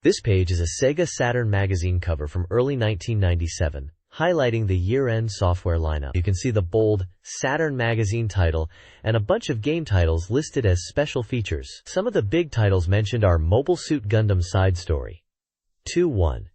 This page is a SEGA Saturn magazine cover from early 1997, highlighting the year-end software lineup. You can see the bold Saturn magazine title and a bunch of game titles listed as special features. Some of the big titles mentioned are Mobile Suit Gundam Side Story 2-1,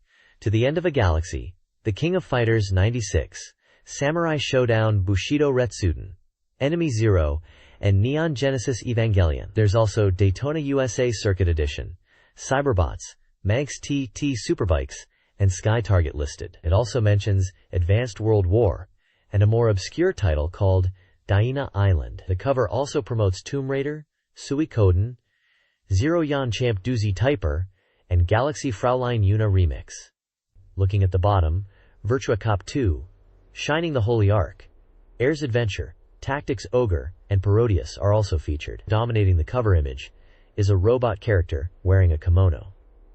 To the End of a Galaxy, The King of Fighters 96, Samurai Showdown Bushido Retsuden, Enemy Zero, and Neon Genesis Evangelion. There's also Daytona USA Circuit Edition, Cyberbots, Manx TT Superbikes, and Sky Target listed. It also mentions Advanced World War, and a more obscure title called Daina Island. The cover also promotes Tomb Raider, Suikoden, Zero Yan Champ Doozy Typer, and Galaxy Fraulein Yuna Remix. Looking at the bottom, Virtua Cop 2, Shining the Holy Ark, Air's Adventure, Tactics Ogre, and Parodius are also featured. Dominating the cover image is a robot character wearing a kimono,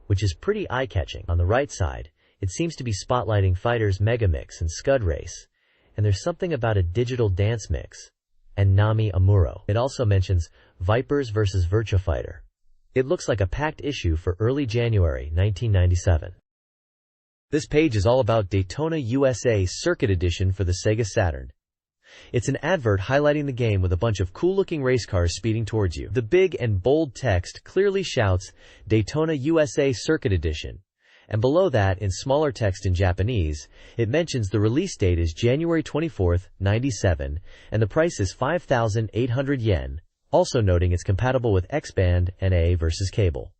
which is pretty eye-catching. On the right side, it seems to be spotlighting Fighters Mega Mix and Scud Race, and there's something about a digital dance mix, and Nami Amuro. It also mentions Vipers vs. Virtua Fighter. It looks like a packed issue for early January 1997. This page is all about Daytona USA Circuit Edition for the Sega Saturn. It's an advert highlighting the game with a bunch of cool-looking race cars speeding towards you. The big and bold text clearly shouts Daytona USA Circuit Edition, and below that, in smaller text in Japanese, it mentions the release date is January 24, 97, and the price is 5,800 yen, also noting it's compatible with X-Band and A versus cable.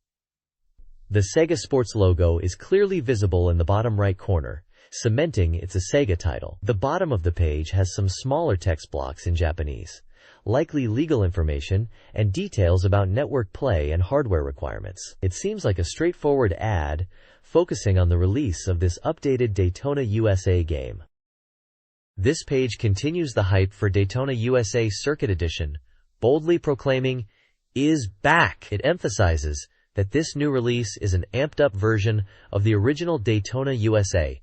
The Sega Sports logo is clearly visible in the bottom right corner, cementing it's a Sega title. The bottom of the page has some smaller text blocks in Japanese, likely legal information and details about network play and hardware requirements. It seems like a straightforward ad focusing on the release of this updated Daytona USA game. This page continues the hype for Daytona USA Circuit Edition, boldly proclaiming, "is back." It emphasizes that this new release is an amped-up version of the original Daytona USA,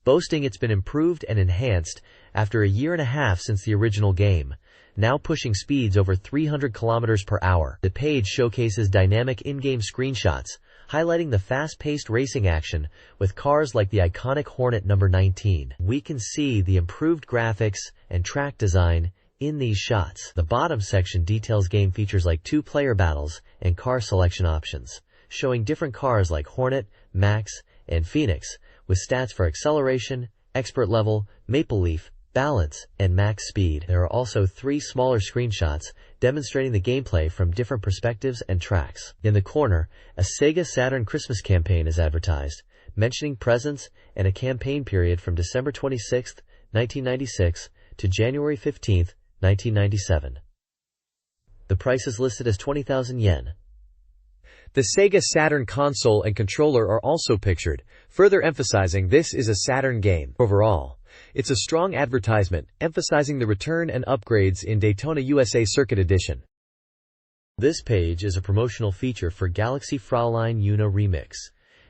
boasting it's been improved and enhanced after a year and a half since the original game, now pushing speeds over 300 kilometers per hour. The page showcases dynamic in-game screenshots, highlighting the fast-paced racing action with cars like the iconic Hornet number 19. We can see the improved graphics and track design in these shots. The bottom section details game features like 2-player battles and car selection options, showing different cars like Hornet, Max, and Phoenix, with stats for acceleration, expert level, maple leaf, balance, and max speed. There are also 3 smaller screenshots demonstrating the gameplay from different perspectives and tracks. In the corner, a Sega Saturn Christmas campaign is advertised, mentioning presents and a campaign period from December 26, 1996 to January 15, 1997. The price is listed as 20,000 yen. The Sega Saturn console and controller are also pictured, further emphasizing this is a Saturn game. Overall, it's a strong advertisement, emphasizing the return and upgrades in Daytona USA Circuit Edition. This page is a promotional feature for Galaxy Fraulein Yuna Remix,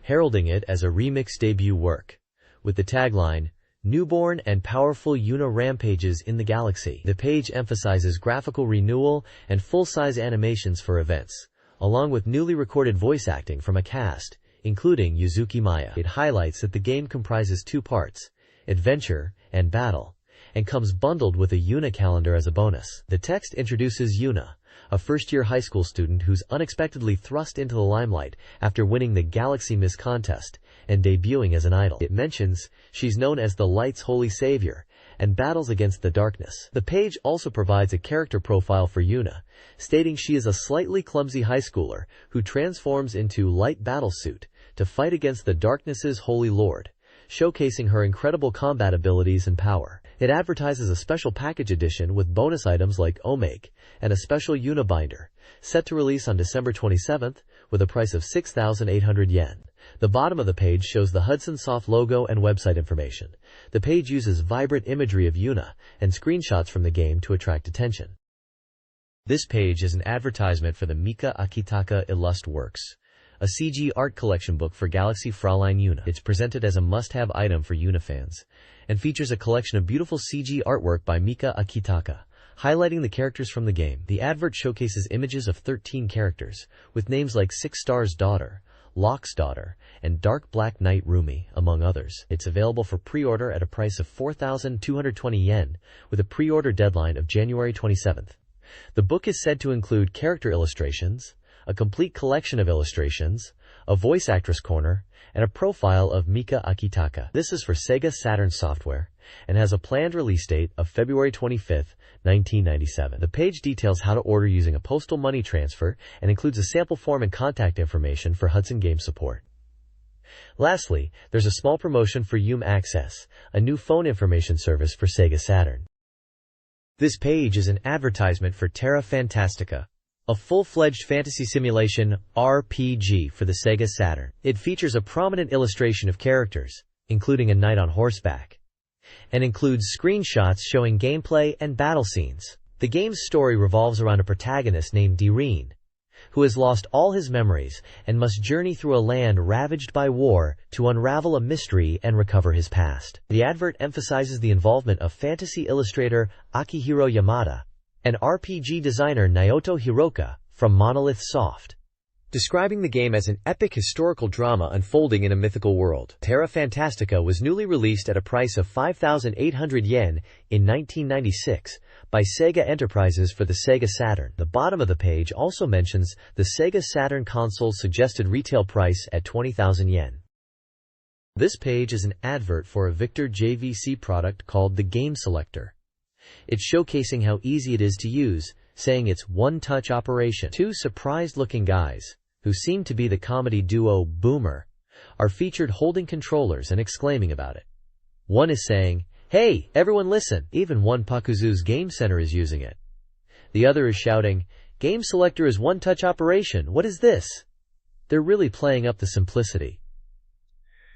heralding it as a remix debut work, with the tagline, "Newborn and powerful Yuna rampages in the galaxy." The page emphasizes graphical renewal and full-size animations for events, along with newly recorded voice acting from a cast, including Yuzuki Maya. It highlights that the game comprises 2 parts, adventure and battle, and comes bundled with a Yuna calendar as a bonus. The text introduces Yuna, a first-year high school student who's unexpectedly thrust into the limelight after winning the Galaxy Miss contest and debuting as an idol. It mentions she's known as the Light's holy savior and battles against the darkness. The page also provides a character profile for Yuna, stating she is a slightly clumsy high schooler who transforms into light battlesuit to fight against the darkness's holy lord, showcasing her incredible combat abilities and power. It advertises a special package edition with bonus items like Omake and a special Yuna binder, set to release on December 27th with a price of 6,800 yen. The bottom of the page shows the Hudson Soft logo and website information. The page uses vibrant imagery of Yuna and screenshots from the game to attract attention. This page is an advertisement for the Mika Akitaka Illust Works, a CG art collection book for Galaxy Fraulein Yuna. It's presented as a must-have item for Yuna fans, and features a collection of beautiful CG artwork by Mika Akitaka, highlighting the characters from the game. The advert showcases images of 13 characters, with names like Six Star's daughter, Locke's Daughter, and Dark Black Knight Rumi, among others. It's available for pre-order at a price of 4,220 yen, with a pre-order deadline of January 27th. The book is said to include character illustrations, a complete collection of illustrations, a voice actress corner, and a profile of Mika Akitaka. This is for SEGA Saturn software, and has a planned release date of February 25, 1997. The page details how to order using a postal money transfer and includes a sample form and contact information for Hudson Game Support. Lastly, there's a small promotion for Yume Access, a new phone information service for SEGA Saturn. This page is an advertisement for Terra Fantastica, a full-fledged fantasy simulation RPG for the SEGA Saturn. It features a prominent illustration of characters, including a knight on horseback, and includes screenshots showing gameplay and battle scenes. The game's story revolves around a protagonist named Direen, who has lost all his memories and must journey through a land ravaged by war to unravel a mystery and recover his past. The advert emphasizes the involvement of fantasy illustrator Akihiro Yamada and RPG designer Naoto Hiroka from Monolith Soft, describing the game as an epic historical drama unfolding in a mythical world. Terra Fantastica was newly released at a price of 5,800 yen in 1996 by Sega Enterprises for the Sega Saturn. The bottom of the page also mentions the Sega Saturn console's suggested retail price at 20,000 yen. This page is an advert for a Victor JVC product called the Game Selector. It's showcasing how easy it is to use, saying it's one-touch operation. Two surprised-looking guys, who seem to be the comedy duo Boomer, are featured holding controllers and exclaiming about it. One is saying, "Hey, everyone listen!" Even one Pakuzu's Game Center is using it. The other is shouting, "Game Selector is one-touch operation, what is this?" They're really playing up the simplicity.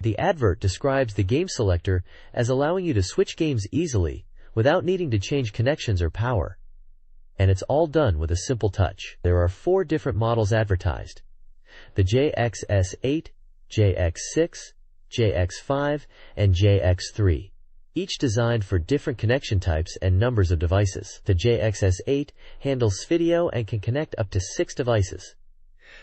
The advert describes the Game Selector as allowing you to switch games easily, without needing to change connections or power. And it's all done with a simple touch. There are 4 different models advertised: the JXS8, JX6, JX5, and JX3, each designed for different connection types and numbers of devices. The JXS8 handles video and can connect up to 6 devices.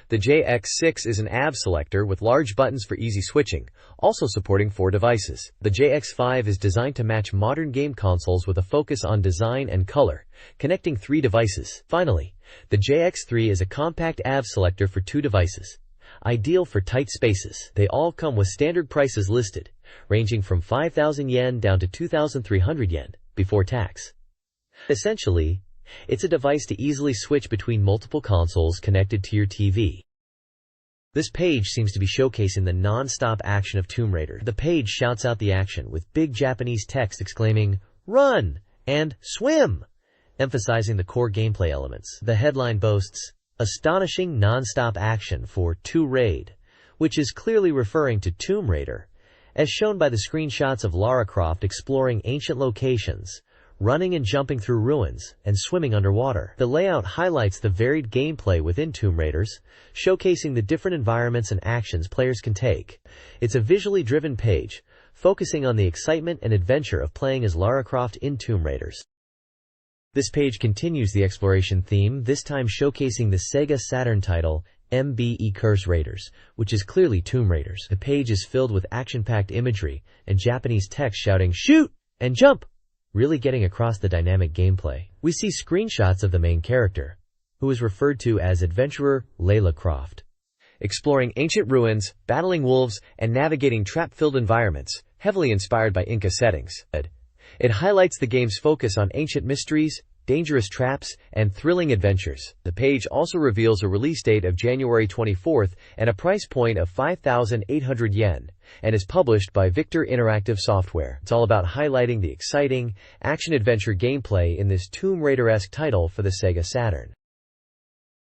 The JX6 is an AB selector with large buttons for easy switching, also supporting 4 devices. The JX5 is designed to match modern game consoles with a focus on design and color, connecting 3 devices. Finally, the JX3 is a compact AB selector for 2 devices, ideal for tight spaces. They all come with standard prices listed, ranging from 5,000 yen down to 2,300 yen, before tax. Essentially, it's a device to easily switch between multiple consoles connected to your TV. This page seems to be showcasing the non-stop action of Tomb Raider. The page shouts out the action with big Japanese text exclaiming, "Run!" and "Swim!" emphasizing the core gameplay elements. The headline boasts, "Astonishing non-stop action for Tomb Raid," which is clearly referring to Tomb Raider, as shown by the screenshots of Lara Croft exploring ancient locations, running and jumping through ruins, and swimming underwater. The layout highlights the varied gameplay within Tomb Raiders, showcasing the different environments and actions players can take. It's a visually driven page, focusing on the excitement and adventure of playing as Lara Croft in Tomb Raiders. This page continues the exploration theme, this time showcasing the Sega Saturn title, MBE Curse Raiders, which is clearly Tomb Raiders. The page is filled with action-packed imagery and Japanese text shouting, "Shoot!" and "Jump!" really getting across the dynamic gameplay. We see screenshots of the main character, who is referred to as Adventurer Layla Croft, exploring ancient ruins, battling wolves, and navigating trap-filled environments, heavily inspired by Inca settings. It highlights the game's focus on ancient mysteries, dangerous traps, and thrilling adventures. The page also reveals a release date of January 24th and a price point of 5,800 yen, and is published by Victor Interactive Software. It's all about highlighting the exciting, action-adventure gameplay in this Tomb Raider-esque title for the Sega Saturn.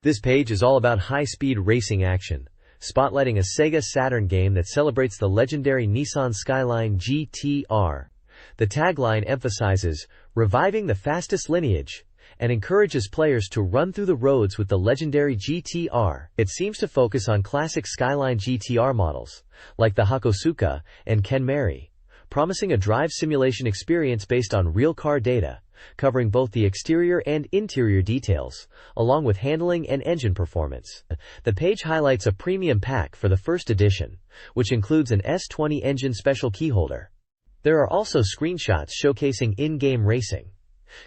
This page is all about high-speed racing action, spotlighting a Sega Saturn game that celebrates the legendary Nissan Skyline GT-R. The tagline emphasizes reviving the fastest lineage and encourages players to run through the roads with the legendary GT-R. It seems to focus on classic Skyline GT-R models, like the Hakosuka and Kenmari, promising a drive simulation experience based on real car data, covering both the exterior and interior details, along with handling and engine performance. The page highlights a premium pack for the first edition, which includes an S20 engine special keyholder. There are also screenshots showcasing in-game racing,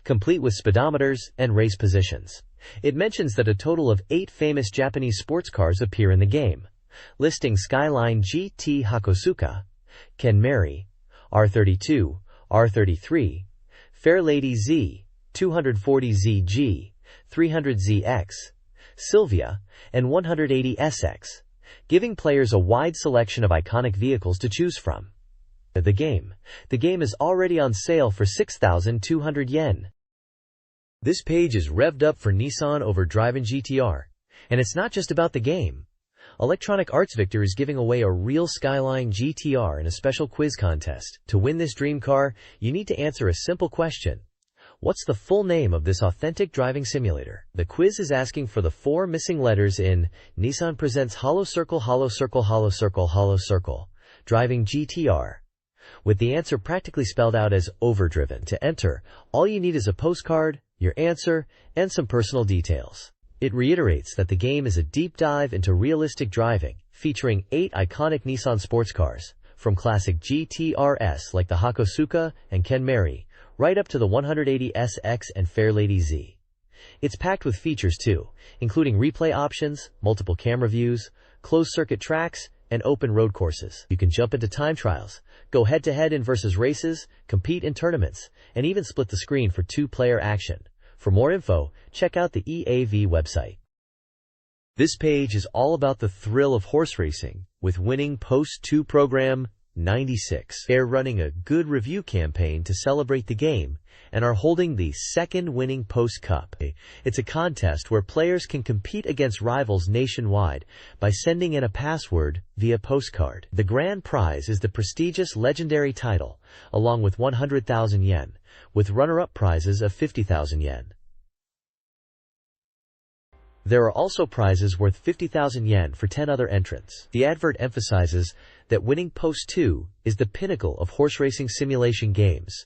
complete with speedometers and race positions. It mentions that a total of 8 famous Japanese sports cars appear in the game, listing Skyline GT Hakosuka, Kenmari, R32, R33, Fairlady Z, 240ZG, 300ZX, Sylvia, and 180SX, giving players a wide selection of iconic vehicles to choose from. The game is already on sale for 6,200 yen. This page is revved up for Nissan over Drive-In GTR. And it's not just about the game. Electronic Arts Victor is giving away a real Skyline GTR in a special quiz contest. To win this dream car, you need to answer a simple question. What's the full name of this authentic driving simulator? The quiz is asking for the 4 missing letters in Nissan Presents Hollow Circle Hollow Circle Hollow Circle Hollow Circle Driving GTR, with the answer practically spelled out as overdriven. To enter, all you need is a postcard, your answer, and some personal details. It reiterates that the game is a deep dive into realistic driving, featuring 8 iconic Nissan sports cars, from classic GTRs like the Hakosuka and Kenmari, right up to the 180SX and Fairlady Z. It's packed with features too, including replay options, multiple camera views, closed-circuit tracks, and open road courses. You can jump into time trials, go head-to-head in versus races, compete in tournaments, and even split the screen for 2-player action. For more info, check out the EAV website. This page is all about the thrill of horse racing, with winning Post-2 program 96. They're running a good review campaign to celebrate the game, and are holding the second winning Post Cup. It's a contest where players can compete against rivals nationwide by sending in a password via postcard. The grand prize is the prestigious legendary title, along with 100,000 yen, with runner-up prizes of 50,000 yen. There are also prizes worth 50,000 yen for 10 other entrants. The advert emphasizes that winning Post-2 is the pinnacle of horse racing simulation games,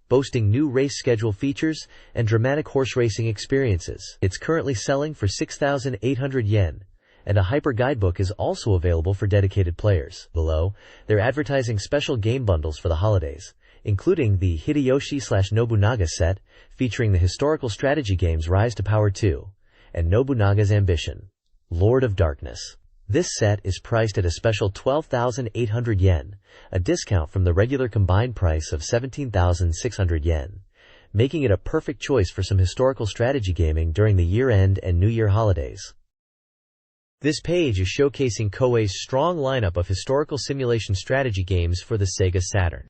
boasting new race schedule features and dramatic horse racing experiences. It's currently selling for 6,800 yen, and a hyper guidebook is also available for dedicated players. Below, they're advertising special game bundles for the holidays, including the Hideyoshi/Nobunaga set, featuring the historical strategy games Rise to Power 2, and Nobunaga's Ambition, Lord of Darkness. This set is priced at a special 12,800 yen, a discount from the regular combined price of 17,600 yen, making it a perfect choice for some historical strategy gaming during the year-end and New Year holidays. This page is showcasing Koei's strong lineup of historical simulation strategy games for the Sega Saturn.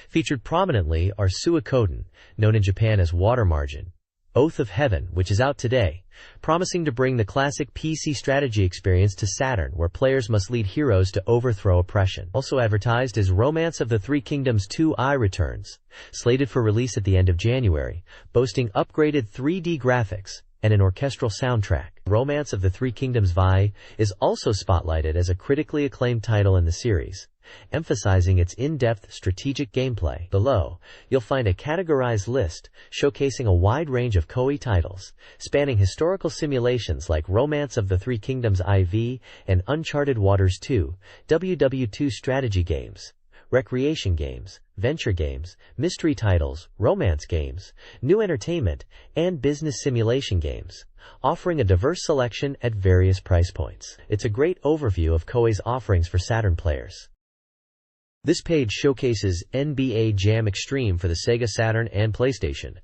Featured prominently are Suikoden, known in Japan as Water Margin, Oath of Heaven, which is out today, promising to bring the classic PC strategy experience to Saturn, where players must lead heroes to overthrow oppression. Also advertised is Romance of the Three Kingdoms 2i Returns, slated for release at the end of January, boasting upgraded 3D graphics and an orchestral soundtrack. Romance of the Three Kingdoms Vi is also spotlighted as a critically acclaimed title in the series, emphasizing its in-depth strategic gameplay. Below, you'll find a categorized list showcasing a wide range of Koei titles, spanning historical simulations like Romance of the Three Kingdoms IV and Uncharted Waters 2, WW2 strategy games, recreation games, venture games, mystery titles, romance games, new entertainment, and business simulation games, offering a diverse selection at various price points. It's a great overview of Koei's offerings for Saturn players. This page showcases NBA Jam Extreme for the Sega Saturn and PlayStation.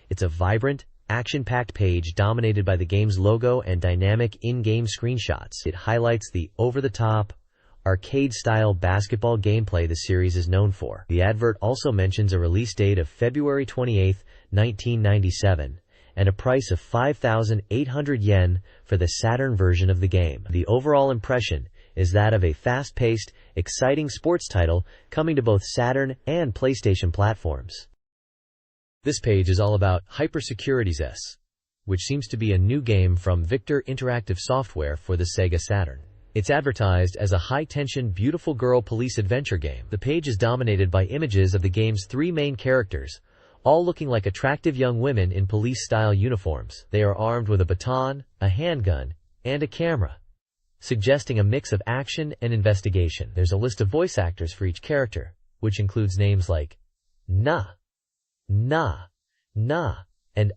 It's a vibrant, action-packed page dominated by the game's logo and dynamic in-game screenshots. It highlights the over-the-top, arcade-style basketball gameplay the series is known for. The advert also mentions a release date of February 28, 1997, and a price of 5,800 yen for the Saturn version of the game. The overall impression is that of a fast-paced, exciting sports title coming to both Saturn and PlayStation platforms. This page is all about Hypersecurities S, which seems to be a new game from Victor Interactive Software for the Sega Saturn. It's advertised as a high-tension, beautiful girl police adventure game. The page is dominated by images of the game's 3 main characters, all looking like attractive young women in police-style uniforms. They are armed with a baton, a handgun, and a camera, suggesting a mix of action and investigation. There's a list of voice actors for each character, which includes names like Na, Na, Na, and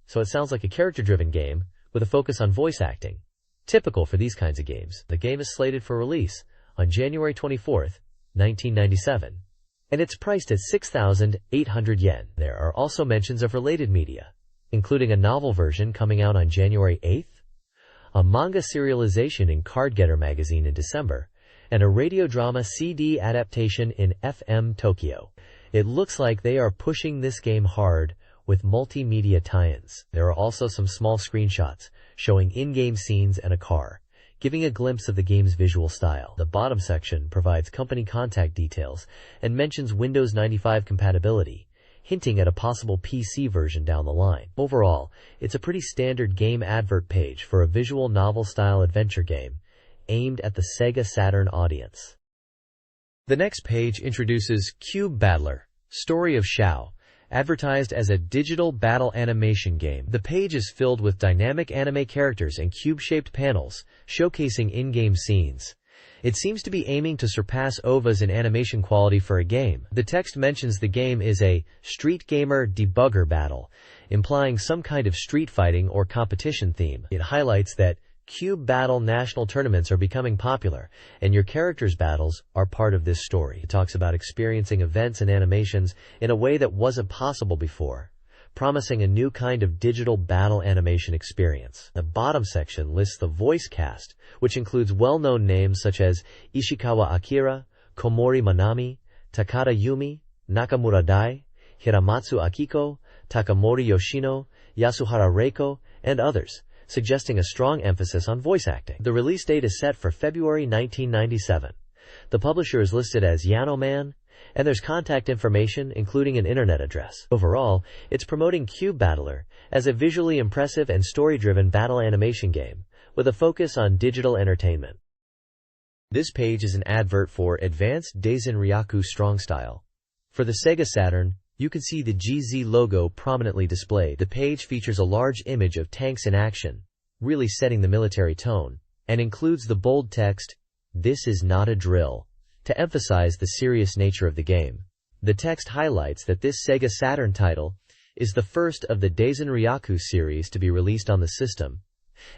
so it sounds like a character-driven game with a focus on voice acting, typical for these kinds of games. The game is slated for release on January 24th, 1997, and it's priced at 6,800 yen. There are also mentions of related media, including a novel version coming out on January 8th, a manga serialization in Card Getter magazine in December, and a radio drama CD adaptation in FM Tokyo. It looks like they are pushing this game hard with multimedia tie-ins. There are also some small screenshots showing in-game scenes and a car, giving a glimpse of the game's visual style. The bottom section provides company contact details and mentions Windows 95 compatibility, hinting at a possible PC version down the line. Overall, it's a pretty standard game advert page for a visual novel-style adventure game aimed at the SEGA Saturn audience. The next page introduces Cube Battler, Story of Shao, advertised as a digital battle animation game. The page is filled with dynamic anime characters and cube-shaped panels, showcasing in-game scenes. It seems to be aiming to surpass OVAs in animation quality for a game. The text mentions the game is a Street Gamer debugger battle, implying some kind of street fighting or competition theme. It highlights that Cube Battle national tournaments are becoming popular, and your character's battles are part of this story. It talks about experiencing events and animations in a way that wasn't possible before, promising a new kind of digital battle animation experience. The bottom section lists the voice cast, which includes well-known names such as Ishikawa Akira, Komori Manami, Takada Yumi, Nakamura Dai, Hiramatsu Akiko, Takamori Yoshino, Yasuhara Reiko, and others, suggesting a strong emphasis on voice acting. The release date is set for February 1997. The publisher is listed as Yanoman, and there's contact information including an internet address. Overall, it's promoting Cube Battler as a visually impressive and story-driven battle animation game with a focus on digital entertainment. This page is an advert for Advanced Daisen Ryaku Strong Style. For the Sega Saturn, you can see the GZ logo prominently displayed. The page features a large image of tanks in action, really setting the military tone, and includes the bold text, "This is not a drill," to emphasize the serious nature of the game. The text highlights that this Sega Saturn title is the first of the Daisen Ryaku series to be released on the system,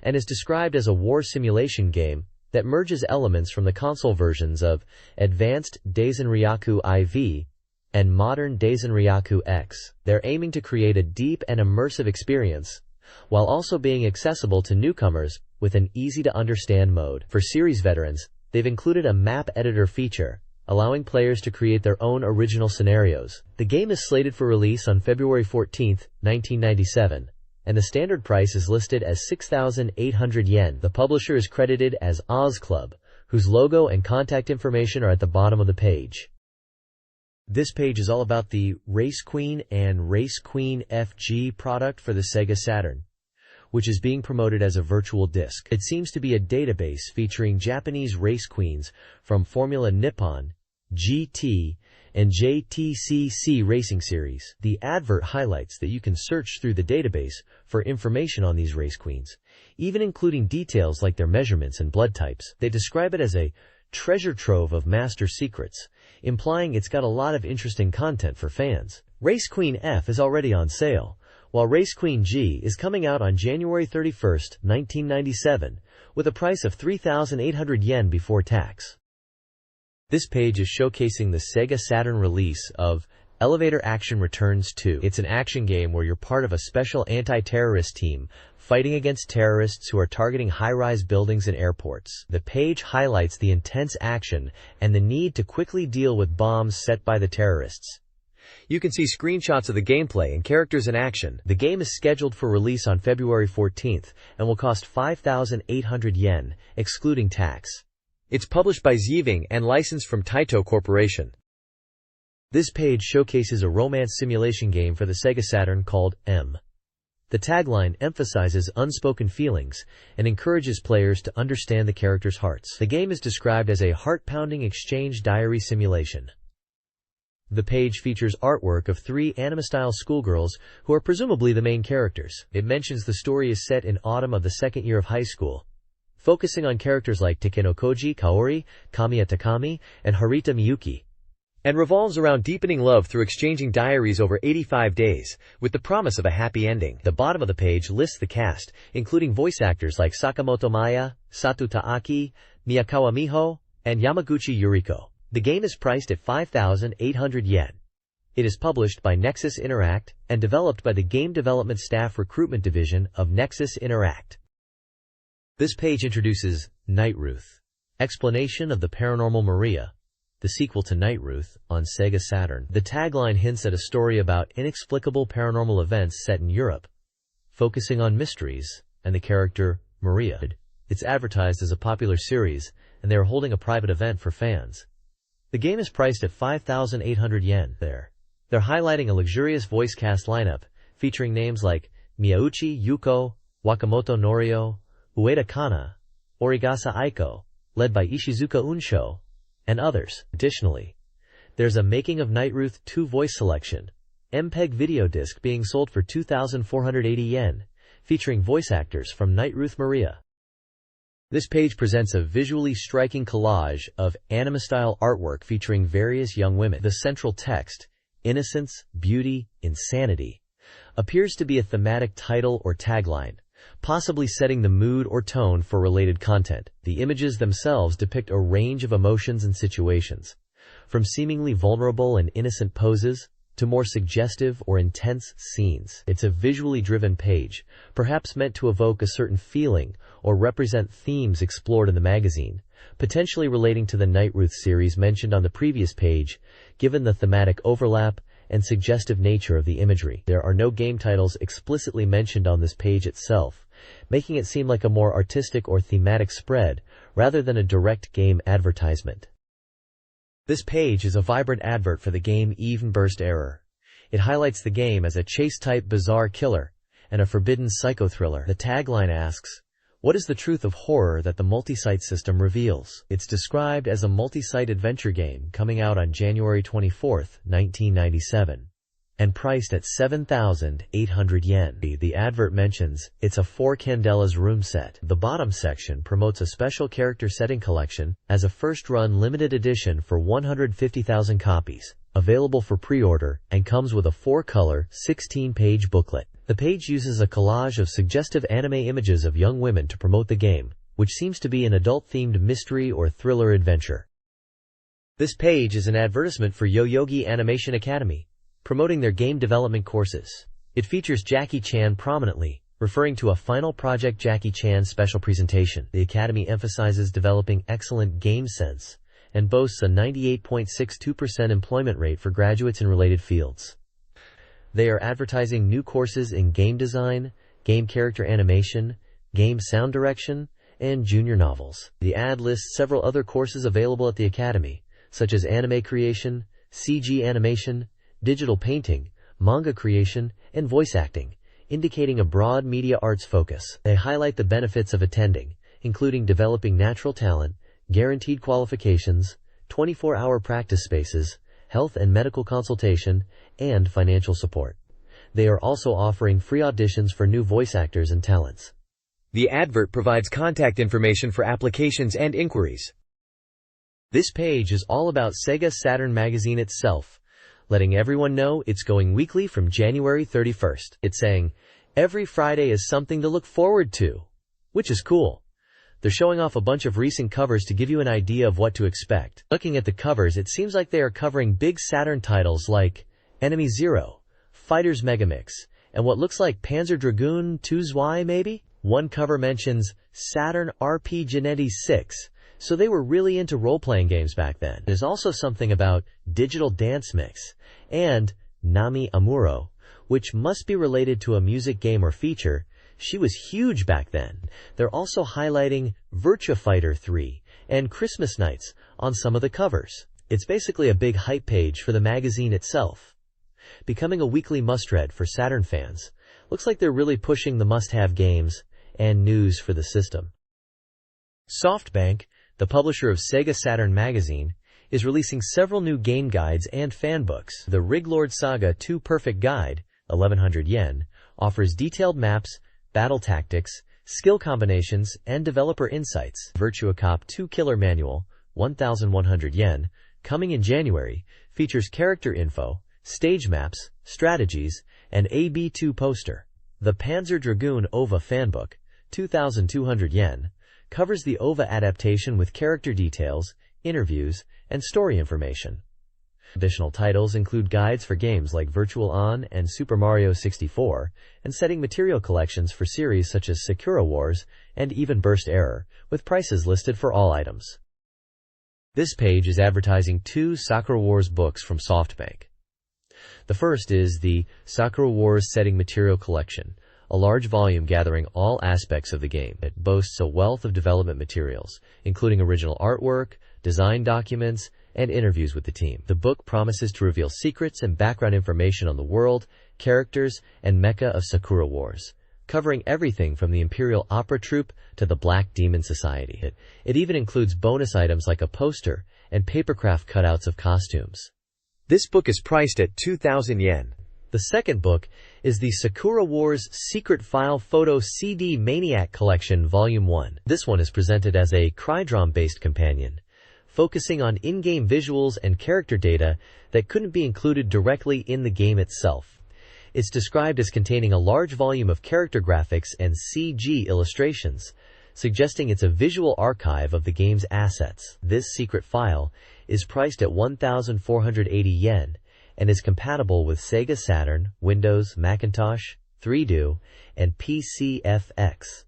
and is described as a war simulation game that merges elements from the console versions of Advanced Daisen Ryaku IV and modern Daisen Ryaku X. They're aiming to create a deep and immersive experience, while also being accessible to newcomers with an easy-to-understand mode. For series veterans, they've included a map editor feature, allowing players to create their own original scenarios. The game is slated for release on February 14, 1997, and the standard price is listed as 6,800 yen. The publisher is credited as Oz Club, whose logo and contact information are at the bottom of the page. This page is all about the Race Queen and Race Queen FG product for the Sega Saturn, which is being promoted as a virtual disc. It seems to be a database featuring Japanese race queens from Formula Nippon, GT, and JTCC racing series. The advert highlights that you can search through the database for information on these race queens, even including details like their measurements and blood types. They describe it as a treasure trove of master secrets, implying it's got a lot of interesting content for fans. Race Queen F is already on sale, while Race Queen G is coming out on January 31, 1997, with a price of 3,800 yen before tax. This page is showcasing the Sega Saturn release of Elevator Action Returns 2. It's an action game where you're part of a special anti-terrorist team fighting against terrorists who are targeting high-rise buildings and airports. The page highlights the intense action and the need to quickly deal with bombs set by the terrorists. You can see screenshots of the gameplay and characters in action. The game is scheduled for release on February 14th and will cost 5,800 yen, excluding tax. It's published by Zeving and licensed from Taito Corporation. This page showcases a romance simulation game for the Sega Saturn called M. The tagline emphasizes unspoken feelings and encourages players to understand the characters' hearts. The game is described as a heart-pounding exchange diary simulation. The page features artwork of 3 anime-style schoolgirls who are presumably the main characters. It mentions the story is set in autumn of the second year of high school, focusing on characters like Takenokoji Kaori, Kamiya Takami, and Harita Miyuki, and revolves around deepening love through exchanging diaries over 85 days, with the promise of a happy ending. The bottom of the page lists the cast, including voice actors like Sakamoto Maya, Satu Taaki, Miyakawa Miho, and Yamaguchi Yuriko. The game is priced at 5,800 yen. It is published by Nexus Interact and developed by the Game Development Staff Recruitment Division of Nexus Interact. This page introduces Nightruth. Explanation of the Paranormal Maria, the sequel to Nightruth, on SEGA Saturn. The tagline hints at a story about inexplicable paranormal events set in Europe, focusing on mysteries and the character Maria. It's advertised as a popular series, and they are holding a private event for fans. The game is priced at 5,800 yen. They're highlighting a luxurious voice cast lineup, featuring names like Miyauchi Yuko, Wakamoto Norio, Ueda Kana, Origasa Aiko, led by Ishizuka Unsho, and others. Additionally, there's a Making of Nightruth 2 voice selection, MPEG video disc being sold for 2,480 yen, featuring voice actors from Nightruth Maria. This page presents a visually striking collage of anime-style artwork featuring various young women. The central text, Innocence, Beauty, Insanity, appears to be a thematic title or tagline, possibly setting the mood or tone for related content. The images themselves depict a range of emotions and situations, from seemingly vulnerable and innocent poses to more suggestive or intense scenes. It's a visually driven page, perhaps meant to evoke a certain feeling or represent themes explored in the magazine, potentially relating to the Nightruth series mentioned on the previous page, given the thematic overlap and suggestive nature of the imagery. There are no game titles explicitly mentioned on this page itself, making it seem like a more artistic or thematic spread rather than a direct game advertisement. This page is a vibrant advert for the game Even Burst Error. It highlights the game as a chase-type bizarre killer and a forbidden psychothriller. The tagline asks, "What is the truth of horror that the multi-site system reveals?" It's described as a multi-site adventure game coming out on January 24, 1997, and priced at 7,800 yen. The advert mentions it's a 4 Candelas room set. The bottom section promotes a special character setting collection as a first-run limited edition for 150,000 copies, available for pre-order, and comes with a 4-color, 16-page booklet. The page uses a collage of suggestive anime images of young women to promote the game, which seems to be an adult-themed mystery or thriller adventure. This page is an advertisement for Yoyogi Animation Academy, promoting their game development courses. It features Jackie Chan prominently, referring to a Final Project Jackie Chan special presentation. The Academy emphasizes developing excellent game sense and boasts a 98.62% employment rate for graduates in related fields. They are advertising new courses in game design, game character animation, game sound direction, and junior novels. The ad lists several other courses available at the Academy, such as anime creation, CG animation, digital painting, manga creation, and voice acting, indicating a broad media arts focus. They highlight the benefits of attending, including developing natural talent, guaranteed qualifications, 24-hour practice spaces, health and medical consultation, and financial support. They are also offering free auditions for new voice actors and talents. The advert provides contact information for applications and inquiries. This page is all about SEGA Saturn magazine itself, letting everyone know it's going weekly from January 31st. It's saying, every Friday is something to look forward to, which is cool. They're showing off a bunch of recent covers to give you an idea of what to expect. Looking at the covers, it seems like they are covering big Saturn titles like Enemy Zero, Fighters Megamix, and what looks like Panzer Dragoon 2 maybe? One cover mentions Saturn RP Genetti 6, so they were really into role-playing games back then. There's also something about Digital Dance Mix and Nami Amuro, which must be related to a music game or feature. She was huge back then. They're also highlighting Virtua Fighter 3 and Christmas Nights on some of the covers. It's basically a big hype page for the magazine itself. Becoming a weekly must-read for Saturn fans, looks like they're really pushing the must-have games and news for the system. SoftBank, the publisher of SEGA Saturn magazine, is releasing several new game guides and fan books. The Riglord Saga 2 Perfect Guide, 1100 yen, offers detailed maps, battle tactics, skill combinations, and developer insights. Virtua Cop 2 Killer Manual, 1100 yen, coming in January, features character info, stage maps, strategies, and AB2 poster. The Panzer Dragoon OVA Fanbook, 2,200 yen, covers the OVA adaptation with character details, interviews, and story information. Additional titles include guides for games like Virtual On and Super Mario 64, and setting material collections for series such as Sakura Wars and even Burst Error, with prices listed for all items. This page is advertising 2 Sakura Wars books from SoftBank. The first is the Sakura Wars Setting Material Collection, a large volume gathering all aspects of the game. It boasts a wealth of development materials, including original artwork, design documents, and interviews with the team. The book promises to reveal secrets and background information on the world, characters, and mecha of Sakura Wars, covering everything from the Imperial Opera Troupe to the Black Demon Society. It even includes bonus items like a poster and papercraft cutouts of costumes. This book is priced at 2,000 yen. The second book is the Sakura Wars Secret File Photo CD Maniac Collection Volume 1. This one is presented as a Crydrom-based companion, focusing on in-game visuals and character data that couldn't be included directly in the game itself. It's described as containing a large volume of character graphics and CG illustrations, suggesting it's a visual archive of the game's assets. This secret file is priced at 1,480 yen and is compatible with SEGA Saturn, Windows, Macintosh, 3DO, and PCFX.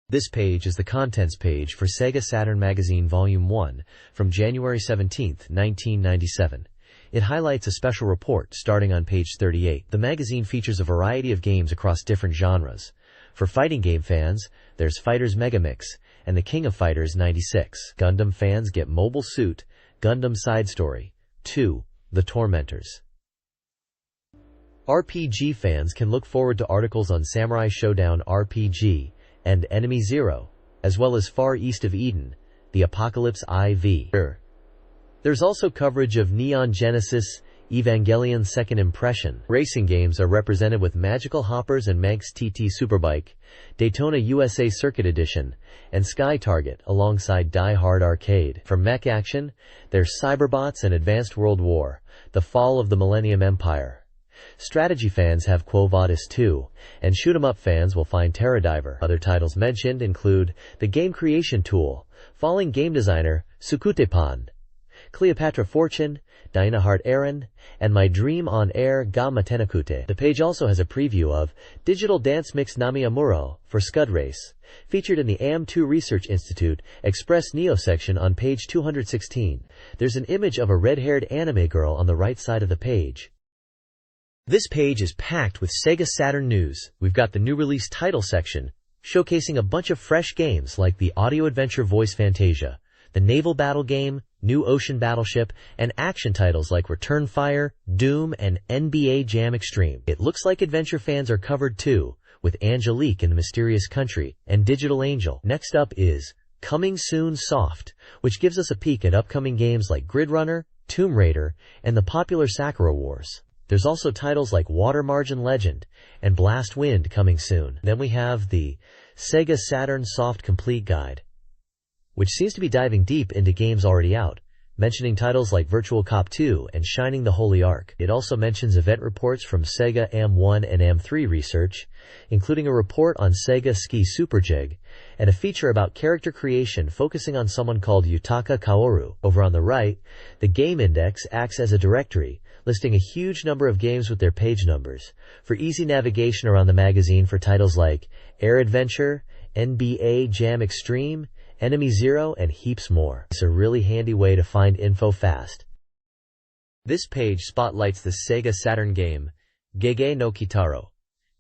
This page is the contents page for SEGA Saturn Magazine Volume 1 from January 17, 1997. It highlights a special report starting on page 38. The magazine features a variety of games across different genres. For fighting game fans, there's Fighters Megamix and the King of Fighters 96. Gundam fans get Mobile Suit, Gundam Side Story 2, The Tormentors. RPG fans can look forward to articles on Samurai Showdown RPG and Enemy Zero, as well as Far East of Eden, The Apocalypse IV. There's also coverage of Neon Genesis Evangelion Second Impression. Racing games are represented with Magical Hoppers and Manx TT Superbike, Daytona USA Circuit Edition, and Sky Target alongside Die Hard Arcade. For mech action, there's Cyberbots and Advanced World War, The Fall of the Millennium Empire. Strategy fans have Quo Vadis 2, and shoot 'em up fans will find Terradiver. Other titles mentioned include The Game Creation Tool, Falling Game Designer, Sukutepan, Cleopatra Fortune, Dinah Hart Aaron, and My Dream on Air ga Matenakute. The page also has a preview of Digital Dance Mix Nami Amuro for Scud Race, featured in the AM2 Research Institute Express Neo section on page 216. There's an image of a red-haired anime girl on the right side of the page. This page is packed with SEGA Saturn news. We've got the new release title section, showcasing a bunch of fresh games like the audio adventure Voice Fantasia, the naval battle game, New Ocean Battleship, and action titles like Return Fire, Doom, and NBA Jam Extreme. It looks like adventure fans are covered too, with Angelique in the Mysterious Country and Digital Angel. Next up is Coming Soon Soft, which gives us a peek at upcoming games like Grid Runner, Tomb Raider, and the popular Sakura Wars. There's also titles like Water Margin Legend and Blast Wind coming soon. Then we have the SEGA Saturn Soft Complete Guide, which seems to be diving deep into games already out, mentioning titles like Virtua Cop 2 and Shining the Holy Ark. It also mentions event reports from Sega AM1 and AM3 research, including a report on Sega Ski Super Jig, and a feature about character creation focusing on someone called Yutaka Kaoru. Over on the right, the Game Index acts as a directory, listing a huge number of games with their page numbers, for easy navigation around the magazine for titles like Air Adventure, NBA Jam Extreme, Enemy Zero, and heaps more. It's a really handy way to find info fast. This page spotlights the Sega Saturn game, Gege no Kitaro,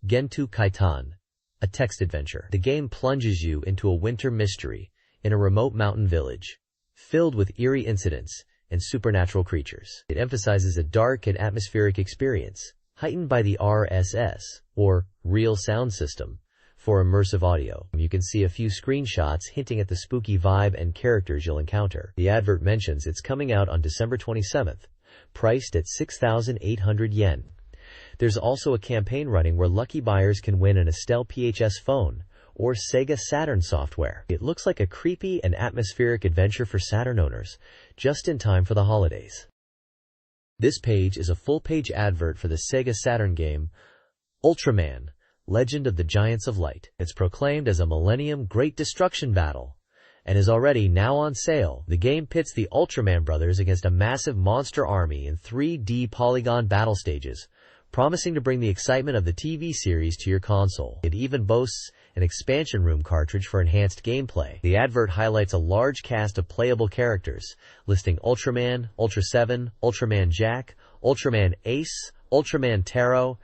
Gentu Kaitan, a text adventure. The game plunges you into a winter mystery in a remote mountain village, filled with eerie incidents and supernatural creatures. It emphasizes a dark and atmospheric experience, heightened by the RSS, or Real Sound System, For immersive audio, you can see a few screenshots hinting at the spooky vibe and characters you'll encounter. The advert mentions it's coming out on December 27th, priced at 6,800 yen. There's also a campaign running where lucky buyers can win an Estelle PHS phone or SEGA Saturn software. It looks like a creepy and atmospheric adventure for Saturn owners, just in time for the holidays. This page is a full-page advert for the SEGA Saturn game, Ultraman, Legend of the Giants of Light. It's proclaimed as a Millennium Great Destruction battle, and is already now on sale. The game pits the Ultraman brothers against a massive monster army in 3D polygon battle stages, promising to bring the excitement of the TV series to your console. It even boasts an expansion room cartridge for enhanced gameplay. The advert highlights a large cast of playable characters, listing Ultraman, Ultra 7, Ultraman Jack, Ultraman Ace, Ultraman Taro,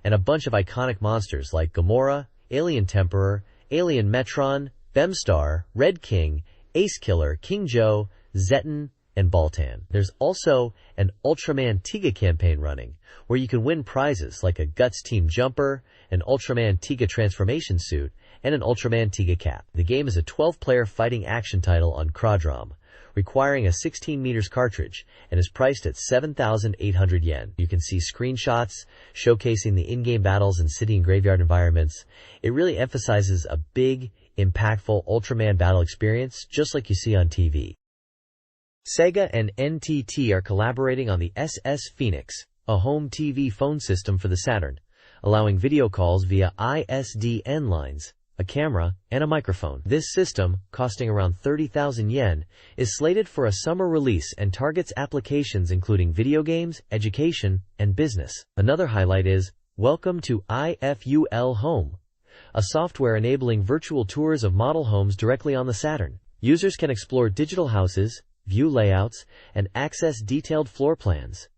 and a bunch of iconic monsters like Gamora, Alien Temperer, Alien Metron, Bemstar, Red King, Ace Killer, King Joe, Zeton, and Baltan. There's also an Ultraman Tiga campaign running, where you can win prizes like a Guts Team Jumper, an Ultraman Tiga transformation suit, and an Ultraman Tiga cap. The game is a 12-player fighting action title on Crodrom, requiring a 16 meters cartridge, and is priced at 7,800 yen. You can see screenshots showcasing the in-game battles and city and graveyard environments. It really emphasizes a big, impactful Ultraman battle experience, just like you see on TV. SEGA and NTT are collaborating on the SS Phoenix, a home TV phone system for the Saturn, allowing video calls via ISDN lines, a camera, and a microphone. This system, costing around 30,000 yen, is slated for a summer release and targets applications including video games, education, and business. Another highlight is Welcome to IFUL Home, a software enabling virtual tours of model homes directly on the Saturn. Users can explore digital houses, view layouts, and access detailed floor plans.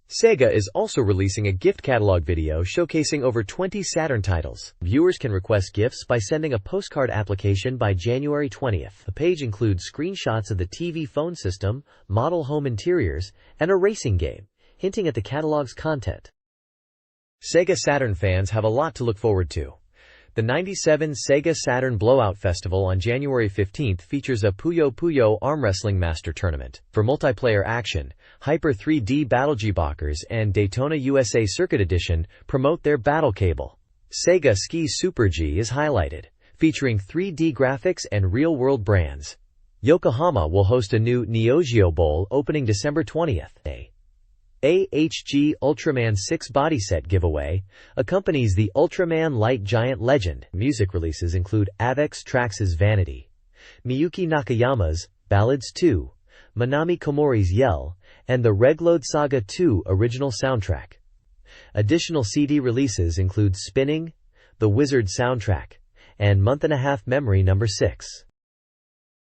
SEGA is also releasing a gift catalog video showcasing over 20 Saturn titles. Viewers can request gifts by sending a postcard application by January 20th. The page includes screenshots of the TV phone system, model home interiors, and a racing game, hinting at the catalog's content. SEGA Saturn fans have a lot to look forward to. The 97 SEGA Saturn Blowout Festival on January 15th features a Puyo Puyo Arm Wrestling Master Tournament. For multiplayer action, Hyper 3D Battle G-Bockers and Daytona USA Circuit Edition promote their battle cable. SEGA Ski Super G is highlighted, featuring 3D graphics and real-world brands. Yokohama will host a new Neo Geo Bowl opening December 20th. AHG Ultraman 6 body set giveaway accompanies the Ultraman Light Giant Legend. Music releases include Avex Trax's Vanity, Miyuki Nakayama's Ballads 2, Manami Komori's Yell, and the Regload Saga 2 original soundtrack. Additional CD releases include Spinning, The Wizard soundtrack, and Month and a Half Memory No. 6.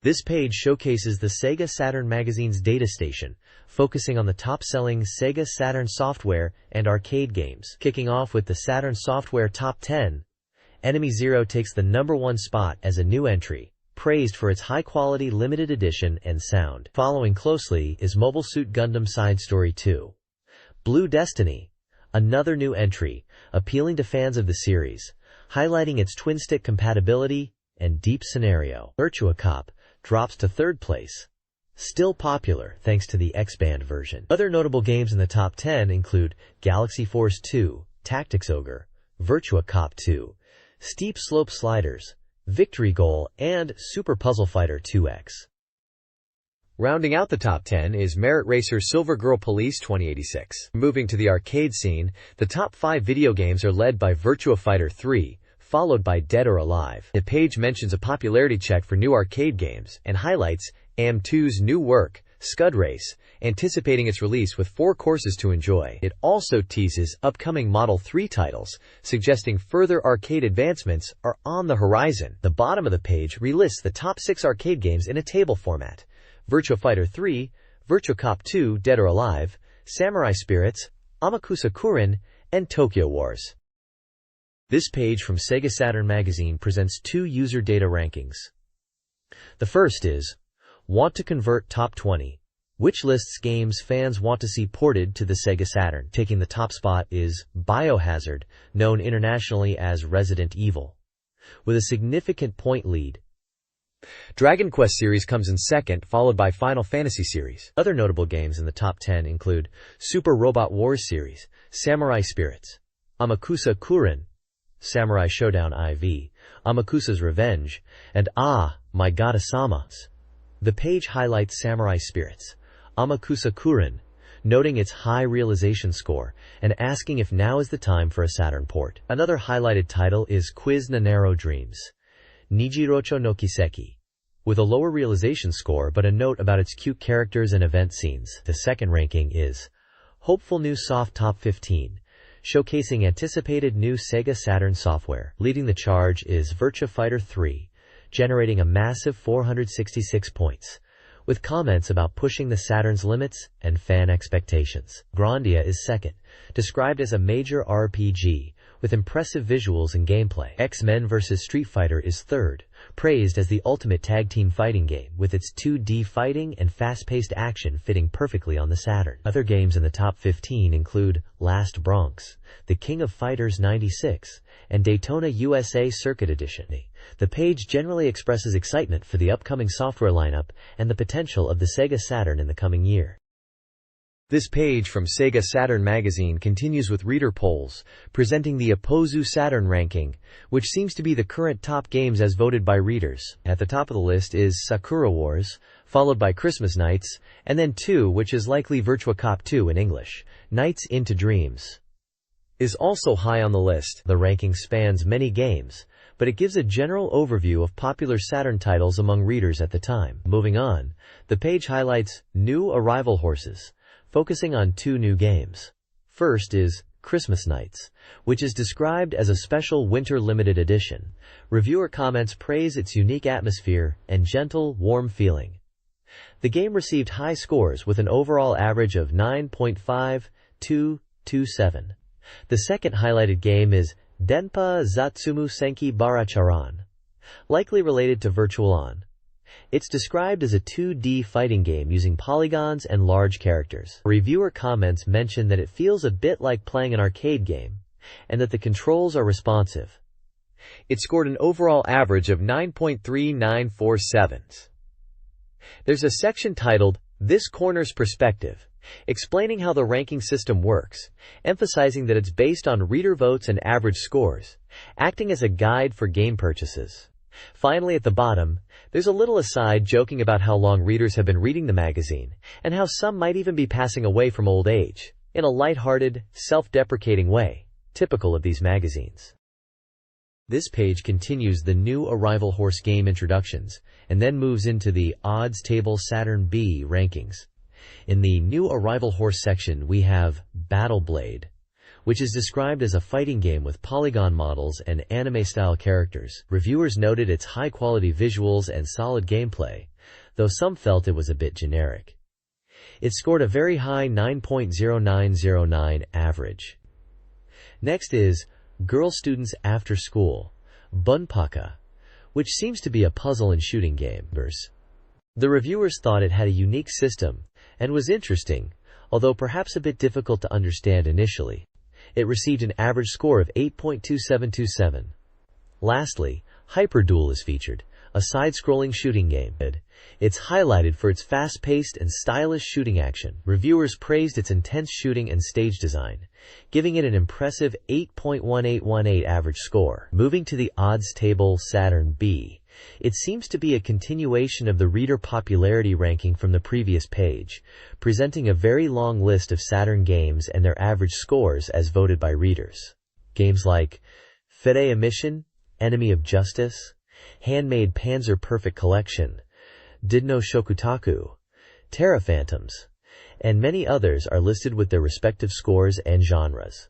This page showcases the SEGA Saturn magazine's data station, focusing on the top-selling SEGA Saturn software and arcade games. Kicking off with the Saturn Software Top 10, Enemy Zero takes the #1 spot as a new entry, praised for its high-quality limited edition and sound. Following closely is Mobile Suit Gundam Side Story 2. Blue Destiny, another new entry, appealing to fans of the series, highlighting its twin-stick compatibility and deep scenario. Virtua Cop drops to 3rd place, still popular thanks to the X-Band version. Other notable games in the top 10 include Galaxy Force 2, Tactics Ogre, Virtua Cop 2, Steep Slope Sliders, Victory Goal, and Super Puzzle Fighter 2X. Rounding out the top 10 is Merit Racer Silver Girl Police 2086. Moving to the arcade scene, the top 5 video games are led by Virtua Fighter 3, followed by Dead or Alive. The page mentions a popularity check for new arcade games and highlights AM2's new work, Scud Race, anticipating its release with 4 courses to enjoy. It also teases upcoming Model 3 titles, suggesting further arcade advancements are on the horizon. The bottom of the page relists the top 6 arcade games in a table format: Virtua Fighter 3, Virtua Cop 2, Dead or Alive, Samurai Spirits, Amakusa Kurin, and Tokyo Wars. This page from SEGA Saturn magazine presents 2 user data rankings. The first is Want to Convert Top 20, which lists games fans want to see ported to the SEGA Saturn. Taking the top spot is Biohazard, known internationally as Resident Evil. with a significant point lead. Dragon Quest series comes in second, followed by Final Fantasy series. Other notable games in the top 10 include Super Robot Wars series, Samurai Spirits, Amakusa Kurin, Samurai Showdown IV, Amakusa's Revenge, and My God Osamas. The page highlights Samurai Spirits, Amakusa Kurin, noting its high realization score and asking if now is the time for a Saturn port. Another highlighted title is Quiz Nanero Dreams, Nijirocho no Kiseki, with a lower realization score but a note about its cute characters and event scenes. The second ranking is Hopeful New Soft Top 15, showcasing anticipated new SEGA Saturn software. Leading the charge is Virtua Fighter 3, generating a massive 466 points, with comments about pushing the Saturn's limits and fan expectations. Grandia is second, described as a major RPG with impressive visuals and gameplay. X-Men vs. Street Fighter is third, praised as the ultimate tag team fighting game, with its 2D fighting and fast-paced action fitting perfectly on the Saturn. Other games in the top 15 include Last Bronx, The King of Fighters 96, and Daytona USA Circuit Edition. The page generally expresses excitement for the upcoming software lineup and the potential of the SEGA Saturn in the coming year. This page from SEGA Saturn Magazine continues with reader polls, presenting the Opozu Saturn ranking, which seems to be the current top games as voted by readers. At the top of the list is Sakura Wars, followed by Christmas Nights, and then 2, which is likely Virtua Cop 2 in English. Nights into Dreams is also high on the list. The ranking spans many games, but it gives a general overview of popular Saturn titles among readers at the time. Moving on, the page highlights New Arrival Horses, focusing on 2 new games. First is Christmas Nights, which is described as a special winter limited edition. Reviewer comments praise its unique atmosphere and gentle, warm feeling. The game received high scores with an overall average of 9.5227. The second highlighted game is Denpa Zatsumu Senki Baracharan, likely related to Virtual On. It's described as a 2D fighting game using polygons and large characters. Reviewer comments mention that it feels a bit like playing an arcade game, and that the controls are responsive. It scored an overall average of 9.3947. There's a section titled, This Corner's Perspective, explaining how the ranking system works, emphasizing that it's based on reader votes and average scores, acting as a guide for game purchases. Finally, at the bottom, there's a little aside joking about how long readers have been reading the magazine, and how some might even be passing away from old age, in a light-hearted, self-deprecating way, typical of these magazines. This page continues the New Arrival Horse game introductions, and then moves into the Odds Table Saturn B rankings. In the New Arrival Horse section, we have Battle Blade, which is described as a fighting game with polygon models and anime-style characters. Reviewers noted its high-quality visuals and solid gameplay, though some felt it was a bit generic. It scored a very high 9.0909 average. Next is Girl Students After School, Bunpaka, which seems to be a puzzle and shooting game. The reviewers thought it had a unique system and was interesting, although perhaps a bit difficult to understand initially. It received an average score of 8.2727. Lastly, Hyperduel is featured, a side-scrolling shooting game. It's highlighted for its fast-paced and stylish shooting action. Reviewers praised its intense shooting and stage design, giving it an impressive 8.1818 average score. Moving to the Odds Table Saturn B, it seems to be a continuation of the reader popularity ranking from the previous page, presenting a very long list of Saturn games and their average scores as voted by readers. Games like Fede Mission, Enemy of Justice, Handmade Panzer Perfect Collection, Didno Shokutaku, Terra Phantoms, and many others are listed with their respective scores and genres.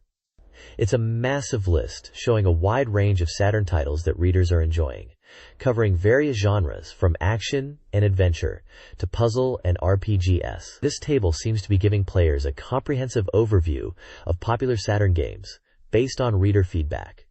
It's a massive list showing a wide range of Saturn titles that readers are enjoying, covering various genres from action and adventure to puzzle and RPGs. This table seems to be giving players a comprehensive overview of popular Saturn games based on reader feedback.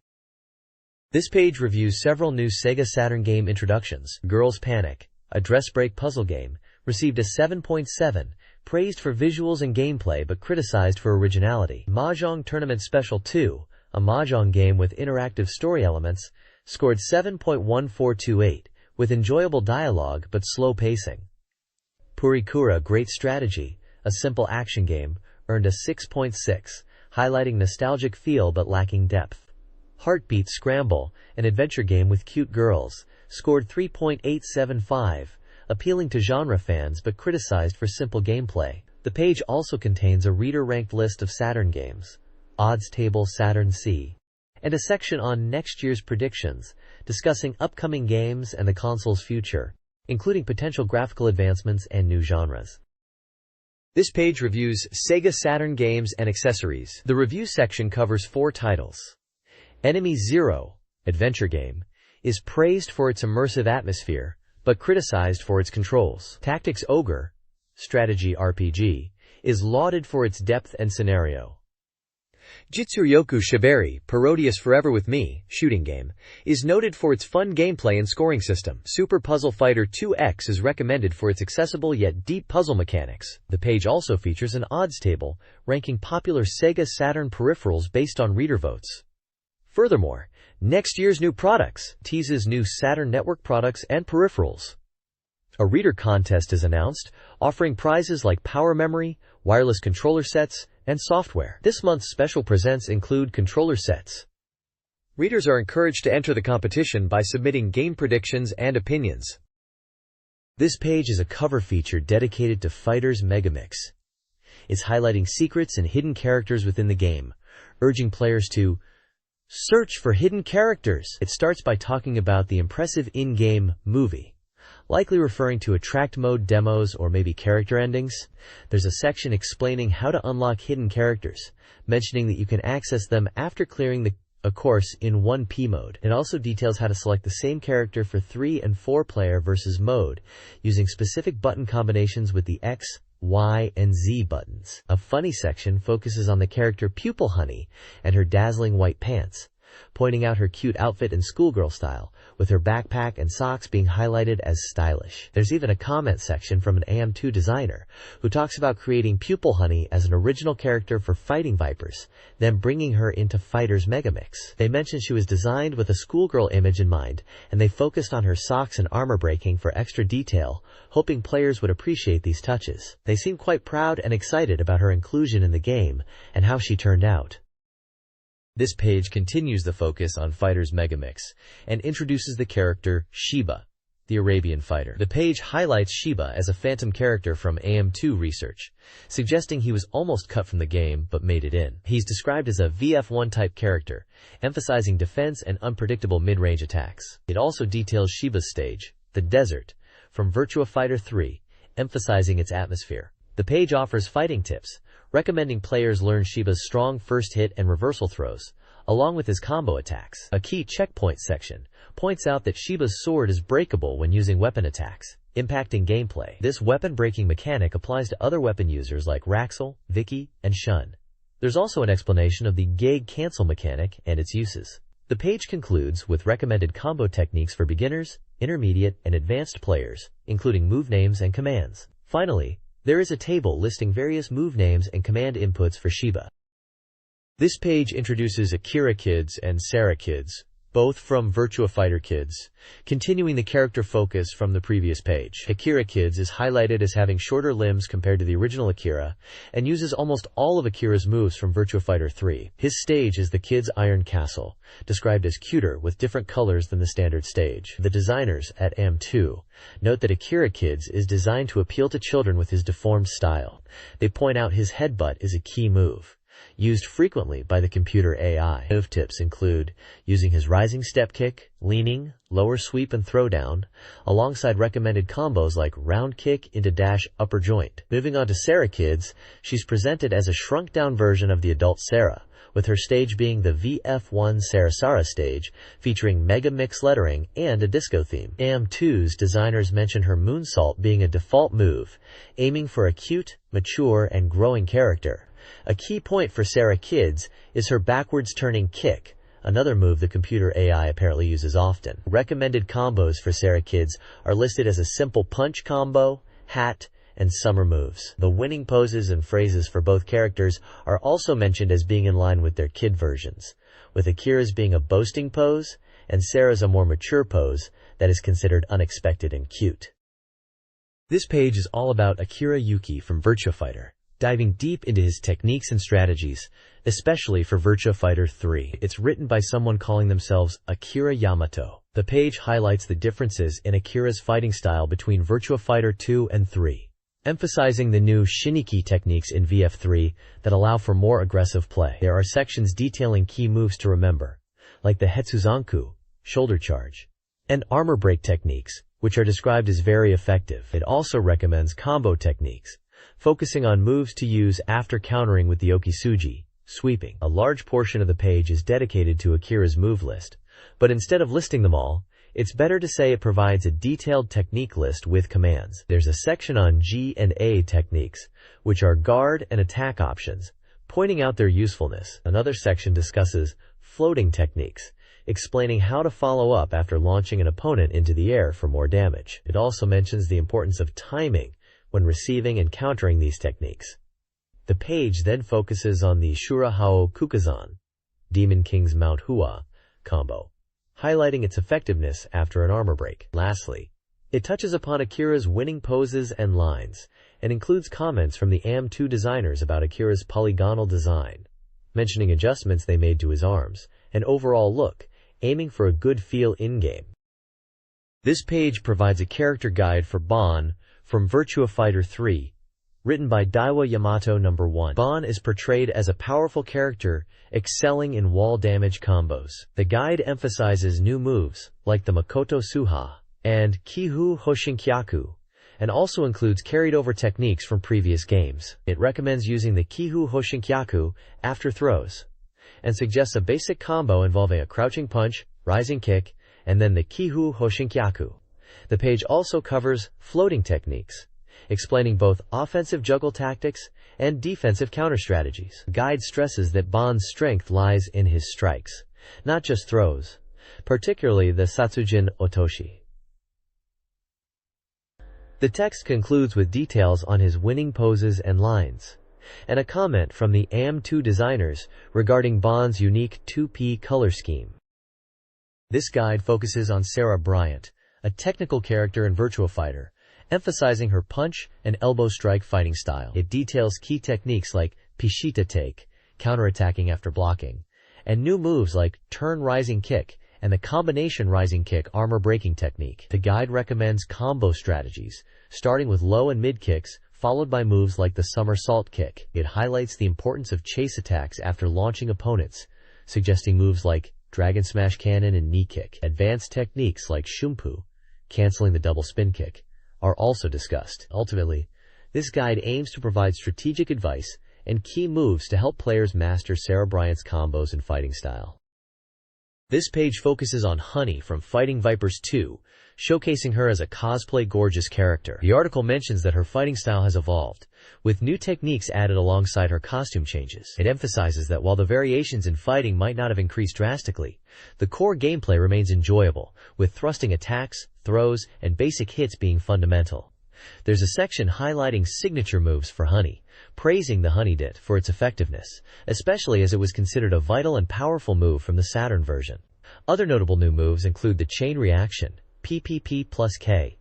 This page reviews several new SEGA Saturn game introductions. Girls Panic, a dress break puzzle game, received a 7.7, praised for visuals and gameplay but criticized for originality. Mahjong Tournament Special 2, a mahjong game with interactive story elements, scored 7.1428, with enjoyable dialogue but slow pacing. Purikura Great Strategy, a simple action game, earned a 6.6, highlighting nostalgic feel but lacking depth. Heartbeat Scramble, an adventure game with cute girls, scored 3.875, appealing to genre fans but criticized for simple gameplay. The page also contains a reader-ranked list of Saturn games, odds table Saturn C, and a section on next year's predictions, discussing upcoming games and the console's future, including potential graphical advancements and new genres. This page reviews SEGA Saturn games and accessories. The review section covers 4 titles. Enemy Zero, adventure game, is praised for its immersive atmosphere, but criticized for its controls. Tactics Ogre, strategy RPG, is lauded for its depth and scenario. Jitsuryoku Shibari, Parodius Forever With Me, shooting game, is noted for its fun gameplay and scoring system. Super Puzzle Fighter 2X is recommended for its accessible yet deep puzzle mechanics. The page also features an odds table, ranking popular SEGA Saturn peripherals based on reader votes. Furthermore, next year's new products teases new Saturn network products and peripherals. A reader contest is announced, offering prizes like power memory, wireless controller sets, and software. This month's special presents include controller sets. Readers are encouraged to enter the competition by submitting game predictions and opinions. This page is a cover feature dedicated to Fighters Megamix. It's highlighting secrets and hidden characters within the game, urging players to search for hidden characters. It starts by talking about the impressive in-game movie, likely referring to attract mode demos or maybe character endings. There's a section explaining how to unlock hidden characters, mentioning that you can access them after clearing a course in 1P mode. It also details how to select the same character for 3 and 4 player versus mode, using specific button combinations with the X, Y, and Z buttons. A funny section focuses on the character Pupil Honey and her dazzling white pants, pointing out her cute outfit and schoolgirl style, with her backpack and socks being highlighted as stylish. There's even a comment section from an AM2 designer, who talks about creating Pupil Honey as an original character for Fighting Vipers, then bringing her into Fighters Megamix. They mentioned she was designed with a schoolgirl image in mind, and they focused on her socks and armor breaking for extra detail, hoping players would appreciate these touches. They seemed quite proud and excited about her inclusion in the game, and how she turned out. This page continues the focus on Fighters Megamix, and introduces the character Sheba, the Arabian fighter. The page highlights Sheba as a phantom character from AM2 research, suggesting he was almost cut from the game but made it in. He's described as a VF1 type character, emphasizing defense and unpredictable mid-range attacks. It also details Sheba's stage, the desert, from Virtua Fighter 3, emphasizing its atmosphere. The page offers fighting tips, recommending players learn Sheba's strong first hit and reversal throws, along with his combo attacks. A key checkpoint section points out that Sheba's sword is breakable when using weapon attacks, impacting gameplay. This weapon-breaking mechanic applies to other weapon users like Raxel, Vicky, and Shun. There's also an explanation of the gag cancel mechanic and its uses. The page concludes with recommended combo techniques for beginners, intermediate, and advanced players, including move names and commands. Finally, there is a table listing various move names and command inputs for Sheba. This page introduces Akira Kids and Sarah Kids, both from Virtua Fighter Kids, continuing the character focus from the previous page. Akira Kids is highlighted as having shorter limbs compared to the original Akira, and uses almost all of Akira's moves from Virtua Fighter 3. His stage is the Kids' Iron Castle, described as cuter with different colors than the standard stage. The designers at AM2 note that Akira Kids is designed to appeal to children with his deformed style. They point out his headbutt is a key move, used frequently by the computer AI. Move tips include using his rising step kick, leaning, lower sweep and throwdown, alongside recommended combos like round kick into dash upper joint. Moving on to Sarah Kids, she's presented as a shrunk-down version of the adult Sarah, with her stage being the VF1 Sarasara stage, featuring Mega Mix lettering and a disco theme. AM2's designers mention her moonsault being a default move, aiming for a cute, mature, and growing character. A key point for Sarah Kids is her backwards turning kick, another move the computer AI apparently uses often. Recommended combos for Sarah Kids are listed as a simple punch combo, hat, and summer moves. The winning poses and phrases for both characters are also mentioned as being in line with their kid versions, with Akira's being a boasting pose and Sarah's a more mature pose that is considered unexpected and cute. This page is all about Akira Yuki from Virtua Fighter, diving deep into his techniques and strategies, especially for Virtua Fighter 3. It's written by someone calling themselves Akira Yamato. The page highlights the differences in Akira's fighting style between Virtua Fighter 2 and 3, emphasizing the new Shiniki techniques in VF3 that allow for more aggressive play. There are sections detailing key moves to remember, like the Hetsuzanku, shoulder charge, and armor break techniques, which are described as very effective. It also recommends combo techniques, focusing on moves to use after countering with the Okisuji, sweeping. A large portion of the page is dedicated to Akira's move list, but instead of listing them all, it's better to say it provides a detailed technique list with commands. There's a section on G and A techniques, which are guard and attack options, pointing out their usefulness. Another section discusses floating techniques, explaining how to follow up after launching an opponent into the air for more damage. It also mentions the importance of timing when receiving and countering these techniques. The page then focuses on the Shurahao Kukazan, Demon King's Mount Hua, combo, highlighting its effectiveness after an armor break. Lastly, it touches upon Akira's winning poses and lines, and includes comments from the AM2 designers about Akira's polygonal design, mentioning adjustments they made to his arms, and overall look, aiming for a good feel in-game. This page provides a character guide for Bon from Virtua Fighter 3, written by Daiwa Yamato No. 1. Bon is portrayed as a powerful character, excelling in wall damage combos. The guide emphasizes new moves, like the Makoto Suha and Kihu Hoshinkyaku, and also includes carried-over techniques from previous games. It recommends using the Kihu Hoshinkyaku after throws, and suggests a basic combo involving a crouching punch, rising kick, and then the Kihu Hoshinkyaku. The page also covers floating techniques, explaining both offensive juggle tactics and defensive counter strategies. The guide stresses that Bon's strength lies in his strikes, not just throws, particularly the Satsujin Otoshi. The text concludes with details on his winning poses and lines, and a comment from the AM2 designers regarding Bon's unique 2P color scheme. This guide focuses on Sarah Bryant, a technical character in Virtua Fighter, emphasizing her punch and elbow strike fighting style. It details key techniques like Pishita take, counterattacking after blocking, and new moves like turn rising kick and the combination rising kick armor breaking technique. The guide recommends combo strategies, starting with low and mid kicks, followed by moves like the somersault kick. It highlights the importance of chase attacks after launching opponents, suggesting moves like dragon smash cannon and knee kick. Advanced techniques like shumpu, canceling the double spin kick, are also discussed. Ultimately, this guide aims to provide strategic advice and key moves to help players master Sarah Bryant's combos and fighting style. This page focuses on Honey from Fighting Vipers 2, showcasing her as a cosplay gorgeous character. The article mentions that her fighting style has evolved, with new techniques added alongside her costume changes. It emphasizes that while the variations in fighting might not have increased drastically, the core gameplay remains enjoyable, with thrusting attacks, throws, and basic hits being fundamental. There's a section highlighting signature moves for Honey, praising the Honey Dit for its effectiveness, especially as it was considered a vital and powerful move from the Saturn version. Other notable new moves include the Chain Reaction, PPP plus K,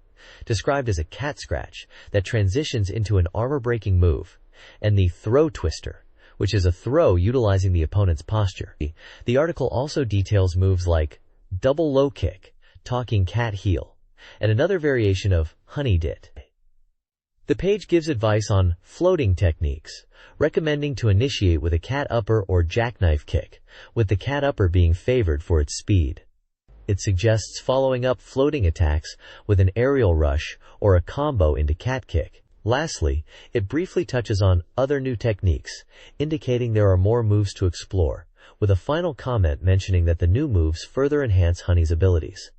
described as a cat scratch that transitions into an armor-breaking move, and the Throw Twister, which is a throw utilizing the opponent's posture. The article also details moves like Double Low Kick, Talking Cat Heel, and another variation of Honey Dit. The page gives advice on floating techniques, recommending to initiate with a cat upper or jackknife kick, with the cat upper being favored for its speed. It suggests following up floating attacks with an aerial rush or a combo into cat kick. Lastly, it briefly touches on other new techniques, indicating there are more moves to explore, with a final comment mentioning that the new moves further enhance Honey's abilities.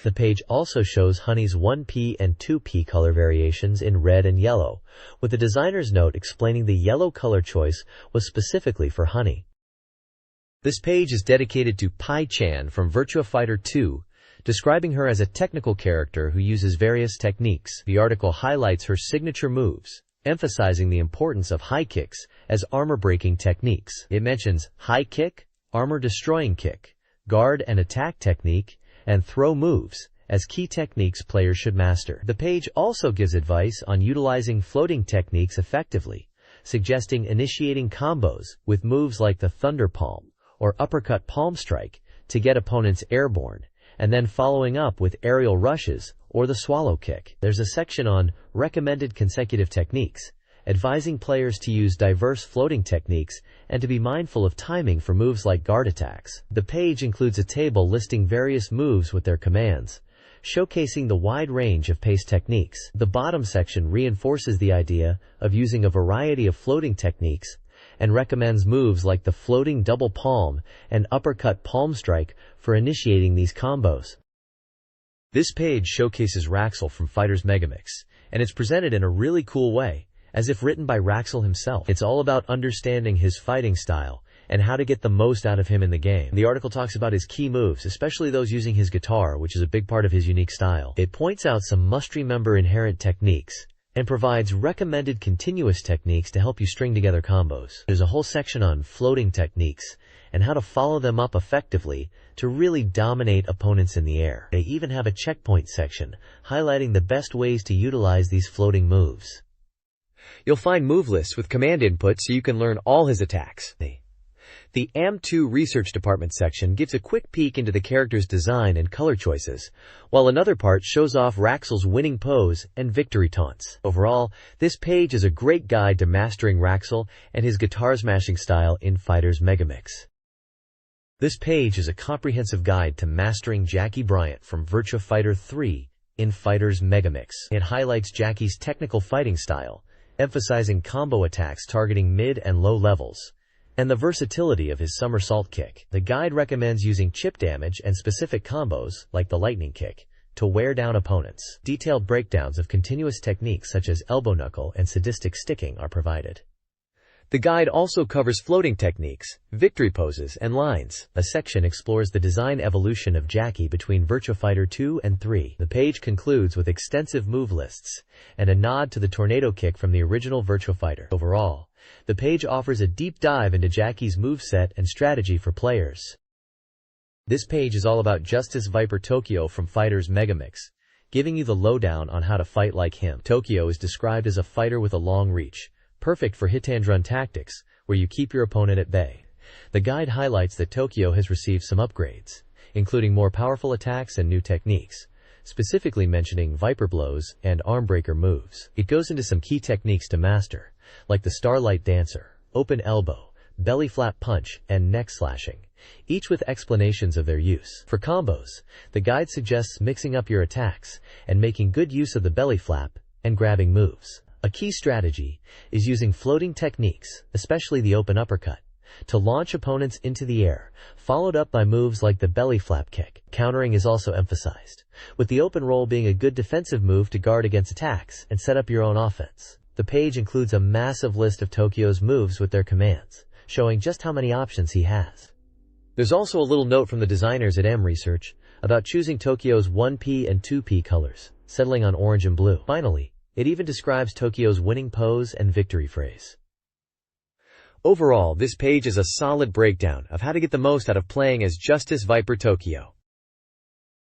The page also shows Honey's 1P and 2P color variations in red and yellow, with the designer's note explaining the yellow color choice was specifically for Honey. This page is dedicated to Pai-chan from Virtua Fighter 2, describing her as a technical character who uses various techniques. The article highlights her signature moves, emphasizing the importance of high kicks as armor-breaking techniques. It mentions high kick, armor-destroying kick, guard and attack technique, and throw moves as key techniques players should master. The page also gives advice on utilizing floating techniques effectively, suggesting initiating combos with moves like the Thunder Palm or Uppercut Palm Strike to get opponents airborne, and then following up with aerial rushes or the Swallow Kick. There's a section on recommended consecutive techniques, advising players to use diverse floating techniques and to be mindful of timing for moves like guard attacks. The page includes a table listing various moves with their commands, showcasing the wide range of pace techniques. The bottom section reinforces the idea of using a variety of floating techniques and recommends moves like the floating double palm and uppercut palm strike for initiating these combos. This page showcases Raxel from Fighters Megamix, and it's presented in a really cool way, as if written by Raxel himself. It's all about understanding his fighting style and how to get the most out of him in the game. The article talks about his key moves, especially those using his guitar, which is a big part of his unique style. It points out some must-remember inherent techniques and provides recommended continuous techniques to help you string together combos. There's a whole section on floating techniques and how to follow them up effectively to really dominate opponents in the air. They even have a checkpoint section highlighting the best ways to utilize these floating moves. You'll find move lists with command input so you can learn all his attacks. The AM2 Research Department section gives a quick peek into the character's design and color choices, while another part shows off Raxel's winning pose and victory taunts. Overall, this page is a great guide to mastering Raxel and his guitar smashing style in Fighters Megamix. This page is a comprehensive guide to mastering Jackie Bryant from Virtua Fighter 3 in Fighters Megamix. It highlights Jackie's technical fighting style, emphasizing combo attacks targeting mid and low levels, and the versatility of his somersault kick. The guide recommends using chip damage and specific combos, like the lightning kick, to wear down opponents. Detailed breakdowns of continuous techniques such as elbow knuckle and sadistic sticking are provided. The guide also covers floating techniques, victory poses, and lines. A section explores the design evolution of Jackie between Virtua Fighter 2 and 3. The page concludes with extensive move lists and a nod to the tornado kick from the original Virtua Fighter. Overall, the page offers a deep dive into Jackie's moveset and strategy for players. This page is all about Justice Viper Tokyo from Fighters Megamix, giving you the lowdown on how to fight like him. Tokyo is described as a fighter with a long reach, perfect for hit-and-run tactics, where you keep your opponent at bay. The guide highlights that Tokyo has received some upgrades, including more powerful attacks and new techniques, specifically mentioning Viper Blows and Armbreaker moves. It goes into some key techniques to master, like the Starlight Dancer, Open Elbow, Belly Flap Punch, and Neck Slashing, each with explanations of their use. For combos, the guide suggests mixing up your attacks and making good use of the belly flap and grabbing moves. A key strategy is using floating techniques, especially the open uppercut, to launch opponents into the air, followed up by moves like the belly flap kick. Countering is also emphasized, with the open roll being a good defensive move to guard against attacks and set up your own offense. The page includes a massive list of Tokyo's moves with their commands, showing just how many options he has. There's also a little note from the designers at M Research about choosing Tokyo's 1P and 2P colors, settling on orange and blue. Finally, it even describes Tokyo's winning pose and victory phrase. Overall, this page is a solid breakdown of how to get the most out of playing as Justice Viper Tokyo.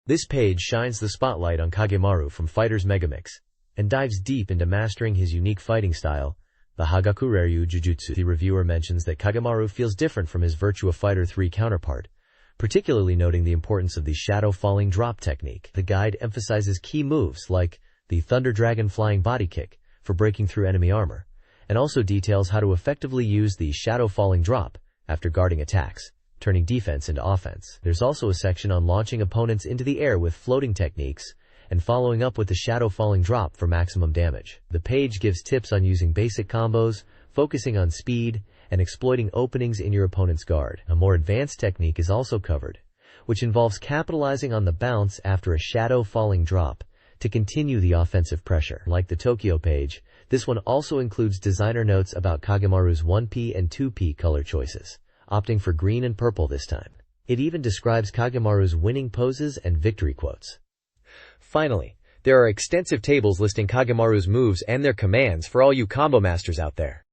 This page shines the spotlight on Kagemaru from Fighters Megamix and dives deep into mastering his unique fighting style, the Hagakuryu Jujutsu. The reviewer mentions that Kagemaru feels different from his Virtua Fighter 3 counterpart, particularly noting the importance of the shadow falling drop technique. The guide emphasizes key moves like the Thunder Dragon Flying Body Kick for breaking through enemy armor, and also details how to effectively use the Shadow Falling Drop after guarding attacks, turning defense into offense. There's also a section on launching opponents into the air with floating techniques and following up with the Shadow Falling Drop for maximum damage. The page gives tips on using basic combos, focusing on speed, and exploiting openings in your opponent's guard. A more advanced technique is also covered, which involves capitalizing on the bounce after a Shadow Falling Drop to continue the offensive pressure. Like the Tokyo page, this one also includes designer notes about Kagemaru's 1P and 2P color choices, opting for green and purple this time. It even describes Kagemaru's winning poses and victory quotes. Finally, there are extensive tables listing Kagemaru's moves and their commands for all you combo masters out there.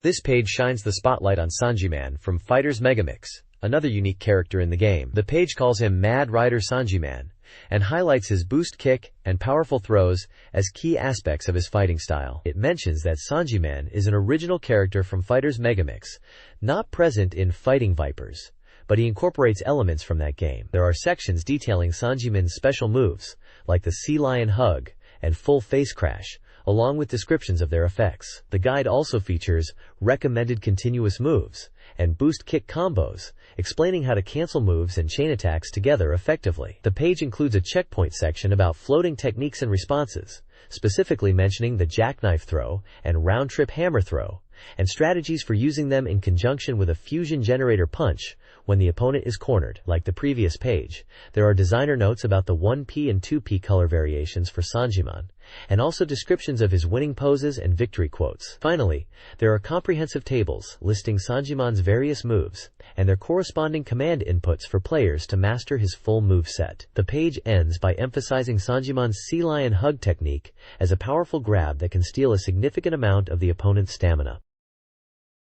This page shines the spotlight on Sanjiman from Fighters Megamix, another unique character in the game. The page calls him Mad Rider Sanjiman, and highlights his boost kick and powerful throws as key aspects of his fighting style. It mentions that Sanjiman is an original character from Fighters Megamix, not present in Fighting Vipers, but he incorporates elements from that game. There are sections detailing Sanjiman's special moves, like the Sea Lion Hug and Full Face Crash, along with descriptions of their effects. The guide also features recommended continuous moves and boost kick combos, explaining how to cancel moves and chain attacks together effectively. The page includes a checkpoint section about floating techniques and responses, specifically mentioning the jackknife throw and round-trip hammer throw, and strategies for using them in conjunction with a fusion generator punch when the opponent is cornered. Like the previous page, there are designer notes about the 1P and 2P color variations for Sanjiman, and also descriptions of his winning poses and victory quotes. Finally, there are comprehensive tables listing Sanjiman's various moves and their corresponding command inputs for players to master his full move set. The page ends by emphasizing Sanjiman's Sea Lion Hug technique as a powerful grab that can steal a significant amount of the opponent's stamina.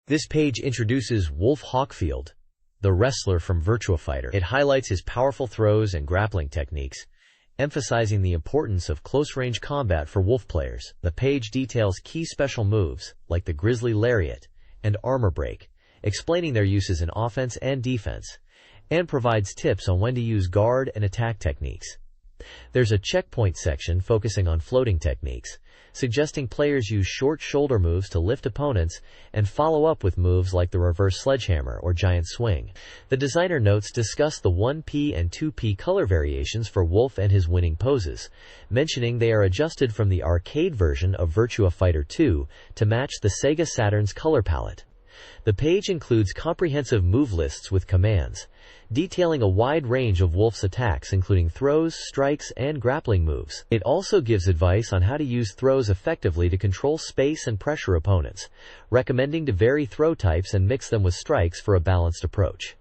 This page introduces Wolf Hawkfield, the wrestler from Virtua Fighter. It highlights his powerful throws and grappling techniques, emphasizing the importance of close-range combat for Wolf players. The page details key special moves, like the Grizzly Lariat and Armor Break, explaining their uses in offense and defense, and provides tips on when to use guard and attack techniques. There's a checkpoint section focusing on floating techniques, suggesting players use short shoulder moves to lift opponents and follow up with moves like the reverse sledgehammer or giant swing. The designer notes discuss the 1P and 2P color variations for Wolf and his winning poses, mentioning they are adjusted from the arcade version of Virtua Fighter 2 to match the Sega Saturn's color palette. The page includes comprehensive move lists with commands, detailing a wide range of Wolf's attacks including throws, strikes, and grappling moves. It also gives advice on how to use throws effectively to control space and pressure opponents, recommending to vary throw types and mix them with strikes for a balanced approach.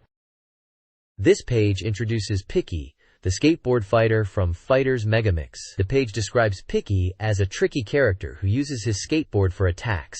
This page introduces Picky, the skateboard fighter from Fighters Megamix. The page describes Picky as a tricky character who uses his skateboard for attacks,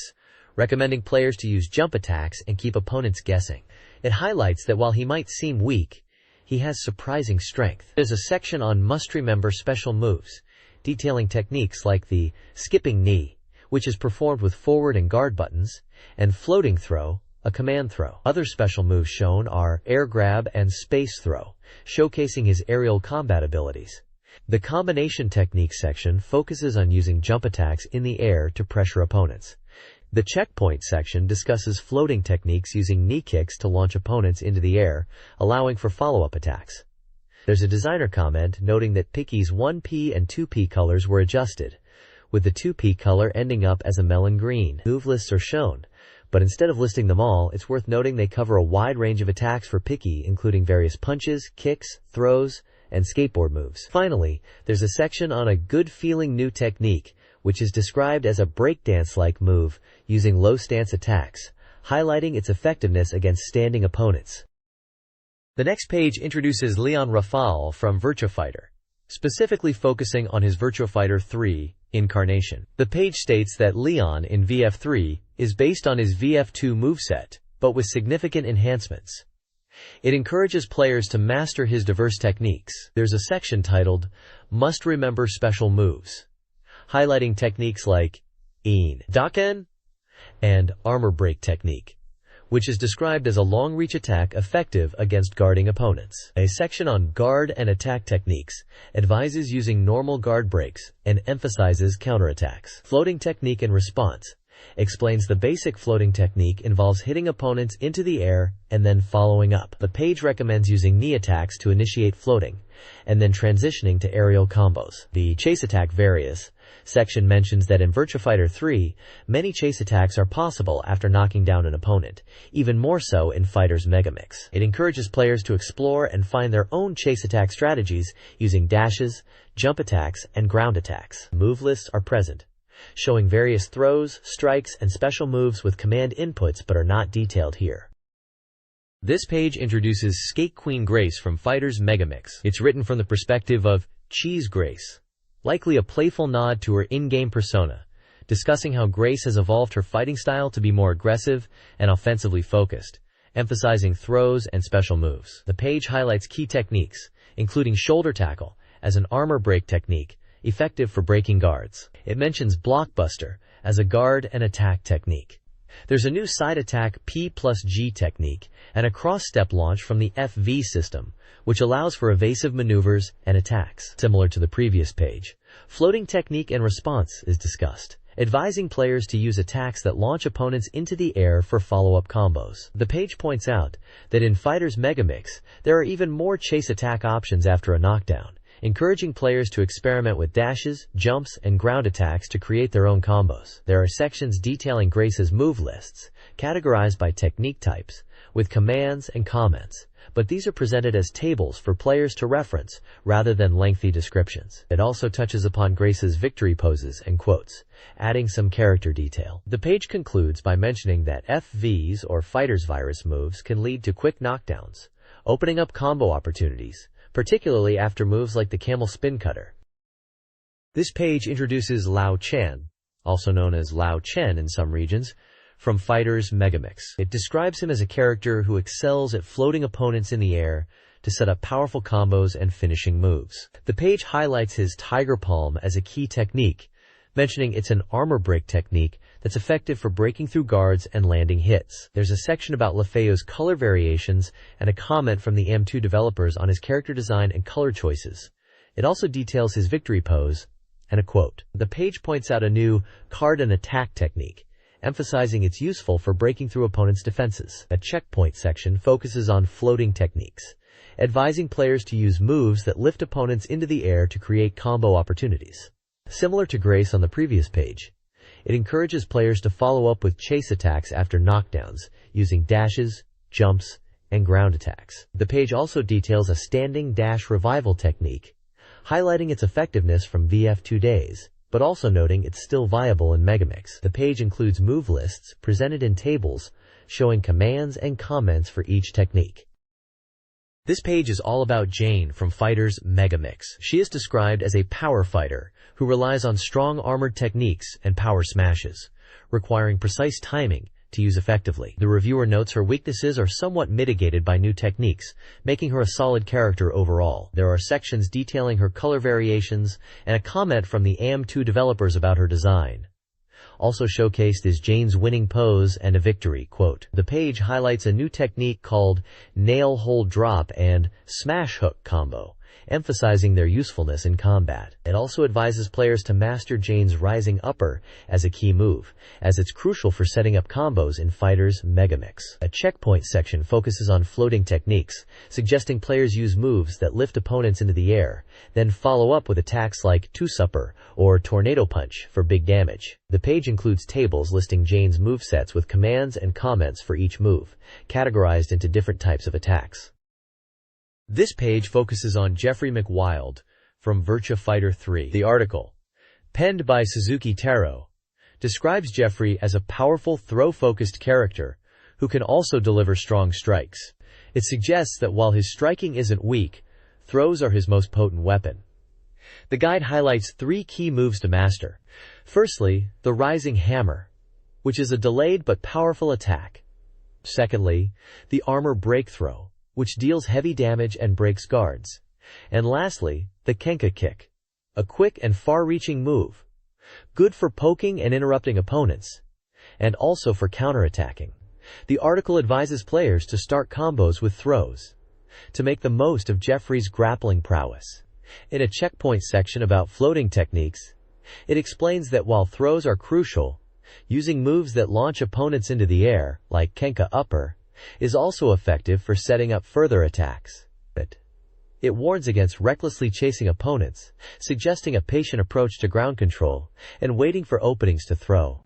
recommending players to use jump attacks and keep opponents guessing. It highlights that while he might seem weak, he has surprising strength. There's a section on must-remember special moves, detailing techniques like the skipping knee, which is performed with forward and guard buttons, and floating throw, a command throw. Other special moves shown are air grab and space throw, showcasing his aerial combat abilities. The combination technique section focuses on using jump attacks in the air to pressure opponents. The checkpoint section discusses floating techniques using knee kicks to launch opponents into the air, allowing for follow-up attacks. There's a designer comment noting that Picky's 1P and 2P colors were adjusted, with the 2P color ending up as a melon green. Move lists are shown, but instead of listing them all, it's worth noting they cover a wide range of attacks for Picky, including various punches, kicks, throws, and skateboard moves. Finally, there's a section on a good-feeling new technique, which is described as a breakdance-like move using low stance attacks, highlighting its effectiveness against standing opponents. The next page introduces Leon Rafal from Virtua Fighter, specifically focusing on his Virtua Fighter 3 incarnation. The page states that Leon in VF3 is based on his VF2 moveset, but with significant enhancements. It encourages players to master his diverse techniques. There's a section titled Must Remember Special Moves, highlighting techniques like Een Daken and Armor Break technique, which is described as a long-reach attack effective against guarding opponents. A section on guard and attack techniques advises using normal guard breaks and emphasizes counterattacks. Floating technique and response explains the basic floating technique involves hitting opponents into the air and then following up. The page recommends using knee attacks to initiate floating, and then transitioning to aerial combos. The chase attack various section mentions that in Virtua Fighter 3, many chase attacks are possible after knocking down an opponent, even more so in Fighters Megamix. It encourages players to explore and find their own chase attack strategies using dashes, jump attacks, and ground attacks. Move lists are present, showing various throws, strikes, and special moves with command inputs but are not detailed here. This page introduces Skate Queen Grace from Fighters Megamix. It's written from the perspective of Cheese Grace, likely a playful nod to her in-game persona, discussing how Grace has evolved her fighting style to be more aggressive and offensively focused, emphasizing throws and special moves. The page highlights key techniques, including shoulder tackle as an armor break technique, effective for breaking guards. It mentions blockbuster as a guard and attack technique. There's a new side attack P+G technique and a cross-step launch from the FV system, which allows for evasive maneuvers and attacks. Similar to the previous page, floating technique and response is discussed, advising players to use attacks that launch opponents into the air for follow-up combos. The page points out that in Fighter's Megamix, there are even more chase attack options after a knockdown, encouraging players to experiment with dashes, jumps, and ground attacks to create their own combos. There are sections detailing Grace's move lists, categorized by technique types, with commands and comments, but these are presented as tables for players to reference rather than lengthy descriptions. It also touches upon Grace's victory poses and quotes, adding some character detail. The page concludes by mentioning that FVs or Fighter's Virus moves can lead to quick knockdowns, opening up combo opportunities, particularly after moves like the camel spin cutter. This page introduces Lao Chan, also known as Lao Chen in some regions, from Fighter's Megamix. It describes him as a character who excels at floating opponents in the air to set up powerful combos and finishing moves. The page highlights his Tiger Palm as a key technique, mentioning it's an armor break technique that's effective for breaking through guards and landing hits. There's a section about LeFayo's color variations and a comment from the AM2 developers on his character design and color choices. It also details his victory pose and a quote. The page points out a new card and attack technique, emphasizing it's useful for breaking through opponents' defenses. A checkpoint section focuses on floating techniques, advising players to use moves that lift opponents into the air to create combo opportunities. Similar to Grace on the previous page, it encourages players to follow up with chase attacks after knockdowns, using dashes, jumps, and ground attacks. The page also details a standing dash revival technique, highlighting its effectiveness from VF2 days, but also noting it's still viable in Megamix. The page includes move lists presented in tables, showing commands and comments for each technique. This page is all about Jane from Fighter's Megamix. She is described as a power fighter who relies on strong armored techniques and power smashes, requiring precise timing to use effectively. The reviewer notes her weaknesses are somewhat mitigated by new techniques, making her a solid character overall. There are sections detailing her color variations and a comment from the AM2 developers about her design. Also showcased is Jane's winning pose and a victory quote. The page highlights a new technique called nail hold drop and smash hook combo, emphasizing their usefulness in combat. It also advises players to master Jane's rising upper as a key move, as it's crucial for setting up combos in Fighter's Megamix. A checkpoint section focuses on floating techniques, suggesting players use moves that lift opponents into the air, then follow up with attacks like two-supper or tornado punch for big damage. The page includes tables listing Jane's movesets with commands and comments for each move, categorized into different types of attacks. This page focuses on Jeffrey McWild from Virtua Fighter 3. The article, penned by Suzuki Taro, describes Jeffrey as a powerful throw-focused character who can also deliver strong strikes. It suggests that while his striking isn't weak, throws are his most potent weapon. The guide highlights 3 key moves to master. Firstly, the Rising Hammer, which is a delayed but powerful attack. Secondly, the Armor Break Throw, which deals heavy damage and breaks guards. And lastly, the Kenka Kick, a quick and far-reaching move, good for poking and interrupting opponents, and also for counterattacking. The article advises players to start combos with throws, to make the most of Jeffrey's grappling prowess. In a checkpoint section about floating techniques, it explains that while throws are crucial, using moves that launch opponents into the air, like Kenka Upper, is also effective for setting up further attacks. It warns against recklessly chasing opponents, suggesting a patient approach to ground control and waiting for openings to throw.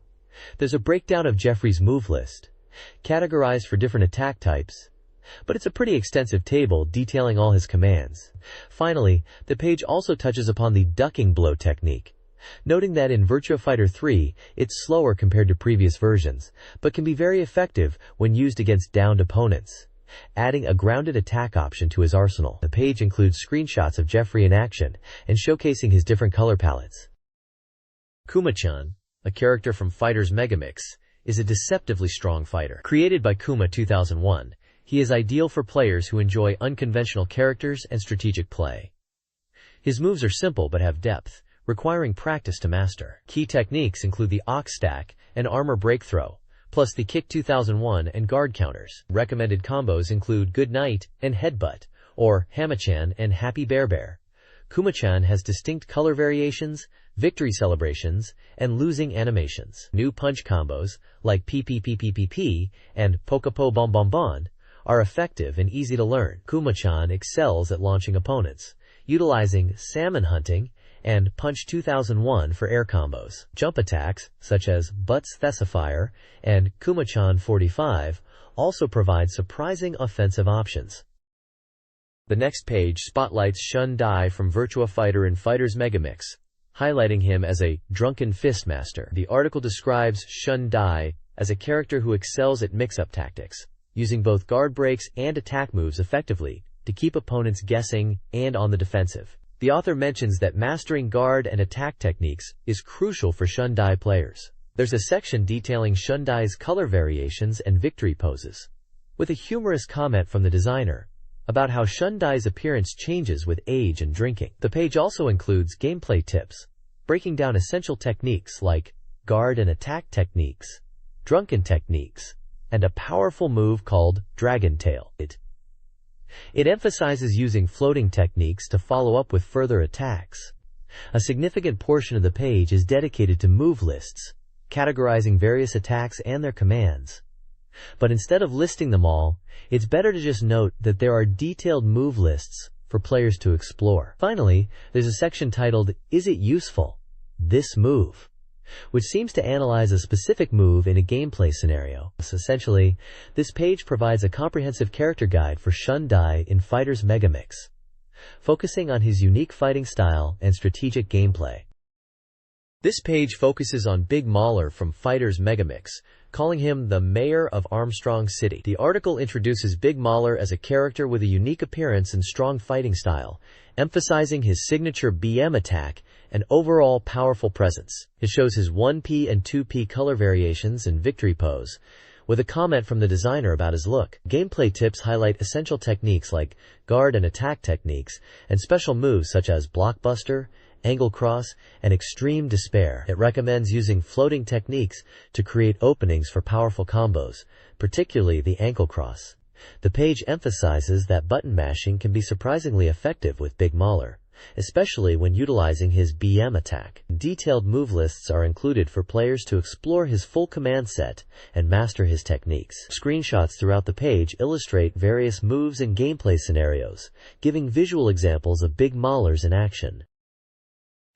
There's a breakdown of Jeffrey's move list, categorized for different attack types, but it's a pretty extensive table detailing all his commands. Finally, the page also touches upon the ducking blow technique, noting that in Virtua Fighter 3, it's slower compared to previous versions, but can be very effective when used against downed opponents, adding a grounded attack option to his arsenal. The page includes screenshots of Jeffrey in action and showcasing his different color palettes. Kuma-chan, a character from Fighter's Megamix, is a deceptively strong fighter. Created by Kuma 2001, He is ideal for players who enjoy unconventional characters and strategic play. His moves are simple but have depth, requiring practice to master. Key techniques include the Ox Stack and Armor Break Throw, plus the Kick 2001 and Guard counters. Recommended combos include Good Night and Headbutt, or Hamachan and Happy Bear Bear. Kumachan has distinct color variations, victory celebrations, and losing animations. New punch combos, like PPPPPP and Pokapo Bon Bon Bon, are effective and easy to learn. Kumachan excels at launching opponents, utilizing Salmon Hunting and Punch 2001 for air combos. Jump attacks, such as Butts Thesifier and Kumachan 45, also provide surprising offensive options. The next page spotlights Shun Dai from Virtua Fighter in Fighter's Megamix, highlighting him as a drunken fistmaster. The article describes Shun Dai as a character who excels at mix-up tactics, using both guard breaks and attack moves effectively to keep opponents guessing and on the defensive. The author mentions that mastering guard and attack techniques is crucial for Shun Dai players. There's a section detailing Shun Dai's color variations and victory poses, with a humorous comment from the designer about how Shun Dai's appearance changes with age and drinking. The page also includes gameplay tips, breaking down essential techniques like guard and attack techniques, drunken techniques, and a powerful move called Dragon Tail. It emphasizes using floating techniques to follow up with further attacks. A significant portion of the page is dedicated to move lists, categorizing various attacks and their commands. But instead of listing them all, it's better to just note that there are detailed move lists for players to explore. Finally, there's a section titled, "Is it useful? This move?" which seems to analyze a specific move in a gameplay scenario. Essentially, this page provides a comprehensive character guide for Shun Dai in Fighter's Megamix, focusing on his unique fighting style and strategic gameplay. This page focuses on Big Mauler from Fighter's Megamix, calling him the Mayor of Armstrong City. The article introduces Big Mauler as a character with a unique appearance and strong fighting style, emphasizing his signature BM attack and overall powerful presence. It shows his 1P and 2P color variations and victory pose, with a comment from the designer about his look. Gameplay tips highlight essential techniques like guard and attack techniques, and special moves such as Blockbuster, Angle Cross, and Extreme Despair. It recommends using floating techniques to create openings for powerful combos, particularly the Ankle Cross. The page emphasizes that button mashing can be surprisingly effective with Big Mauler, especially when utilizing his BM attack. Detailed move lists are included for players to explore his full command set and master his techniques. Screenshots throughout the page illustrate various moves and gameplay scenarios, giving visual examples of Big Maulers in action.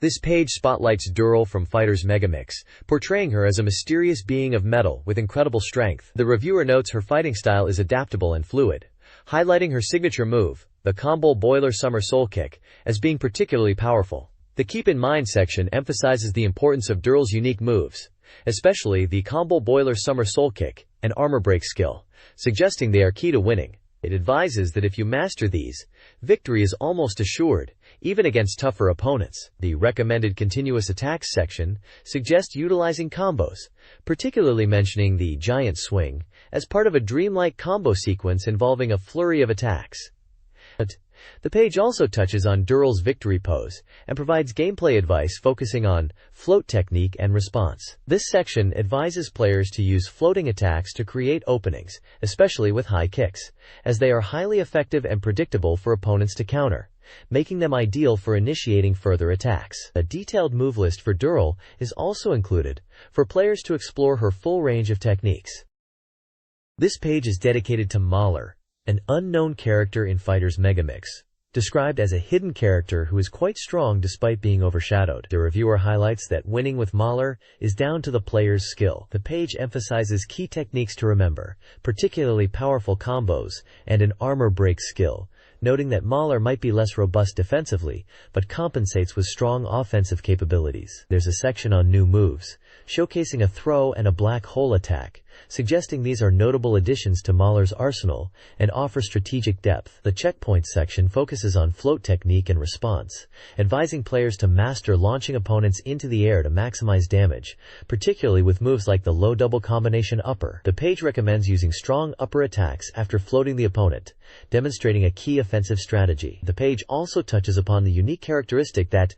This page spotlights Dural from Fighter's Megamix, portraying her as a mysterious being of metal with incredible strength. The reviewer notes her fighting style is adaptable and fluid, highlighting her signature move, the Combo Boiler Summer Soul Kick, as being particularly powerful. The Keep in Mind section emphasizes the importance of Dural's unique moves, especially the Combo Boiler Summer Soul Kick and Armor Break skill, suggesting they are key to winning. It advises that if you master these, victory is almost assured, even against tougher opponents. The Recommended Continuous Attacks section suggests utilizing combos, particularly mentioning the Giant Swing, as part of a dreamlike combo sequence involving a flurry of attacks. The page also touches on Dural's victory pose and provides gameplay advice focusing on float technique and response. This section advises players to use floating attacks to create openings, especially with high kicks, as they are highly effective and predictable for opponents to counter, making them ideal for initiating further attacks. A detailed move list for Dural is also included for players to explore her full range of techniques. This page is dedicated to Mauler, an unknown character in Fighter's Megamix, described as a hidden character who is quite strong despite being overshadowed. The reviewer highlights that winning with Mauler is down to the player's skill. The page emphasizes key techniques to remember, particularly powerful combos and an armor break skill, noting that Mauler might be less robust defensively, but compensates with strong offensive capabilities. There's a section on new moves, showcasing a throw and a black hole attack, suggesting these are notable additions to Mahler's arsenal and offer strategic depth. The checkpoints section focuses on float technique and response, advising players to master launching opponents into the air to maximize damage, particularly with moves like the low double combination upper. The page recommends using strong upper attacks after floating the opponent, demonstrating a key offensive strategy. The page also touches upon the unique characteristic that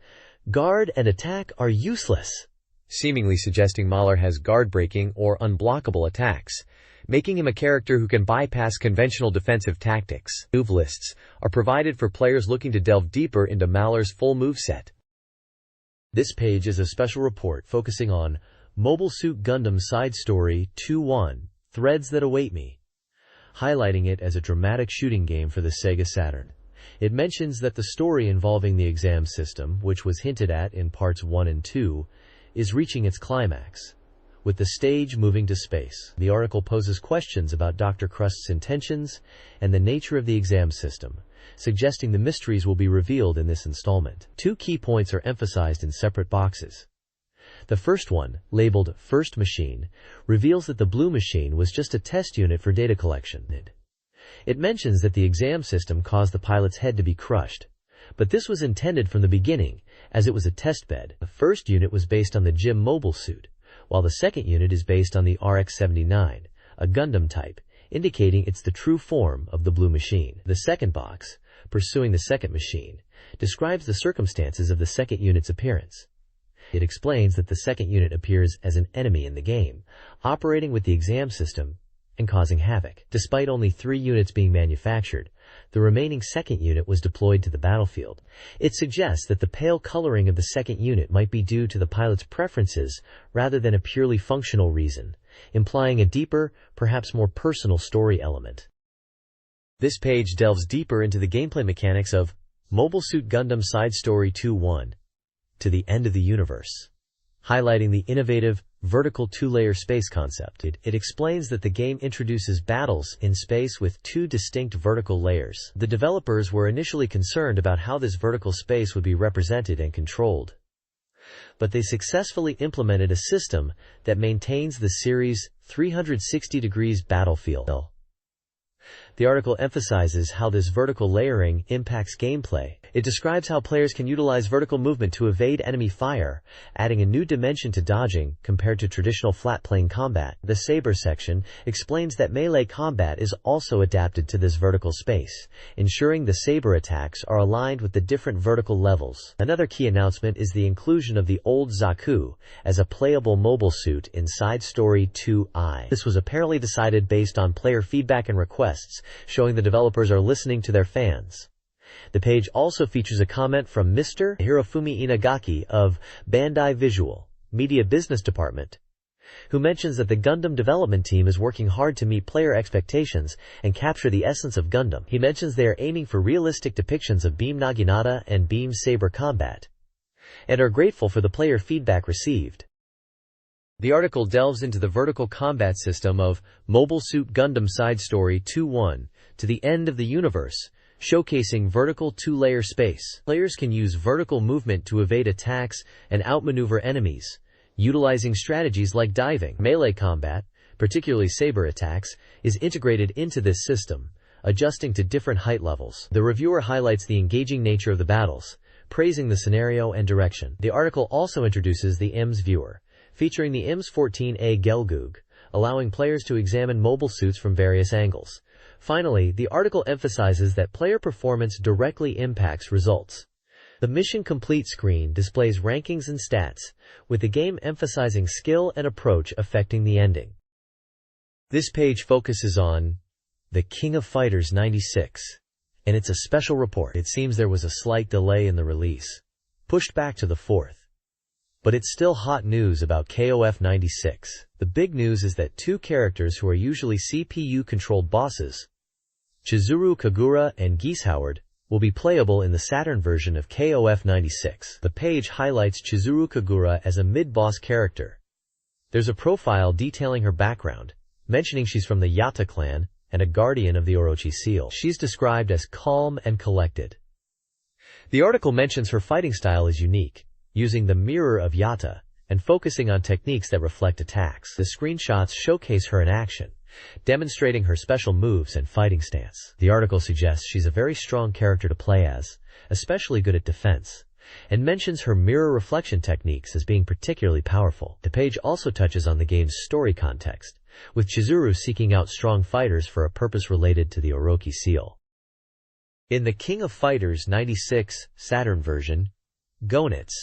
guard and attack are useless, seemingly suggesting Mahler has guard-breaking or unblockable attacks, making him a character who can bypass conventional defensive tactics. Move lists are provided for players looking to delve deeper into Mahler's full moveset. This page is a special report focusing on Mobile Suit Gundam Side Story 2-1, Threads That Await Me, highlighting it as a dramatic shooting game for the SEGA Saturn. It mentions that the story involving the exam system, which was hinted at in parts 1 and 2, is reaching its climax, with the stage moving to space. The article poses questions about Dr. Krust's intentions and the nature of the exam system, suggesting the mysteries will be revealed in this installment. Two key points are emphasized in separate boxes. The first one, labeled First Machine, reveals that the Blue Machine was just a test unit for data collection. It mentions that the exam system caused the pilot's head to be crushed, but this was intended from the beginning, as it was a test bed. The first unit was based on the GM mobile suit, while the second unit is based on the RX-79, a Gundam type, indicating it's the true form of the Blue Machine. The second box, Pursuing the Second Machine, describes the circumstances of the second unit's appearance. It explains that the second unit appears as an enemy in the game, operating with the exam system and causing havoc. Despite only 3 units being manufactured, the remaining second unit was deployed to the battlefield. It suggests that the pale coloring of the second unit might be due to the pilot's preferences rather than a purely functional reason, implying a deeper, perhaps more personal story element. This page delves deeper into the gameplay mechanics of Mobile Suit Gundam Side Story 2-1, To the End of the Universe, highlighting the innovative vertical 2-layer space concept. It explains that the game introduces battles in space with 2 distinct vertical layers. The developers were initially concerned about how this vertical space would be represented and controlled, but they successfully implemented a system that maintains the series' 360 degrees battle feel. The article emphasizes how this vertical layering impacts gameplay. It describes how players can utilize vertical movement to evade enemy fire, adding a new dimension to dodging compared to traditional flat-plane combat. The Saber section explains that melee combat is also adapted to this vertical space, ensuring the Saber attacks are aligned with the different vertical levels. Another key announcement is the inclusion of the old Zaku as a playable mobile suit in Side Story 2I. This was apparently decided based on player feedback and requests, showing the developers are listening to their fans. The page also features a comment from Mr. Hirofumi Inagaki of Bandai Visual Media Business Department, who mentions that the Gundam development team is working hard to meet player expectations and capture the essence of Gundam. He mentions they are aiming for realistic depictions of Beam Naginata and Beam Saber combat, and are grateful for the player feedback received. The article delves into the vertical combat system of Mobile Suit Gundam Side Story 2-1, To the End of the Universe, showcasing vertical 2-layer space. Players can use vertical movement to evade attacks and outmaneuver enemies, utilizing strategies like diving. Melee combat, particularly saber attacks, is integrated into this system, adjusting to different height levels. The reviewer highlights the engaging nature of the battles, praising the scenario and direction. The article also introduces the IMS viewer, featuring the IMS 14A Gelgoog, allowing players to examine mobile suits from various angles. Finally, the article emphasizes that player performance directly impacts results. The Mission Complete screen displays rankings and stats, with the game emphasizing skill and approach affecting the ending. This page focuses on The King of Fighters 96, and it's a special report. It seems there was a slight delay in the release, pushed back to the 4th. But it's still hot news about KOF 96. The big news is that 2 characters who are usually CPU-controlled bosses, Chizuru Kagura and Geese-Howard, will be playable in the Saturn version of KOF 96. The page highlights Chizuru Kagura as a mid-boss character. There's a profile detailing her background, mentioning she's from the Yatta clan and a guardian of the Orochi seal. She's described as calm and collected. The article mentions her fighting style is unique, using the mirror of Yatta, and focusing on techniques that reflect attacks. The screenshots showcase her in action, demonstrating her special moves and fighting stance. The article suggests she's a very strong character to play as, especially good at defense, and mentions her mirror reflection techniques as being particularly powerful. The page also touches on the game's story context, with Chizuru seeking out strong fighters for a purpose related to the Orochi seal. In the King of Fighters 96 Saturn version, Gonitz,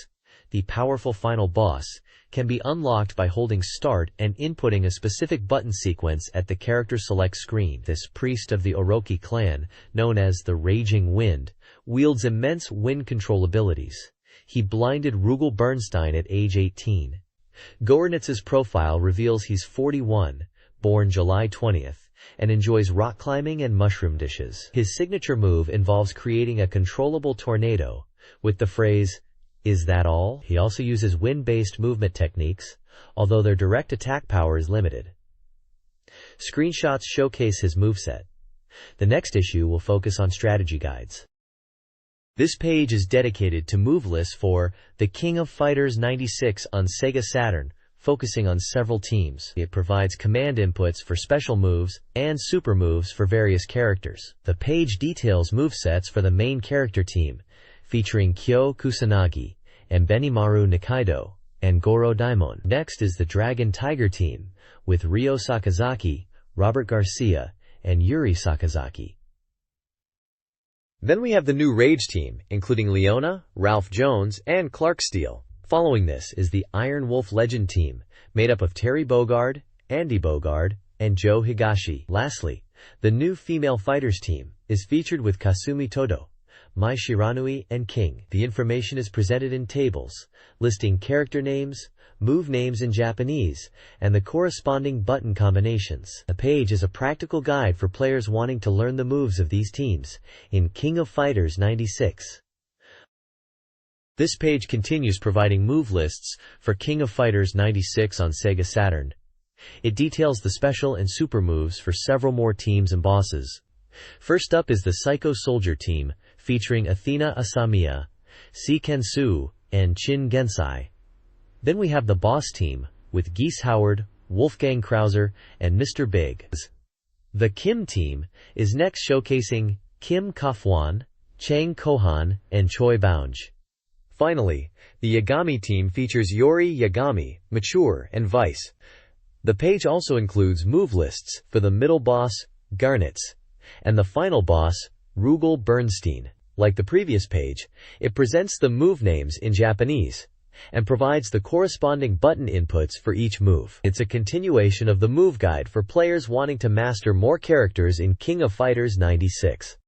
the powerful final boss, can be unlocked by holding start and inputting a specific button sequence at the character select screen. This priest of the Orochi clan, known as the Raging Wind, wields immense wind control abilities. He blinded Rugal Bernstein at age 18. Gornitz's profile reveals he's 41, born July 20th, and enjoys rock climbing and mushroom dishes. His signature move involves creating a controllable tornado, with the phrase, "Is that all?" He also uses wind-based movement techniques, although their direct attack power is limited. Screenshots showcase his moveset. The next issue will focus on strategy guides. This page is dedicated to move lists for The King of Fighters 96 on SEGA Saturn, focusing on several teams. It provides command inputs for special moves and super moves for various characters. The page details movesets for the main character team, featuring Kyo Kusanagi and Benimaru Nikaido and Goro Daimon. Next is the Dragon Tiger team, with Ryo Sakazaki, Robert Garcia, and Yuri Sakazaki. Then we have the new Rage team, including Leona, Ralph Jones, and Clark Steele. Following this is the Iron Wolf Legend team, made up of Terry Bogard, Andy Bogard, and Joe Higashi. Lastly, the new Female Fighters team is featured with Kasumi Todo, Mai Shiranui, and King. The information is presented in tables, listing character names, move names in Japanese, and the corresponding button combinations. The page is a practical guide for players wanting to learn the moves of these teams in King of Fighters 96. This page continues providing move lists for King of Fighters 96 on SEGA Saturn. It details the special and super moves for several more teams and bosses. First up is the Psycho Soldier team, featuring Athena Asamiya, Seikensu, and Chin Gensai. Then we have the Boss team, with Geese Howard, Wolfgang Krauser, and Mr. Big. The Kim team is next, showcasing Kim Kafwan, Chang Kohan, and Choi Bounge. Finally, the Yagami team features Yori Yagami, Mature, and Vice. The page also includes move lists for the middle boss, Garnitz, and the final boss, Rugal Bernstein. Like the previous page, it presents the move names in Japanese and provides the corresponding button inputs for each move. It's a continuation of the move guide for players wanting to master more characters in King of Fighters 96.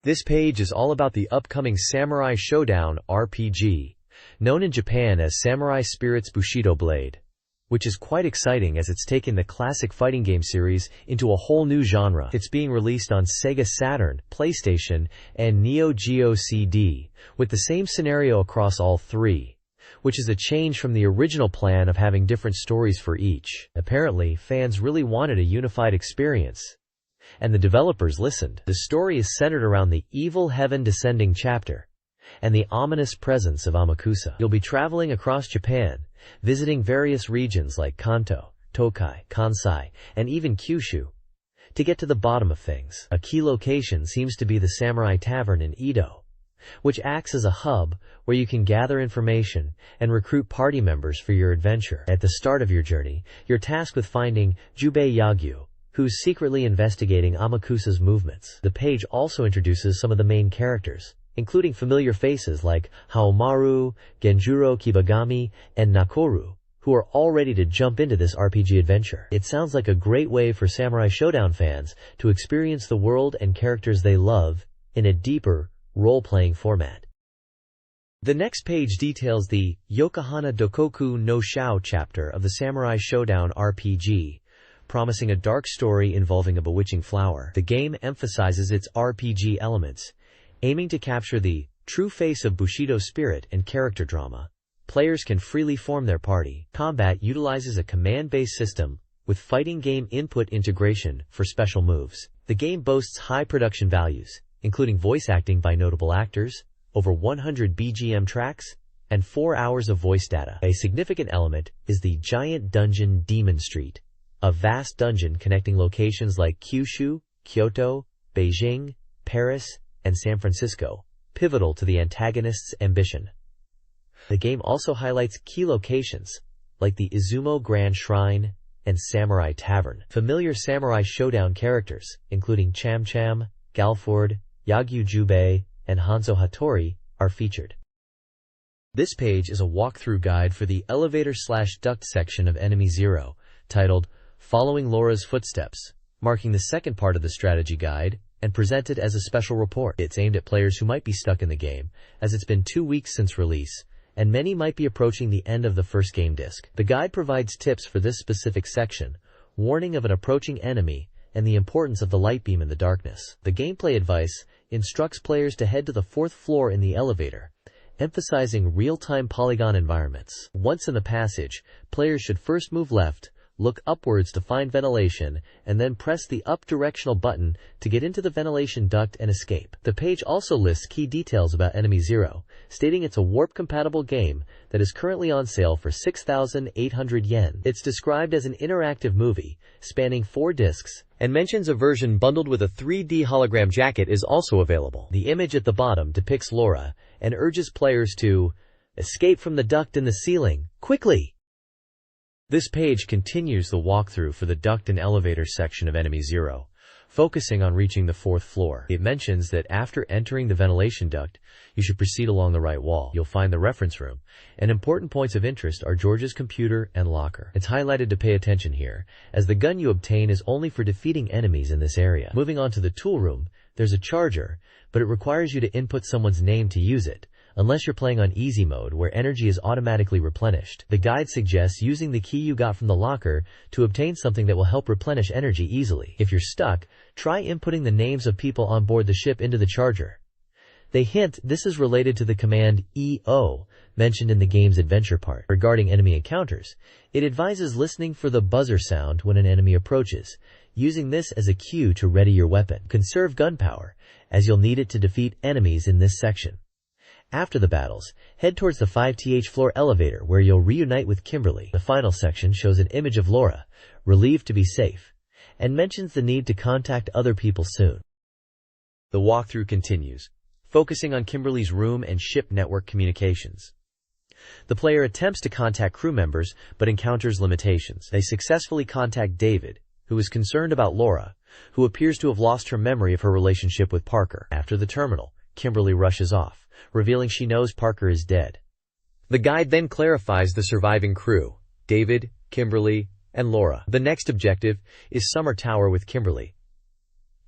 This page is all about the upcoming Samurai Showdown RPG, known in Japan as Samurai Spirits Bushido Blade, which is quite exciting as it's taken the classic fighting game series into a whole new genre. It's being released on SEGA Saturn, PlayStation, and Neo Geo CD, with the same scenario across all three, which is a change from the original plan of having different stories for each. Apparently, fans really wanted a unified experience, and the developers listened. The story is centered around the evil heaven descending chapter and the ominous presence of Amakusa. You'll be traveling across Japan, visiting various regions like Kanto, Tokai, Kansai, and even Kyushu, to get to the bottom of things. A key location seems to be the Samurai Tavern in Edo, which acts as a hub where you can gather information and recruit party members for your adventure. At the start of your journey, you're tasked with finding Jubei Yagyu, who's secretly investigating Amakusa's movements. The page also introduces some of the main characters, including familiar faces like Haomaru, Genjuro Kibagami, and Nakoru, who are all ready to jump into this RPG adventure. It sounds like a great way for Samurai Showdown fans to experience the world and characters they love in a deeper, role-playing format. The next page details the Yokohana Dokoku no Shao chapter of the Samurai Showdown RPG, promising a dark story involving a bewitching flower. The game emphasizes its RPG elements, aiming to capture the true face of Bushido spirit and character drama. Players can freely form their party. Combat utilizes a command-based system with fighting game input integration for special moves. The game boasts high production values, including voice acting by notable actors, over 100 BGM tracks, and 4 hours of voice data. A significant element is the giant dungeon Demon Street, a vast dungeon connecting locations like Kyushu, Kyoto, Beijing, Paris, and San Francisco, pivotal to the antagonist's ambition. The game also highlights key locations, like the Izumo Grand Shrine and Samurai Tavern. Familiar Samurai Showdown characters, including Cham Cham, Galford, Yagyu Jubei, and Hanzo Hattori, are featured. This page is a walkthrough guide for the elevator/duct section of Enemy Zero, titled Following Laura's Footsteps, marking the second part of the strategy guide, and presented as a special report. It's aimed at players who might be stuck in the game, as it's been 2 weeks since release, and many might be approaching the end of the first game disc. The guide provides tips for this specific section, warning of an approaching enemy, and the importance of the light beam in the darkness. The gameplay advice instructs players to head to the 4th floor in the elevator, emphasizing real-time polygon environments. Once in the passage, players should first move left, look upwards to find ventilation, and then press the up directional button to get into the ventilation duct and escape. The page also lists key details about Enemy Zero, stating it's a warp-compatible game that is currently on sale for 6,800 yen. It's described as an interactive movie, spanning 4 discs, and mentions a version bundled with a 3D hologram jacket is also available. The image at the bottom depicts Laura, and urges players to escape from the duct in the ceiling, quickly! This page continues the walkthrough for the duct and elevator section of Enemy Zero, focusing on reaching the 4th floor. It mentions that after entering the ventilation duct, you should proceed along the right wall. You'll find the reference room, and important points of interest are George's computer and locker. It's highlighted to pay attention here, as the gun you obtain is only for defeating enemies in this area. Moving on to the tool room, there's a charger, but it requires you to input someone's name to use it, unless you're playing on easy mode where energy is automatically replenished. The guide suggests using the key you got from the locker to obtain something that will help replenish energy easily. If you're stuck, try inputting the names of people on board the ship into the charger. They hint this is related to the command EO mentioned in the game's adventure part. Regarding enemy encounters, it advises listening for the buzzer sound when an enemy approaches, using this as a cue to ready your weapon. Conserve gunpowder, as you'll need it to defeat enemies in this section. After the battles, head towards the 5th floor elevator where you'll reunite with Kimberly. The final section shows an image of Laura, relieved to be safe, and mentions the need to contact other people soon. The walkthrough continues, focusing on Kimberly's room and ship network communications. The player attempts to contact crew members but encounters limitations. They successfully contact David, who is concerned about Laura, who appears to have lost her memory of her relationship with Parker. After the terminal, Kimberly rushes off, revealing she knows Parker is dead. The guide then clarifies the surviving crew, David, Kimberly, and Laura. The next objective is Summer Tower with Kimberly.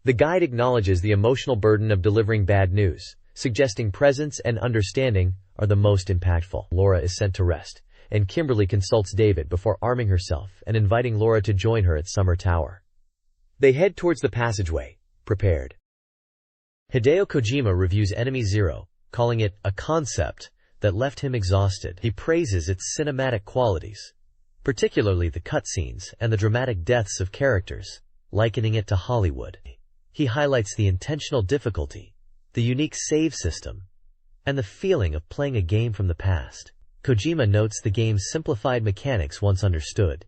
The guide acknowledges the emotional burden of delivering bad news, suggesting presence and understanding are the most impactful. Laura is sent to rest, and Kimberly consults David before arming herself and inviting Laura to join her at Summer Tower. They head towards the passageway, prepared. Hideo Kojima reviews Enemy Zero, calling it a concept that left him exhausted. He praises its cinematic qualities, particularly the cutscenes and the dramatic deaths of characters, likening it to Hollywood. He highlights the intentional difficulty, the unique save system, and the feeling of playing a game from the past. Kojima notes the game's simplified mechanics once understood,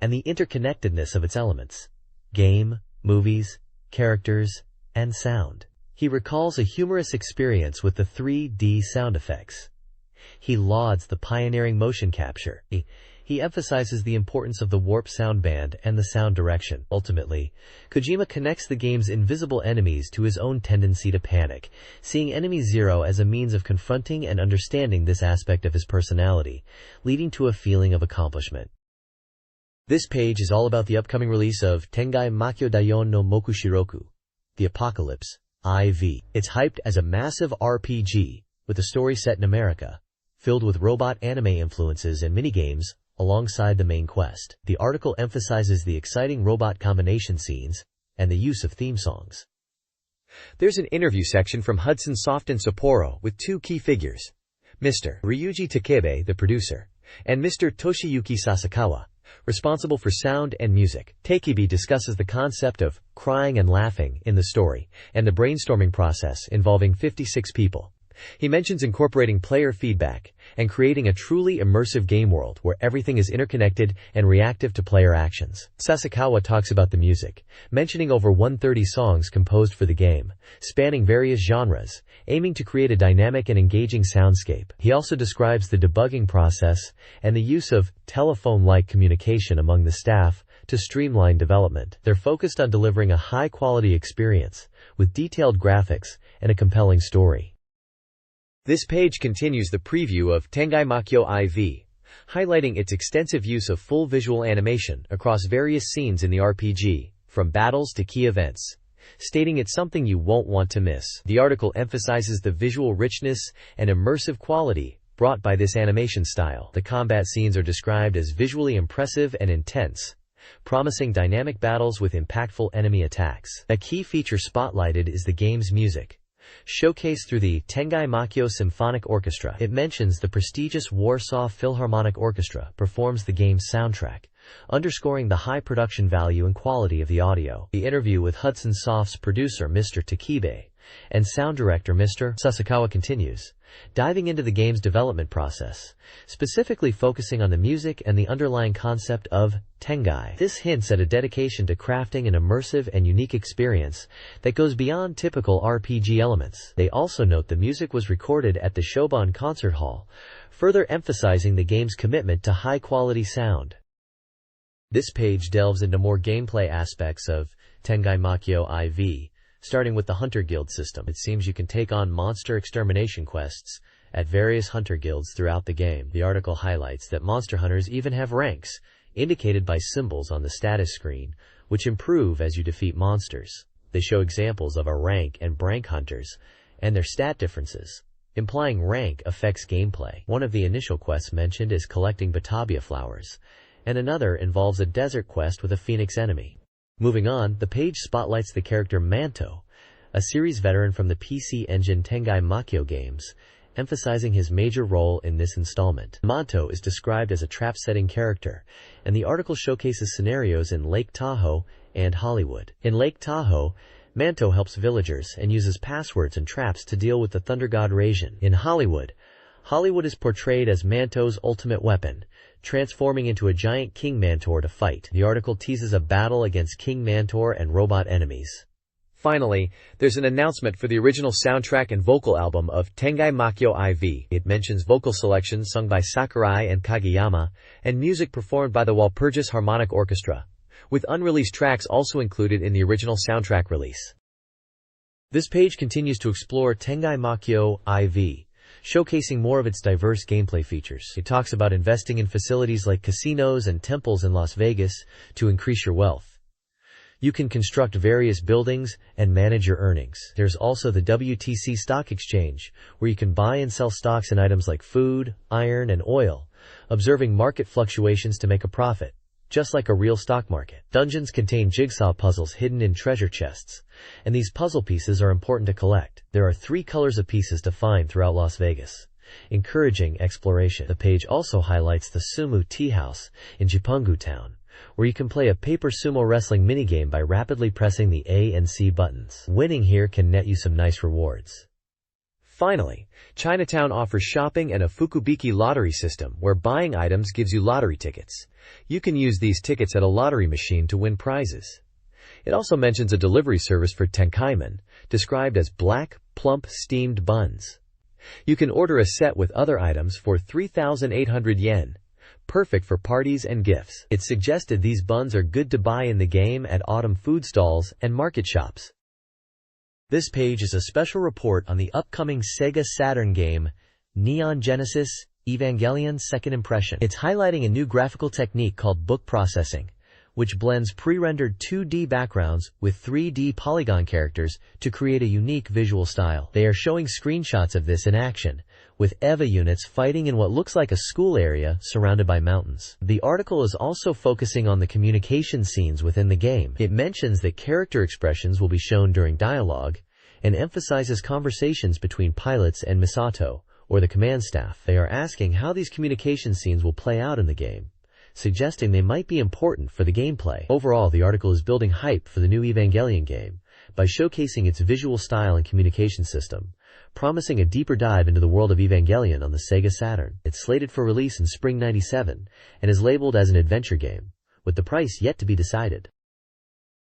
and the interconnectedness of its elements: game, movies, characters, and sound. He recalls a humorous experience with the 3D sound effects. He lauds the pioneering motion capture. He emphasizes the importance of the warp sound band and the sound direction. Ultimately, Kojima connects the game's invisible enemies to his own tendency to panic, seeing Enemy Zero as a means of confronting and understanding this aspect of his personality, leading to a feeling of accomplishment. This page is all about the upcoming release of Tengai Makyo Dayon no Mokushiroku, The Apocalypse, IV. It's hyped as a massive RPG, with a story set in America, filled with robot anime influences and minigames, alongside the main quest. The article emphasizes the exciting robot combination scenes, and the use of theme songs. There's an interview section from Hudson Soft in Sapporo with 2 key figures, Mr. Ryuji Takebe, the producer, and Mr. Toshiyuki Sasakawa, responsible for sound and music. Takebe discusses the concept of crying and laughing in the story, and the brainstorming process involving 56 people. He mentions incorporating player feedback and creating a truly immersive game world where everything is interconnected and reactive to player actions. Sasakawa talks about the music, mentioning over 130 songs composed for the game, spanning various genres, aiming to create a dynamic and engaging soundscape. He also describes the debugging process and the use of telephone-like communication among the staff to streamline development. They're focused on delivering a high-quality experience with detailed graphics and a compelling story. This page continues the preview of Tengai Makyo IV, highlighting its extensive use of full visual animation across various scenes in the RPG, from battles to key events, stating it's something you won't want to miss. The article emphasizes the visual richness and immersive quality brought by this animation style. The combat scenes are described as visually impressive and intense, promising dynamic battles with impactful enemy attacks. A key feature spotlighted is the game's music, showcased through the Tengai Makyo Symphonic Orchestra. It mentions the prestigious Warsaw Philharmonic Orchestra performs the game's soundtrack, underscoring the high production value and quality of the audio. The interview with Hudson Soft's producer Mr. Takibe and sound director Mr. Sasakawa continues, diving into the game's development process, specifically focusing on the music and the underlying concept of Tengai. This hints at a dedication to crafting an immersive and unique experience that goes beyond typical RPG elements. They also note the music was recorded at the Shoban Concert Hall, further emphasizing the game's commitment to high-quality sound. This page delves into more gameplay aspects of Tengai Makyo IV, starting with the Hunter Guild system. It seems you can take on monster extermination quests at various hunter guilds throughout the game. The article highlights that monster hunters even have ranks, indicated by symbols on the status screen, which improve as you defeat monsters. They show examples of a rank and brank hunters, and their stat differences, implying rank affects gameplay. One of the initial quests mentioned is collecting Batavia flowers, and another involves a desert quest with a phoenix enemy. Moving on, the page spotlights the character Manto, a series veteran from the PC Engine Tengai Makyo games, emphasizing his major role in this installment. Manto is described as a trap-setting character, and the article showcases scenarios in Lake Tahoe and Hollywood. In Lake Tahoe, Manto helps villagers and uses passwords and traps to deal with the Thunder God Raijin. In Hollywood is portrayed as Manto's ultimate weapon, transforming into a giant King Mantor to fight. The article teases a battle against King Mantor and robot enemies. Finally, there's an announcement for the original soundtrack and vocal album of Tengai Makyo IV. It mentions vocal selections sung by Sakurai and Kageyama, and music performed by the Walpurgis Harmonic Orchestra, with unreleased tracks also included in the original soundtrack release. This page continues to explore Tengai Makyo IV, showcasing more of its diverse gameplay features. It talks about investing in facilities like casinos and temples in Las Vegas to increase your wealth. You can construct various buildings and manage your earnings. There's also the WTC Stock Exchange, where you can buy and sell stocks in items like food, iron, and oil, observing market fluctuations to make a profit, just like a real stock market. Dungeons contain jigsaw puzzles hidden in treasure chests, and these puzzle pieces are important to collect. There are 3 colors of pieces to find throughout Las Vegas, encouraging exploration. The page also highlights the Sumo Tea House in Jipungu Town, where you can play a paper sumo wrestling minigame by rapidly pressing the A and C buttons. Winning here can net you some nice rewards. Finally, Chinatown offers shopping and a Fukubiki lottery system where buying items gives you lottery tickets. You can use these tickets at a lottery machine to win prizes. It also mentions a delivery service for tenkaimen, described as black, plump, steamed buns. You can order a set with other items for 3,800 yen, perfect for parties and gifts. It's suggested these buns are good to buy in the game at autumn food stalls and market shops. This page is a special report on the upcoming SEGA Saturn game, Neon Genesis Evangelion Second Impression. It's highlighting a new graphical technique called book processing, which blends pre-rendered 2D backgrounds with 3D polygon characters to create a unique visual style. They are showing screenshots of this in action, with EVA units fighting in what looks like a school area surrounded by mountains. The article is also focusing on the communication scenes within the game. It mentions that character expressions will be shown during dialogue, and emphasizes conversations between pilots and Misato, or the command staff. They are asking how these communication scenes will play out in the game, suggesting they might be important for the gameplay. Overall, the article is building hype for the new Evangelion game by showcasing its visual style and communication system, promising a deeper dive into the world of Evangelion on the Sega Saturn. It's slated for release in spring '97 and is labeled as an adventure game, with the price yet to be decided.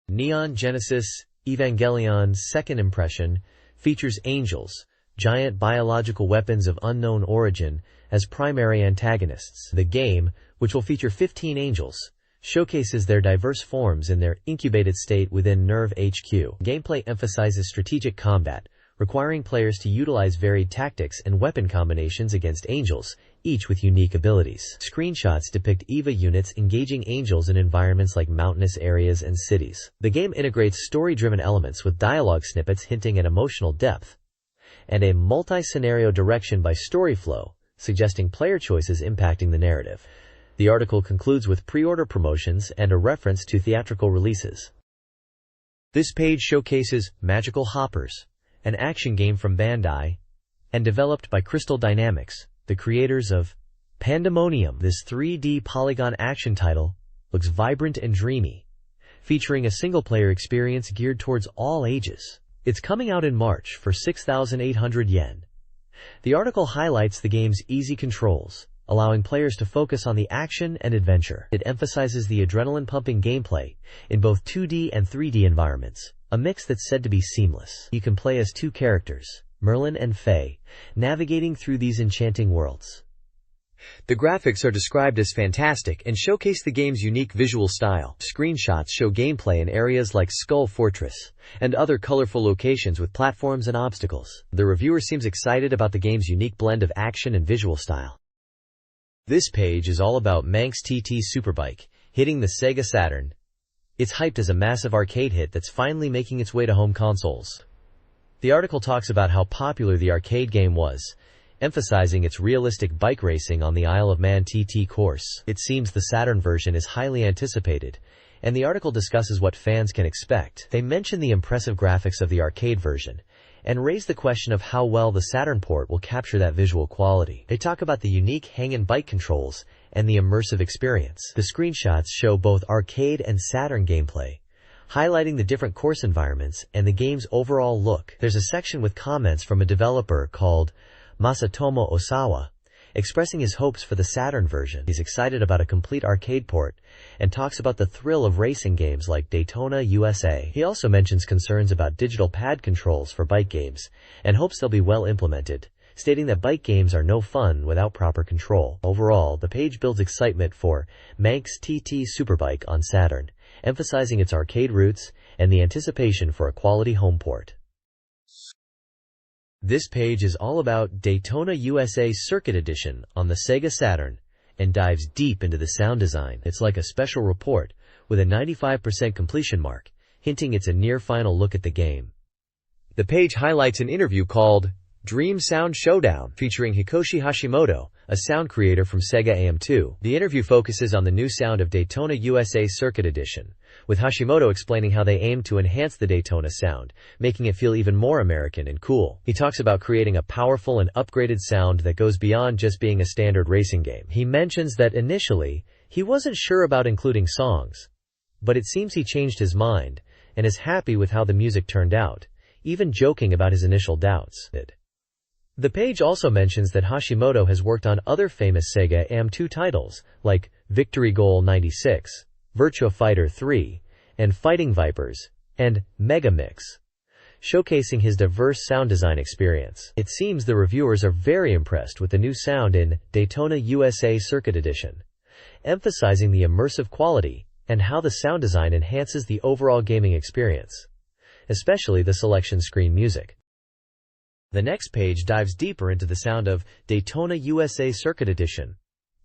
Neon Genesis Evangelion's second impression features angels, giant biological weapons of unknown origin, as primary antagonists. The game, which will feature 15 angels, showcases their diverse forms in their incubated state within Nerve HQ. Gameplay emphasizes strategic combat, requiring players to utilize varied tactics and weapon combinations against angels, each with unique abilities. Screenshots depict EVA units engaging angels in environments like mountainous areas and cities. The game integrates story-driven elements with dialogue snippets hinting at emotional depth, and a multi-scenario direction by story flow, suggesting player choices impacting the narrative. The article concludes with pre-order promotions and a reference to theatrical releases. This page showcases Magical Hoppers, an action game from Bandai, and developed by Crystal Dynamics, the creators of Pandemonium. This 3D polygon action title looks vibrant and dreamy, featuring a single-player experience geared towards all ages. It's coming out in March for 6,800 yen. The article highlights the game's easy controls, allowing players to focus on the action and adventure. It emphasizes the adrenaline-pumping gameplay in both 2D and 3D environments, a mix that's said to be seamless. You can play as two characters, Merlin and Faye, navigating through these enchanting worlds. The graphics are described as fantastic and showcase the game's unique visual style. Screenshots show gameplay in areas like Skull Fortress and other colorful locations with platforms and obstacles. The reviewer seems excited about the game's unique blend of action and visual style. This page is all about Manx TT Superbike, hitting the Sega Saturn. It's hyped as a massive arcade hit that's finally making its way to home consoles. The article talks about how popular the arcade game was, emphasizing its realistic bike racing on the Isle of Man TT course. It seems the Saturn version is highly anticipated, and the article discusses what fans can expect. They mention the impressive graphics of the arcade version, and raise the question of how well the Saturn port will capture that visual quality. They talk about the unique hang-and bike controls and the immersive experience. The screenshots show both arcade and Saturn gameplay, highlighting the different course environments and the game's overall look. There's a section with comments from a developer called Masatomo Osawa, expressing his hopes for the Saturn version. He's excited about a complete arcade port and talks about the thrill of racing games like Daytona USA. He also mentions concerns about digital pad controls for bike games and hopes they'll be well implemented, stating that bike games are no fun without proper control. Overall, the page builds excitement for Manx TT Superbike on Saturn, emphasizing its arcade roots and the anticipation for a quality home port. This page is all about Daytona USA Circuit Edition on the Sega Saturn and dives deep into the sound design. It's like a special report with a 95% completion mark, hinting it's a near final look at the game. The page highlights an interview called Dream Sound Showdown, featuring Hikoshi Hashimoto, a sound creator from Sega AM2. The interview focuses on the new sound of Daytona USA Circuit Edition, with Hashimoto explaining how they aim to enhance the Daytona sound, making it feel even more American and cool. He talks about creating a powerful and upgraded sound that goes beyond just being a standard racing game. He mentions that initially, he wasn't sure about including songs, but it seems he changed his mind and is happy with how the music turned out, even joking about his initial doubts. The page also mentions that Hashimoto has worked on other famous Sega AM2 titles, like Victory Goal 96, Virtua Fighter 3, and Fighting Vipers, and Mega Mix, showcasing his diverse sound design experience. It seems the reviewers are very impressed with the new sound in Daytona USA Circuit Edition, emphasizing the immersive quality and how the sound design enhances the overall gaming experience, especially the selection screen music. The next page dives deeper into the sound of Daytona USA Circuit Edition,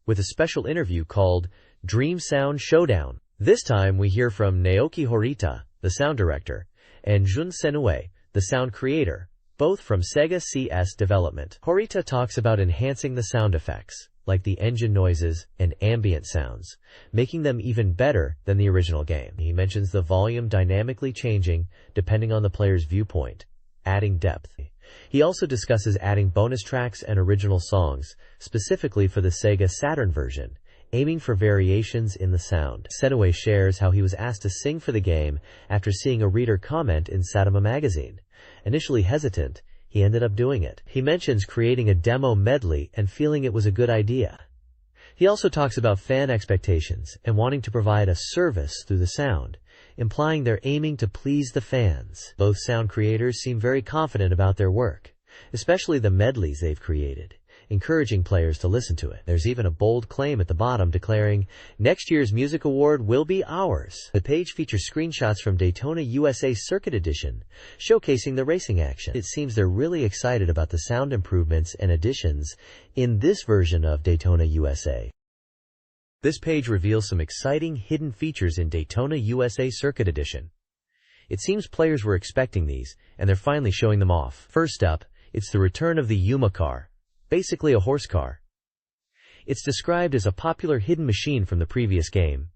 with a special interview called Dream Sound Showdown. This time we hear from Naoki Horita, the sound director, and Jun Senue, the sound creator, both from Sega CS Development. Horita talks about enhancing the sound effects, like the engine noises and ambient sounds, making them even better than the original game. He mentions the volume dynamically changing depending on the player's viewpoint, adding depth. He also discusses adding bonus tracks and original songs, specifically for the Sega Saturn version, aiming for variations in the sound. Setaway shares how he was asked to sing for the game after seeing a reader comment in SATURN Magazine. Initially hesitant, he ended up doing it. He mentions creating a demo medley and feeling it was a good idea. He also talks about fan expectations and wanting to provide a service through the sound, implying they're aiming to please the fans. Both sound creators seem very confident about their work, especially the medleys they've created, encouraging players to listen to it. There's even a bold claim at the bottom declaring, "Next year's music award will be ours." The page features screenshots from Daytona USA Circuit Edition, showcasing the racing action. It seems they're really excited about the sound improvements and additions in this version of Daytona USA. This page reveals some exciting hidden features in Daytona USA Circuit Edition. It seems players were expecting these, and they're finally showing them off. First up, it's the return of the Yuma car, basically a horse car. It's described as a popular hidden machine from the previous game,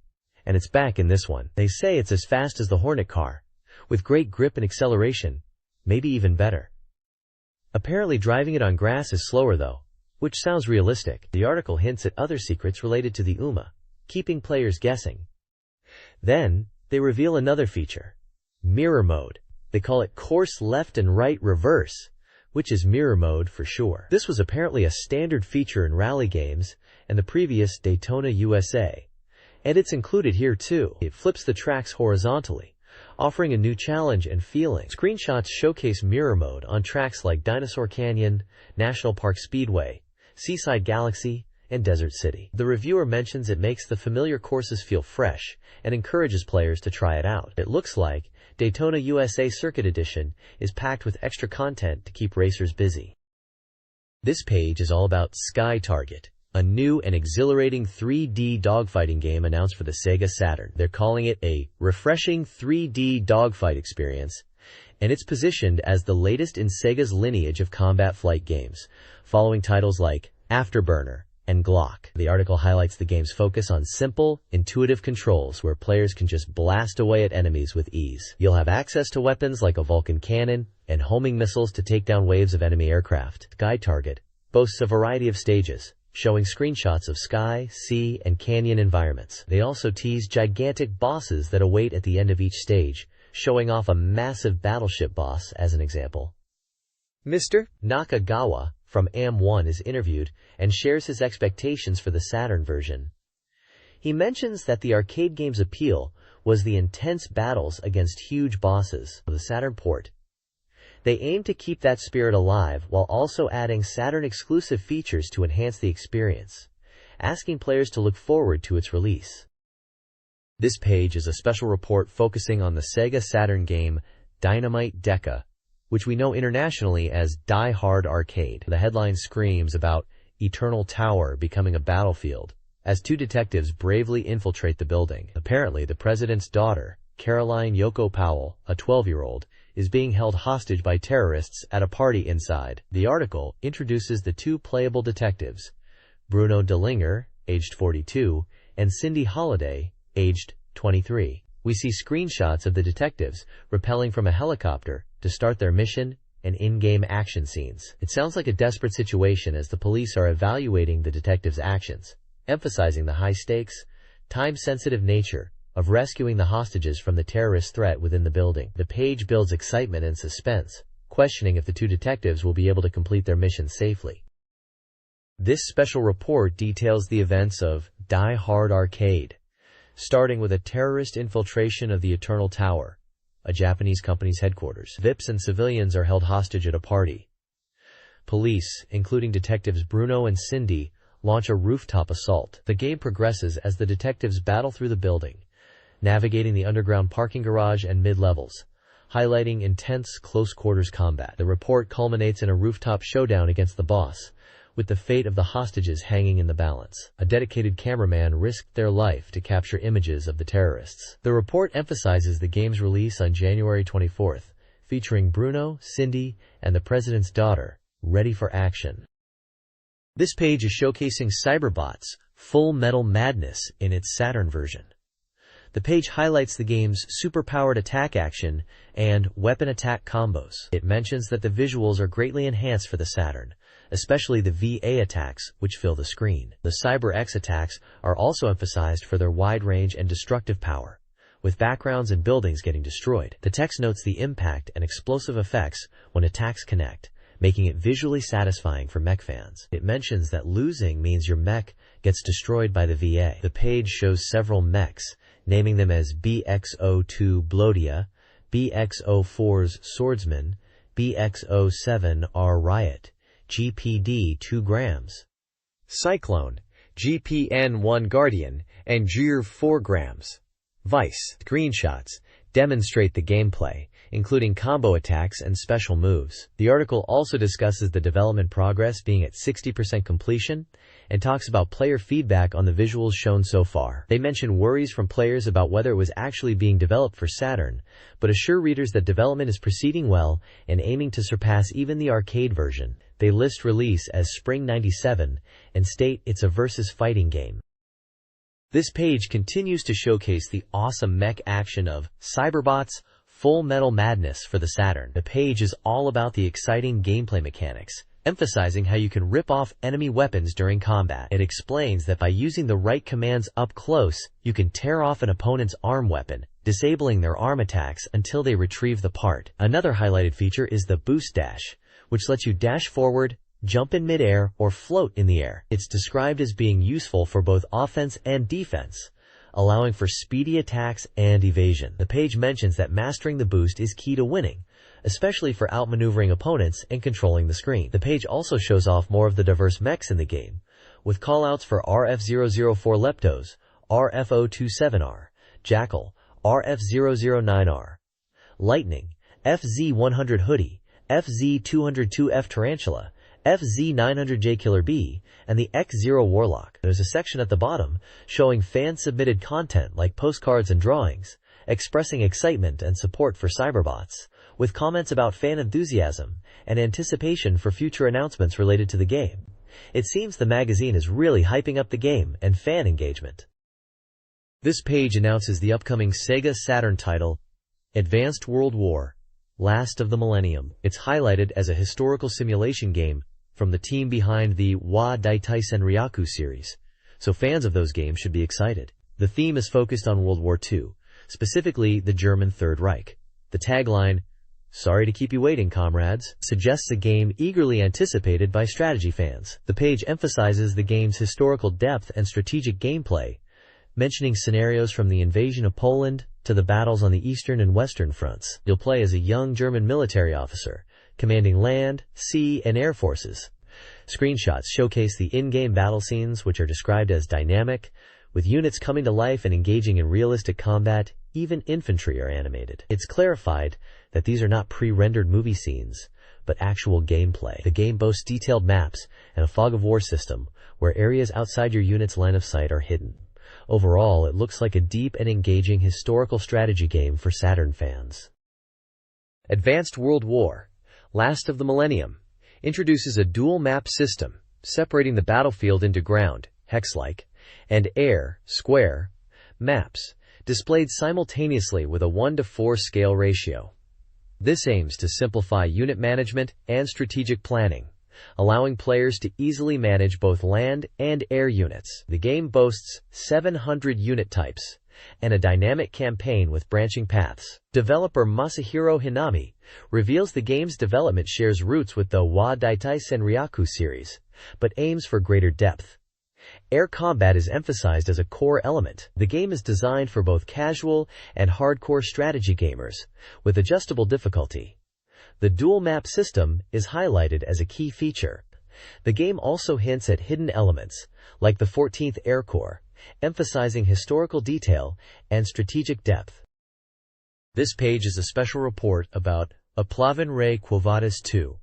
and it's back in this one. They say it's as fast as the Hornet car, with great grip and acceleration, maybe even better. Apparently driving it on grass is slower though, which sounds realistic. The article hints at other secrets related to the UMA, keeping players guessing. Then, they reveal another feature, mirror mode. They call it course left and right reverse, which is mirror mode for sure. This was apparently a standard feature in rally games and the previous Daytona USA, and it's included here too. It flips the tracks horizontally, offering a new challenge and feeling. Screenshots showcase mirror mode on tracks like Dinosaur Canyon, National Park Speedway, Seaside Galaxy, and Desert City. The reviewer mentions it makes the familiar courses feel fresh and encourages players to try it out. It looks like Daytona USA Circuit Edition is packed with extra content to keep racers busy. This page is all about Sky Target, a new and exhilarating 3D dogfighting game announced for the SEGA Saturn. They're calling it a refreshing 3D dogfight experience, and it's positioned as the latest in SEGA's lineage of combat flight games, following titles like Afterburner and Glock. The article highlights the game's focus on simple, intuitive controls where players can just blast away at enemies with ease. You'll have access to weapons like a Vulcan cannon and homing missiles to take down waves of enemy aircraft. Sky Target boasts a variety of stages, showing screenshots of sky, sea, and canyon environments. They also tease gigantic bosses that await at the end of each stage, showing off a massive battleship boss as an example. Mr. Nakagawa from AM1 is interviewed and shares his expectations for the Saturn version. He mentions that the arcade game's appeal was the intense battles against huge bosses of the Saturn port. They aim to keep that spirit alive while also adding Saturn-exclusive features to enhance the experience, asking players to look forward to its release. This page is a special report focusing on the SEGA Saturn game Dynamite Deca, which we know internationally as Die Hard Arcade. The headline screams about Eternal Tower becoming a battlefield, as two detectives bravely infiltrate the building. Apparently, the president's daughter, Caroline Yoko Powell, a 12-year-old, is being held hostage by terrorists at a party inside. The article introduces the two playable detectives, Bruno Dellinger, aged 42, and Cindy Holliday, aged 23. We see screenshots of the detectives rappelling from a helicopter to start their mission and in-game action scenes. It sounds like a desperate situation as the police are evaluating the detectives' actions, emphasizing the high-stakes, time-sensitive nature of rescuing the hostages from the terrorist threat within the building. The page builds excitement and suspense, questioning if the two detectives will be able to complete their mission safely. This special report details the events of Die Hard Arcade, starting with a terrorist infiltration of the Eternal Tower, a Japanese company's headquarters. VIPs and civilians are held hostage at a party. Police, including detectives Bruno and Cindy, launch a rooftop assault. The game progresses as the detectives battle through the building, navigating the underground parking garage and mid-levels, highlighting intense close-quarters combat. The report culminates in a rooftop showdown against the boss, with the fate of the hostages hanging in the balance. A dedicated cameraman risked their life to capture images of the terrorists. The report emphasizes the game's release on January 24th, featuring Bruno, Cindy, and the president's daughter, ready for action. This page is showcasing Cyberbot's Full Metal Madness in its Saturn version. The page highlights the game's superpowered attack action and weapon attack combos. It mentions that the visuals are greatly enhanced for the Saturn, especially the VA attacks, which fill the screen. The Cyber X attacks are also emphasized for their wide range and destructive power, with backgrounds and buildings getting destroyed. The text notes the impact and explosive effects when attacks connect, making it visually satisfying for mech fans. It mentions that losing means your mech gets destroyed by the VA. The page shows several mechs, naming them as BX-02 Blodia, BX-04's Swordsman, BX-07R Riot, GPD 2 grams, Cyclone, GPN-1 Guardian, and GIR 4 grams. Vice. Screenshots demonstrate the gameplay, including combo attacks and special moves. The article also discusses the development progress being at 60% completion and talks about player feedback on the visuals shown so far. They mention worries from players about whether it was actually being developed for Saturn, but assure readers that development is proceeding well and aiming to surpass even the arcade version. They list release as Spring '97 and state it's a versus fighting game. This page continues to showcase the awesome mech action of Cyberbots Full Metal Madness for the Saturn. The page is all about the exciting gameplay mechanics, emphasizing how you can rip off enemy weapons during combat. It explains that by using the right commands up close, you can tear off an opponent's arm weapon, disabling their arm attacks until they retrieve the part. Another highlighted feature is the Boost Dash, which lets you dash forward, jump in midair, or float in the air. It's described as being useful for both offense and defense, allowing for speedy attacks and evasion. The page mentions that mastering the boost is key to winning, especially for outmaneuvering opponents and controlling the screen. The page also shows off more of the diverse mechs in the game, with callouts for RF-004 Leptos, RF-027R, Jackal, RF-009R, Lightning, FZ-100 Hoodie, FZ-202F Tarantula, FZ-900J Killer Bee, and the X-0 Warlock. There's a section at the bottom showing fan-submitted content like postcards and drawings, expressing excitement and support for Cyberbots, with comments about fan enthusiasm and anticipation for future announcements related to the game. It seems the magazine is really hyping up the game and fan engagement. This page announces the upcoming SEGA Saturn title, Advanced World War, Last of the Millennium. It's highlighted as a historical simulation game from the team behind the Wa Daitai Senryaku series, so fans of those games should be excited. The theme is focused on World War II, specifically the German Third Reich. The tagline, "Sorry to keep you waiting, comrades," suggests a game eagerly anticipated by strategy fans. The page emphasizes the game's historical depth and strategic gameplay, mentioning scenarios from the invasion of Poland to the battles on the Eastern and Western fronts. You'll play as a young German military officer, commanding land, sea, and air forces. Screenshots showcase the in-game battle scenes, which are described as dynamic, with units coming to life and engaging in realistic combat. Even infantry are animated. It's clarified that these are not pre-rendered movie scenes, but actual gameplay. The game boasts detailed maps and a fog of war system, where areas outside your unit's line of sight are hidden. Overall, it looks like a deep and engaging historical strategy game for Saturn fans. Advanced World War, Last of the Millennium, introduces a dual map system, separating the battlefield into ground, hex-like, and air, square, maps, displayed simultaneously with a 1:4 scale ratio. This aims to simplify unit management and strategic planning, allowing players to easily manage both land and air units. The game boasts 700 unit types and a dynamic campaign with branching paths. Developer Masahiro Hinami reveals the game's development shares roots with the Wa Daitai Senryaku series, but aims for greater depth. Air combat is emphasized as a core element. The game is designed for both casual and hardcore strategy gamers, with adjustable difficulty. The dual map system is highlighted as a key feature. The game also hints at hidden elements, like the 14th Air Corps, emphasizing historical detail and strategic depth. This page is a special report about Aplaven Re Quo Vadis 2,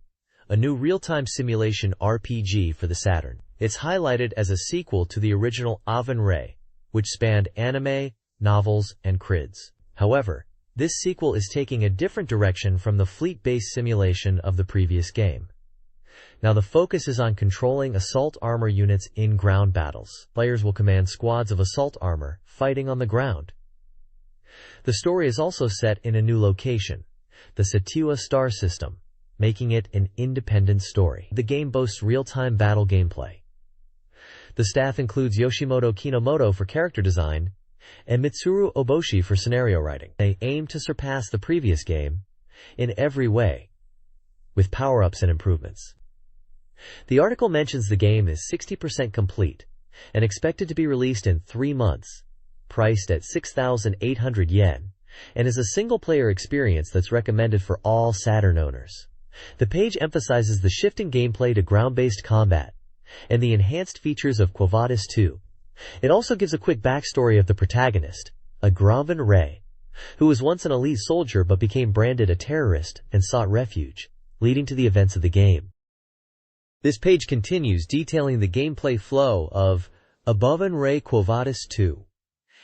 a new real-time simulation RPG for the Saturn. It's highlighted as a sequel to the original Aven Re, which spanned anime, novels, and crids. However, this sequel is taking a different direction from the fleet-based simulation of the previous game. Now the focus is on controlling assault armor units in ground battles. Players will command squads of assault armor fighting on the ground. The story is also set in a new location, the Satua star system, making it an independent story. The game boasts real-time battle gameplay. The staff includes Yoshimoto Kinomoto for character design and Mitsuru Oboshi for scenario writing. They aim to surpass the previous game in every way, with power-ups and improvements. The article mentions the game is 60% complete and expected to be released in 3 months, priced at 6,800 yen, and is a single-player experience that's recommended for all Saturn owners. The page emphasizes the shifting gameplay to ground-based combat and the enhanced features of Quo Vadis 2. It also gives a quick backstory of the protagonist, a Graven Ray, who was once an elite soldier but became branded a terrorist and sought refuge, leading to the events of the game. This page continues detailing the gameplay flow of Graven Ray Quo Vadis 2.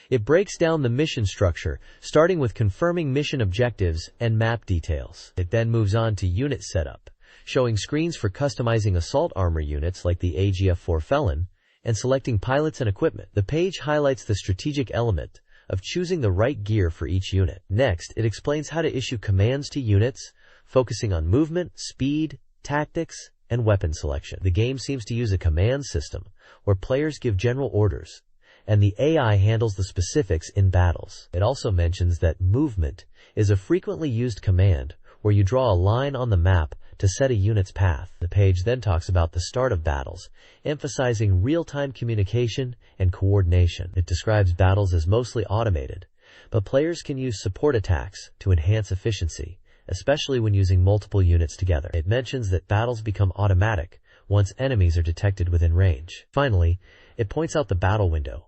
It breaks down the mission structure, starting with confirming mission objectives and map details. It then moves on to unit setup, showing screens for customizing assault armor units like the AGF-4 Felon, and selecting pilots and equipment. The page highlights the strategic element of choosing the right gear for each unit. Next, it explains how to issue commands to units, focusing on movement, speed, tactics, and weapon selection. The game seems to use a command system, where players give general orders, and the AI handles the specifics in battles. It also mentions that movement is a frequently used command, where you draw a line on the map to set a unit's path. The page then talks about the start of battles, emphasizing real-time communication and coordination. It describes battles as mostly automated, but players can use support attacks to enhance efficiency, especially when using multiple units together. It mentions that battles become automatic once enemies are detected within range. Finally, it points out the battle window,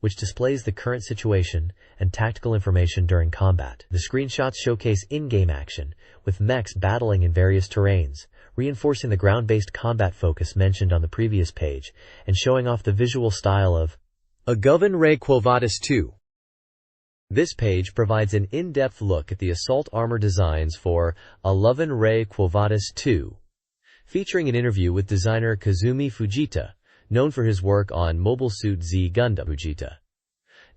which displays the current situation and tactical information during combat. The screenshots showcase in-game action, with mechs battling in various terrains, reinforcing the ground-based combat focus mentioned on the previous page, and showing off the visual style of Graven Ray Quo Vadis 2. This page provides an in-depth look at the assault armor designs for Graven Ray Quo Vadis 2, featuring an interview with designer Kazumi Fujita, known for his work on Mobile Suit Z Gundam. Fujita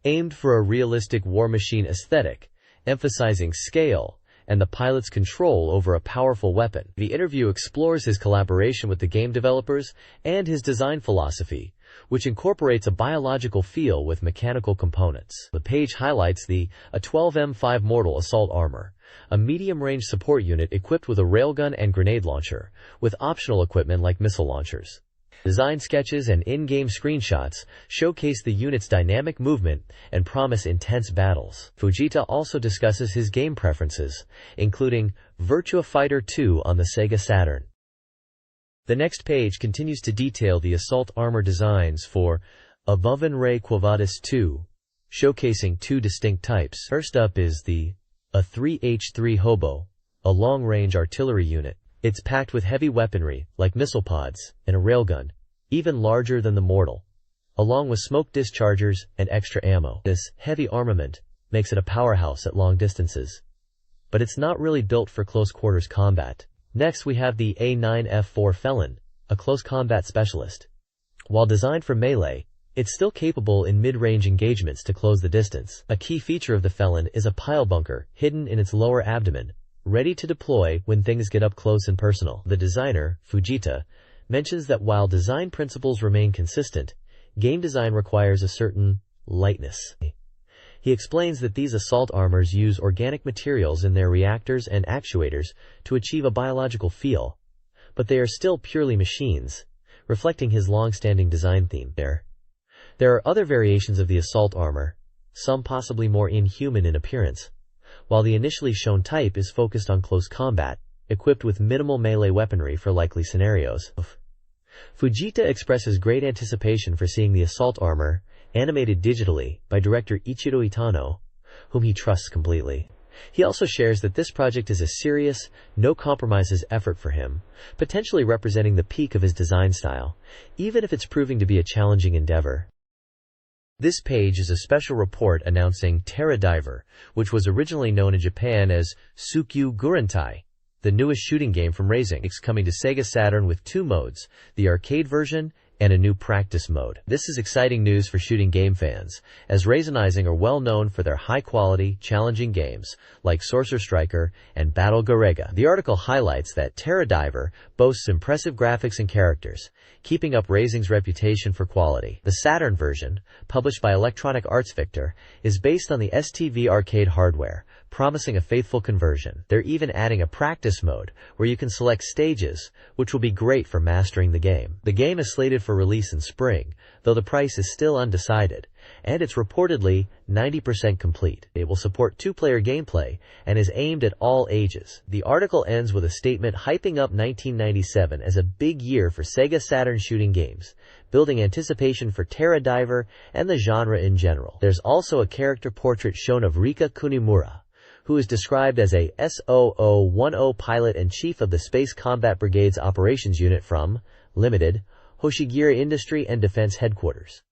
aimed for a realistic war machine aesthetic, emphasizing scale and the pilot's control over a powerful weapon. The interview explores his collaboration with the game developers and his design philosophy, which incorporates a biological feel with mechanical components. The page highlights the A-12M5 Mortal Assault Armor, a medium-range support unit equipped with a railgun and grenade launcher, with optional equipment like missile launchers. Design sketches and in-game screenshots showcase the unit's dynamic movement and promise intense battles. Fujita also discusses his game preferences, including Virtua Fighter 2 on the SEGA Saturn. The next page continues to detail the assault armor designs for Graven Ray Quo Vadis 2, showcasing 2 distinct types. First up is the A3H3 Hobo, a long-range artillery unit. It's packed with heavy weaponry, like missile pods, and a railgun, even larger than the Mortal, along with smoke dischargers and extra ammo. This heavy armament makes it a powerhouse at long distances, but it's not really built for close-quarters combat. Next, we have the A9F4 Felon, a close combat specialist. While designed for melee, it's still capable in mid-range engagements to close the distance. A key feature of the Felon is a pile bunker hidden in its lower abdomen, ready to deploy when things get up close and personal. The designer, Fujita, mentions that while design principles remain consistent, game design requires a certain lightness. He explains that these assault armors use organic materials in their reactors and actuators to achieve a biological feel, but they are still purely machines, reflecting his long-standing design theme. There are other variations of the assault armor, some possibly more inhuman in appearance, while the initially shown type is focused on close combat, equipped with minimal melee weaponry for likely scenarios. Fujita expresses great anticipation for seeing the assault armor, animated digitally by director Ichiro Itano, whom he trusts completely. He also shares that this project is a serious, no-compromises effort for him, potentially representing the peak of his design style, even if it's proving to be a challenging endeavor. This page is a special report announcing Terra Diver, which was originally known in Japan as Tsukyu Gurentai, the newest shooting game from Raising. It's coming to SEGA Saturn with 2 modes, the arcade version and a new practice mode. This is exciting news for shooting game fans, as Reisenizing are well known for their high-quality, challenging games like Sorcerer Striker and Battle Garega. The article highlights that Terra Diver boasts impressive graphics and characters, keeping up Reising's reputation for quality. The Saturn version, published by Electronic Arts Victor, is based on the STV arcade hardware, promising a faithful conversion. They're even adding a practice mode where you can select stages, which will be great for mastering the game. The game is slated for release in spring, though the price is still undecided, and it's reportedly 90% complete. It will support two-player gameplay and is aimed at all ages. The article ends with a statement hyping up 1997 as a big year for SEGA Saturn shooting games, building anticipation for Terra Diver and the genre in general. There's also a character portrait shown of Rika Kunimura, who is described as a SOO-10 pilot and chief of the Space Combat Brigade's Operations Unit from Limited, Hoshigira Industry and Defense Headquarters.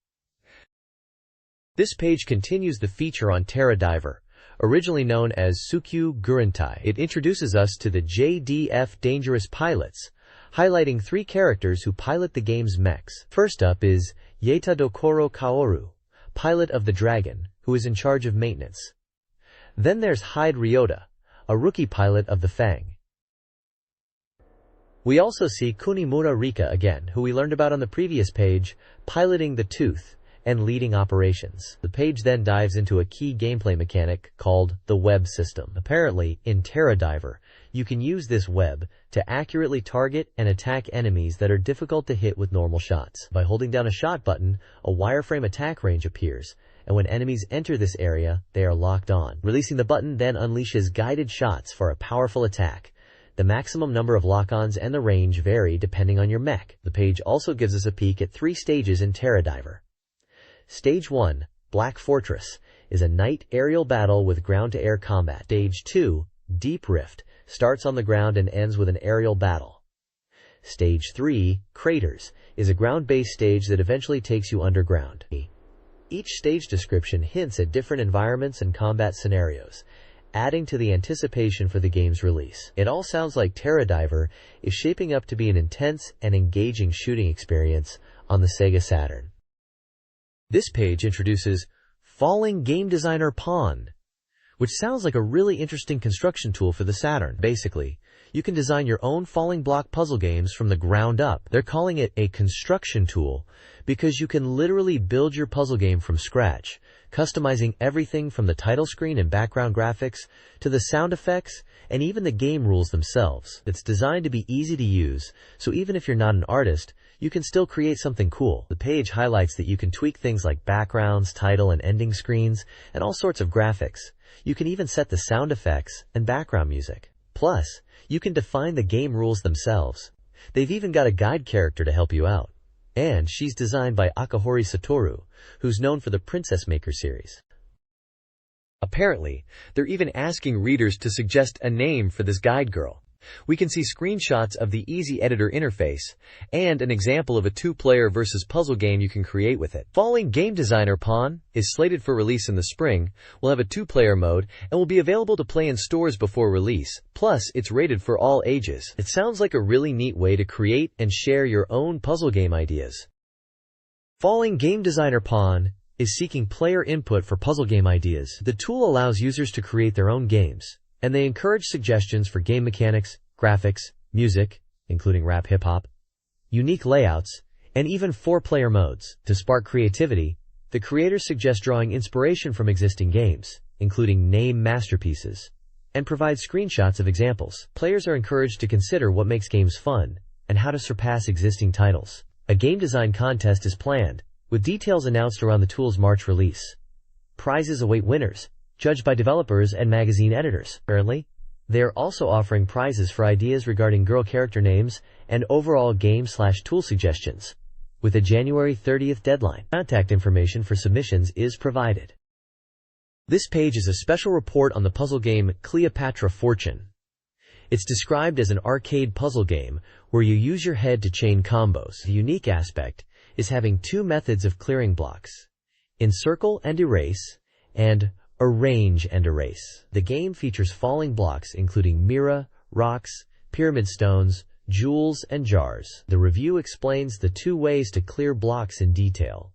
This page continues the feature on Terra Diver, originally known as Tsukyu Gurentai. It introduces us to the JDF Dangerous Pilots, highlighting three characters who pilot the game's mechs. First up is Yeta Dokoro Kaoru, pilot of the Dragon, who is in charge of maintenance. Then there's Hyde Ryota, a rookie pilot of the Fang. We also see Kunimura Rika again, who we learned about on the previous page, piloting the Tooth and leading operations. The page then dives into a key gameplay mechanic called the web system. Apparently, in Terra Diver, you can use this web to accurately target and attack enemies that are difficult to hit with normal shots. By holding down a shot button, a wireframe attack range appears, and when enemies enter this area, they are locked on. Releasing the button then unleashes guided shots for a powerful attack. The maximum number of lock-ons and the range vary depending on your mech. The page also gives us a peek at 3 stages in Terra Diver. Stage 1, Black Fortress, is a night aerial battle with ground-to-air combat. Stage 2, Deep Rift, starts on the ground and ends with an aerial battle. Stage 3, Craters, is a ground-based stage that eventually takes you underground. Each stage description hints at different environments and combat scenarios, adding to the anticipation for the game's release. It all sounds like Terra Diver is shaping up to be an intense and engaging shooting experience on the SEGA Saturn. This page introduces Falling Game Designer Pawn, which sounds like a really interesting construction tool for the Saturn. Basically, you can design your own falling block puzzle games from the ground up. They're calling it a construction tool because you can literally build your puzzle game from scratch, customizing everything from the title screen and background graphics to the sound effects and even the game rules themselves. It's designed to be easy to use, so even if you're not an artist, you can still create something cool. The page highlights that you can tweak things like backgrounds, title and ending screens, and all sorts of graphics. You can even set the sound effects and background music. Plus, you can define the game rules themselves. They've even got a guide character to help you out. And she's designed by Akahori Satoru, who's known for the Princess Maker series. Apparently, they're even asking readers to suggest a name for this guide girl. We can see screenshots of the Easy Editor interface, and an example of a 2-player versus puzzle game you can create with it. Falling Game Designer Pawn is slated for release in the spring, will have a 2-player mode, and will be available to play in stores before release. Plus, it's rated for all ages. It sounds like a really neat way to create and share your own puzzle game ideas. Falling Game Designer Pawn is seeking player input for puzzle game ideas. The tool allows users to create their own games, and they encourage suggestions for game mechanics, graphics, music, including rap hip-hop, unique layouts, and even 4-player modes. To spark creativity, the creators suggest drawing inspiration from existing games, including name masterpieces, and provide screenshots of examples. Players are encouraged to consider what makes games fun and how to surpass existing titles. A game design contest is planned, with details announced around the tool's March release. Prizes await winners, judged by developers and magazine editors. Currently, they are also offering prizes for ideas regarding girl character names and overall game/tool suggestions, with a January 30th deadline. Contact information for submissions is provided. This page is a special report on the puzzle game Cleopatra Fortune. It's described as an arcade puzzle game where you use your head to chain combos. The unique aspect is having 2 methods of clearing blocks: encircle and erase, and arrange and erase. The game features falling blocks including mira, rocks, pyramid stones, jewels, and jars. The review explains the two ways to clear blocks in detail.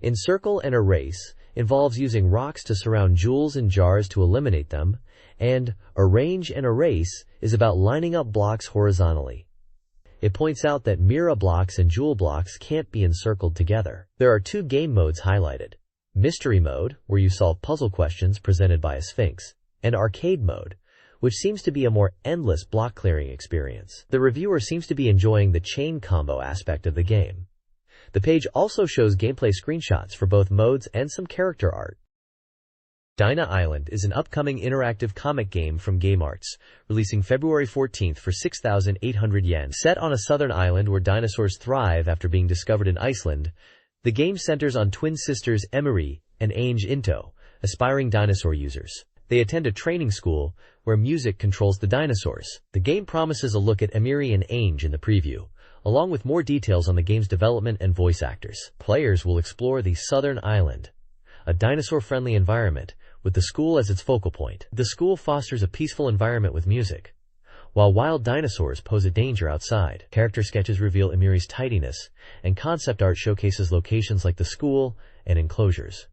Encircle and erase involves using rocks to surround jewels and jars to eliminate them, and arrange and erase is about lining up blocks horizontally. It points out that mirror blocks and jewel blocks can't be encircled together. There are two game modes highlighted: Mystery Mode, where you solve puzzle questions presented by a sphinx, and Arcade Mode, which seems to be a more endless block-clearing experience. The reviewer seems to be enjoying the chain combo aspect of the game. The page also shows gameplay screenshots for both modes and some character art. Dyna Island is an upcoming interactive comic game from Game Arts, releasing February 14th for 6,800 yen. Set on a southern island where dinosaurs thrive after being discovered in Iceland, the game centers on twin sisters Emiri and Ainge Into, aspiring dinosaur users. They attend a training school where music controls the dinosaurs. The game promises a look at Emiri and Ainge in the preview, along with more details on the game's development and voice actors. Players will explore the southern island, a dinosaur-friendly environment, with the school as its focal point. The school fosters a peaceful environment with music, while wild dinosaurs pose a danger outside. Character sketches reveal Emiri's tidiness, and concept art showcases locations like the school and enclosures.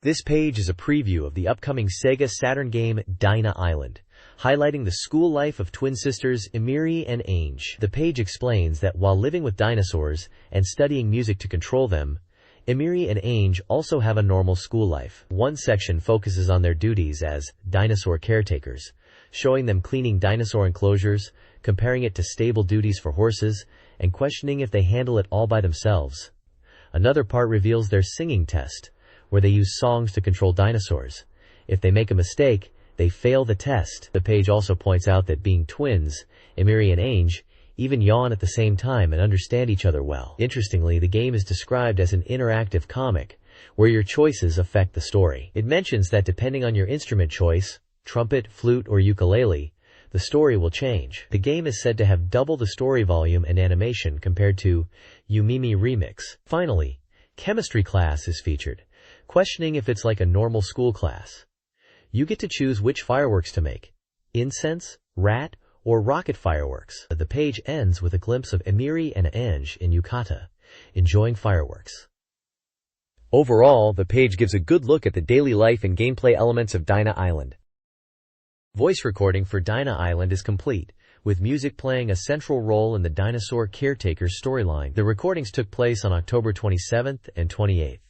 This page is a preview of the upcoming SEGA Saturn game Dyna Island, highlighting the school life of twin sisters Emiri and Ainge. The page explains that while living with dinosaurs and studying music to control them, Emiri and Ainge also have a normal school life. One section focuses on their duties as dinosaur caretakers, showing them cleaning dinosaur enclosures, comparing it to stable duties for horses, and questioning if they handle it all by themselves. Another part reveals their singing test, where they use songs to control dinosaurs. If they make a mistake, they fail the test. The page also points out that being twins, Emiri and Ainge even yawn at the same time and understand each other well. Interestingly, the game is described as an interactive comic, where your choices affect the story. It mentions that depending on your instrument choice, trumpet, flute, or ukulele, the story will change. The game is said to have double the story volume and animation compared to Yumimi Remix. Finally, chemistry class is featured, questioning if it's like a normal school class. You get to choose which fireworks to make: incense, rat, or rocket fireworks. The page ends with a glimpse of Emiri and Ainge in yukata, enjoying fireworks. Overall, the page gives a good look at the daily life and gameplay elements of Dyna Island. Voice recording for Dyna Island is complete, with music playing a central role in the dinosaur caretaker's storyline. The recordings took place on October 27th and 28th.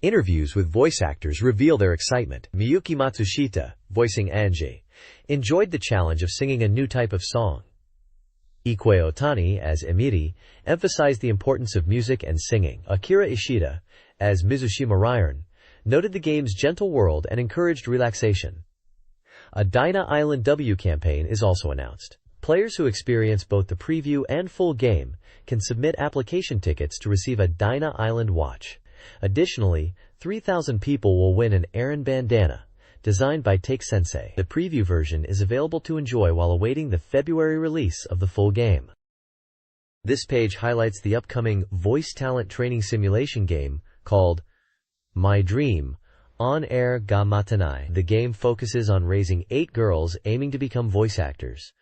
Interviews with voice actors reveal their excitement. Miyuki Matsushita, voicing Angie, enjoyed the challenge of singing a new type of song. Ikue Otani, as Emiri, emphasized the importance of music and singing. Akira Ishida, as Mizushima Ryan, noted the game's gentle world and encouraged relaxation. A Dyna Island W campaign is also announced. Players who experience both the preview and full game can submit application tickets to receive a Dyna Island watch. Additionally, 3,000 people will win an Aaron bandana, designed by Take Sensei. The preview version is available to enjoy while awaiting the February release of the full game. This page highlights the upcoming voice talent training simulation game called My Dream On Air ga Matanai. The game focuses on raising 8 girls aiming to become voice actors.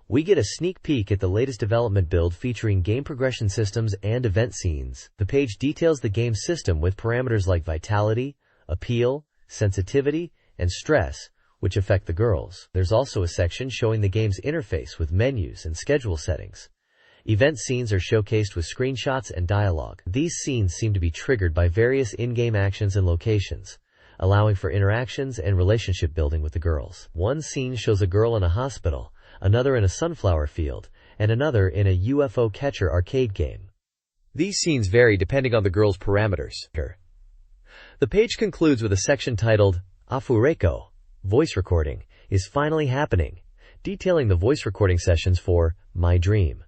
We get a sneak peek at the latest development build featuring game progression systems and event scenes. The page details the game system with parameters like vitality, appeal, sensitivity, and stress, which affect the girls. There's also a section showing the game's interface with menus and schedule settings. Event scenes are showcased with screenshots and dialogue. These scenes seem to be triggered by various in-game actions and locations, allowing for interactions and relationship building with the girls. One scene shows a girl in a hospital, another in a sunflower field, and another in a UFO catcher arcade game. These scenes vary depending on the girl's parameters. The page concludes with a section titled Afureko, Voice Recording, is finally happening, detailing the voice recording sessions for My Dream.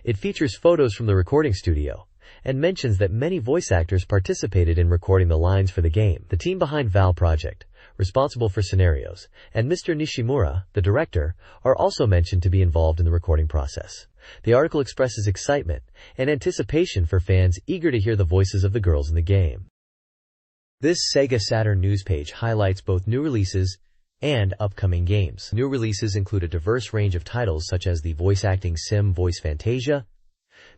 It features photos from the recording studio, and mentions that many voice actors participated in recording the lines for the game. The team behind Val Project, responsible for scenarios, and Mr. Nishimura, the director, are also mentioned to be involved in the recording process. The article expresses excitement and anticipation for fans eager to hear the voices of the girls in the game. This SEGA Saturn news page highlights both new releases and upcoming games. New releases include a diverse range of titles such as the voice-acting sim Voice Fantasia,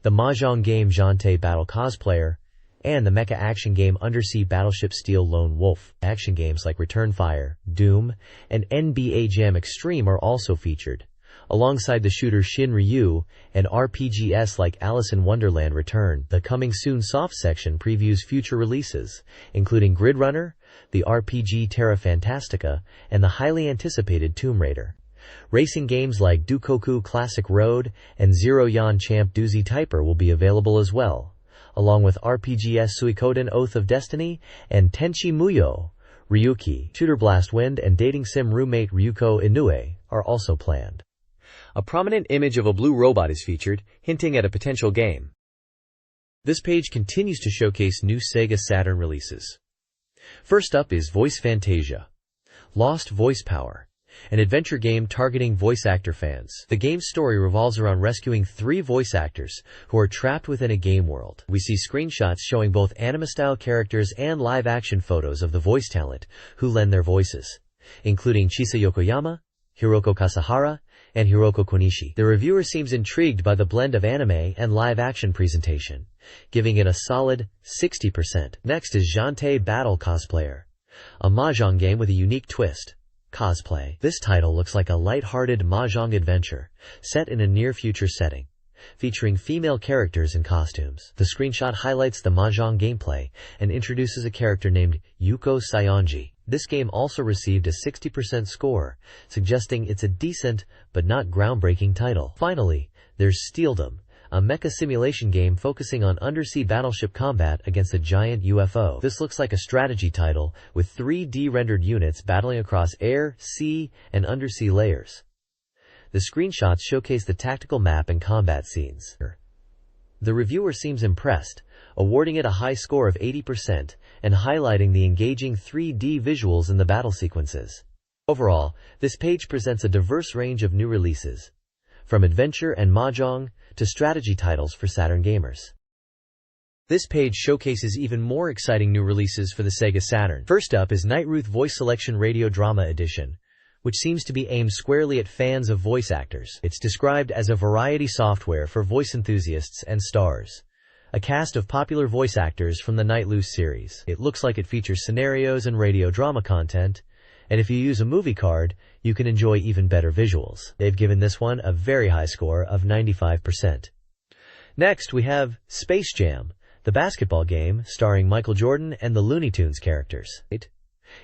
the mahjong game Jante Battle Cosplayer, and the mecha action game Undersea Battleship Steel Lone Wolf. Action games like Return Fire, Doom, and NBA Jam Extreme are also featured, alongside the shooter Shin Ryu and RPGs like Alice in Wonderland Return. The Coming Soon Soft section previews future releases, including Grid Runner, the RPG Terra Fantastica, and the highly anticipated Tomb Raider. Racing games like Dukoku Classic Road and Zero Yan Champ Doozy Typer will be available as well, along with RPGs Suikoden Oath of Destiny and Tenchi Muyo. Ryuki, Shooter Blast Wind, and dating sim roommate Ryuko Inoue are also planned. A prominent image of a blue robot is featured, hinting at a potential game. This page continues to showcase new SEGA Saturn releases. First up is Voice Fantasia, Lost Voice Power, an adventure game targeting voice actor fans. The game's story revolves around rescuing 3 voice actors who are trapped within a game world. We see screenshots showing both anime-style characters and live-action photos of the voice talent who lend their voices, including Chisa Yokoyama, Hiroko Kasahara, and Hiroko Konishi. The reviewer seems intrigued by the blend of anime and live-action presentation, giving it a solid 60%. Next is Jante Battle Cosplayer, a mahjong game with a unique twist. Cosplay. This title looks like a light-hearted mahjong adventure set in a near-future setting, featuring female characters in costumes. The screenshot highlights the mahjong gameplay and introduces a character named Yuko Sayonji. This game also received a 60% score, suggesting it's a decent but not groundbreaking title. Finally, there's Steeldom, a mecha simulation game focusing on undersea battleship combat against a giant UFO. This looks like a strategy title with 3D rendered units battling across air, sea, and undersea layers. The screenshots showcase the tactical map and combat scenes. The reviewer seems impressed, awarding it a high score of 80% and highlighting the engaging 3D visuals in the battle sequences. Overall, this page presents a diverse range of new releases, from adventure and mahjong to strategy titles for Saturn gamers. This page showcases even more exciting new releases for the SEGA Saturn. First up is Nightruth Voice Selection Radio Drama Edition, which seems to be aimed squarely at fans of voice actors. It's described as a variety software for voice enthusiasts and stars, a cast of popular voice actors from the Nightruth series. It looks like it features scenarios and radio drama content, and if you use a movie card, you can enjoy even better visuals. They've given this one a very high score of 95%. Next, we have Space Jam, the basketball game starring Michael Jordan and the Looney Tunes characters.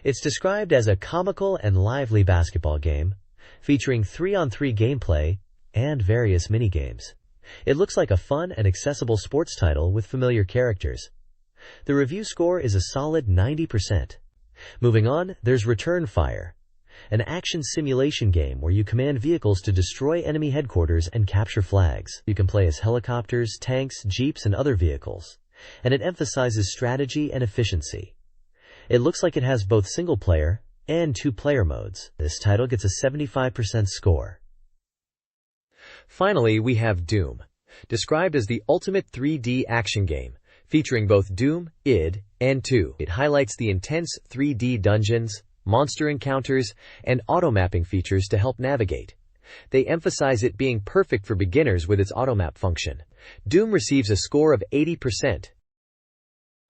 It's described as a comical and lively basketball game, featuring 3-on-3 gameplay and various minigames. It looks like a fun and accessible sports title with familiar characters. The review score is a solid 90%. Moving on, there's Return Fire, an action simulation game where you command vehicles to destroy enemy headquarters and capture flags. You can play as helicopters, tanks, jeeps, and other vehicles, and it emphasizes strategy and efficiency. It looks like it has both single-player and 2-player modes. This title gets a 75% score. Finally, we have Doom, described as the ultimate 3D action game, featuring both Doom, id, and 2. It highlights the intense 3D dungeons, monster encounters, and auto-mapping features to help navigate. They emphasize it being perfect for beginners with its auto-map function. Doom receives a score of 80%.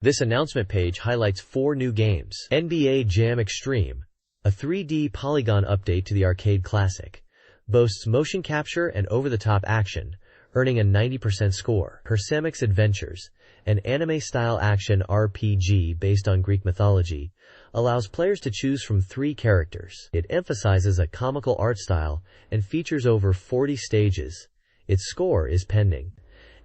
This announcement page highlights 4 new games. NBA Jam Extreme, a 3D polygon update to the arcade classic, boasts motion capture and over-the-top action, earning a 90% score. Persamix Adventures, an anime-style action RPG based on Greek mythology, allows players to choose from 3 characters. It emphasizes a comical art style and features over 40 stages. Its score is pending.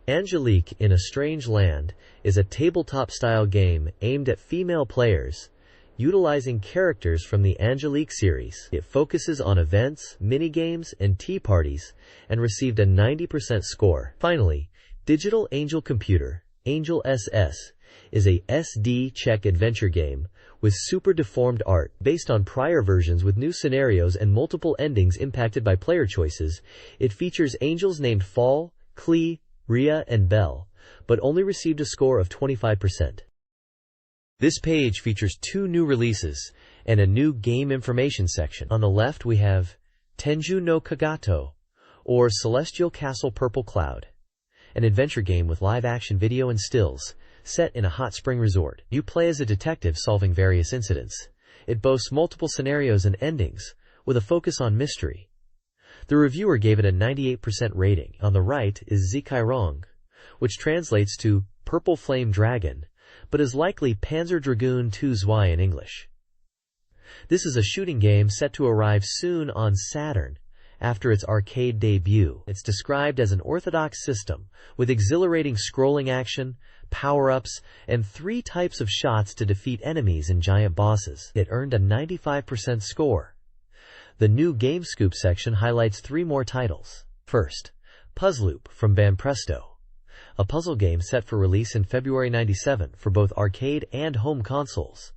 Angelique in a Strange Land is a tabletop-style game aimed at female players, utilizing characters from the Angelique series. It focuses on events, minigames, and tea parties, and received a 90% score. Finally, Digital Angel Computer, Angel SS, is a SD check adventure game with super deformed art based on prior versions with new scenarios and multiple endings impacted by player choices. It features angels named Fall, Klee, Rhea, and Belle, but only received a score of 25%. This page features 2 new releases, and a new game information section. On the left we have Tenju no Kagato, or Celestial Castle Purple Cloud, an adventure game with live-action video and stills, set in a hot spring resort. You play as a detective solving various incidents. It boasts multiple scenarios and endings, with a focus on mystery. The reviewer gave it a 98% rating. On the right is Zikairong, which translates to Purple Flame Dragon, but is likely Panzer Dragoon 2 Zwei in English. This is a shooting game set to arrive soon on Saturn, after its arcade debut. It's described as an orthodox system, with exhilarating scrolling action, power-ups, and 3 types of shots to defeat enemies and giant bosses. It earned a 95% score. The new Game Scoop section highlights 3 more titles. First, Puzzloop from Banpresto, a puzzle game set for release in February '97 for both arcade and home consoles,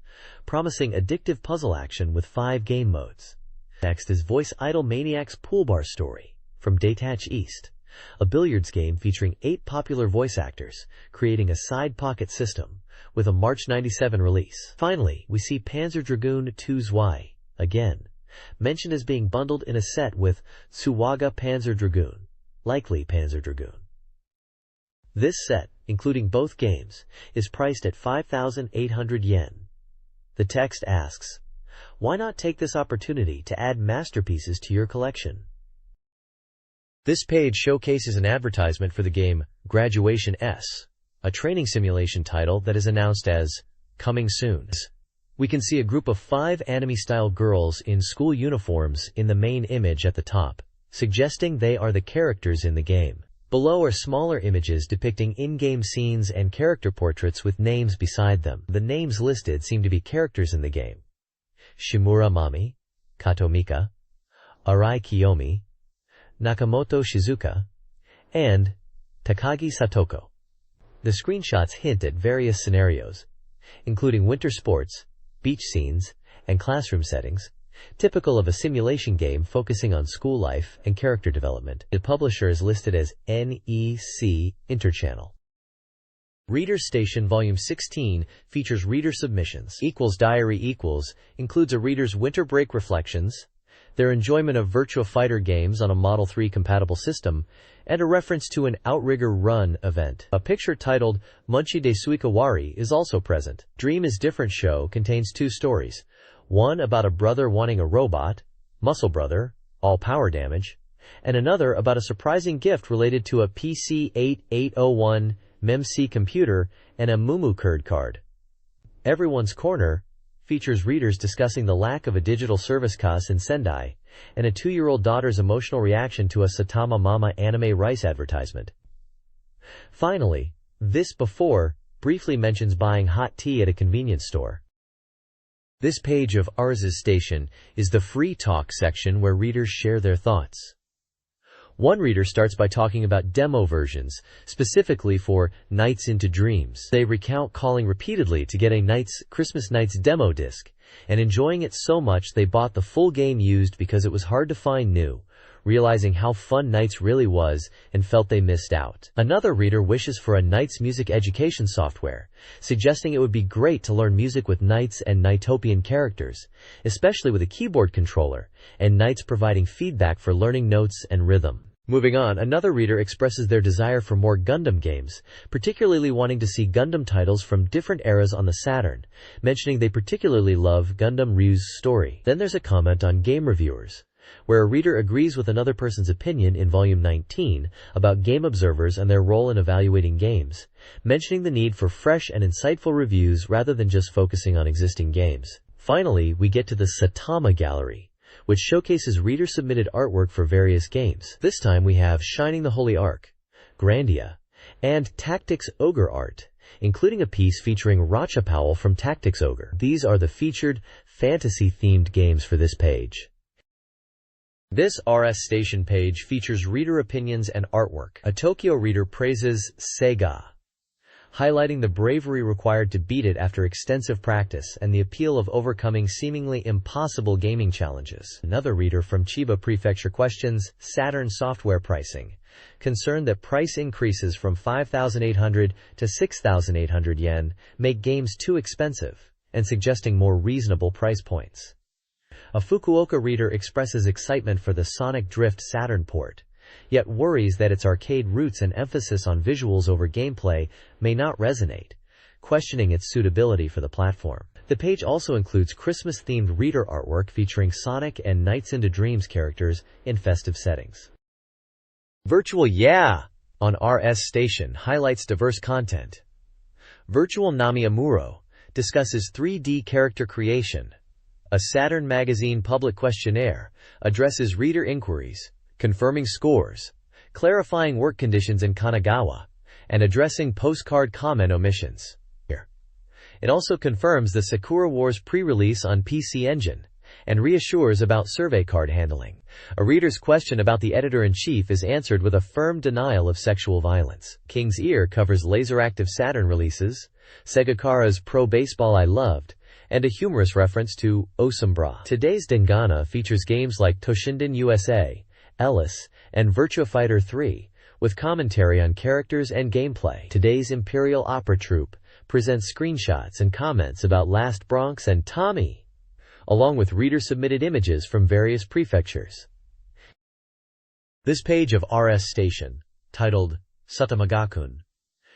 promising addictive puzzle action with 5 game modes. Next is Voice Idol Maniac's Pool Bar Story from Detach East, a billiards game featuring 8 popular voice actors, creating a side pocket system, with a March '97 release. Finally, we see Panzer Dragoon 2 Zwei, again, mentioned as being bundled in a set with Tsuwaga Panzer Dragoon, likely Panzer Dragoon. This set, including both games, is priced at 5,800 yen. The text asks, why not take this opportunity to add masterpieces to your collection? This page showcases an advertisement for the game Graduation S, a training simulation title that is announced as coming soon. We can see a group of 5 anime-style girls in school uniforms in the main image at the top, suggesting they are the characters in the game. Below are smaller images depicting in-game scenes and character portraits with names beside them. The names listed seem to be characters in the game: Shimura Mami, Kato Mika, Arai Kiyomi, Nakamoto Shizuka, and Takagi Satoko. The screenshots hint at various scenarios, including winter sports, beach scenes, and classroom settings, typical of a simulation game focusing on school life and character development. The publisher is listed as NEC Interchannel. Reader Station Volume 16 features reader submissions. Diary includes a reader's winter break reflections, their enjoyment of Virtua Fighter games on a Model 3 compatible system, and a reference to an Outrigger Run event. A picture titled Munchi de Suikawari is also present. Dream is Different Show contains 2 stories, one about a brother wanting a robot, Muscle Brother, all power damage, and another about a surprising gift related to a PC-8801 MEMC computer and a Mumu Kurd card. Everyone's Corner features readers discussing the lack of a digital service cost in Sendai, and a 2-year-old daughter's emotional reaction to a Satama Mama anime rice advertisement. Finally, This Before briefly mentions buying hot tea at a convenience store. This page of Ars's Station is the free talk section where readers share their thoughts. One reader starts by talking about demo versions, specifically for Nights into Dreams. They recount calling repeatedly to get a Christmas Nights demo disc, and enjoying it so much they bought the full game used because it was hard to find new, realizing how fun Nights really was and felt they missed out. Another reader wishes for a Nights music education software, suggesting it would be great to learn music with Nights and Nightopian characters, especially with a keyboard controller, and Nights providing feedback for learning notes and rhythm. Moving on, another reader expresses their desire for more Gundam games, particularly wanting to see Gundam titles from different eras on the Saturn, mentioning they particularly love Gundam Ryu's story. Then there's a comment on game reviewers, where a reader agrees with another person's opinion in Volume 19 about game observers and their role in evaluating games, mentioning the need for fresh and insightful reviews rather than just focusing on existing games. Finally, we get to the Satama Gallery, which showcases reader-submitted artwork for various games. This time we have Shining the Holy Ark, Grandia, and Tactics Ogre art, including a piece featuring Ratchapowl from Tactics Ogre. These are the featured fantasy-themed games for this page. This RS Station page features reader opinions and artwork. A Tokyo reader praises SEGA, highlighting the bravery required to beat it after extensive practice and the appeal of overcoming seemingly impossible gaming challenges. Another reader from Chiba Prefecture questions Saturn software pricing, concerned that price increases from 5,800 to 6,800 yen make games too expensive, and suggesting more reasonable price points. A Fukuoka reader expresses excitement for the Sonic Drift Saturn port, yet worries that its arcade roots and emphasis on visuals over gameplay may not resonate, questioning its suitability for the platform. The page also includes Christmas-themed reader artwork featuring Sonic and Nights into Dreams characters in festive settings. Virtual Yeah! On RS Station highlights diverse content. Virtual Nami Amuro discusses 3D character creation. A Saturn Magazine public questionnaire addresses reader inquiries, confirming scores, clarifying work conditions in Kanagawa, and addressing postcard comment omissions. It also confirms the Sakura Wars pre-release on PC Engine, and reassures about survey card handling. A reader's question about the editor-in-chief is answered with a firm denial of sexual violence. King's Ear covers laser-active Saturn releases, Sega Kara's Pro Baseball I Loved, and a humorous reference to Osumbra. Today's Dengana features games like Toshinden USA, Ellis, and Virtua Fighter 3, with commentary on characters and gameplay. Today's Imperial Opera Troupe presents screenshots and comments about Last Bronx and Tommy, along with reader-submitted images from various prefectures. This page of RS Station, titled Satamagakun,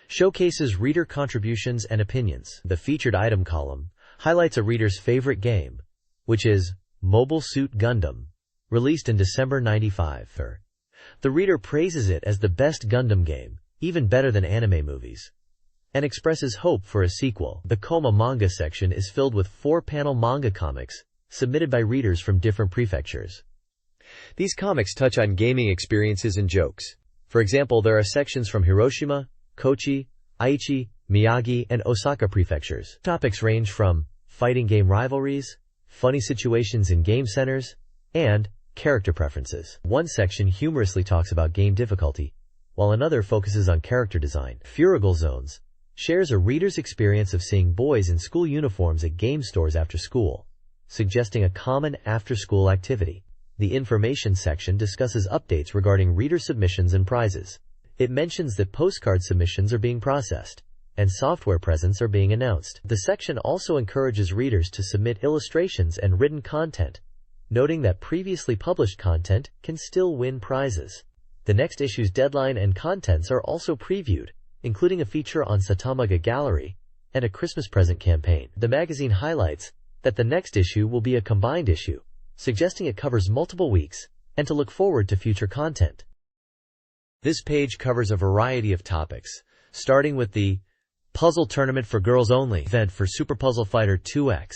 showcases reader contributions and opinions. The featured item column highlights a reader's favorite game, which is Mobile Suit Gundam, released in December '95. The reader praises it as the best Gundam game, even better than anime movies, and expresses hope for a sequel. The Koma manga section is filled with 4-panel manga comics submitted by readers from different prefectures. These comics touch on gaming experiences and jokes. For example, there are sections from Hiroshima, Kochi, Aichi, Miyagi, and Osaka prefectures. Topics range from fighting game rivalries, funny situations in game centers, and character preferences. One section humorously talks about game difficulty, while another focuses on character design. Furigal Zones shares a reader's experience of seeing boys in school uniforms at game stores after school, suggesting a common after-school activity. The information section discusses updates regarding reader submissions and prizes. It mentions that postcard submissions are being processed, and software presents are being announced. The section also encourages readers to submit illustrations and written content, noting that previously published content can still win prizes. The next issue's deadline and contents are also previewed, including a feature on Satamaga Gallery and a Christmas present campaign. The magazine highlights that the next issue will be a combined issue, suggesting it covers multiple weeks, and to look forward to future content. This page covers a variety of topics, starting with the Puzzle Tournament for Girls Only event for Super Puzzle Fighter 2X,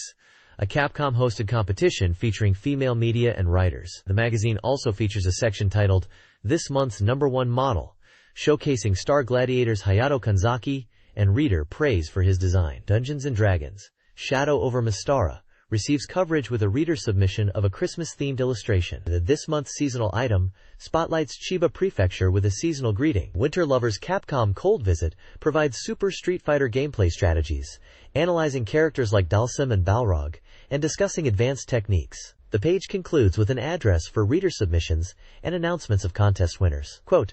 a Capcom-hosted competition featuring female media and writers. The magazine also features a section titled This Month's #1 Model, showcasing star gladiators Hayato Kanzaki and reader praise for his design. Dungeons & Dragons Shadow over Mystara receives coverage with a reader submission of a Christmas-themed illustration. This month's seasonal item spotlights Chiba Prefecture with a seasonal greeting. Winter Lovers Capcom Cold Visit provides Super Street Fighter gameplay strategies, analyzing characters like Dalsim and Balrog, and discussing advanced techniques. The page concludes with an address for reader submissions and announcements of contest winners. Quote,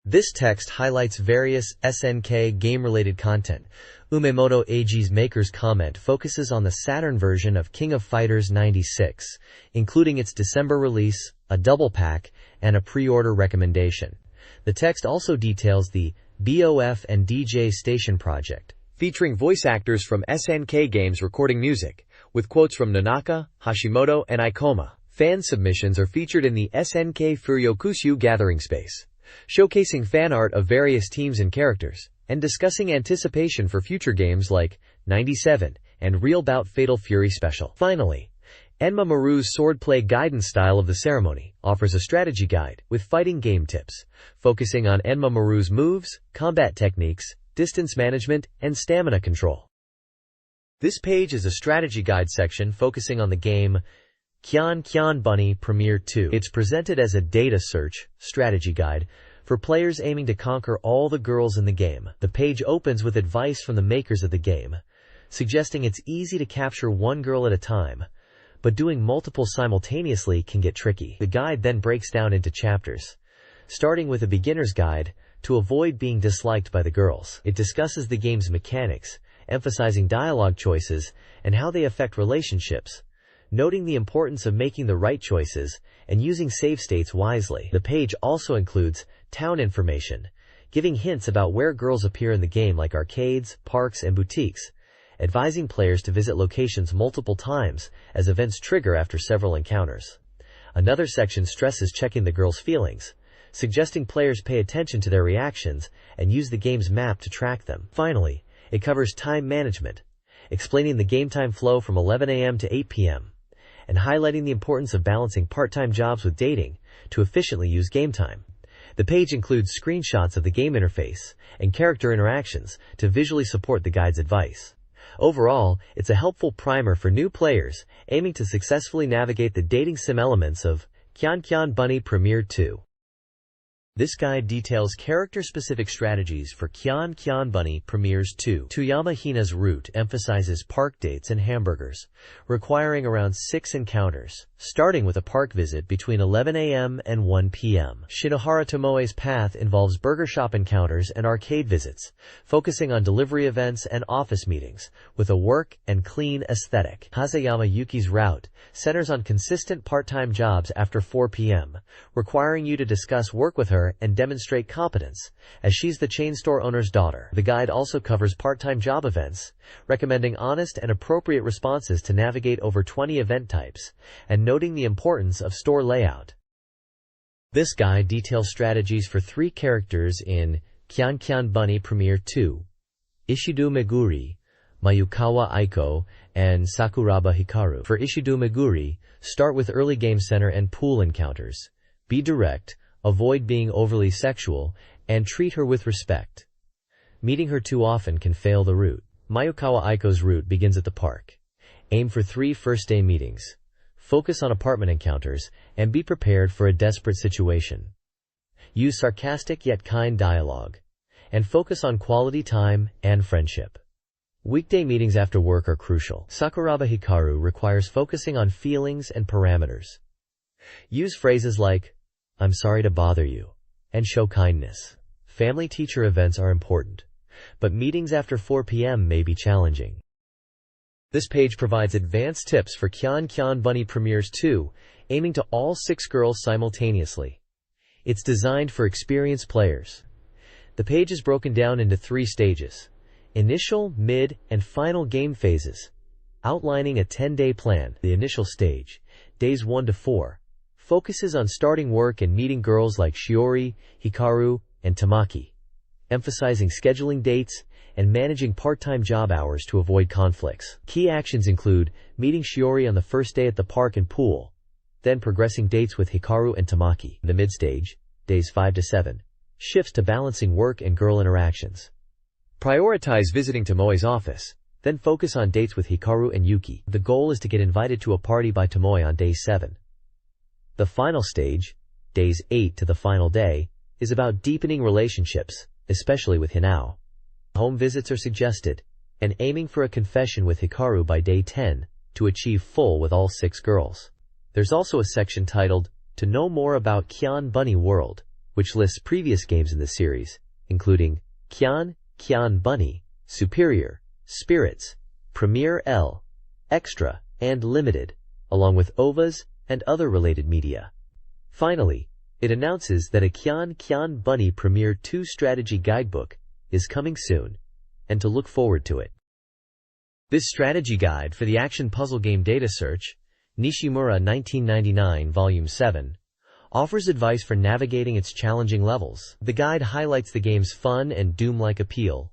this text highlights various SNK game-related content. Umemoto AG's maker's comment focuses on the Saturn version of King of Fighters 96, including its December release, a double pack, and a pre-order recommendation. The text also details the BOF and DJ Station project, featuring voice actors from SNK games recording music, with quotes from Nanaka, Hashimoto, and Ikoma. Fan submissions are featured in the SNK Furyokushu gathering space, showcasing fan art of various teams and characters, and discussing anticipation for future games like 97 and Real Bout Fatal Fury Special. Finally, Enma Maru's swordplay guidance style of the ceremony offers a strategy guide with fighting game tips, focusing on Enma Maru's moves, combat techniques, distance management, and stamina control. This page is a strategy guide section focusing on the game Kyan Kyan Bunny Premiere 2. It's presented as a data search strategy guide for players aiming to conquer all the girls in the game. The page opens with advice from the makers of the game, suggesting it's easy to capture one girl at a time, but doing multiple simultaneously can get tricky. The guide then breaks down into chapters, starting with a beginner's guide to avoid being disliked by the girls. It discusses the game's mechanics emphasizing dialogue choices and how they affect relationships, noting the importance of making the right choices and using save states wisely. The page also includes town information, giving hints about where girls appear in the game like arcades, parks, and boutiques, advising players to visit locations multiple times as events trigger after several encounters. Another section stresses checking the girls' feelings, suggesting players pay attention to their reactions and use the game's map to track them. Finally, it covers time management, explaining the game time flow from 11 a.m. to 8 p.m., and highlighting the importance of balancing part-time jobs with dating to efficiently use game time. The page includes screenshots of the game interface and character interactions to visually support the guide's advice. Overall, it's a helpful primer for new players aiming to successfully navigate the dating sim elements of Kyan Kyan Bunny Premiere 2. This guide details character-specific strategies for Kyan Kyan Bunny Premieres 2. Toyama Hina's route emphasizes park dates and hamburgers, requiring around 6 encounters, starting with a park visit between 11 a.m. and 1 p.m. Shinohara Tomoe's path involves burger shop encounters and arcade visits, focusing on delivery events and office meetings, with a work and clean aesthetic. Hazayama Yuki's route centers on consistent part-time jobs after 4 p.m., requiring you to discuss work with her and demonstrate competence, as she's the chain store owner's daughter. The guide also covers part-time job events, recommending honest and appropriate responses to navigate over 20 event types, and noting the importance of store layout. This guide details strategies for 3 characters in Kyan Kyan Bunny Premiere 2: Ishido Meguri, Mayukawa Aiko, and Sakuraba Hikaru. For Ishido Meguri, start with early game center and pool encounters. Be direct, avoid being overly sexual, and treat her with respect. Meeting her too often can fail the route. Mayukawa Aiko's route begins at the park. Aim for 3 first-day meetings. Focus on apartment encounters, and be prepared for a desperate situation. Use sarcastic yet kind dialogue, and focus on quality time and friendship. Weekday meetings after work are crucial. Sakuraba Hikaru requires focusing on feelings and parameters. Use phrases like, "I'm sorry to bother you," and show kindness. Family-teacher events are important, but meetings after 4 p.m. may be challenging. This page provides advanced tips for Kyan Kyan Bunny Premieres 2, aiming to all 6 girls simultaneously. It's designed for experienced players. The page is broken down into 3 stages: initial, mid, and final game phases, outlining a 10-day plan. The initial stage, days 1 to 4, focuses on starting work and meeting girls like Shiori, Hikaru, and Tamaki, emphasizing scheduling dates and managing part-time job hours to avoid conflicts. Key actions include meeting Shiori on the first day at the park and pool, then progressing dates with Hikaru and Tamaki. The mid-stage, days 5 to 7, shifts to balancing work and girl interactions. Prioritize visiting Tomoe's office, then focus on dates with Hikaru and Yuki. The goal is to get invited to a party by Tomoe on day 7. The final stage, days 8 to the final day, is about deepening relationships, especially with Hinao. Home visits are suggested, and aiming for a confession with Hikaru by day 10 to achieve full with all 6 girls. There's also a section titled, "To Know More About Kyan Bunny World," which lists previous games in the series, including Kyan Kyan Bunny, Superior, Spirits, Premiere L, Extra, and Limited, along with OVAs and other related media. Finally, it announces that a Kyan Kyan Bunny Premiere 2 strategy guidebook is coming soon, and to look forward to it. This strategy guide for the action puzzle game Data Search, Nishimura 1999 Volume 7, offers advice for navigating its challenging levels. The guide highlights the game's fun and Doom-like appeal.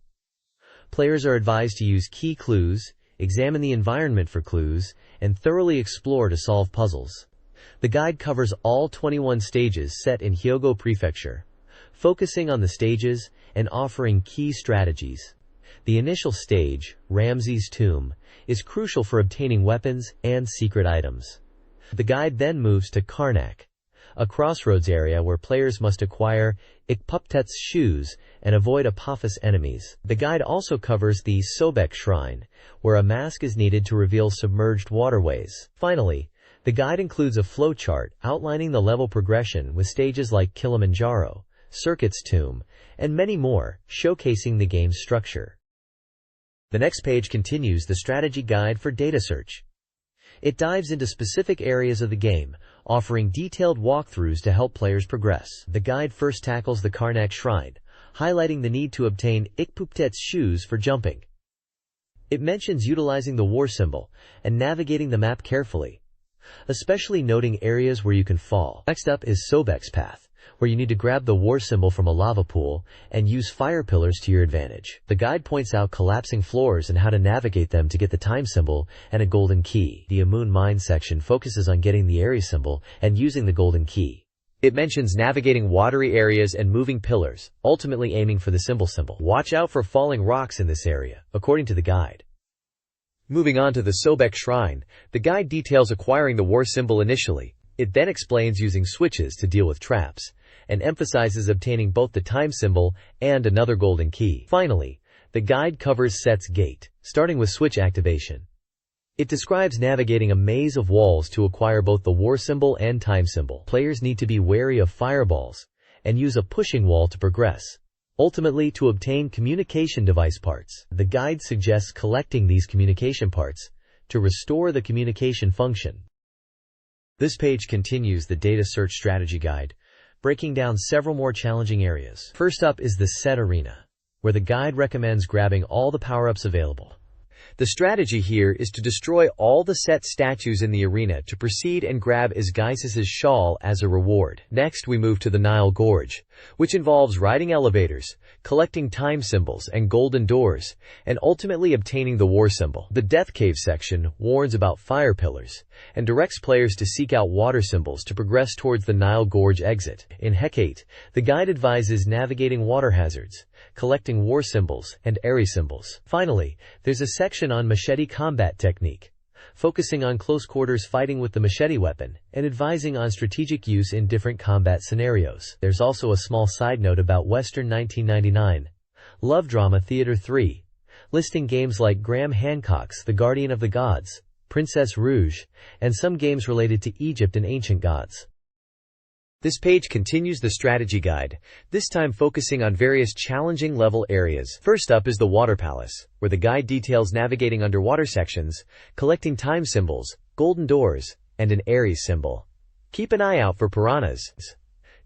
Players are advised to use key clues, examine the environment for clues, and thoroughly explore to solve puzzles. The guide covers all 21 stages set in Hyogo Prefecture, focusing on the stages and offering key strategies. The initial stage, Ramses' Tomb, is crucial for obtaining weapons and secret items. The guide then moves to Karnak, a crossroads area where players must acquire Ikpuptet's shoes and avoid Apophis enemies. The guide also covers the Sobek Shrine, where a mask is needed to reveal submerged waterways. Finally, the guide includes a flowchart outlining the level progression with stages like Kilimanjaro, Circuit's Tomb, and many more, showcasing the game's structure. The next page continues the strategy guide for data search. It dives into specific areas of the game, offering detailed walkthroughs to help players progress. The guide first tackles the Karnak Shrine, highlighting the need to obtain Ikpuptet's shoes for jumping. It mentions utilizing the war symbol and navigating the map carefully, especially noting areas where you can fall. Next up is Sobek's Path, where you need to grab the war symbol from a lava pool and use fire pillars to your advantage. The guide points out collapsing floors and how to navigate them to get the time symbol and a golden key. The Amun Mine section focuses on getting the area symbol and using the golden key. It mentions navigating watery areas and moving pillars, ultimately aiming for the symbol. Watch out for falling rocks in this area, according to the guide. Moving on to the Sobek Shrine, the guide details acquiring the war symbol initially. It then explains using switches to deal with traps, and emphasizes obtaining both the time symbol and another golden key. Finally, the guide covers Set's Gate, starting with switch activation. It describes navigating a maze of walls to acquire both the war symbol and time symbol. Players need to be wary of fireballs, and use a pushing wall to progress. Ultimately, to obtain communication device parts, the guide suggests collecting these communication parts to restore the communication function. This page continues the data search strategy guide, breaking down several more challenging areas. First up is the Set Arena, where the guide recommends grabbing all the power-ups available. The strategy here is to destroy all the set statues in the arena to proceed and grab Isgeis's shawl as a reward. Next, we move to the Nile Gorge, which involves riding elevators, collecting time symbols and golden doors, and ultimately obtaining the war symbol. The Death Cave section warns about fire pillars and directs players to seek out water symbols to progress towards the Nile Gorge exit. In Hecate, the guide advises navigating water hazards, collecting war symbols and area symbols. Finally, there's a section on machete combat technique, focusing on close quarters fighting with the machete weapon and advising on strategic use in different combat scenarios. There's also a small side note about Western 1999 Love Drama Theater 3, listing games like Graham Hancock's The Guardian of the Gods, Princess Rouge, and some games related to Egypt and ancient gods. This page continues the strategy guide, this time focusing on various challenging level areas. First up is the Water Palace, where the guide details navigating underwater sections, collecting time symbols, golden doors, and an Ares symbol. Keep an eye out for piranhas.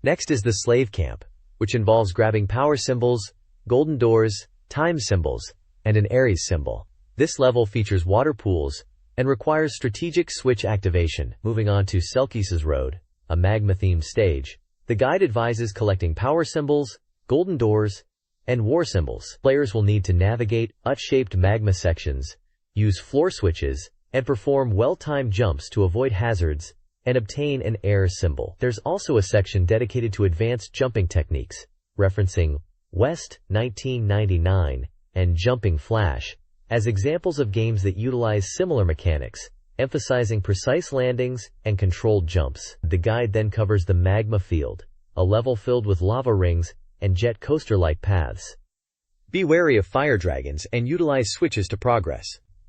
Next is the Slave Camp, which involves grabbing power symbols, golden doors, time symbols, and an Ares symbol. This level features water pools and requires strategic switch activation. Moving on to Selkis's Road, a magma-themed stage, the guide advises collecting power symbols, golden doors, and war symbols. Players will need to navigate U-shaped magma sections, use floor switches, and perform well-timed jumps to avoid hazards and obtain an air symbol. There's also a section dedicated to advanced jumping techniques, referencing West 1999 and Jumping Flash as examples of games that utilize similar mechanics, emphasizing precise landings and controlled jumps. The guide then covers the Magma Field, a level filled with lava rings and jet coaster-like paths. Be wary of fire dragons and utilize switches to progress.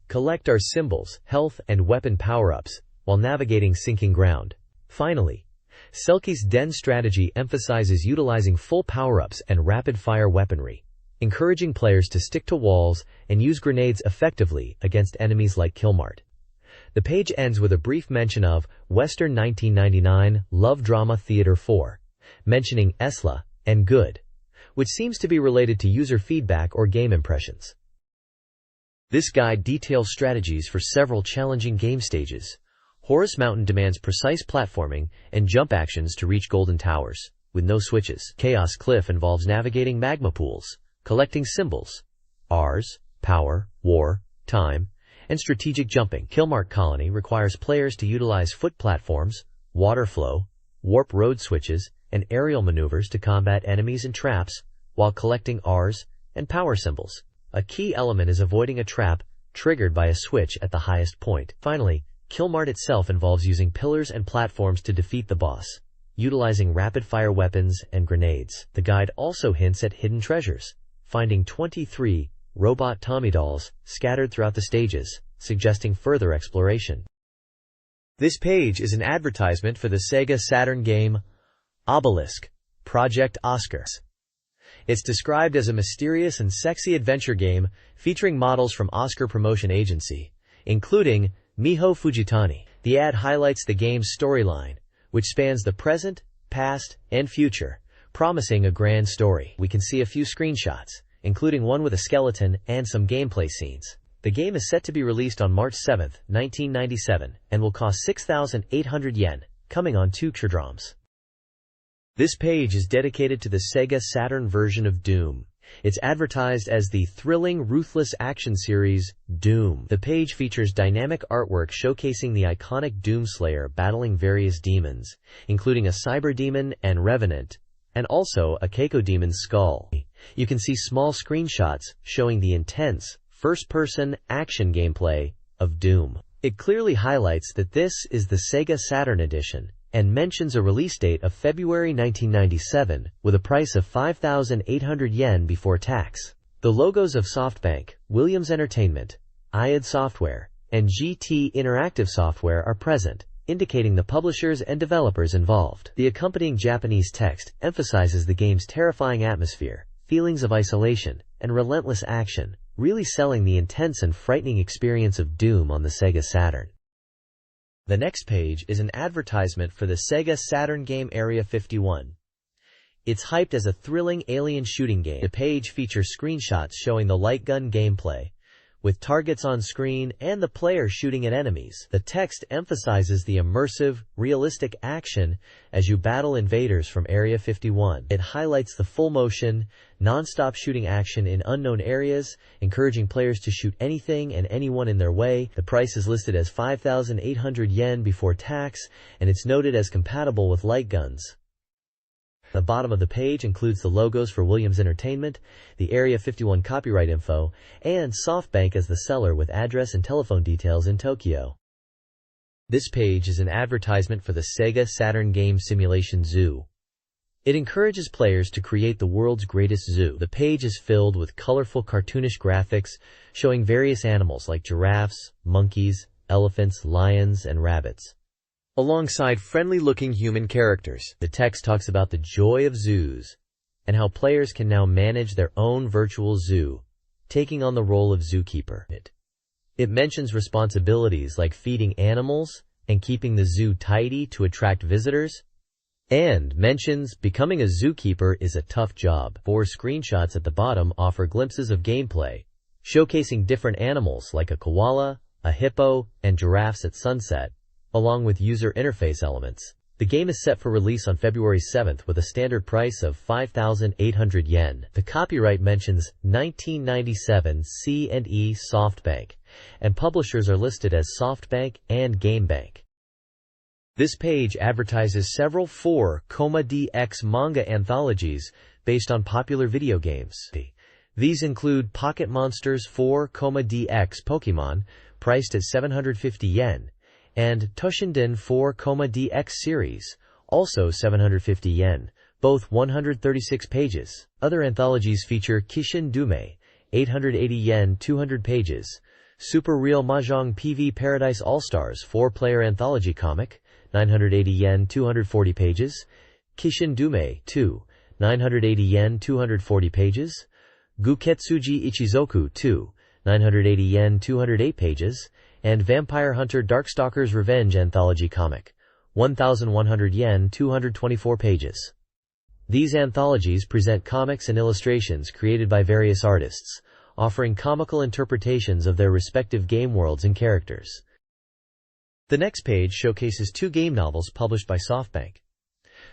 Collect our symbols, health, and weapon power-ups while navigating sinking ground. Finally, Selkie's Den strategy emphasizes utilizing full power-ups and rapid-fire weaponry, encouraging players to stick to walls and use grenades effectively against enemies like Killmart. The page ends with a brief mention of Western 1999 Love Drama Theater 4, mentioning Esla and Good, which seems to be related to user feedback or game impressions. This guide details strategies for several challenging game stages. Horus Mountain demands precise platforming and jump actions to reach golden towers, with no switches. Chaos Cliff involves navigating magma pools, collecting symbols, Rs, power, war, time, and strategic jumping. Killmart Colony requires players to utilize foot platforms, water flow, warp road switches, and aerial maneuvers to combat enemies and traps while collecting Rs and power symbols. A key element is avoiding a trap triggered by a switch at the highest point. Finally, Killmart itself involves using pillars and platforms to defeat the boss, utilizing rapid-fire weapons and grenades. The guide also hints at hidden treasures, finding 23 robot Tommy dolls scattered throughout the stages, suggesting further exploration. This page is an advertisement for the SEGA Saturn game Obelisk, Project Oscar. It's described as a mysterious and sexy adventure game featuring models from Oscar Promotion Agency, including Miho Fujitani. The ad highlights the game's storyline, which spans the present, past, and future, promising a grand story. We can see a few screenshots, including one with a skeleton and some gameplay scenes. The game is set to be released on March 7, 1997, and will cost 6,800 yen, coming on 2 Kshirdrams. This page is dedicated to the SEGA Saturn version of Doom. It's advertised as the thrilling, ruthless action series, Doom. The page features dynamic artwork showcasing the iconic Doom Slayer battling various demons, including a cyber demon and revenant, and also a Keiko demon's skull. You can see small screenshots showing the intense, first-person action gameplay of Doom. It clearly highlights that this is the SEGA Saturn edition, and mentions a release date of February 1997 with a price of 5,800 yen before tax. The logos of SoftBank, Williams Entertainment, IID Software, and GT Interactive Software are present, indicating the publishers and developers involved. The accompanying Japanese text emphasizes the game's terrifying atmosphere, feelings of isolation, and relentless action, really selling the intense and frightening experience of Doom on the SEGA Saturn. The next page is an advertisement for the SEGA Saturn game Area 51. It's hyped as a thrilling alien shooting game. The page features screenshots showing the light gun gameplay, with targets on screen and the player shooting at enemies. The text emphasizes the immersive, realistic action as you battle invaders from Area 51. It highlights the full-motion, non-stop shooting action in unknown areas, encouraging players to shoot anything and anyone in their way. The price is listed as 5,800 yen before tax, and it's noted as compatible with light guns. The bottom of the page includes the logos for Williams Entertainment, the Area 51 copyright info, and SoftBank as the seller with address and telephone details in Tokyo. This page is an advertisement for the SEGA Saturn game simulation zoo. It encourages players to create the world's greatest zoo. The page is filled with colorful cartoonish graphics showing various animals like giraffes, monkeys, elephants, lions, and rabbits, alongside friendly-looking human characters. The text talks about the joy of zoos and how players can now manage their own virtual zoo, taking on the role of zookeeper. It mentions responsibilities like feeding animals and keeping the zoo tidy to attract visitors, and mentions becoming a zookeeper is a tough job. 4 screenshots at the bottom offer glimpses of gameplay, showcasing different animals like a koala, a hippo, and giraffes at sunset, along with user interface elements. The game is set for release on February 7th with a standard price of 5,800 yen. The copyright mentions 1997 C&E SoftBank, and publishers are listed as SoftBank and GameBank. This page advertises several 4,DX manga anthologies based on popular video games. These include Pocket Monsters 4,DX Pokemon, priced at 750 yen, and Toshinden 4,DX series, also 750 yen, both 136 pages. Other anthologies feature Kishin Dume, 880 yen 200 pages, Super Real Mahjong PV Paradise All-Stars 4-player anthology comic, 980 yen 240 pages, Kishin Dume 2, 980 yen 240 pages, Guketsuji Ichizoku 2, 980 yen 208 pages, and Vampire Hunter Darkstalker's Revenge Anthology Comic, 1,100 yen 224 pages. These anthologies present comics and illustrations created by various artists, offering comical interpretations of their respective game worlds and characters. The next page showcases 2 game novels published by SoftBank.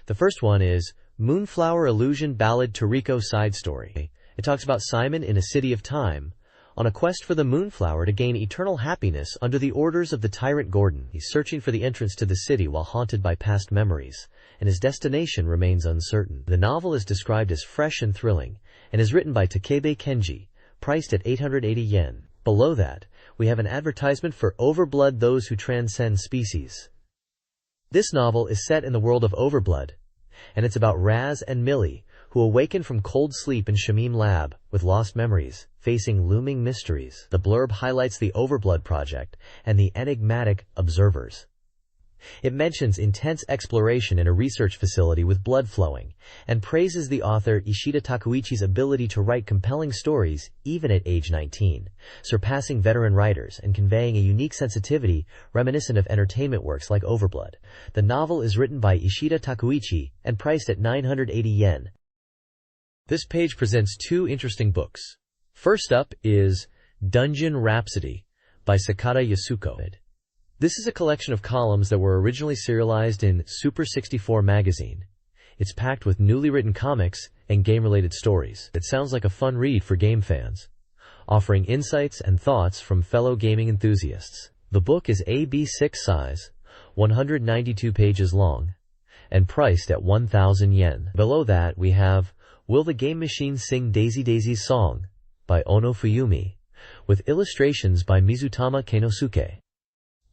The first one is Moonflower Illusion Ballad Toriko Side Story. It talks about Simon in a city of time, on a quest for the Moonflower to gain eternal happiness under the orders of the tyrant Gordon. He's searching for the entrance to the city while haunted by past memories, and his destination remains uncertain. The novel is described as fresh and thrilling, and is written by Takebe Kenji, priced at 880 yen. Below that, we have an advertisement for Overblood Those Who Transcend Species. This novel is set in the world of Overblood, and it's about Raz and Millie, who awaken from cold sleep in Shamim Lab, with lost memories, facing looming mysteries. The blurb highlights the Overblood project and the enigmatic observers. It mentions intense exploration in a research facility with blood flowing, and praises the author Ishida Takuichi's ability to write compelling stories even at age 19, surpassing veteran writers and conveying a unique sensitivity reminiscent of entertainment works like Overblood. The novel is written by Ishida Takuichi and priced at 980 yen. This page presents two interesting books. First up is Dungeon Rhapsody by Sakata Yasuko. This is a collection of columns that were originally serialized in Super 64 magazine. It's packed with newly written comics and game-related stories. It sounds like a fun read for game fans, offering insights and thoughts from fellow gaming enthusiasts. The book is AB6 size, 192 pages long, and priced at 1,000 yen. Below that we have Will the Game Machine Sing Daisy Daisy's Song by Ono Fuyumi, with illustrations by Mizutama Kenosuke.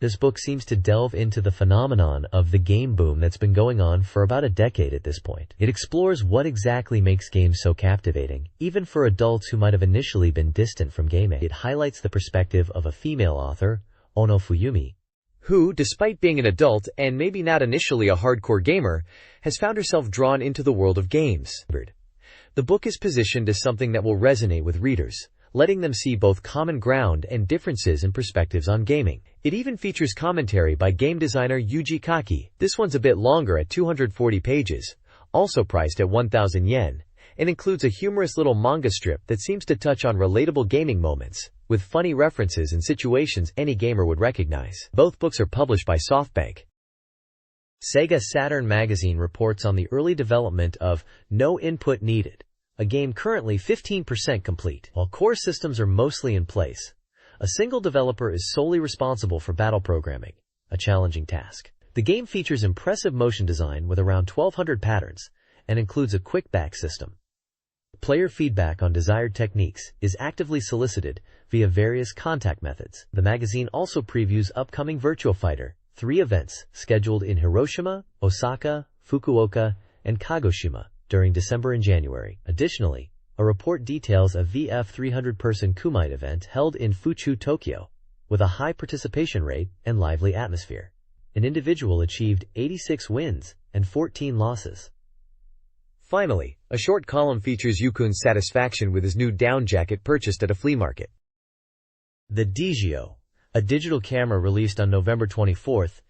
This book seems to delve into the phenomenon of the game boom that's been going on for about a decade at this point. It explores what exactly makes games so captivating, even for adults who might have initially been distant from gaming. It highlights the perspective of a female author, Ono Fuyumi, who, despite being an adult and maybe not initially a hardcore gamer, has found herself drawn into the world of games. The book is positioned as something that will resonate with readers, letting them see both common ground and differences in perspectives on gaming. It even features commentary by game designer Yuji Kaki. This one's a bit longer at 240 pages, also priced at 1,000 yen, and includes a humorous little manga strip that seems to touch on relatable gaming moments, with funny references and situations any gamer would recognize. Both books are published by SoftBank. SEGA Saturn Magazine reports on the early development of No Input Needed, a game currently 15% complete. While core systems are mostly in place, a single developer is solely responsible for battle programming, a challenging task. The game features impressive motion design with around 1,200 patterns and includes a quick-back system. Player feedback on desired techniques is actively solicited via various contact methods. The magazine also previews upcoming Virtua Fighter 3 events scheduled in Hiroshima, Osaka, Fukuoka, and Kagoshima during December and January. Additionally, a report details a VF 300-person Kumite event held in Fuchu, Tokyo, with a high participation rate and lively atmosphere. An individual achieved 86 wins and 14 losses. Finally, a short column features Yukun's satisfaction with his new down jacket purchased at a flea market. The Digio, a digital camera released on November 24th,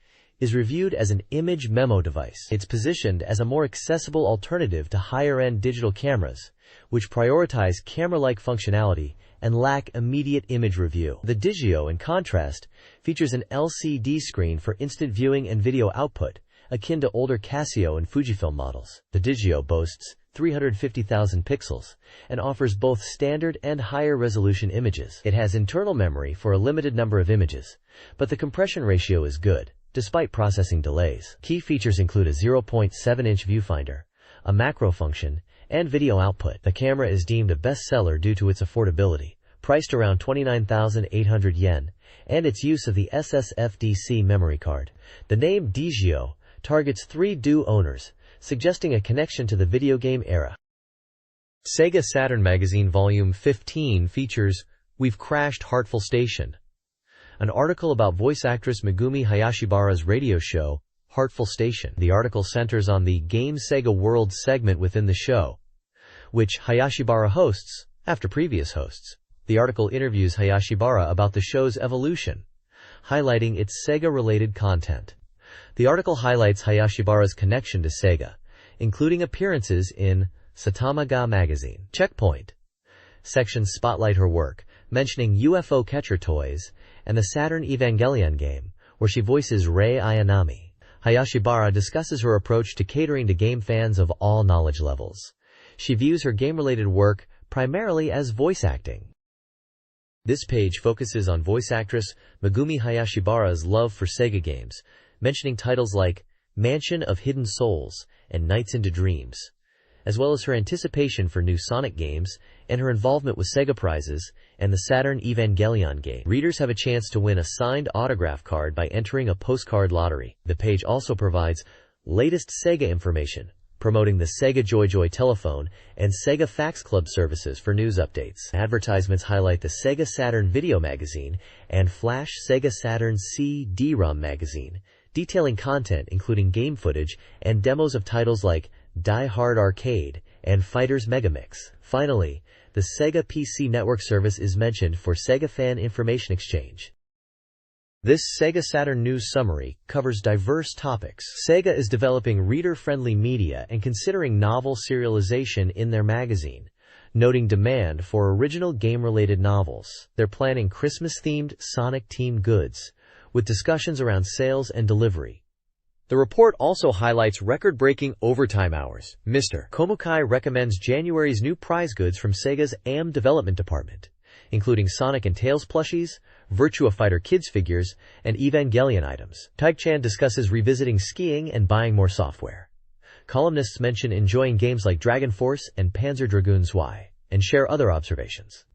is reviewed as an image memo device. It's positioned as a more accessible alternative to higher-end digital cameras, which prioritize camera-like functionality and lack immediate image review. The Digio, in contrast, features an LCD screen for instant viewing and video output, akin to older Casio and Fujifilm models. The Digio boasts 350,000 pixels and offers both standard and higher resolution images. It has internal memory for a limited number of images, but the compression ratio is good, despite processing delays. Key features include a 0.7-inch viewfinder, a macro function, and video output. The camera is deemed a bestseller due to its affordability, priced around 29,800 yen, and its use of the SSFDC memory card. The name Digio targets 3D owners, suggesting a connection to the video game era. SEGA Saturn Magazine Volume 15 features We've Crashed Heartful Station, an article about voice actress Megumi Hayashibara's radio show, Heartful Station. The article centers on the Game Sega World segment within the show, which Hayashibara hosts after previous hosts. The article interviews Hayashibara about the show's evolution, highlighting its Sega-related content. The article highlights Hayashibara's connection to Sega, including appearances in Satamaga magazine. Checkpoint sections spotlight her work, mentioning UFO catcher toys and the Saturn Evangelion game, where she voices Rei Ayanami. Hayashibara discusses her approach to catering to game fans of all knowledge levels. She views her game-related work primarily as voice acting. This page focuses on voice actress Megumi Hayashibara's love for Sega games, mentioning titles like Mansion of Hidden Souls and Nights into Dreams, as well as her anticipation for new Sonic games and her involvement with Sega prizes and the Saturn Evangelion game. Readers have a chance to win a signed autograph card by entering a postcard lottery. The page also provides latest Sega information, promoting the Sega Joy telephone and Sega Fax Club services for news updates. Advertisements highlight the Sega Saturn Video Magazine and Flash Sega Saturn CD-ROM Magazine, detailing content including game footage and demos of titles like Die Hard Arcade and Fighters Megamix. Finally, the Sega PC Network service is mentioned for Sega fan information exchange. This Sega Saturn news summary covers diverse topics. Sega is developing reader-friendly media and considering novel serialization in their magazine, noting demand for original game-related novels. They're planning Christmas-themed Sonic-themed goods, with discussions around sales and delivery. The report also highlights record-breaking overtime hours. Mr. Komukai recommends January's new prize goods from Sega's AM development department, including Sonic and Tails plushies, Virtua Fighter Kids figures, and Evangelion items. Taig-chan discusses revisiting skiing and buying more software. Columnists mention enjoying games like Dragon Force and Panzer Dragoon Y, and share other observations.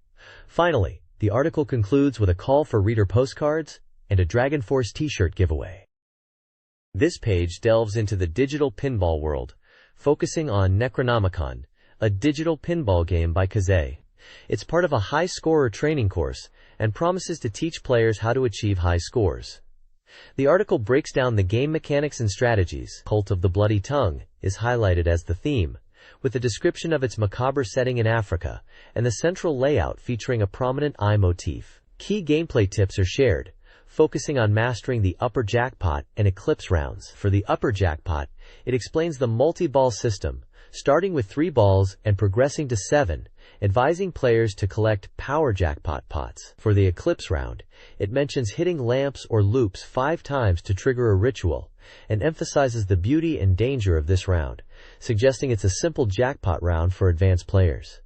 Finally, the article concludes with a call for reader postcards and a Dragon Force t-shirt giveaway. This page delves into the digital pinball world, focusing on Necronomicon, a digital pinball game by Kazé. It's part of a high scorer training course and promises to teach players how to achieve high scores. The article breaks down the game mechanics and strategies. Cult of the Bloody Tongue is highlighted as the theme, with a description of its macabre setting in Africa and the central layout featuring a prominent eye motif. Key gameplay tips are shared, focusing on mastering the upper jackpot and eclipse rounds. For the upper jackpot, it explains the multi-ball system, starting with 3 balls and progressing to 7, advising players to collect power jackpot pots. For the eclipse round, it mentions hitting lamps or loops 5 times to trigger a ritual, and emphasizes the beauty and danger of this round, suggesting it's a simple jackpot round for advanced players.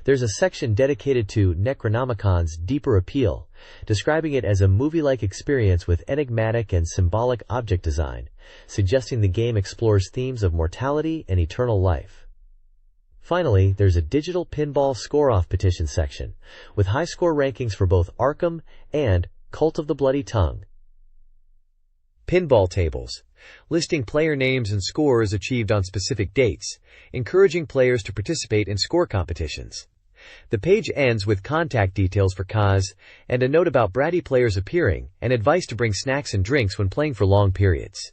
There's a section dedicated to Necronomicon's deeper appeal, describing it as a movie-like experience with enigmatic and symbolic object design, suggesting the game explores themes of mortality and eternal life. Finally, there's a digital pinball score-off petition section, with high score rankings for both Arkham and Cult of the Bloody Tongue. Pinball tables, listing player names and scores achieved on specific dates, encouraging players to participate in score competitions. The page ends with contact details for Kaz and a note about bratty players appearing and advice to bring snacks and drinks when playing for long periods.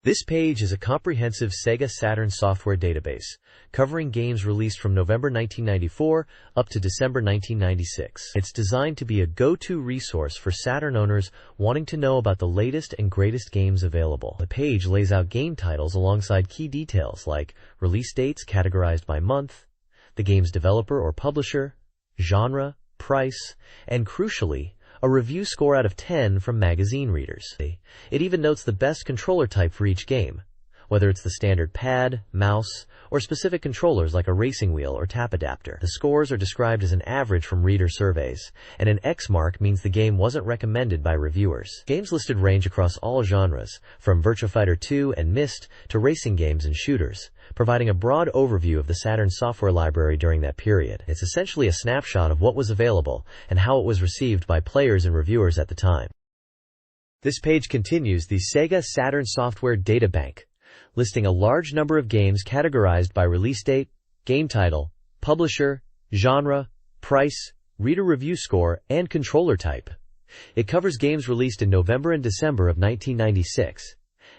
This page is a comprehensive Sega Saturn software database, covering games released from November 1994 up to December 1996. It's designed to be a go-to resource for Saturn owners wanting to know about the latest and greatest games available. The page lays out game titles alongside key details like release dates categorized by month, the game's developer or publisher, genre, price, and crucially, a review score out of 10 from magazine readers. It even notes the best controller type for each game, whether it's the standard pad, mouse, or specific controllers like a racing wheel or tap adapter. The scores are described as an average from reader surveys, and an X mark means the game wasn't recommended by reviewers. Games listed range across all genres, from Virtua Fighter 2 and Myst to racing games and shooters, providing a broad overview of the Saturn software library during that period. It's essentially a snapshot of what was available and how it was received by players and reviewers at the time. This page continues the Sega Saturn software databank, listing a large number of games categorized by release date, game title, publisher, genre, price, reader review score, and controller type. It covers games released in November and December of 1996,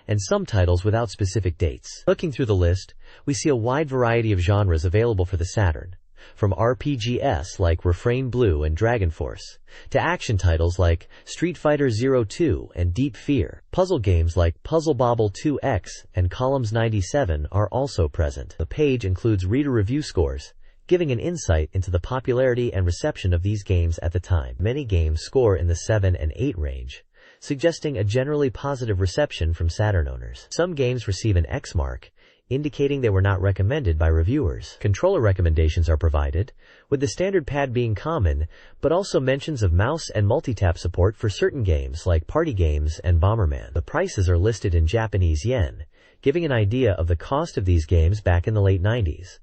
and some titles without specific dates. Looking through the list, we see a wide variety of genres available for the Saturn, from RPGs like Refrain Blue and Dragon Force, to action titles like Street Fighter 02 and Deep Fear. Puzzle games like Puzzle Bobble 2X and Columns 97 are also present. The page includes reader review scores, giving an insight into the popularity and reception of these games at the time. Many games score in the 7 and 8 range, suggesting a generally positive reception from Saturn owners. Some games receive an X mark, indicating they were not recommended by reviewers. Controller recommendations are provided, with the standard pad being common, but also mentions of mouse and multitap support for certain games like party games and Bomberman. The prices are listed in Japanese yen, giving an idea of the cost of these games back in the late 90s.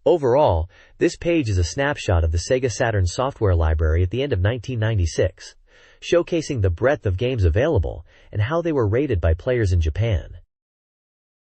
Overall, this page is a snapshot of the Sega Saturn software library at the end of 1996, showcasing the breadth of games available and how they were rated by players in Japan.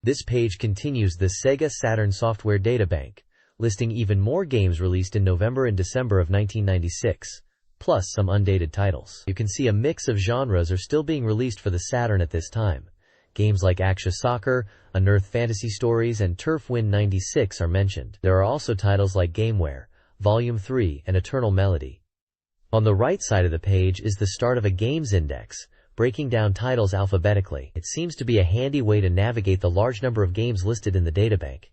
This page continues the Sega Saturn software databank, listing even more games released in November and December of 1996, plus some undated titles. You can see a mix of genres are still being released for the Saturn at this time. Games like Action Soccer, Unearthed Fantasy Stories, and Turf Win 96 are mentioned. There are also titles like Gameware, Volume 3, and Eternal Melody. On the right side of the page is the start of a games index, breaking down titles alphabetically. It seems to be a handy way to navigate the large number of games listed in the databank.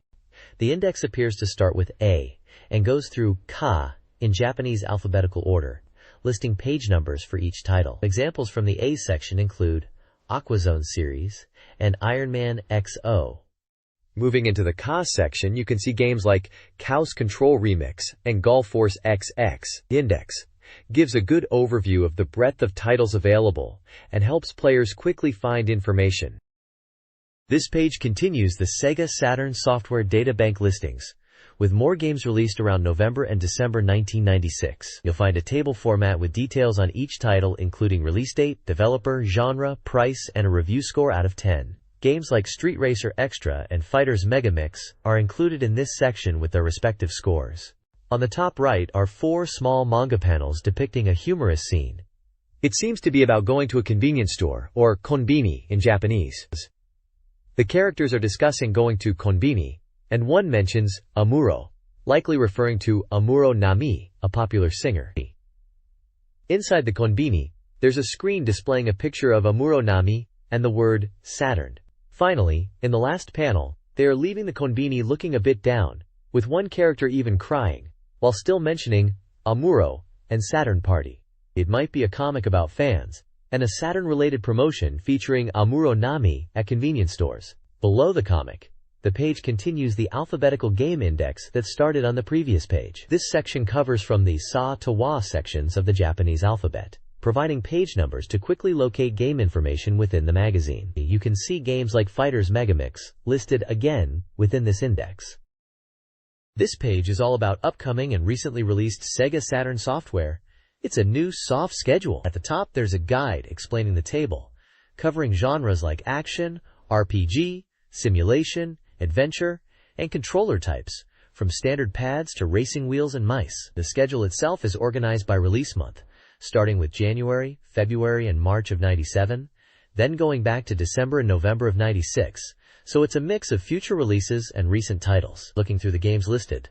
The index appears to start with A and goes through Ka in Japanese alphabetical order, listing page numbers for each title. Examples from the A section include Aquazone series and Iron Man XO. Moving into the Ka section, you can see games like Chaos Control Remix and Golf Force XX. The index gives a good overview of the breadth of titles available and helps players quickly find information. This page continues the SEGA Saturn software databank listings, with more games released around November and December 1996. You'll find a table format with details on each title, including release date, developer, genre, price, and a review score out of 10. Games like Street Racer Extra and Fighters Mega Mix are included in this section with their respective scores. On the top right are 4 small manga panels depicting a humorous scene. It seems to be about going to a convenience store, or konbini in Japanese. The characters are discussing going to konbini, and one mentions Amuro, likely referring to Amuro Nami, a popular singer. Inside the konbini, there's a screen displaying a picture of Amuro Nami and the word Saturn. Finally, in the last panel, they are leaving the konbini looking a bit down, with one character even crying, while still mentioning Amuro and Saturn Party. It might be a comic about fans, and a Saturn-related promotion featuring Amuro Nami at convenience stores. Below the comic, the page continues the alphabetical game index that started on the previous page. This section covers from the Sa to Wa sections of the Japanese alphabet, providing page numbers to quickly locate game information within the magazine. You can see games like Fighters Megamix listed again within this index. This page is all about upcoming and recently released SEGA Saturn software. It's a new soft schedule. At the top there's a guide explaining the table, covering genres like action, RPG, simulation, adventure, and controller types, from standard pads to racing wheels and mice. The schedule itself is organized by release month, starting with January, February, and March of 97, then going back to December and November of 96, so it's a mix of future releases and recent titles. Looking through the games listed,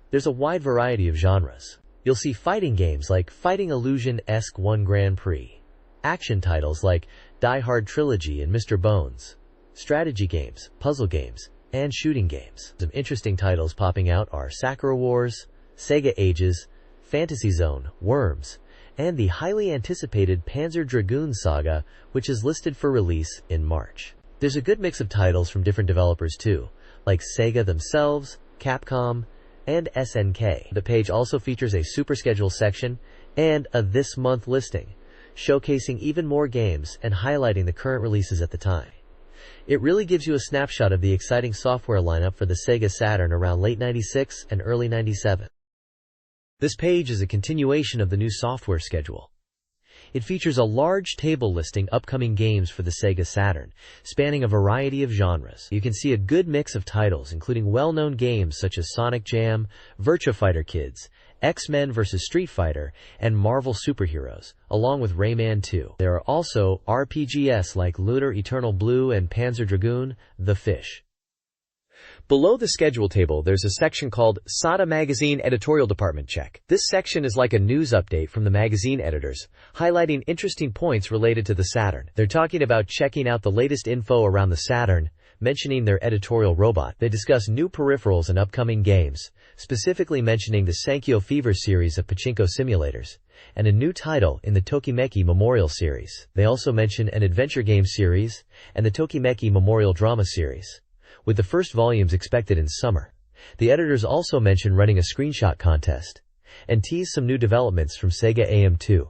there's a wide variety of genres. You'll see fighting games like Fighting Illusion-esque 1 Grand Prix, action titles like Die Hard Trilogy and Mr. Bones, strategy games, puzzle games, and shooting games. Some interesting titles popping out are Sakura Wars, Sega Ages, Fantasy Zone, Worms, and the highly anticipated Panzer Dragoon Saga, which is listed for release in March. There's a good mix of titles from different developers too, like Sega themselves, Capcom, and SNK. The page also features a super schedule section and a this month listing, showcasing even more games and highlighting the current releases at the time. It really gives you a snapshot of the exciting software lineup for the SEGA Saturn around late 96 and early 97. This page is a continuation of the new software schedule. It features a large table listing upcoming games for the SEGA Saturn, spanning a variety of genres. You can see a good mix of titles, including well-known games such as Sonic Jam, Virtua Fighter Kids, X-Men vs. Street Fighter, and Marvel Superheroes, along with Rayman 2. There are also RPGs like Lunar Eternal Blue and Panzer Dragoon: The Fish. Below the schedule table, there's a section called SATURN Magazine Editorial Department Check. This section is like a news update from the magazine editors, highlighting interesting points related to the Saturn. They're talking about checking out the latest info around the Saturn, mentioning their editorial robot. They discuss new peripherals and upcoming games, specifically mentioning the Sankyo Fever series of pachinko simulators, and a new title in the Tokimeki Memorial series. They also mention an adventure game series and the Tokimeki Memorial Drama series, with the first volumes expected in summer. The editors also mention running a screenshot contest and tease some new developments from Sega AM2.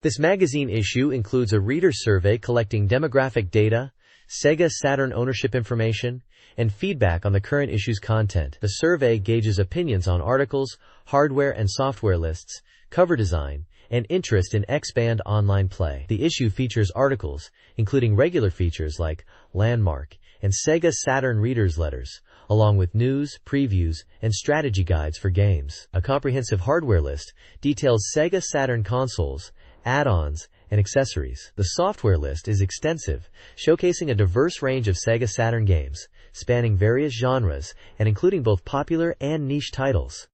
This magazine issue includes a reader survey collecting demographic data, SEGA Saturn ownership information, and feedback on the current issue's content. The survey gauges opinions on articles, hardware and software lists, cover design, and interest in X-Band online play. The issue features articles, including regular features like Landmark and SEGA Saturn Readers Letters, along with news, previews, and strategy guides for games. A comprehensive hardware list details SEGA Saturn consoles, add-ons, and accessories. The software list is extensive, showcasing a diverse range of SEGA Saturn games, spanning various genres and including both popular and niche titles.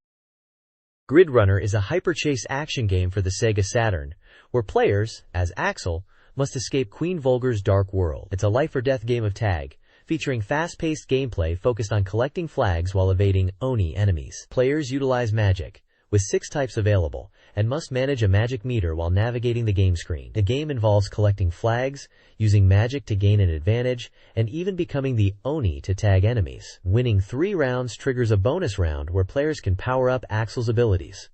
Grid Runner is a hyper-chase action game for the SEGA Saturn, where players, as Axel, must escape Queen Volgar's dark world. It's a life-or-death game of tag, featuring fast-paced gameplay focused on collecting flags while evading Oni enemies. Players utilize magic, with 6 types available, and must manage a magic meter while navigating the game screen. The game involves collecting flags, using magic to gain an advantage, and even becoming the Oni to tag enemies. Winning 3 rounds triggers a bonus round where players can power up Axel's abilities.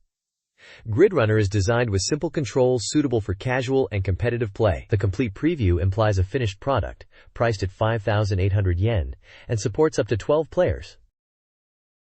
Grid Runner is designed with simple controls suitable for casual and competitive play. The complete preview implies a finished product, priced at 5,800 yen, and supports up to 12 players.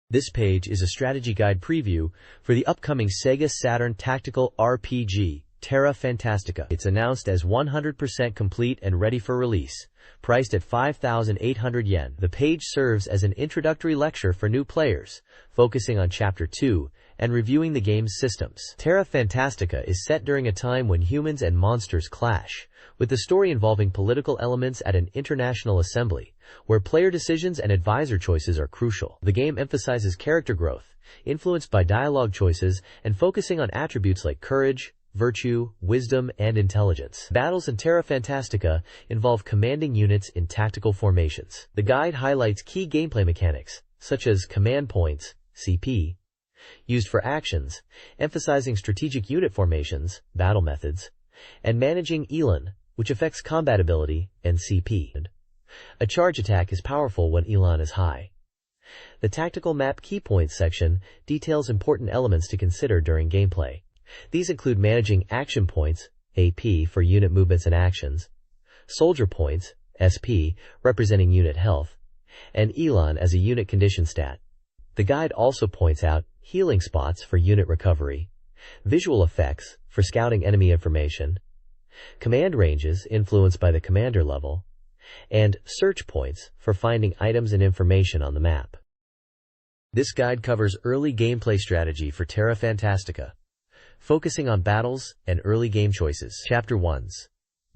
This page is a strategy guide preview for the upcoming SEGA Saturn tactical RPG, Terra Fantastica. It's announced as 100% complete and ready for release, priced at 5,800 yen. The page serves as an introductory lecture for new players, focusing on Chapter 2 and reviewing the game's systems. Terra Fantastica is set during a time when humans and monsters clash, with the story involving political elements at an international assembly, where player decisions and advisor choices are crucial. The game emphasizes character growth, influenced by dialogue choices and focusing on attributes like courage, virtue, wisdom, and intelligence. Battles in Terra Fantastica involve commanding units in tactical formations. The guide highlights key gameplay mechanics, such as command points, CP, used for actions, emphasizing strategic unit formations, battle methods, and managing Elan, which affects combat ability, and CP. A charge attack is powerful when Elan is high. The Tactical Map Key Points section details important elements to consider during gameplay. These include managing action points, AP for unit movements and actions, soldier points, SP, representing unit health, and Elan as a unit condition stat. The guide also points out healing spots for unit recovery, visual effects for scouting enemy information, command ranges influenced by the commander level, and search points for finding items and information on the map. This guide covers early gameplay strategy for Terra Fantastica, focusing on battles and early game choices. Chapter 1's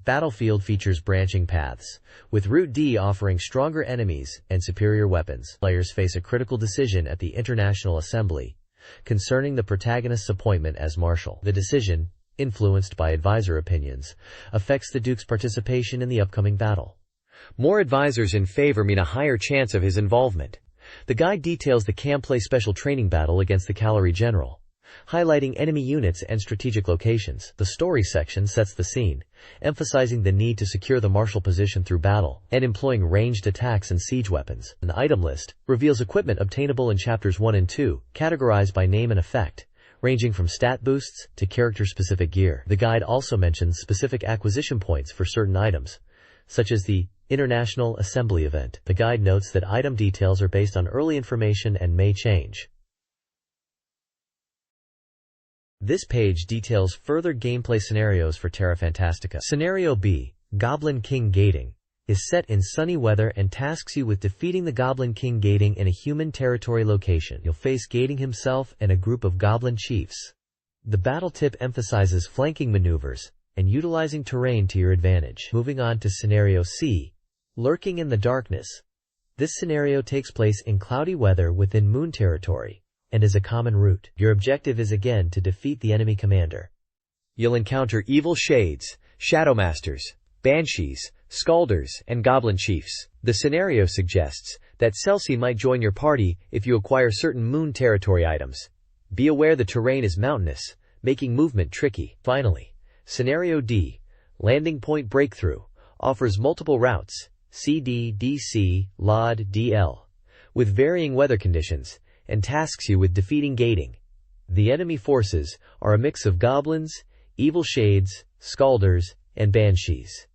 Battlefield features branching paths, with Route D offering stronger enemies and superior weapons. Players face a critical decision at the International Assembly concerning the protagonist's appointment as Marshal. The decision, influenced by advisor opinions, affects the Duke's participation in the upcoming battle. More advisors in favor mean a higher chance of his involvement. The guide details the Camplay special training battle against the Cavalry General, highlighting enemy units and strategic locations. The story section sets the scene, emphasizing the need to secure the martial position through battle and employing ranged attacks and siege weapons. An item list reveals equipment obtainable in Chapters 1 and 2, categorized by name and effect, ranging from stat boosts to character-specific gear. The guide also mentions specific acquisition points for certain items, such as the International Assembly event. The guide notes that item details are based on early information and may change. This page details further gameplay scenarios for Terra Fantastica. Scenario B, Goblin King Gating, is set in sunny weather and tasks you with defeating the Goblin King Gating in a human territory location. You'll face Gating himself and a group of Goblin chiefs. The battle tip emphasizes flanking maneuvers and utilizing terrain to your advantage. Moving on to Scenario C, Lurking in the Darkness. This scenario takes place in cloudy weather within Moon territory and is a common route. Your objective is again to defeat the enemy commander. You'll encounter evil shades, shadow masters, banshees, scalders, and goblin chiefs. The scenario suggests that Celsi might join your party if you acquire certain Moon territory items. Be aware the terrain is mountainous, making movement tricky. Finally, Scenario D, Landing Point Breakthrough, offers multiple routes, CD, DC, LOD, DL, with varying weather conditions, and tasks you with defeating Gating. The enemy forces are a mix of goblins, evil shades, scalders, and banshees.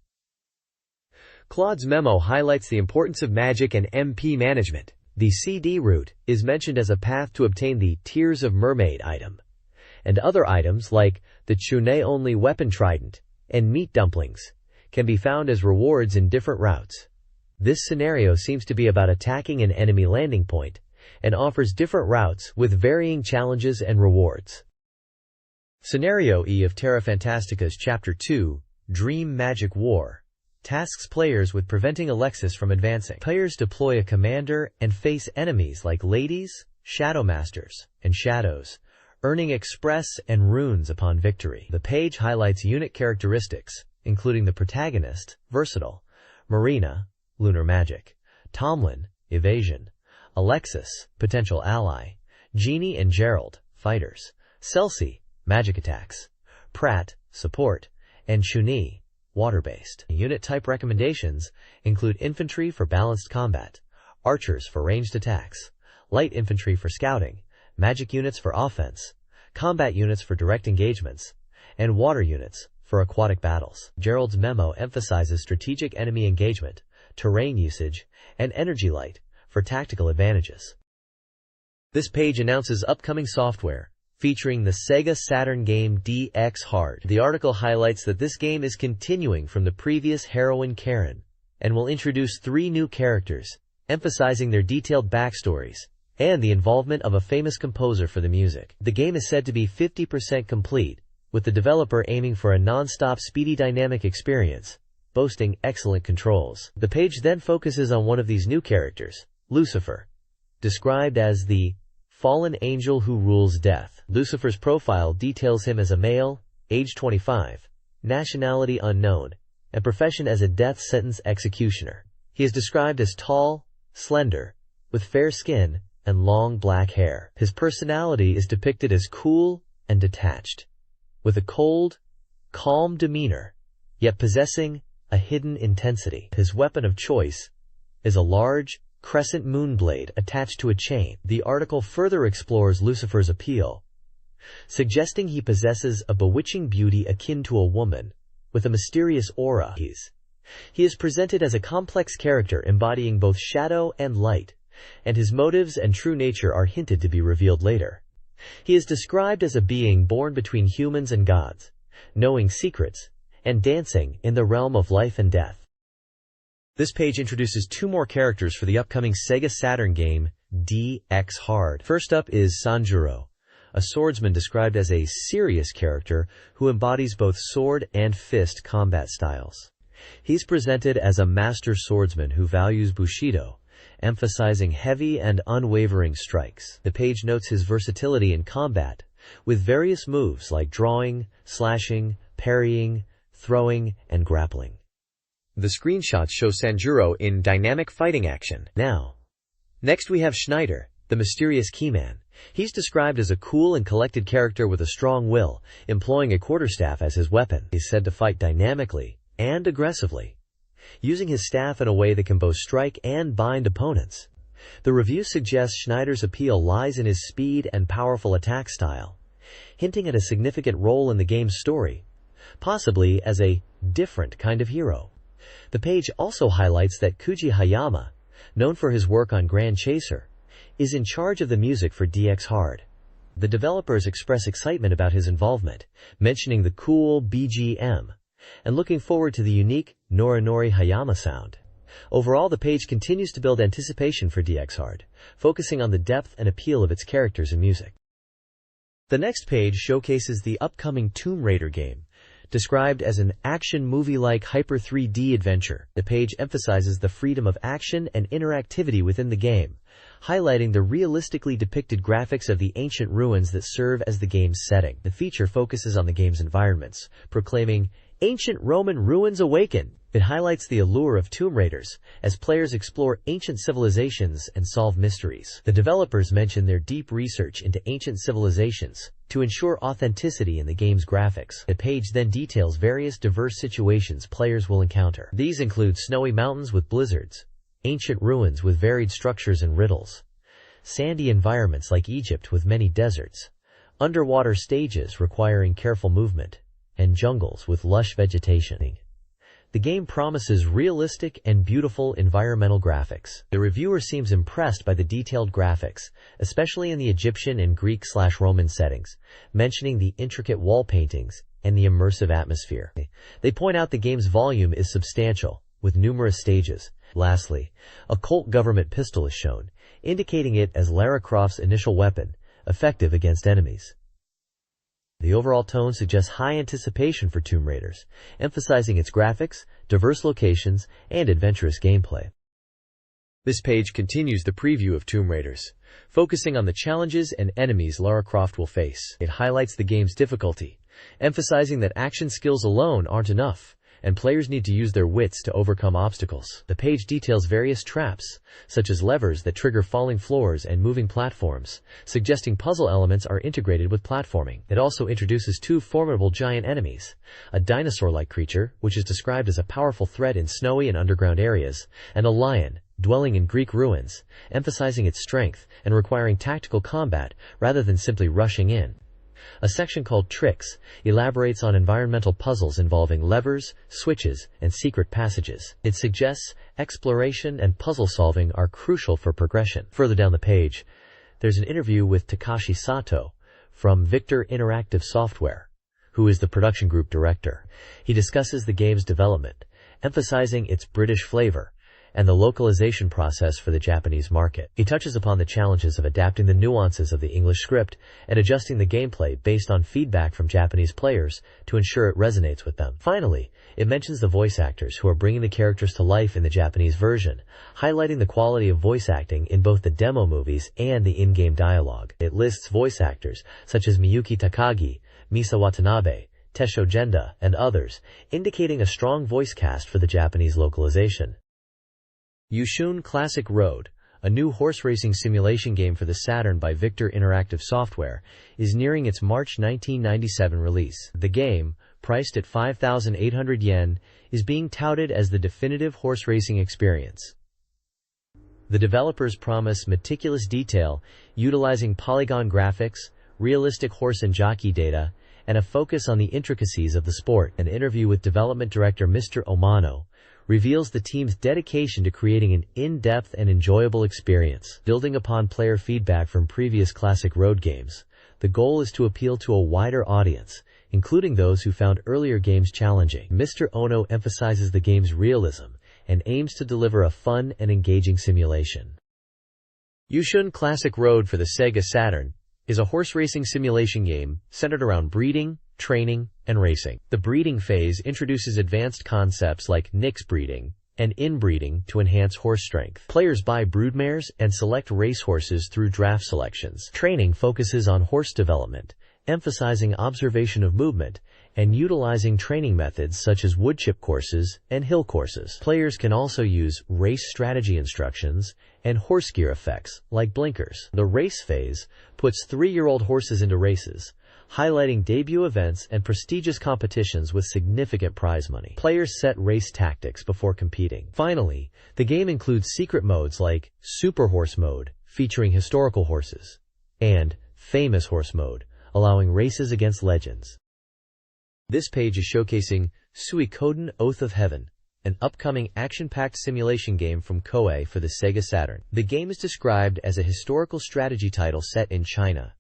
Claude's memo highlights the importance of magic and MP management. The CD route is mentioned as a path to obtain the Tears of Mermaid item, and other items like the Chune-only weapon trident and meat dumplings can be found as rewards in different routes. This scenario seems to be about attacking an enemy landing point and offers different routes with varying challenges and rewards. Scenario E of Terra Fantastica's Chapter 2, Dream Magic War, tasks players with preventing Alexis from advancing. Players deploy a commander and face enemies like ladies, shadow masters, and shadows, earning express and runes upon victory. The page highlights unit characteristics, including the protagonist, versatile, Marina, lunar magic, Tomlin, evasion, Alexis, potential ally, Jeannie and Gerald, fighters, Celsi, magic attacks, Pratt, support, and Chun-Li, water-based. Unit type recommendations include infantry for balanced combat, archers for ranged attacks, light infantry for scouting, magic units for offense, combat units for direct engagements, and water units for aquatic battles. Gerald's memo emphasizes strategic enemy engagement, terrain usage, and energy light for tactical advantages. This page announces upcoming software featuring the SEGA Saturn game DX Hard. The article highlights that this game is continuing from the previous heroine Karen and will introduce 3 new characters, emphasizing their detailed backstories and the involvement of a famous composer for the music. The game is said to be 50% complete, with the developer aiming for a non-stop speedy dynamic experience, boasting excellent controls. The page then focuses on one of these new characters, Lucifer, described as the fallen angel who rules death. Lucifer's profile details him as a male, age 25, nationality unknown, and profession as a death sentence executioner. He is described as tall, slender, with fair skin and long black hair. His personality is depicted as cool and detached, with a cold, calm demeanor, yet possessing a hidden intensity. His weapon of choice is a large, crescent moon blade attached to a chain. The article further explores Lucifer's appeal, suggesting he possesses a bewitching beauty akin to a woman, with a mysterious aura. He is presented as a complex character embodying both shadow and light, and his motives and true nature are hinted to be revealed later. He is described as a being born between humans and gods, knowing secrets, and dancing in the realm of life and death. This page introduces 2 more characters for the upcoming SEGA Saturn game, DX Hard. First up is Sanjuro, a swordsman described as a serious character who embodies both sword and fist combat styles. He's presented as a master swordsman who values Bushido, emphasizing heavy and unwavering strikes. The page notes his versatility in combat, with various moves like drawing, slashing, parrying, throwing, and grappling. The screenshots show Sanjuro in dynamic fighting action. Next we have Schneider, the mysterious keyman. He's described as a cool and collected character with a strong will, employing a quarterstaff as his weapon. He's said to fight dynamically and aggressively, using his staff in a way that can both strike and bind opponents. The review suggests Schneider's appeal lies in his speed and powerful attack style, hinting at a significant role in the game's story, possibly as a different kind of hero. The page also highlights that Kuji Hayama, known for his work on Grand Chaser, is in charge of the music for DX Hard. The developers express excitement about his involvement, mentioning the cool BGM, and looking forward to the unique Norinori Hayama sound. Overall, the page continues to build anticipation for DX Hard, focusing on the depth and appeal of its characters and music. The next page showcases the upcoming Tomb Raider game, described as an action movie-like hyper 3D adventure. The page emphasizes the freedom of action and interactivity within the game, highlighting the realistically depicted graphics of the ancient ruins that serve as the game's setting. The feature focuses on the game's environments, proclaiming, "Ancient Roman ruins awaken." It highlights the allure of Tomb Raiders as players explore ancient civilizations and solve mysteries. The developers mention their deep research into ancient civilizations to ensure authenticity in the game's graphics. The page then details various diverse situations players will encounter. These include snowy mountains with blizzards, ancient ruins with varied structures and riddles, sandy environments like Egypt with many deserts, underwater stages requiring careful movement, and jungles with lush vegetation. The game promises realistic and beautiful environmental graphics. The reviewer seems impressed by the detailed graphics, especially in the Egyptian and Greek/Roman settings, mentioning the intricate wall paintings and the immersive atmosphere. They point out the game's volume is substantial, with numerous stages, Lastly, a Colt government pistol is shown, indicating it as Lara Croft's initial weapon, effective against enemies. The overall tone suggests high anticipation for Tomb Raiders, emphasizing its graphics, diverse locations, and adventurous gameplay. This page continues the preview of Tomb Raiders, focusing on the challenges and enemies Lara Croft will face. It highlights the game's difficulty, emphasizing that action skills alone aren't enough, and players need to use their wits to overcome obstacles. The page details various traps, such as levers that trigger falling floors and moving platforms, suggesting puzzle elements are integrated with platforming. It also introduces two formidable giant enemies, a dinosaur-like creature, which is described as a powerful threat in snowy and underground areas, and a lion, dwelling in Greek ruins, emphasizing its strength and requiring tactical combat rather than simply rushing in. A section called Tricks elaborates on environmental puzzles involving levers, switches, and secret passages. It suggests exploration and puzzle solving are crucial for progression. Further down the page, there's an interview with Takashi Sato from Victor Interactive Software, who is the production group director. He discusses the game's development, emphasizing its British flavor and the localization process for the Japanese market. He touches upon the challenges of adapting the nuances of the English script and adjusting the gameplay based on feedback from Japanese players to ensure it resonates with them. Finally, it mentions the voice actors who are bringing the characters to life in the Japanese version, highlighting the quality of voice acting in both the demo movies and the in-game dialogue. It lists voice actors such as Miyuki Takagi, Misa Watanabe, Tesho Genda, and others, indicating a strong voice cast for the Japanese localization. Yushun Classic Road, a new horse racing simulation game for the Saturn by Victor Interactive Software, is nearing its March 1997 release. The game, priced at 5,800 yen, is being touted as the definitive horse racing experience. The developers promise meticulous detail, utilizing polygon graphics, realistic horse and jockey data, and a focus on the intricacies of the sport. An interview with development director Mr. Omano reveals the team's dedication to creating an in-depth and enjoyable experience. Building upon player feedback from previous classic road games, the goal is to appeal to a wider audience, including those who found earlier games challenging. Mr. Ono emphasizes the game's realism and aims to deliver a fun and engaging simulation. Yushun Classic Road for the SEGA Saturn is a horse racing simulation game centered around breeding, training, and racing. The breeding phase introduces advanced concepts like mix breeding and inbreeding to enhance horse strength. Players buy broodmares and select racehorses through draft selections. Training focuses on horse development, emphasizing observation of movement and utilizing training methods such as woodchip courses and hill courses. Players can also use race strategy instructions and horse gear effects like blinkers. The race phase puts 3-year-old horses into races, highlighting debut events and prestigious competitions with significant prize money. Players set race tactics before competing. Finally, the game includes secret modes like Super Horse Mode, featuring historical horses, and Famous Horse Mode, allowing races against legends. This page is showcasing Suikoden Oath of Heaven, an upcoming action-packed simulation game from Koei for the Sega Saturn. The game is described as a historical strategy title set in China,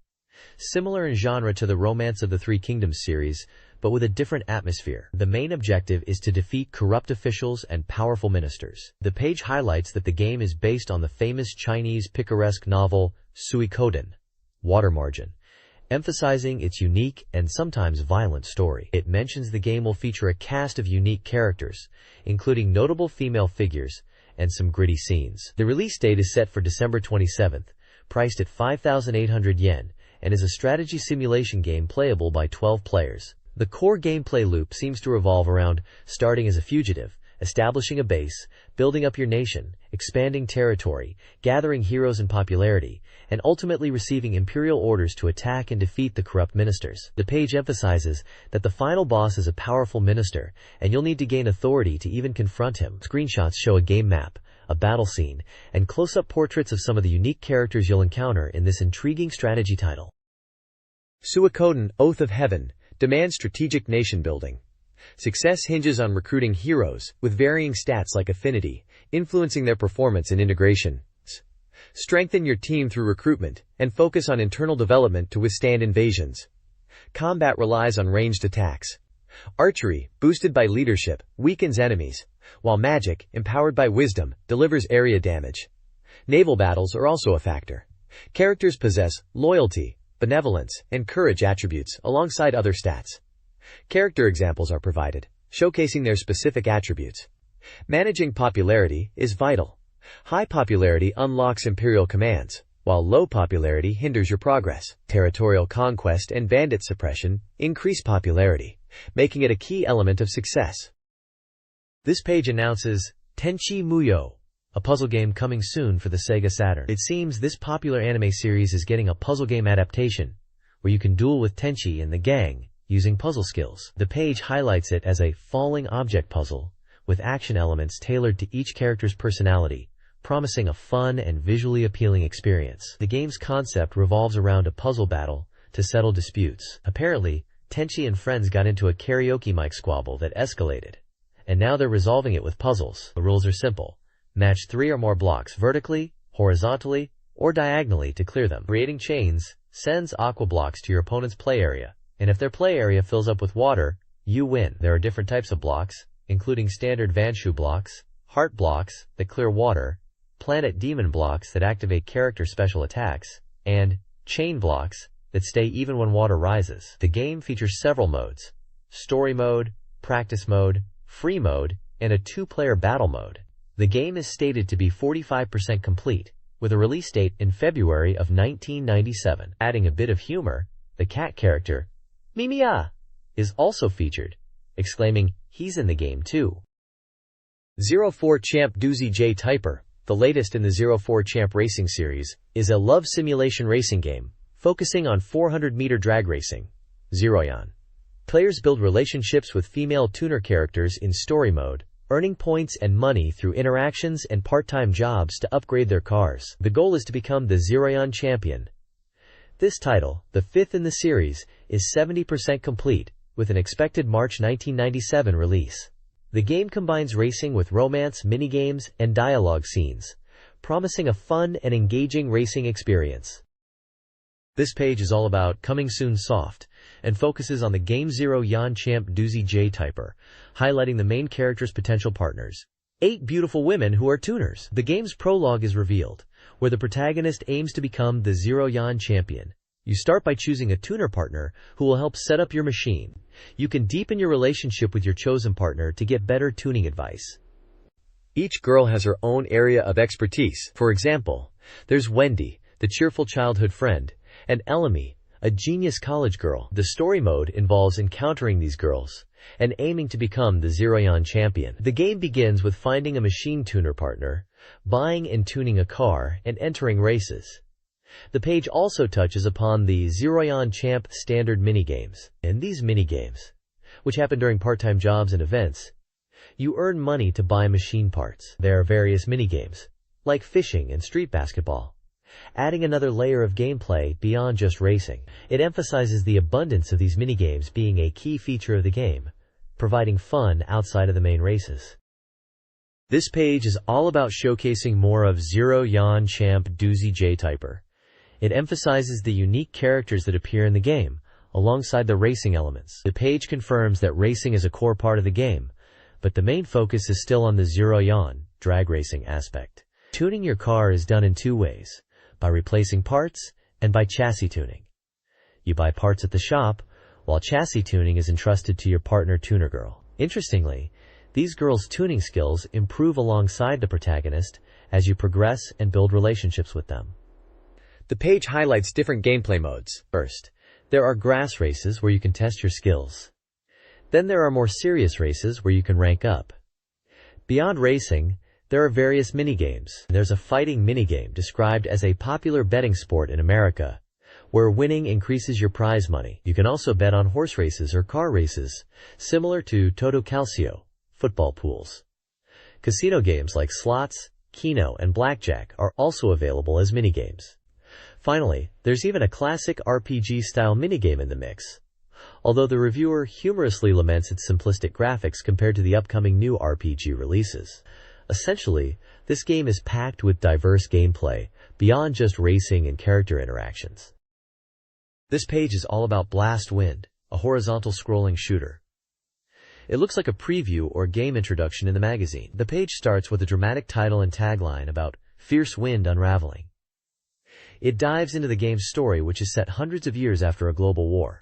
similar in genre to the Romance of the Three Kingdoms series, but with a different atmosphere. The main objective is to defeat corrupt officials and powerful ministers. The page highlights that the game is based on the famous Chinese picaresque novel Suikoden, Water Margin, emphasizing its unique and sometimes violent story. It mentions the game will feature a cast of unique characters, including notable female figures and some gritty scenes. The release date is set for December 27th, priced at 5,800 yen, and is a strategy simulation game playable by 12 players. The core gameplay loop seems to revolve around starting as a fugitive, establishing a base, building up your nation, expanding territory, gathering heroes and popularity, and ultimately receiving imperial orders to attack and defeat the corrupt ministers. The page emphasizes that the final boss is a powerful minister, and you'll need to gain authority to even confront him. Screenshots show a game map, a battle scene, and close-up portraits of some of the unique characters you'll encounter in this intriguing strategy title. Suikoden Oath of Heaven demands strategic nation building. Success hinges on recruiting heroes with varying stats like affinity, influencing their performance and integration. Strengthen your team through recruitment and focus on internal development to withstand invasions. Combat relies on ranged attacks. Archery, boosted by leadership, weakens enemies, while magic, empowered by wisdom, delivers area damage. Naval battles are also a factor. Characters possess loyalty, benevolence, and courage attributes alongside other stats. Character examples are provided, showcasing their specific attributes. Managing popularity is vital. High popularity unlocks imperial commands, while low popularity hinders your progress. Territorial conquest and bandit suppression increase popularity, making it a key element of success. This page announces Tenchi Muyo, a puzzle game coming soon for the Sega Saturn. It seems this popular anime series is getting a puzzle game adaptation, where you can duel with Tenchi and the gang using puzzle skills. The page highlights it as a falling object puzzle, with action elements tailored to each character's personality, promising a fun and visually appealing experience. The game's concept revolves around a puzzle battle to settle disputes. Apparently, Tenchi and friends got into a karaoke mic squabble that escalated, and now they're resolving it with puzzles. The rules are simple. Match 3 or more blocks vertically, horizontally, or diagonally to clear them. Creating chains sends aqua blocks to your opponent's play area, and if their play area fills up with water, you win. There are different types of blocks, including standard Vanshu blocks, heart blocks that clear water, planet demon blocks that activate character special attacks, and chain blocks that stay even when water rises. The game features several modes: story mode, practice mode, free mode, and a 2-player battle mode. The game is stated to be 45% complete, with a release date in February of 1997. Adding a bit of humor, the cat character, Mimiya, is also featured, exclaiming, "He's in the game too." 04 Champ Doozy J Typer, the latest in the 04 Champ racing series, is a love simulation racing game, focusing on 400-meter drag racing. Zeroyan. Players build relationships with female tuner characters in story mode, earning points and money through interactions and part-time jobs to upgrade their cars. The goal is to become the Zeroyan champion. This title, the 5th in the series, is 70% complete, with an expected March 1997 release. The game combines racing with romance, minigames, and dialogue scenes, promising a fun and engaging racing experience. This page is all about Coming Soon Soft, and focuses on the game Zeroyan Champ Doozy J Typer, highlighting the main character's potential partners. 8 beautiful women who are tuners. The game's prologue is revealed, where the protagonist aims to become the Zeroyan champion. You start by choosing a tuner partner who will help set up your machine. You can deepen your relationship with your chosen partner to get better tuning advice. Each girl has her own area of expertise. For example, there's Wendy, the cheerful childhood friend, and Elemi, a genius college girl. The story mode involves encountering these girls and aiming to become the Zeroyan champion. The game begins with finding a machine tuner partner, buying and tuning a car, and entering races. The page also touches upon the Zeroyan Champ standard minigames. In these minigames, which happen during part-time jobs and events, you earn money to buy machine parts. There are various minigames, like fishing and street basketball, adding another layer of gameplay beyond just racing. It emphasizes the abundance of these minigames being a key feature of the game, providing fun outside of the main races. This page is all about showcasing more of Zeroyan Champ Doozy J Typer. It emphasizes the unique characters that appear in the game, alongside the racing elements. The page confirms that racing is a core part of the game, but the main focus is still on the Zeroyan drag racing aspect. Tuning your car is done in 2 ways, by replacing parts and by chassis tuning. You buy parts at the shop, while chassis tuning is entrusted to your partner tuner girl. Interestingly, these girls' tuning skills improve alongside the protagonist as you progress and build relationships with them. The page highlights different gameplay modes. First, there are grass races where you can test your skills. Then there are more serious races where you can rank up. Beyond racing, there are various minigames. There's a fighting minigame described as a popular betting sport in America, where winning increases your prize money. You can also bet on horse races or car races, similar to Toto Calcio, football pools. Casino games like slots, Keno, and blackjack are also available as minigames. Finally, there's even a classic RPG-style minigame in the mix, although the reviewer humorously laments its simplistic graphics compared to the upcoming new RPG releases. Essentially, this game is packed with diverse gameplay, beyond just racing and character interactions. This page is all about Blast Wind, a horizontal scrolling shooter. It looks like a preview or game introduction in the magazine. The page starts with a dramatic title and tagline about fierce wind unraveling. It dives into the game's story, which is set hundreds of years after a global war.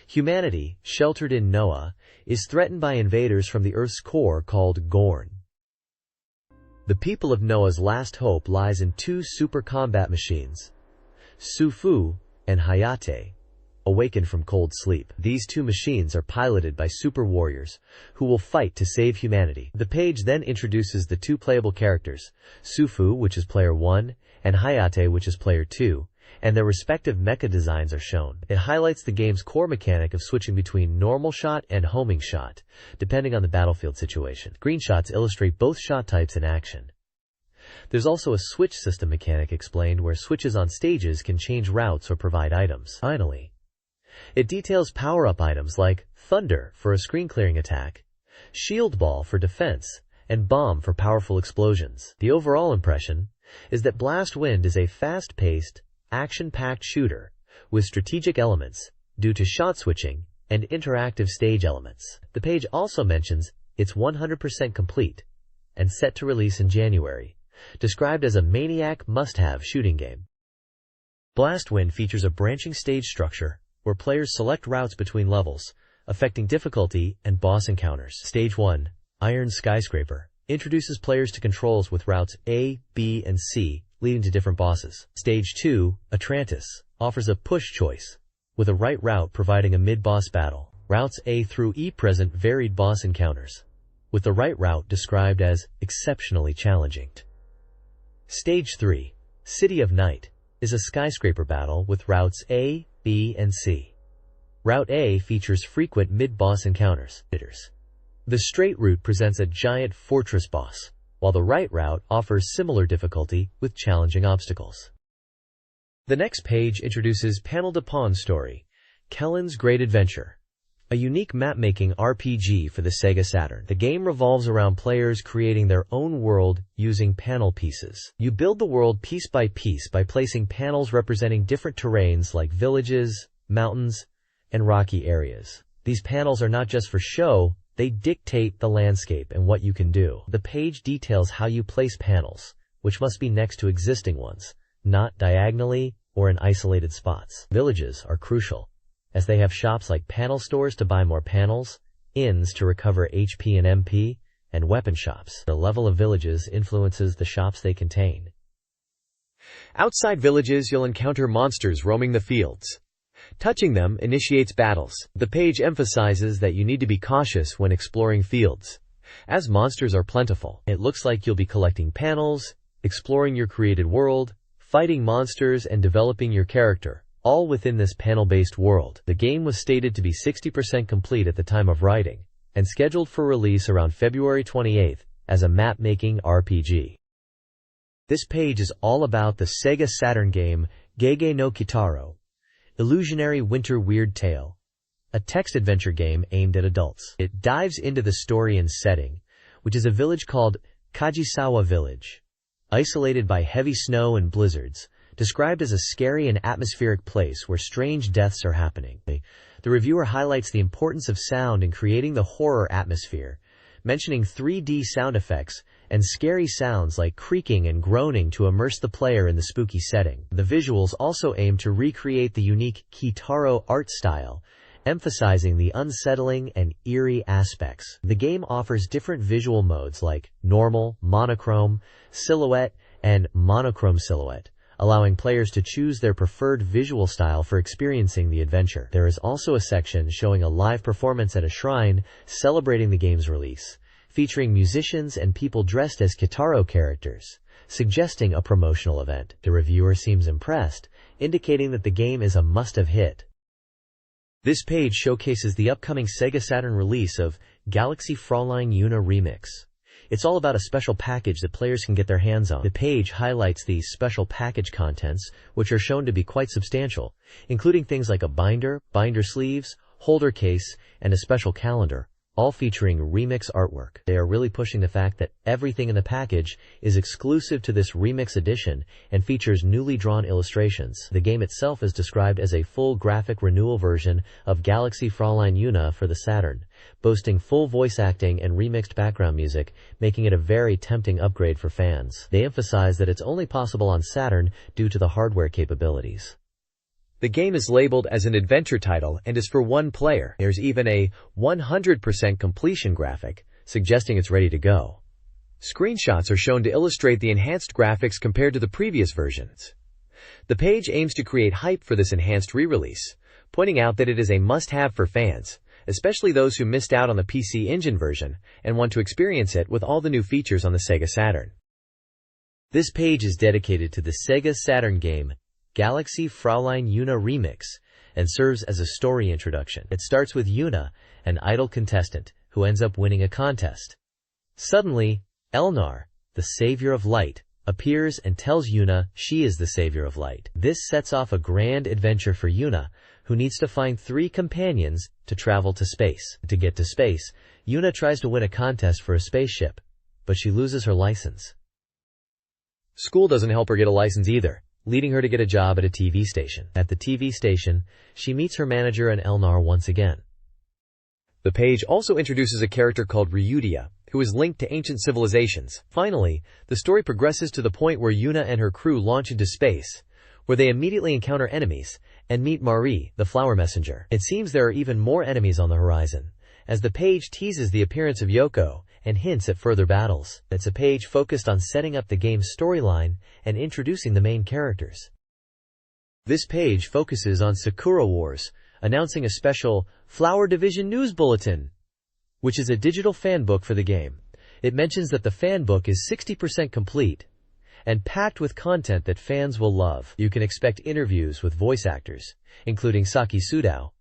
Humanity, sheltered in Noah, is threatened by invaders from the Earth's core called Gorn. The people of Noah's last hope lies in two super combat machines, Sufu and Hayate, awakened from cold sleep. These two machines are piloted by super warriors who will fight to save humanity. The page then introduces the two playable characters, Sufu, which is player 1, and Hayate, which is player 2, and their respective mecha designs are shown. It highlights the game's core mechanic of switching between normal shot and homing shot, depending on the battlefield situation. Screenshots illustrate both shot types in action. There's also a switch system mechanic explained where switches on stages can change routes or provide items. Finally, it details power-up items like Thunder for a screen-clearing attack, Shield Ball for defense, and Bomb for powerful explosions. The overall impression is that Blast Wind is a fast-paced, action-packed shooter with strategic elements due to shot switching and interactive stage elements. The page also mentions it's 100% complete and set to release in January, described as a maniac must-have shooting game. Blast Wind features a branching stage structure where players select routes between levels, affecting difficulty and boss encounters. Stage 1, Iron Skyscraper, introduces players to controls with routes A, B, and C, leading to different bosses. Stage 2, Atlantis, offers a push choice, with a right route providing a mid-boss battle. Routes A through E present varied boss encounters, with the right route described as exceptionally challenging. Stage 3, City of Night, is a skyscraper battle with routes A, B, and C. Route A features frequent mid-boss encounters. The straight route presents a giant fortress boss, while the right route offers similar difficulty with challenging obstacles. The next page introduces Panel de Pon Story, Kellen's Great Adventure, a unique map-making RPG for the SEGA Saturn. The game revolves around players creating their own world using panel pieces. You build the world piece by placing panels representing different terrains like villages, mountains, and rocky areas. These panels are not just for show, they dictate the landscape and what you can do. The page details how you place panels, which must be next to existing ones, not diagonally or in isolated spots. Villages are crucial, as they have shops like panel stores to buy more panels, inns to recover HP and MP, and weapon shops. The level of villages influences the shops they contain. Outside villages, you'll encounter monsters roaming the fields. Touching them initiates battles. The page emphasizes that you need to be cautious when exploring fields, as monsters are plentiful. It looks like you'll be collecting panels, exploring your created world, fighting monsters, and developing your character, all within this panel-based world. The game was stated to be 60% complete at the time of writing, and scheduled for release around February 28th as a map-making RPG. This page is all about the SEGA Saturn game Gege no Kitaro, Illusionary Winter Weird Tale, a text-adventure game aimed at adults. It dives into the story and setting, which is a village called Kajisawa Village, isolated by heavy snow and blizzards, described as a scary and atmospheric place where strange deaths are happening. The reviewer highlights the importance of sound in creating the horror atmosphere, mentioning 3D sound effects and scary sounds like creaking and groaning to immerse the player in the spooky setting. The visuals also aim to recreate the unique Kitaro art style, emphasizing the unsettling and eerie aspects. The game offers different visual modes like normal, monochrome, silhouette, and monochrome silhouette, allowing players to choose their preferred visual style for experiencing the adventure. There is also a section showing a live performance at a shrine celebrating the game's release, featuring musicians and people dressed as Kitaro characters, suggesting a promotional event. The reviewer seems impressed, indicating that the game is a must-have hit. This page showcases the upcoming SEGA Saturn release of Galaxy Fräulein Una Remix. It's all about a special package that players can get their hands on. The page highlights these special package contents, which are shown to be quite substantial, including things like a binder, binder sleeves, holder case, and a special calendar, all featuring remix artwork. They are really pushing the fact that everything in the package is exclusive to this remix edition and features newly drawn illustrations. The game itself is described as a full graphic renewal version of Galaxy Fräulein Yuna for the Saturn, boasting full voice acting and remixed background music, making it a very tempting upgrade for fans. They emphasize that it's only possible on Saturn due to the hardware capabilities. The game is labeled as an adventure title and is for one player. There's even a 100% completion graphic, suggesting it's ready to go. Screenshots are shown to illustrate the enhanced graphics compared to the previous versions. The page aims to create hype for this enhanced re-release, pointing out that it is a must-have for fans, especially those who missed out on the PC Engine version and want to experience it with all the new features on the Sega Saturn. This page is dedicated to the Sega Saturn game Galaxy Fräulein Yuna Remix and serves as a story introduction. It starts with Yuna, an idle contestant who ends up winning a contest. Suddenly, Elnar, the savior of light, appears and tells Yuna she is the savior of light. This sets off a grand adventure for Yuna, who needs to find 3 companions to travel to space. To get to space, Yuna tries to win a contest for a spaceship, but she loses her license. School doesn't help her get a license either, leading her to get a job at a TV station. At the TV station, she meets her manager and Elnar once again. The page also introduces a character called Ryudia, who is linked to ancient civilizations. Finally, the story progresses to the point where Yuna and her crew launch into space, where they immediately encounter enemies and meet Marie, the flower messenger. It seems there are even more enemies on the horizon, as the page teases the appearance of Yoko and hints at further battles. It's a page focused on setting up the game's storyline and introducing the main characters. This page focuses on Sakura Wars, announcing a special Flower Division News Bulletin, which is a digital fan book for the game. It mentions that the fan book is 60% complete and packed with content that fans will love. You can expect interviews with voice actors, including Saki Sudao,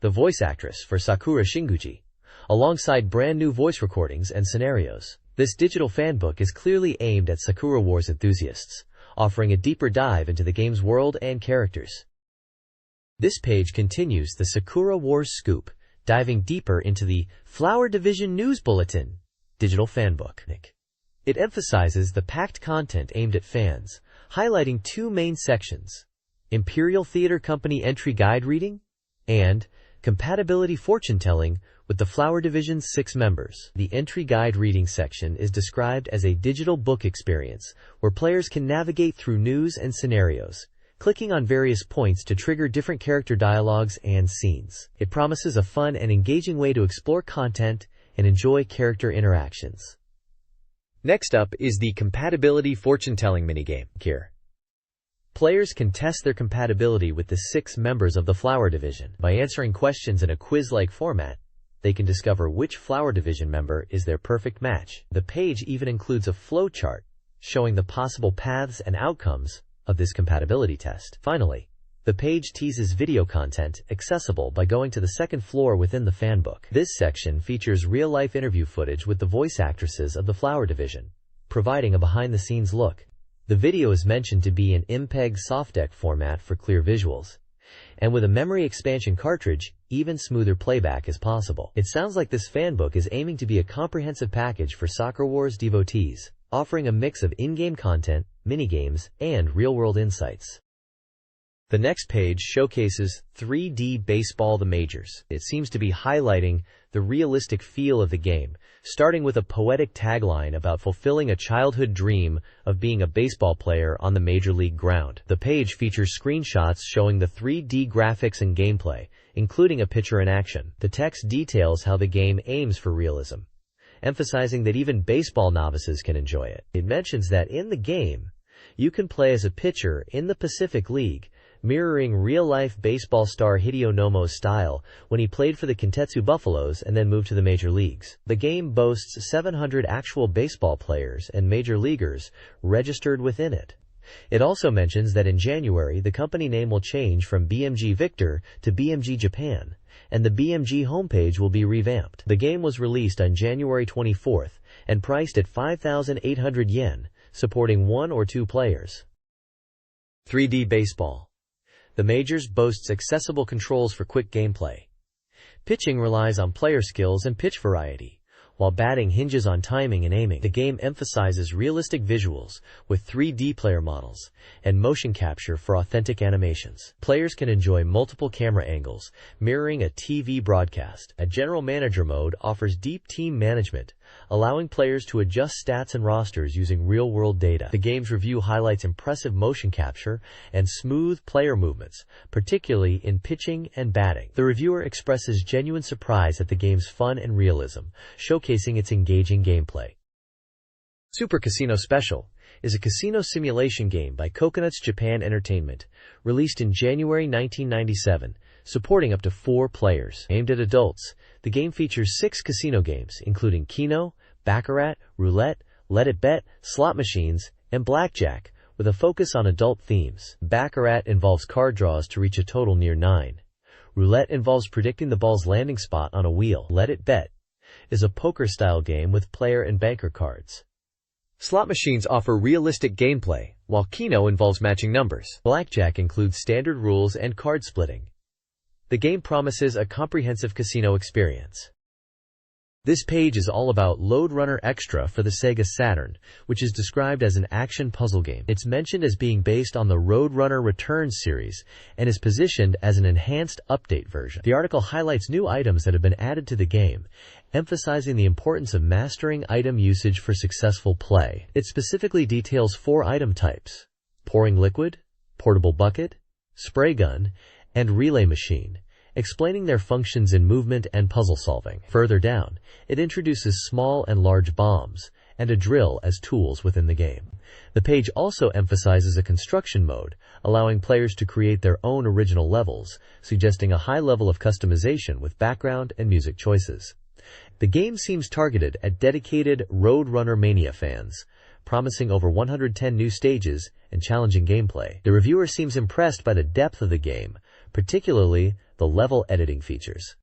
the voice actress for Sakura Shinguchi, alongside brand new voice recordings and scenarios. This digital fanbook is clearly aimed at Sakura Wars enthusiasts, offering a deeper dive into the game's world and characters. This page continues the Sakura Wars scoop, diving deeper into the Flower Division News Bulletin digital fanbook. It emphasizes the packed content aimed at fans, highlighting 2 main sections: Imperial Theater Company entry guide reading and compatibility fortune-telling with the Flower Division's 6 members. The entry guide reading section is described as a digital book experience where players can navigate through news and scenarios, clicking on various points to trigger different character dialogues and scenes. It promises a fun and engaging way to explore content and enjoy character interactions. Next up is the compatibility fortune-telling minigame. Here, players can test their compatibility with the 6 members of the Flower Division. By answering questions in a quiz-like format, they can discover which Flower Division member is their perfect match. The page even includes a flowchart showing the possible paths and outcomes of this compatibility test. Finally, the page teases video content accessible by going to the 2nd floor within the fanbook. This section features real-life interview footage with the voice actresses of the Flower Division, providing a behind-the-scenes look. The video is mentioned to be in MPEG softdeck format for clear visuals, and with a memory expansion cartridge, even smoother playback is possible. It sounds like this fanbook is aiming to be a comprehensive package for Sakura Wars devotees, offering a mix of in-game content, minigames, and real-world insights. The next page showcases 3D Baseball the Majors. It seems to be highlighting the realistic feel of the game, starting with a poetic tagline about fulfilling a childhood dream of being a baseball player on the major league ground. The page features screenshots showing the 3D graphics and gameplay, including a pitcher in action. The text details how the game aims for realism, emphasizing that even baseball novices can enjoy it. It mentions that in the game, you can play as a pitcher in the Pacific League, mirroring real-life baseball star Hideo Nomo's style when he played for the Kintetsu Buffaloes and then moved to the major leagues. The game boasts 700 actual baseball players and major leaguers registered within it. It also mentions that in January, the company name will change from BMG Victor to BMG Japan, and the BMG homepage will be revamped. The game was released on January 24th and priced at 5,800 yen, supporting 1 or 2 players. 3D Baseball. The Majors boasts accessible controls for quick gameplay. Pitching relies on player skills and pitch variety, while batting hinges on timing and aiming. The game emphasizes realistic visuals with 3D player models and motion capture for authentic animations. Players can enjoy multiple camera angles, mirroring a TV broadcast. A general manager mode offers deep team management, allowing players to adjust stats and rosters using real-world data. The game's review highlights impressive motion capture and smooth player movements, particularly in pitching and batting. The reviewer expresses genuine surprise at the game's fun and realism, showcasing its engaging gameplay. Super Casino Special is a casino simulation game by Coconuts Japan Entertainment, released in January 1997, supporting up to 4 players. Aimed at adults, the game features 6 casino games, including Keno, Baccarat, Roulette, Let It Bet, slot machines, and blackjack, with a focus on adult themes. Baccarat involves card draws to reach a total near 9. Roulette involves predicting the ball's landing spot on a wheel. Let It Bet is a poker-style game with player and banker cards. Slot machines offer realistic gameplay, while Keno involves matching numbers. Blackjack includes standard rules and card splitting. The game promises a comprehensive casino experience. This page is all about Lode Runner Extra for the SEGA Saturn, which is described as an action puzzle game. It's mentioned as being based on the Road Runner Returns series and is positioned as an enhanced update version. The article highlights new items that have been added to the game, emphasizing the importance of mastering item usage for successful play. It specifically details 4 item types: pouring liquid, portable bucket, spray gun, and relay machine, explaining their functions in movement and puzzle solving. Further down, it introduces small and large bombs and a drill as tools within the game. The page also emphasizes a construction mode, allowing players to create their own original levels, suggesting a high level of customization with background and music choices. The game seems targeted at dedicated Road Runner Mania fans, promising over 110 new stages and challenging gameplay. The reviewer seems impressed by the depth of the game, particularly the level editing features.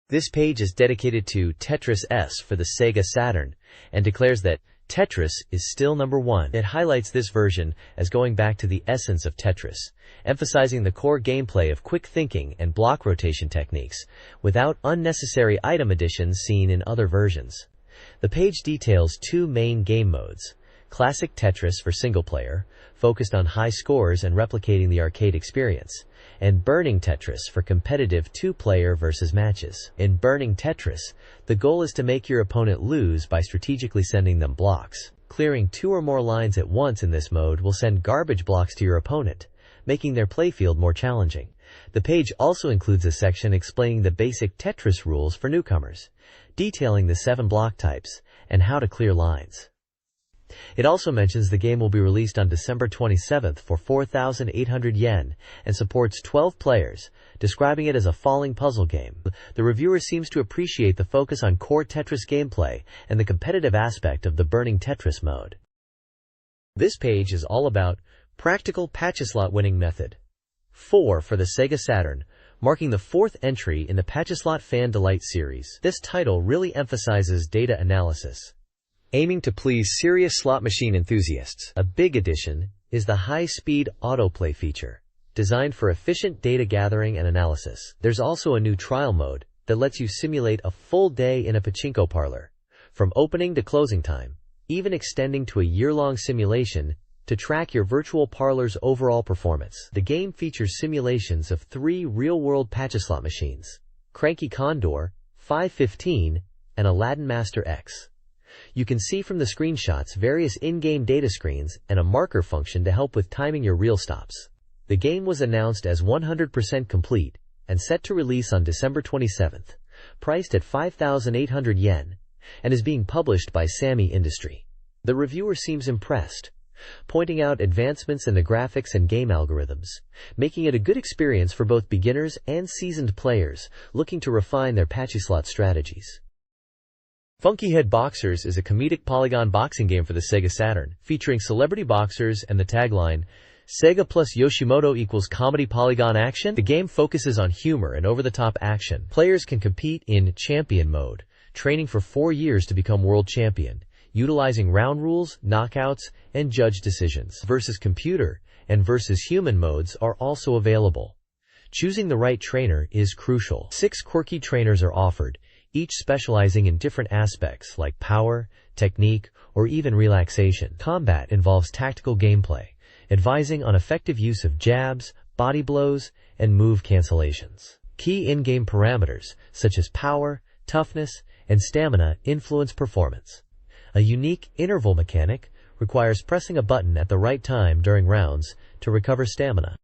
This page is dedicated to Tetris S for the SEGA Saturn and declares that Tetris is still number 1. It highlights this version as going back to the essence of Tetris, emphasizing the core gameplay of quick thinking and block rotation techniques, without unnecessary item additions seen in other versions. The page details 2 main game modes: Classic Tetris for single player, focused on high scores and replicating the arcade experience, and Burning Tetris for competitive 2-player versus matches. In Burning Tetris, the goal is to make your opponent lose by strategically sending them blocks. Clearing 2 or more lines at once in this mode will send garbage blocks to your opponent, making their playfield more challenging. The page also includes a section explaining the basic Tetris rules for newcomers, detailing the 7 block types and how to clear lines. It also mentions the game will be released on December 27th for 4,800 yen and supports 12 players, describing it as a falling puzzle game. The reviewer seems to appreciate the focus on core Tetris gameplay and the competitive aspect of the Burning Tetris mode. This page is all about Practical Pachislot Winning Method 4 for the SEGA Saturn, marking the 4th entry in the Pachislot Fan Delight series. This title really emphasizes data analysis, aiming to please serious slot machine enthusiasts. A big addition is the high-speed autoplay feature, designed for efficient data gathering and analysis. There's also a new trial mode that lets you simulate a full day in a pachinko parlor, from opening to closing time, even extending to a year-long simulation to track your virtual parlor's overall performance. The game features simulations of 3 real-world Pachislot machines: Cranky Condor, 515, and Aladdin Master X. You can see from the screenshots various in-game data screens and a marker function to help with timing your reel stops. The game was announced as 100% complete and set to release on December 27th, priced at 5,800 yen, and is being published by Sammy Industry. The reviewer seems impressed, pointing out advancements in the graphics and game algorithms, making it a good experience for both beginners and seasoned players looking to refine their Pachislot strategies. Funky Head Boxers is a comedic polygon boxing game for the SEGA Saturn, featuring celebrity boxers and the tagline, "Sega plus Yoshimoto equals comedy polygon action." The game focuses on humor and over-the-top action. Players can compete in champion mode, training for 4 years to become world champion, utilizing round rules, knockouts, and judge decisions. Versus computer and versus human modes are also available. Choosing the right trainer is crucial. 6 quirky trainers are offered, each specializing in different aspects like power, technique, or even relaxation. Combat involves tactical gameplay, advising on effective use of jabs, body blows, and move cancellations. Key in-game parameters, such as power, toughness, and stamina, influence performance. A unique interval mechanic requires pressing a button at the right time during rounds to recover stamina.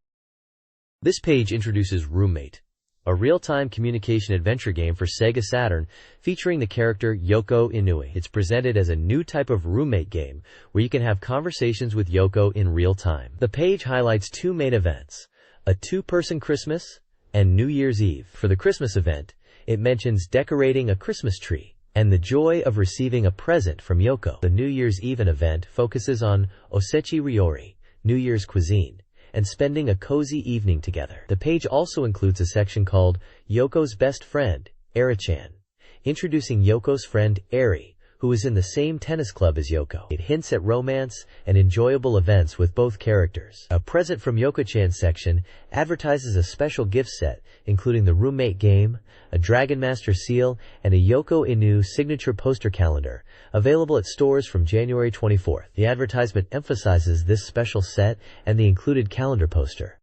This page introduces Roommate, a real-time communication adventure game for SEGA Saturn featuring the character Yoko Inui. It's presented as a new type of roommate game where you can have conversations with Yoko in real time. The page highlights 2 main events, a 2-person Christmas and New Year's Eve. For the Christmas event, it mentions decorating a Christmas tree and the joy of receiving a present from Yoko. The New Year's Eve event focuses on osechi ryori, New Year's cuisine, and spending a cozy evening together. The page also includes a section called Yoko's Best Friend, Eri-chan, introducing Yoko's friend Eri, who is in the same tennis club as Yoko. It hints at romance and enjoyable events with both characters. A Present from Yoko-chan section advertises a special gift set, including the roommate game, a Dragon Master seal, and a Yoko Inu signature poster calendar, available at stores from January 24th. The advertisement emphasizes this special set and the included calendar poster.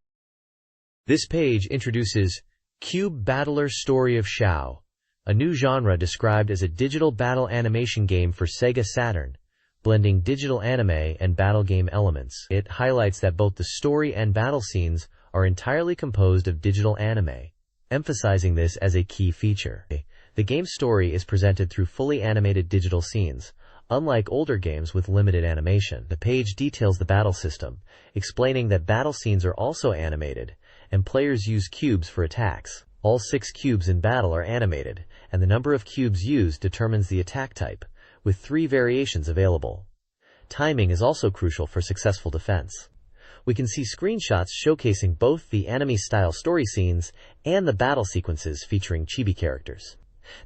This page introduces Cube Battler Story of Shao, a new genre described as a digital battle animation game for SEGA Saturn, blending digital anime and battle game elements. It highlights that both the story and battle scenes are entirely composed of digital anime, emphasizing this as a key feature. The game's story is presented through fully animated digital scenes, unlike older games with limited animation. The page details the battle system, explaining that battle scenes are also animated, and players use cubes for attacks. All 6 cubes in battle are animated, and the number of cubes used determines the attack type, with 3 variations available. Timing is also crucial for successful defense. We can see screenshots showcasing both the anime-style story scenes and the battle sequences featuring chibi characters.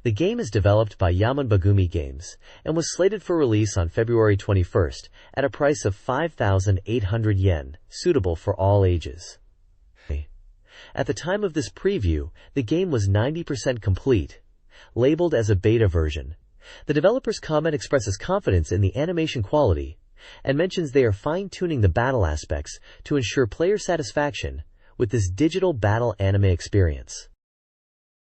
The game is developed by Yaman Bagumi Games and was slated for release on February 21st at a price of 5,800 yen, suitable for all ages. At the time of this preview, the game was 90% complete, labeled as a beta version. The developer's comment expresses confidence in the animation quality and mentions they are fine-tuning the battle aspects to ensure player satisfaction with this digital battle anime experience.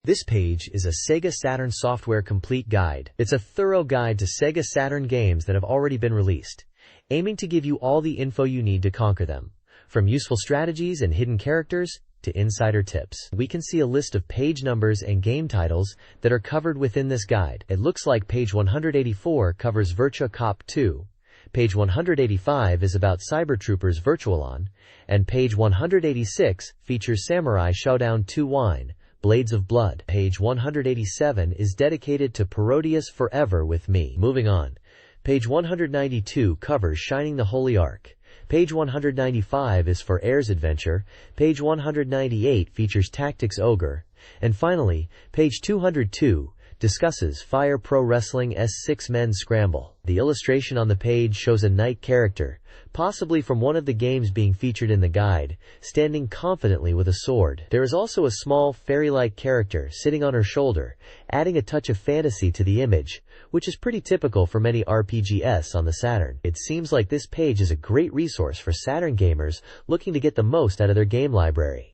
This page is a SEGA Saturn Software Complete Guide. It's a thorough guide to SEGA Saturn games that have already been released, aiming to give you all the info you need to conquer them, from useful strategies and hidden characters to insider tips. We can see a list of page numbers and game titles that are covered within this guide. It looks like page 184 covers Virtua Cop 2, page 185 is about Cyber Troopers Virtualon, and page 186 features Samurai Shodown 2 Wine, Blades of Blood. Page 187 is dedicated to Parodius Forever with Me. Moving on, page 192 covers Shining the Holy Ark. Page 195 is for Air's Adventure, page 198 features Tactics Ogre, and finally, page 202 discusses Fire Pro Wrestling S6 Men's Scramble. The illustration on the page shows a knight character, possibly from one of the games being featured in the guide, standing confidently with a sword. There is also a small fairy-like character sitting on her shoulder, adding a touch of fantasy to the image, which is pretty typical for many RPGs on the Saturn. It seems like this page is a great resource for Saturn gamers looking to get the most out of their game library.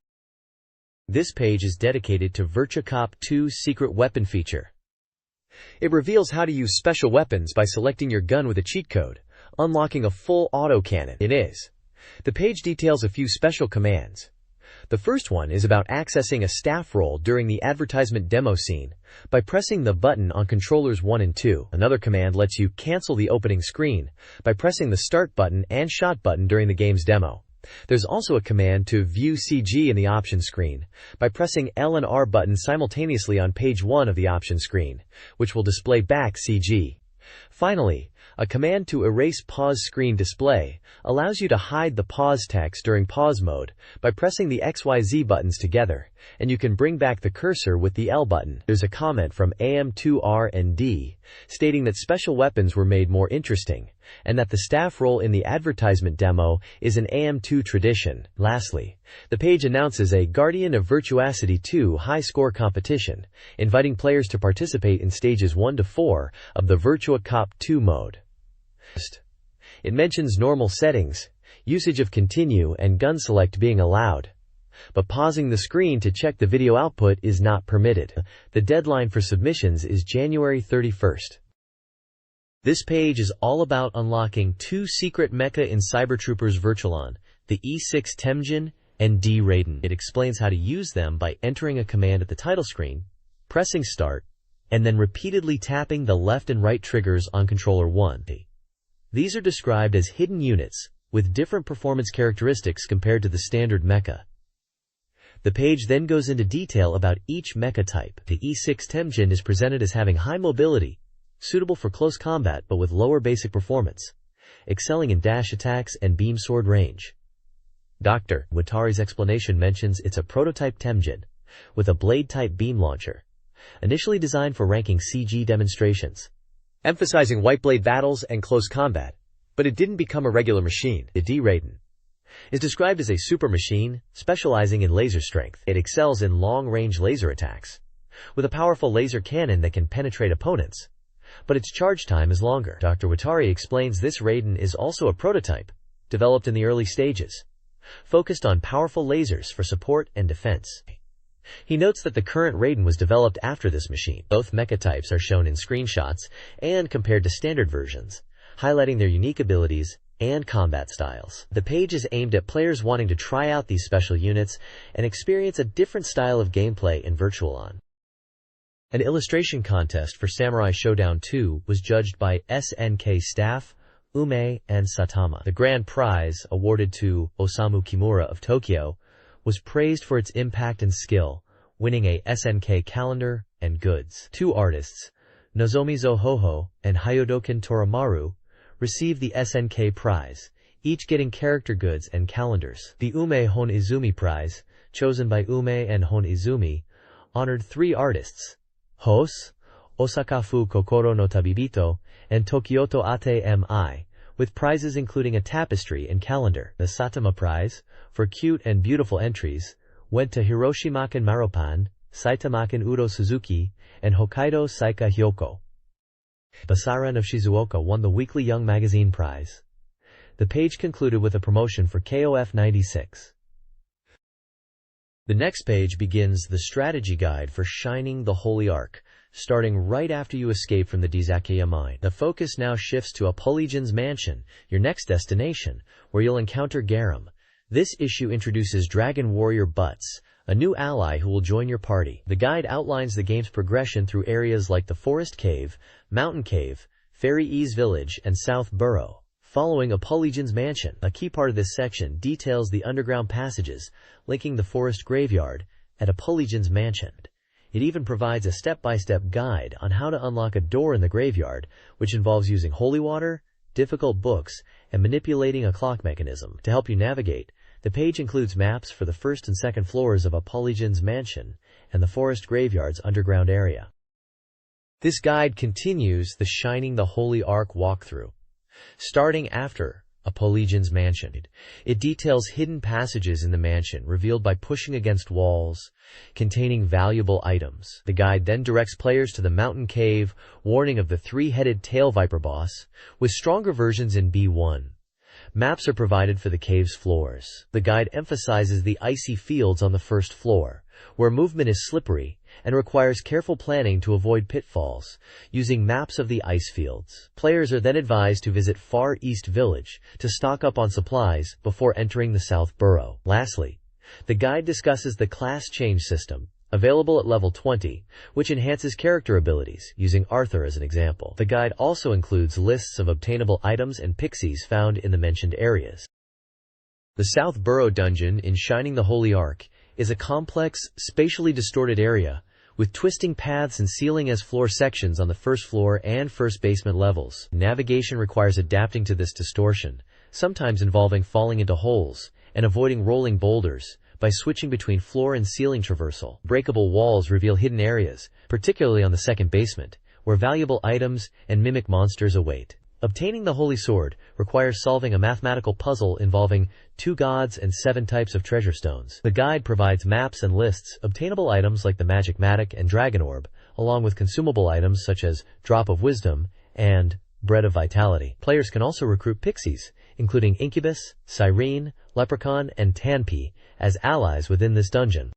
This page is dedicated to Virtua Cop 2's secret weapon feature. It reveals how to use special weapons by selecting your gun with a cheat code, unlocking a full autocannon. The page details a few special commands. The first one is about accessing a staff roll during the advertisement demo scene by pressing the button on controllers 1 and 2. Another command lets you cancel the opening screen by pressing the start button and shot button during the game's demo. There's also a command to view CG in the option screen by pressing L and R buttons simultaneously on page 1 of the option screen, which will display back CG. Finally, a command to erase pause screen display allows you to hide the pause text during pause mode by pressing the XYZ buttons together, and you can bring back the cursor with the L button. There's a comment from AM2R and D stating that special weapons were made more interesting and that the staff role in the advertisement demo is an AM2 tradition. Lastly, the page announces a Guardian of Virtuosity 2 high-score competition, inviting players to participate in stages 1 to 4 of the Virtua Cop 2 mode. It mentions normal settings, usage of continue and gun select being allowed, but pausing the screen to check the video output is not permitted. The deadline for submissions is January 31st. This page is all about unlocking 2 secret mecha in Cybertroopers Virtualon, the E6 Temjin and D Raiden. It explains how to use them by entering a command at the title screen, pressing start, and then repeatedly tapping the left and right triggers on controller 1. These are described as hidden units, with different performance characteristics compared to the standard mecha. The page then goes into detail about each mecha type. The E6 Temjin is presented as having high mobility, suitable for close combat but with lower basic performance, excelling in dash attacks and beam sword range. Dr. Watari's explanation mentions it's a prototype Temjin, with a blade-type beam launcher, initially designed for ranking CG demonstrations, emphasizing white blade battles and close combat, but it didn't become a regular machine. The D Raiden is described as a super machine, specializing in laser strength. It excels in long-range laser attacks, with a powerful laser cannon that can penetrate opponents, but its charge time is longer. Dr. Watari explains this Raiden is also a prototype, developed in the early stages, focused on powerful lasers for support and defense. He notes that the current Raiden was developed after this machine. Both mecha types are shown in screenshots and compared to standard versions, highlighting their unique abilities and combat styles. The page is aimed at players wanting to try out these special units and experience a different style of gameplay in Virtualon. An illustration contest for Samurai Showdown 2 was judged by SNK staff, Ume and Satama. The grand prize, awarded to Osamu Kimura of Tokyo, was praised for its impact and skill, winning a SNK calendar and goods. 2 artists, Nozomi Zohoho and Hayodoken Torimaru, received the SNK prize, each getting character goods and calendars. The Ume Hon Izumi prize, chosen by Ume and Hon Izumi, honored 3 artists, Hos, Osakafu Kokoro no Tabibito, and Tokyoto Ate Mi, with prizes including a tapestry and calendar. The Satama Prize, for cute and beautiful entries, went to Hiroshimaken Marupan, Saitamaken Udo Suzuki, and Hokkaido Saika Hyoko. Basaran of Shizuoka won the weekly Young Magazine Prize. The page concluded with a promotion for KOF 96. The next page begins the strategy guide for Shining the Holy Ark, starting right after you escape from the Dizakeya mine. The focus now shifts to Apollion's mansion, your next destination, where you'll encounter Garam. This issue introduces Dragon Warrior Butts, a new ally who will join your party. The guide outlines the game's progression through areas like the Forest Cave, Mountain Cave, Fairy Ease Village, and South Burrow. Following Apollion's mansion, a key part of this section details the underground passages linking the forest graveyard at Apollion's mansion. It even provides a step-by-step guide on how to unlock a door in the graveyard, which involves using holy water, difficult books, and manipulating a clock mechanism. To help you navigate, the page includes maps for the first and second floors of Apollion's mansion and the forest graveyard's underground area. This guide continues the Shining the Holy Ark walkthrough, starting after Apollion's mansion. It details hidden passages in the mansion revealed by pushing against walls containing valuable items. The guide then directs players to the Mountain Cave, warning of the 3-headed tail viper boss, with stronger versions in B1. Maps are provided for the cave's floors. The guide emphasizes the icy fields on the first floor, where movement is slippery and requires careful planning to avoid pitfalls, using maps of the ice fields. Players are then advised to visit Far East Village to stock up on supplies before entering the South Burrow. Lastly, the guide discusses the class change system, available at level 20, which enhances character abilities, using Arthur as an example. The guide also includes lists of obtainable items and pixies found in the mentioned areas. The South Burrow dungeon in Shining the Holy Ark is a complex, spatially distorted area, with twisting paths and ceiling as floor sections on the first floor and first basement levels. Navigation requires adapting to this distortion, sometimes involving falling into holes and avoiding rolling boulders by switching between floor and ceiling traversal. Breakable walls reveal hidden areas, particularly on the second basement, where valuable items and mimic monsters await. Obtaining the Holy Sword requires solving a mathematical puzzle involving 2 gods and 7 types of treasure stones. The guide provides maps and lists obtainable items like the Magic Matic and Dragon Orb, along with consumable items such as Drop of Wisdom and Bread of Vitality. Players can also recruit pixies, including Incubus, Cyrene, Leprechaun, and Tanpi, as allies within this dungeon.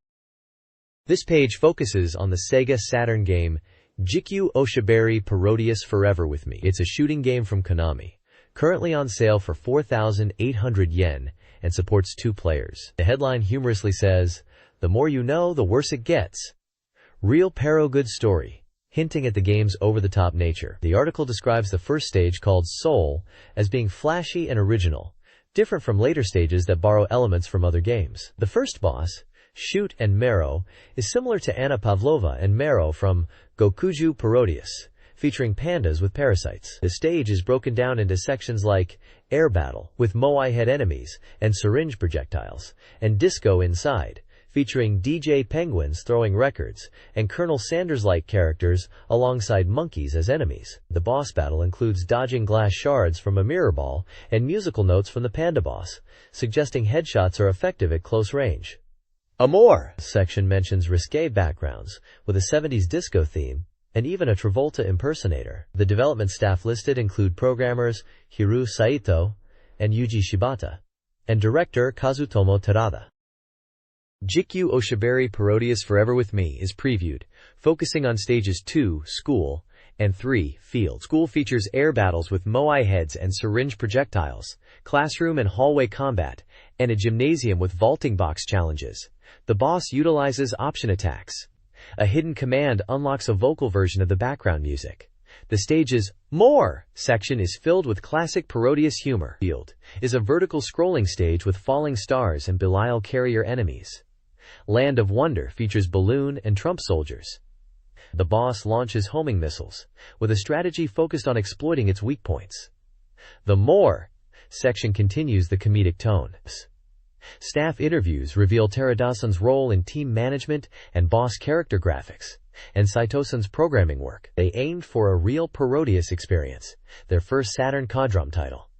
This page focuses on the Sega Saturn game Jikyu Oshibari Parodius Forever With Me. It's a shooting game from Konami, currently on sale for 4,800 yen and supports 2 players. The headline humorously says, "The more you know, the worse it gets. Real pero good story," hinting at the game's over-the-top nature. The article describes the first stage, called Soul, as being flashy and original, different from later stages that borrow elements from other games. The first boss, Shoot and Marrow, is similar to Anna Pavlova and Marrow from Gokuju Parodius, featuring pandas with parasites. The stage is broken down into sections like Air Battle, with Moai head enemies and syringe projectiles, and Disco Inside, featuring DJ penguins throwing records, and Colonel Sanders-like characters alongside monkeys as enemies. The boss battle includes dodging glass shards from a mirror ball and musical notes from the panda boss, suggesting headshots are effective at close range. A more section mentions risque backgrounds with a 70s disco theme and even a Travolta impersonator. The development staff listed include programmers Hiru Saito and Yuji Shibata, and director Kazutomo Terada. Jikyu Oshibari Parodius Forever With Me is previewed, focusing on stages 2, School, and 3, Field. School features air battles with Moai heads and syringe projectiles, classroom and hallway combat, and a gymnasium with vaulting box challenges. The boss utilizes option attacks. A hidden command unlocks a vocal version of the background music. The stage's More section is filled with classic Parodius humor. Field is a vertical scrolling stage with falling stars and Belial carrier enemies. Land of Wonder features balloon and trump soldiers. The boss launches homing missiles, with a strategy focused on exploiting its weak points. The More section continues the comedic tone. Staff interviews reveal Terada-san's role in team management and boss character graphics, and Saito-san's programming work. They aimed for a real Parodius experience, their first Saturn Codrom title.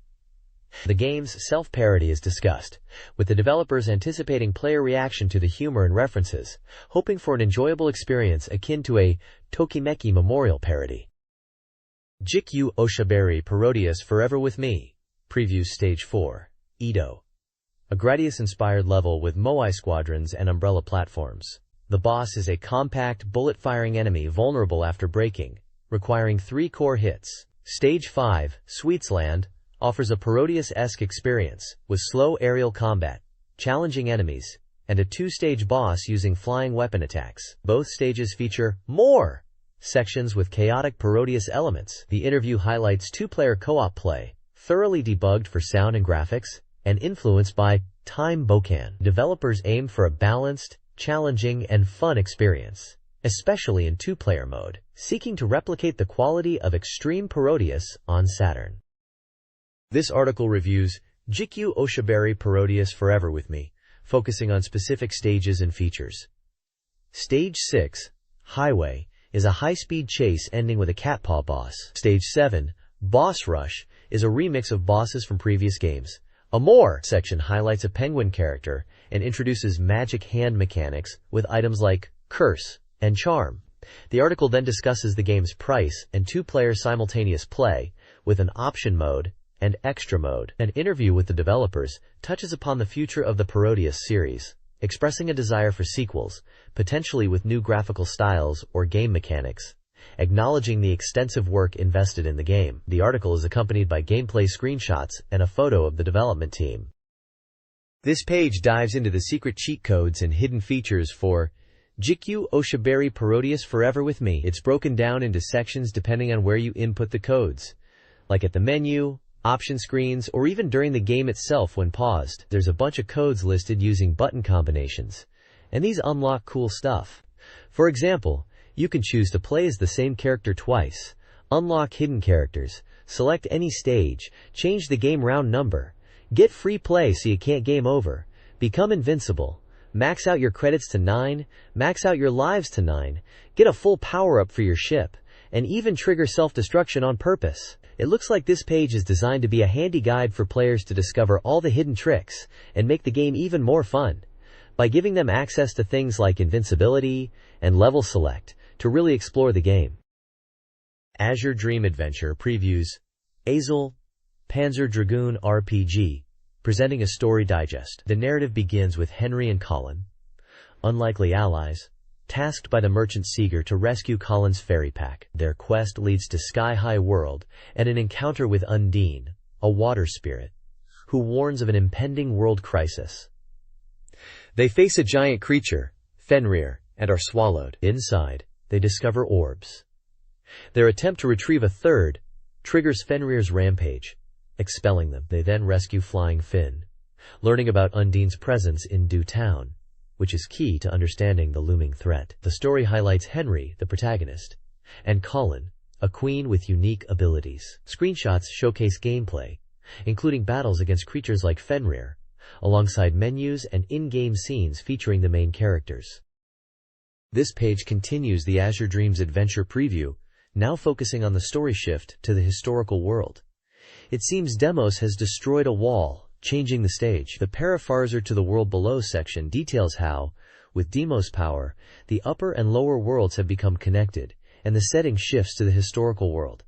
The game's self-parody is discussed, with the developers anticipating player reaction to the humor and references, hoping for an enjoyable experience akin to a Tokimeki Memorial parody. Jikyu Oshibari Parodius Forever With Me previews Stage 4, Edo. A Gradius-inspired level with Moai squadrons and umbrella platforms. The boss is a compact, bullet-firing enemy vulnerable after breaking, requiring 3 core hits. Stage 5, Sweetsland, offers a Parodius-esque experience, with slow aerial combat, challenging enemies, and a 2-stage boss using flying weapon attacks. Both stages feature More sections with chaotic Parodius elements. The interview highlights 2-player co-op play, thoroughly debugged for sound and graphics, and influenced by Time Bokan. Developers aimed for a balanced, challenging, and fun experience, especially in 2-player mode, seeking to replicate the quality of extreme Parodius on Saturn. This article reviews Jikyu Oshibari Parodius Forever With Me, focusing on specific stages and features. Stage 6, Highway, is a high-speed chase ending with a cat paw boss. Stage 7, Boss Rush, is a remix of bosses from previous games. A More section highlights a penguin character and introduces magic hand mechanics with items like Curse and Charm. The article then discusses the game's price and 2-player simultaneous play, with an option mode and extra mode. An interview with the developers touches upon the future of the Parodius series, expressing a desire for sequels, potentially with new graphical styles or game mechanics, acknowledging the extensive work invested in the game. The article is accompanied by gameplay screenshots and a photo of the development team. This page dives into the secret cheat codes and hidden features for Jikyu Oshibari Parodius Forever With Me. It's broken down into sections depending on where you input the codes, like at the menu, option screens, or even during the game itself when paused. There's a bunch of codes listed using button combinations, and these unlock cool stuff. For example, you can choose to play as the same character twice, unlock hidden characters, select any stage, change the game round number, get free play so you can't game over, become invincible, max out your credits to 9, max out your lives to 9, get a full power-up for your ship, and even trigger self-destruction on purpose. It looks like this page is designed to be a handy guide for players to discover all the hidden tricks and make the game even more fun, by giving them access to things like invincibility and level select to really explore the game. Azure Dream Adventure previews Azel, Panzer Dragoon RPG, presenting a story digest. The narrative begins with Henry and Colin, unlikely allies, tasked by the merchant SEGA to rescue Colin's ferry pack. Their quest leads to Sky High World and an encounter with Undine, a water spirit, who warns of an impending world crisis. They face a giant creature, Fenrir, and are swallowed. Inside, they discover orbs. Their attempt to retrieve a third triggers Fenrir's rampage, expelling them. They then rescue Flying Finn, learning about Undine's presence in Dew Town, which is key to understanding the looming threat. The story highlights Henry, the protagonist, and Colin, a queen with unique abilities. Screenshots showcase gameplay, including battles against creatures like Fenrir, alongside menus and in-game scenes featuring the main characters. This page continues the Azure Dreams Adventure preview, now focusing on the story shift to the historical world. It seems Demos has destroyed a wall, changing the stage. The Paraphrasor to the World Below section details how, with Demos' power, the upper and lower worlds have become connected, and the setting shifts to the historical world.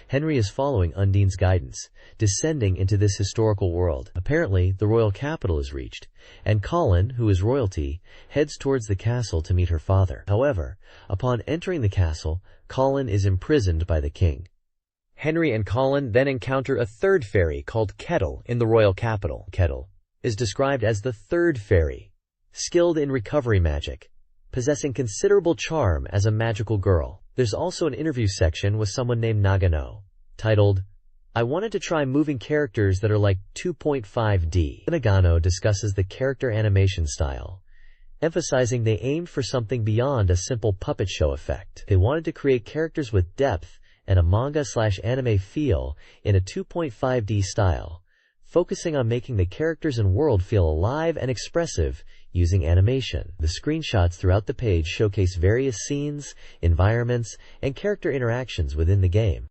Henry is following Undine's guidance, descending into this historical world. Apparently, the royal capital is reached, and Colin, who is royalty, heads towards the castle to meet her father. However, upon entering the castle, Colin is imprisoned by the king. Henry and Colin then encounter a third fairy called Kettle in the royal capital. Kettle is described as the third fairy, skilled in recovery magic, possessing considerable charm as a magical girl. There's also an interview section with someone named Nagano, titled, "I wanted to try moving characters that are like 2.5D. Nagano discusses the character animation style, emphasizing they aimed for something beyond a simple puppet show effect. They wanted to create characters with depth and a manga/anime feel in a 2.5D style, focusing on making the characters and world feel alive and expressive using animation." The screenshots throughout the page showcase various scenes, environments, and character interactions within the game.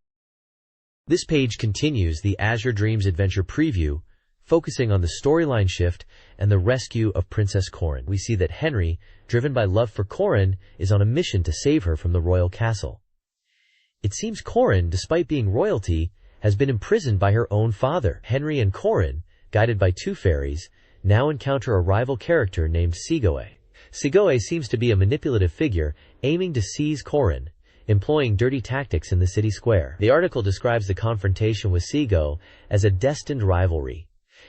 This page continues the Azure Dreams Adventure preview, focusing on the storyline shift and the rescue of Princess Corin. We see that Henry, driven by love for Corin, is on a mission to save her from the royal castle. It seems Corin, despite being royalty, has been imprisoned by her own father. Henry and Corin, guided by two fairies, now encounter a rival character named Segoe. Segoe seems to be a manipulative figure, aiming to seize Corin, employing dirty tactics in the city square. The article describes the confrontation with Segoe as a destined rivalry.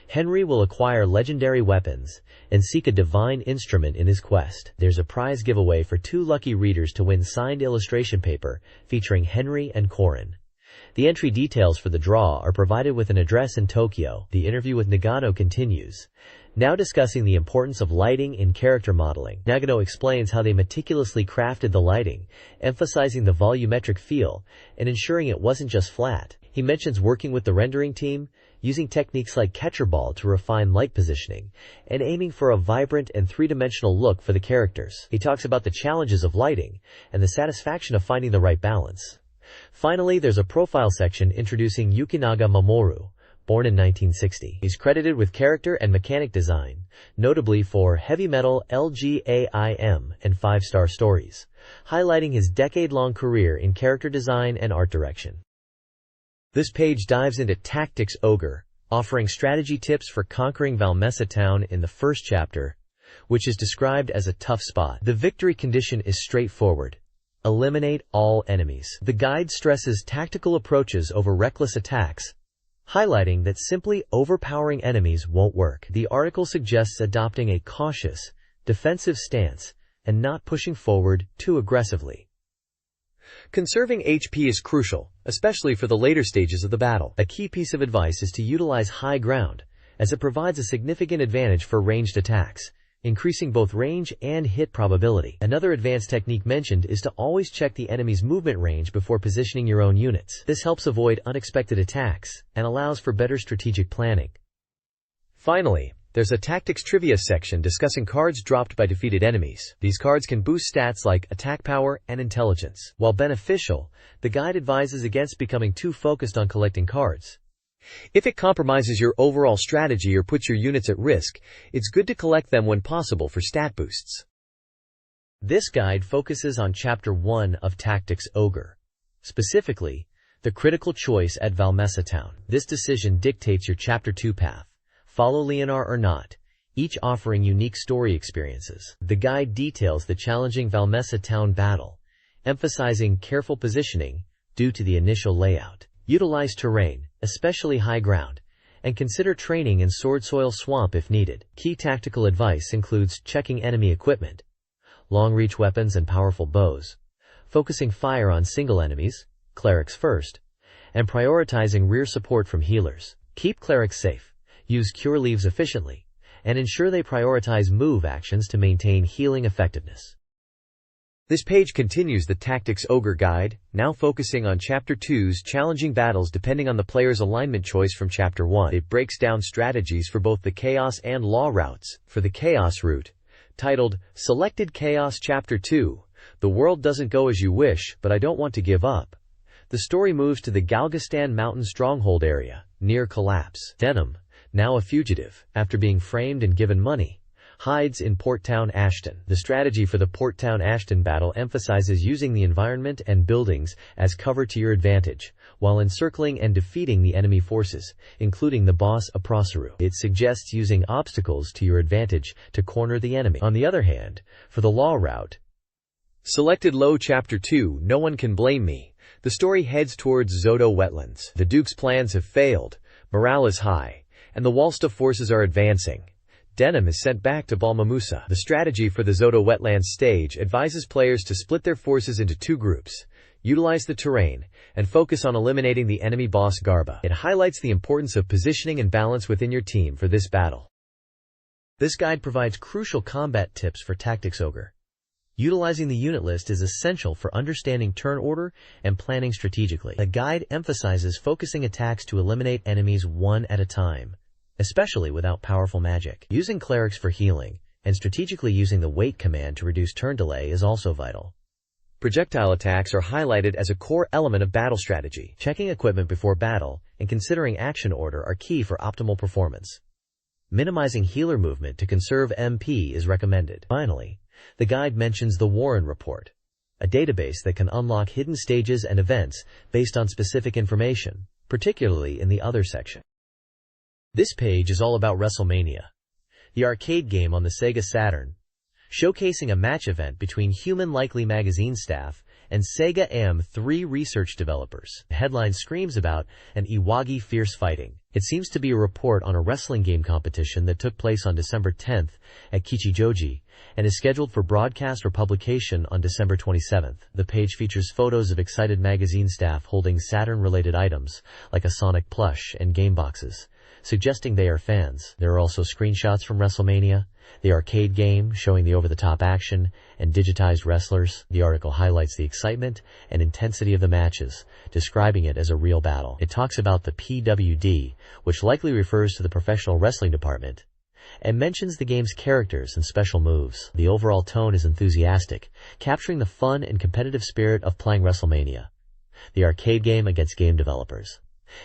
Henry will acquire legendary weapons and seek a divine instrument in his quest. There's a prize giveaway for 2 lucky readers to win signed illustration paper featuring Henry and Corin. The entry details for the draw are provided with an address in Tokyo. The interview with Nagano continues, now discussing the importance of lighting in character modeling. Nagano explains how they meticulously crafted the lighting, emphasizing the volumetric feel and ensuring it wasn't just flat. He mentions working with the rendering team, using techniques like catcher ball to refine light positioning, and aiming for a vibrant and three-dimensional look for the characters. He talks about the challenges of lighting and the satisfaction of finding the right balance. Finally, there's a profile section introducing Yukinaga Mamoru, born in 1960. He's credited with character and mechanic design, notably for Heavy Metal LGAIM and 5-Star Stories, highlighting his decade-long career in character design and art direction. This page dives into Tactics Ogre, offering strategy tips for conquering Valmessa Town in the first chapter, which is described as a tough spot. The victory condition is straightforward: eliminate all enemies. The guide stresses tactical approaches over reckless attacks, highlighting that simply overpowering enemies won't work. The article suggests adopting a cautious, defensive stance and not pushing forward too aggressively. Conserving HP is crucial, especially for the later stages of the battle. A key piece of advice is to utilize high ground, as it provides a significant advantage for ranged attacks, increasing both range and hit probability. Another advanced technique mentioned is to always check the enemy's movement range before positioning your own units. This helps avoid unexpected attacks and allows for better strategic planning. Finally, There's a tactics trivia section discussing cards dropped by defeated enemies. These cards can boost stats like attack power and intelligence. While beneficial, the guide advises against becoming too focused on collecting cards. If it compromises your overall strategy or puts your units at risk, it's good to collect them when possible for stat boosts. This guide focuses on Chapter 1 of Tactics Ogre. Specifically, the critical choice at Valmessa Town. This decision dictates your Chapter 2 path. Follow Leonard or not, each offering unique story experiences. The guide details the challenging Valmessa Town battle, emphasizing careful positioning due to the initial layout. Utilize terrain, especially high ground, and consider training in Sword Soil Swamp if needed. Key tactical advice includes checking enemy equipment, long-reach weapons and powerful bows, focusing fire on single enemies, clerics first, and prioritizing rear support from healers. Keep clerics safe. Use cure leaves efficiently, and ensure they prioritize move actions to maintain healing effectiveness. This page continues the Tactics Ogre guide, now focusing on Chapter 2's challenging battles depending on the player's alignment choice from Chapter 1. It breaks down strategies for both the Chaos and Law routes. For the Chaos route, titled Selected Chaos Chapter 2, the world doesn't go as you wish, but I don't want to give up. The story moves to the Galgastan Mountain Stronghold area, near collapse. Denham, now a fugitive, after being framed and given money, hides in Port Town Ashton. The strategy for the Port Town Ashton battle emphasizes using the environment and buildings as cover to your advantage, while encircling and defeating the enemy forces, including the boss Aprosaru. It suggests using obstacles to your advantage to corner the enemy. On the other hand, for the Law route, Selected Low Chapter 2, No One Can Blame Me, the story heads towards Zoto Wetlands. The Duke's plans have failed, morale is high, and the Walsta forces are advancing. Denham is sent back to Balmamusa. The strategy for the Zoto Wetlands stage advises players to split their forces into two groups, utilize the terrain, and focus on eliminating the enemy boss Garba. It highlights the importance of positioning and balance within your team for this battle. This guide provides crucial combat tips for Tactics Ogre. Utilizing the unit list is essential for understanding turn order and planning strategically. The guide emphasizes focusing attacks to eliminate enemies one at a time, especially without powerful magic. Using clerics for healing, and strategically using the wait command to reduce turn delay is also vital. Projectile attacks are highlighted as a core element of battle strategy. Checking equipment before battle and considering action order are key for optimal performance. Minimizing healer movement to conserve MP is recommended. Finally, the guide mentions the Warren Report, a database that can unlock hidden stages and events based on specific information, particularly in the Other section. This page is all about WrestleMania, the arcade game on the SEGA Saturn, showcasing a match event between Human Likely magazine staff and SEGA AM3 research developers. The headline screams about an Iwagi fierce fighting. It seems to be a report on a wrestling game competition that took place on December 10th at Kichijoji and is scheduled for broadcast or publication on December 27th. The page features photos of excited magazine staff holding Saturn-related items like a Sonic plush and game boxes, suggesting they are fans. There are also screenshots from WrestleMania, the arcade game showing the over-the-top action, and digitized wrestlers. The article highlights the excitement and intensity of the matches, describing it as a real battle. It talks about the PWD, which likely refers to the professional wrestling department, and mentions the game's characters and special moves. The overall tone is enthusiastic, capturing the fun and competitive spirit of playing WrestleMania, the arcade game against game developers.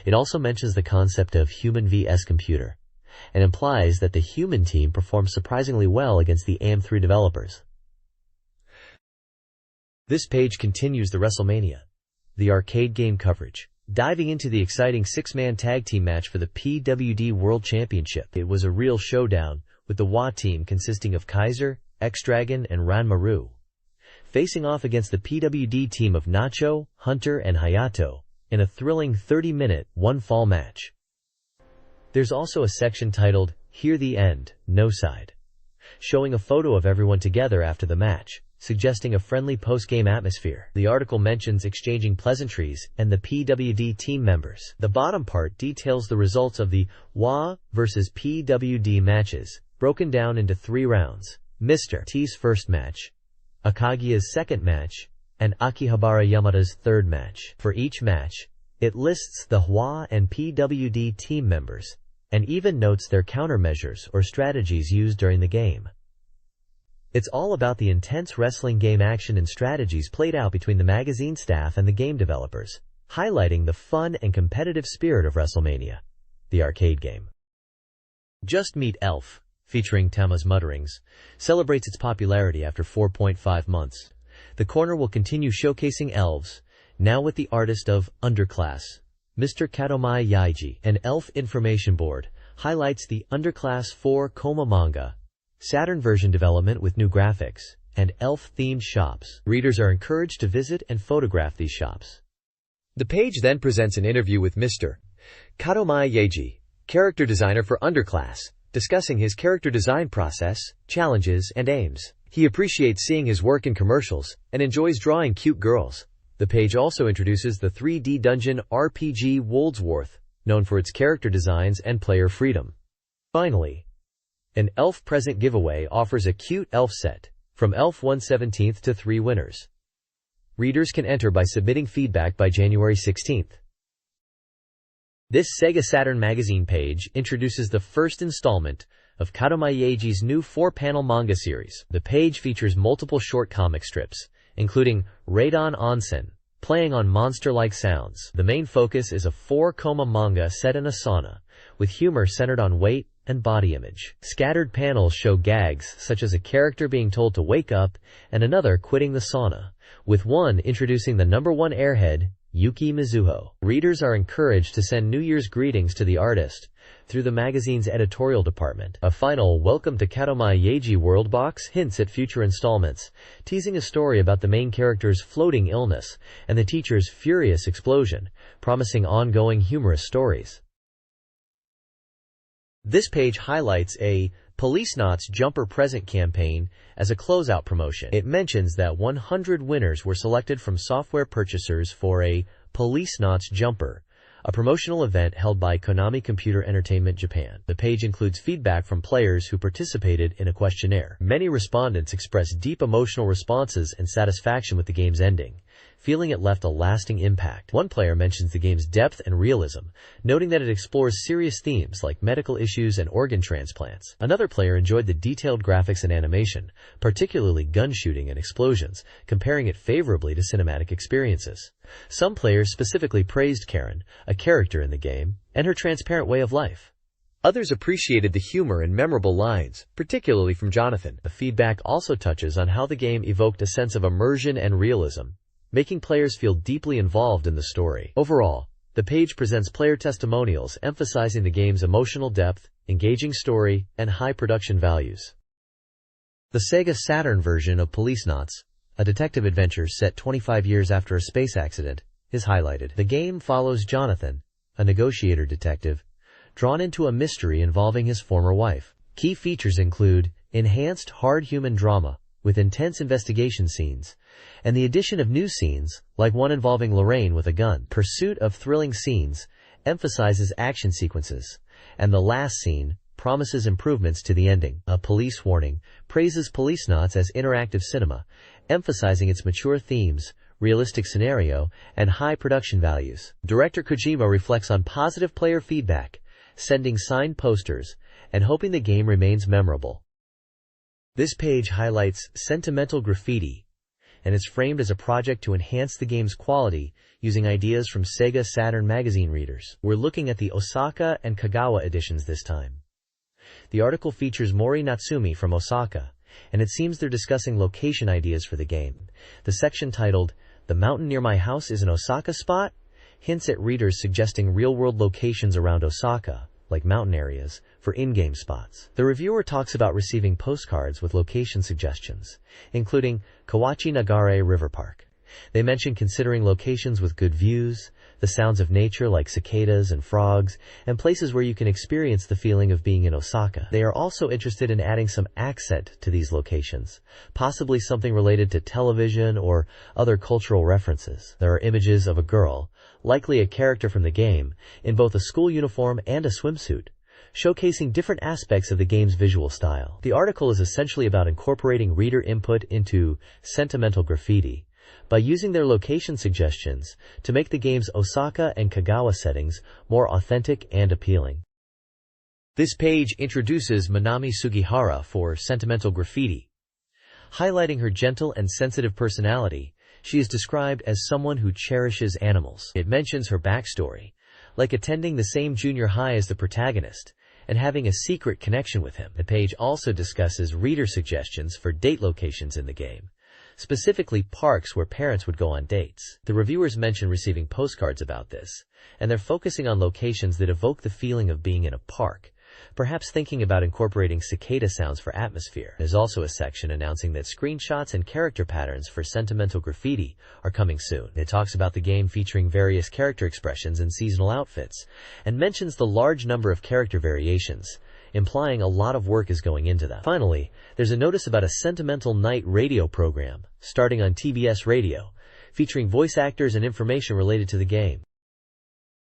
It also mentions the concept of human vs. computer, and implies that the human team performed surprisingly well against the AM3 developers. This page continues the WrestleMania, the arcade game coverage, diving into the exciting six-man tag team match for the PWD World Championship. It was a real showdown, with the WA team consisting of Kaiser, X-Dragon, and Ranmaru, facing off against the PWD team of Nacho, Hunter, and Hayato, in a thrilling 30-minute, one-fall match. There's also a section titled, Hear the End, No Side, showing a photo of everyone together after the match, suggesting a friendly post-game atmosphere. The article mentions exchanging pleasantries and the PWD team members. The bottom part details the results of the WA versus PWD matches, broken down into 3 rounds. Mr. T's first match, Akagiya's second match, and Akihabara Yamada's third match. For each match, it lists the WA and PWD team members, and even notes their countermeasures or strategies used during the game. It's all about the intense wrestling game action and strategies played out between the magazine staff and the game developers, highlighting the fun and competitive spirit of WrestleMania, the arcade game. Just Meet Elf, featuring Tama's Mutterings, celebrates its popularity after 4.5 months. The corner will continue showcasing elves, now with the artist of Underclass, Mr. Katomai Yaiji. An Elf information board highlights the Underclass 4 Koma manga, Saturn version development with new graphics, and elf-themed shops. Readers are encouraged to visit and photograph these shops. The page then presents an interview with Mr. Katomai Yaiji, character designer for Underclass, discussing his character design process, challenges, and aims. He appreciates seeing his work in commercials and enjoys drawing cute girls. The page also introduces the 3D dungeon RPG Woldsworth, known for its character designs and player freedom. Finally, an Elf present giveaway offers a cute elf set, from Elf 1/17 to 3 winners. Readers can enter by submitting feedback by January 16th. This SEGA Saturn magazine page introduces the first installment of Katomai Yaiji's new 4-panel manga series. The page features multiple short comic strips, including Raidon Onsen, playing on monster-like sounds. The main focus is a 4-koma manga set in a sauna, with humor centered on weight and body image. Scattered panels show gags such as a character being told to wake up and another quitting the sauna, with one introducing the #1 airhead, Yuki Mizuho. Readers are encouraged to send New Year's greetings to the artist through the magazine's editorial department. A final Welcome to Katomai Yaiji World box hints at future installments, teasing a story about the main character's floating illness and the teacher's furious explosion, promising ongoing humorous stories. This page highlights a Policenauts Jumper Present campaign as a closeout promotion. It mentions that 100 winners were selected from software purchasers for a Policenauts Jumper, a promotional event held by Konami Computer Entertainment Japan. The page includes feedback from players who participated in a questionnaire. Many respondents expressed deep emotional responses and satisfaction with the game's ending, feeling it left a lasting impact. One player mentions the game's depth and realism, noting that it explores serious themes like medical issues and organ transplants. Another player enjoyed the detailed graphics and animation, particularly gun shooting and explosions, comparing it favorably to cinematic experiences. Some players specifically praised Karen, a character in the game, and her transparent way of life. Others appreciated the humor and memorable lines, particularly from Jonathan. The feedback also touches on how the game evoked a sense of immersion and realism, making players feel deeply involved in the story. Overall, the page presents player testimonials emphasizing the game's emotional depth, engaging story, and high production values. The Sega Saturn version of Policenauts, a detective adventure set 25 years after a space accident, is highlighted. The game follows Jonathan, a negotiator detective, drawn into a mystery involving his former wife. Key features include enhanced hard human drama with intense investigation scenes, and the addition of new scenes, like one involving Lorraine with a gun. Pursuit of thrilling scenes emphasizes action sequences, and the last scene promises improvements to the ending. A police warning praises Policenauts as interactive cinema, emphasizing its mature themes, realistic scenario, and high production values. Director Kojima reflects on positive player feedback, sending signed posters, and hoping the game remains memorable. This page highlights Sentimental Graffiti, and is framed as a project to enhance the game's quality using ideas from SEGA Saturn magazine readers. We're looking at the Osaka and Kagawa editions this time. The article features Mori Natsumi from Osaka, and it seems they're discussing location ideas for the game. The section titled, "The Mountain Near My House is an Osaka Spot?" hints at readers suggesting real-world locations around Osaka, like mountain areas, for in-game spots. The reviewer talks about receiving postcards with location suggestions, including Kawachi Nagare River Park. They mention considering locations with good views, the sounds of nature like cicadas and frogs, and places where you can experience the feeling of being in Osaka. They are also interested in adding some accent to these locations, possibly something related to television or other cultural references. There are images of a girl, likely a character from the game, in both a school uniform and a swimsuit, showcasing different aspects of the game's visual style. The article is essentially about incorporating reader input into Sentimental Graffiti by using their location suggestions to make the game's Osaka and Kagawa settings more authentic and appealing. This page introduces Minami Sugihara for Sentimental Graffiti. Highlighting her gentle and sensitive personality, she is described as someone who cherishes animals. It mentions her backstory, like attending the same junior high as the protagonist, and having a secret connection with him. The page also discusses reader suggestions for date locations in the game, specifically parks where parents would go on dates. The reviewers mention receiving postcards about this, and they're focusing on locations that evoke the feeling of being in a park, perhaps thinking about incorporating cicada sounds for atmosphere. There's also a section announcing that screenshots and character patterns for Sentimental Graffiti are coming soon. It talks about the game featuring various character expressions and seasonal outfits, and mentions the large number of character variations, implying a lot of work is going into them. Finally, there's a notice about a Sentimental Night radio program, starting on TBS Radio, featuring voice actors and information related to the game.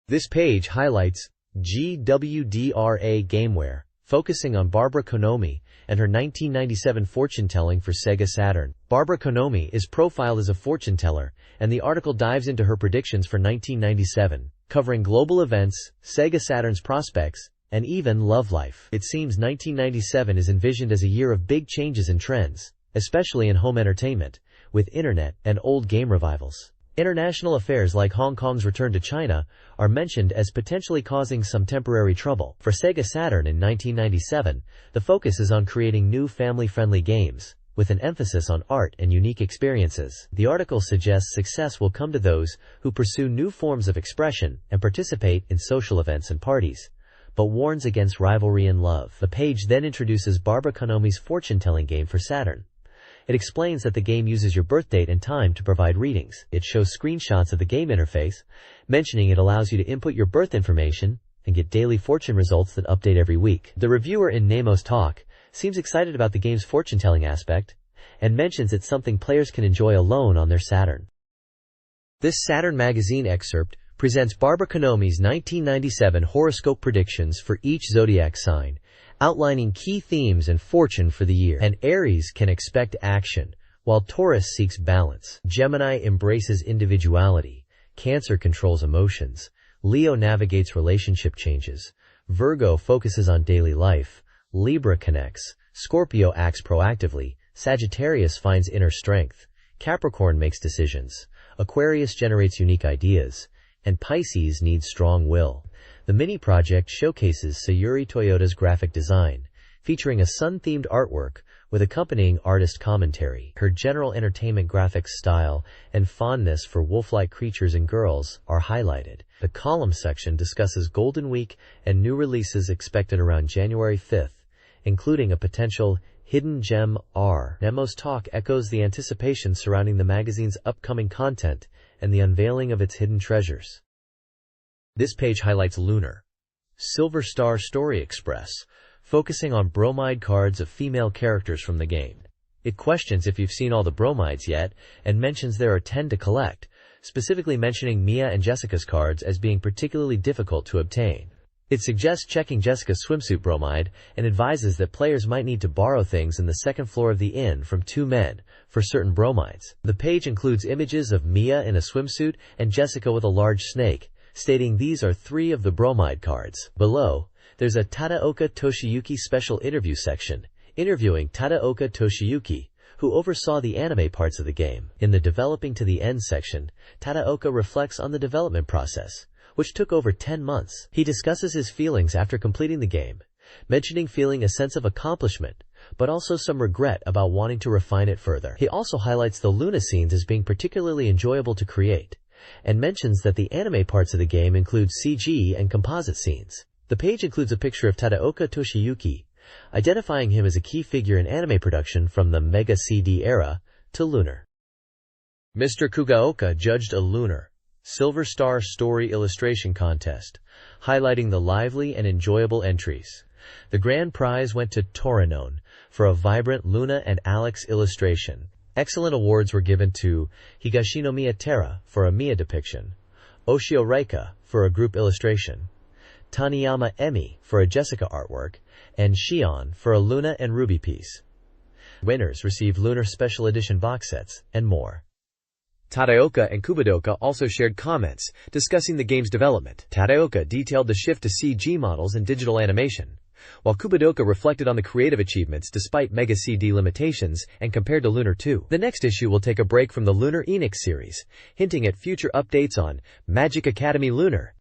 This page highlights GWDRA Gameware, focusing on Barbara Konomi and her 1997 fortune-telling for SEGA Saturn. Barbara Konomi is profiled as a fortune teller, and the article dives into her predictions for 1997, covering global events, SEGA Saturn's prospects, and even love life. It seems 1997 is envisioned as a year of big changes and trends, especially in home entertainment, with internet and old game revivals. International affairs like Hong Kong's return to China are mentioned as potentially causing some temporary trouble. For SEGA Saturn in 1997, the focus is on creating new family-friendly games, with an emphasis on art and unique experiences. The article suggests success will come to those who pursue new forms of expression and participate in social events and parties, but warns against rivalry and love. The page then introduces Barbara Konomi's fortune-telling game for Saturn. It explains that the game uses your birth date and time to provide readings. It shows screenshots of the game interface, mentioning it allows you to input your birth information and get daily fortune results that update every week. The reviewer in Nemo's talk seems excited about the game's fortune-telling aspect, and mentions it's something players can enjoy alone on their Saturn. This Saturn magazine excerpt presents Barbara Konomi's 1997 horoscope predictions for each zodiac sign, outlining key themes and fortune for the year. And Aries can expect action, while Taurus seeks balance. Gemini embraces individuality. Cancer controls emotions. Leo navigates relationship changes. Virgo focuses on daily life. Libra connects. Scorpio acts proactively. Sagittarius finds inner strength. Capricorn makes decisions. Aquarius generates unique ideas. And Pisces needs strong will. The mini-project showcases Sayuri Toyota's graphic design, featuring a sun-themed artwork with accompanying artist commentary. Her general entertainment graphics style and fondness for wolf-like creatures and girls are highlighted. The column section discusses Golden Week and new releases expected around January 5th, including a potential hidden gem R. Nemo's talk echoes the anticipation surrounding the magazine's upcoming content and the unveiling of its hidden treasures. This page highlights Lunar, Silver Star Story Express, focusing on bromide cards of female characters from the game. It questions if you've seen all the bromides yet, and mentions there are 10 to collect, specifically mentioning Mia and Jessica's cards as being particularly difficult to obtain. It suggests checking Jessica's swimsuit bromide, and advises that players might need to borrow things in the second floor of the inn from 2 men for certain bromides. The page includes images of Mia in a swimsuit and Jessica with a large snake, stating these are 3 of the bromide cards. Below, there's a Tadaoka Toshiyuki special interview section, interviewing Tadaoka Toshiyuki, who oversaw the anime parts of the game. In the Developing to the End section, Tadaoka reflects on the development process, which took over 10 months. He discusses his feelings after completing the game, mentioning feeling a sense of accomplishment, but also some regret about wanting to refine it further. He also highlights the Luna scenes as being particularly enjoyable to create, and mentions that the anime parts of the game include CG and composite scenes. The page includes a picture of Tadaoka Toshiyuki, identifying him as a key figure in anime production from the Mega CD era to Lunar. Mr. Kugaoka judged a Lunar, Silver Star Story illustration contest, highlighting the lively and enjoyable entries. The grand prize went to Torinone for a vibrant Luna and Alex illustration. Excellent awards were given to Higashinomiya Terra for a Mia depiction, Oshio Reika for a group illustration, Taniyama Emi for a Jessica artwork, and Shion for a Luna and Ruby piece. Winners received Lunar Special Edition box sets, and more. Tadaoka and Kubadoka also shared comments discussing the game's development. Tadaoka detailed the shift to CG models and digital animation, while Kubodoka reflected on the creative achievements despite Mega CD limitations and compared to Lunar 2. The next issue will take a break from the Lunar Enix series, hinting at future updates on Magic Academy Lunar.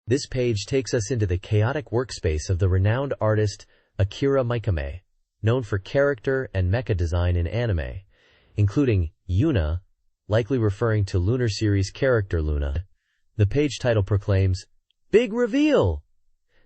This page takes us into the chaotic workspace of the renowned artist Akira Mikame, known for character and mecha design in anime, including Yuna, likely referring to Lunar series character Luna. The page title proclaims, "Big Reveal!"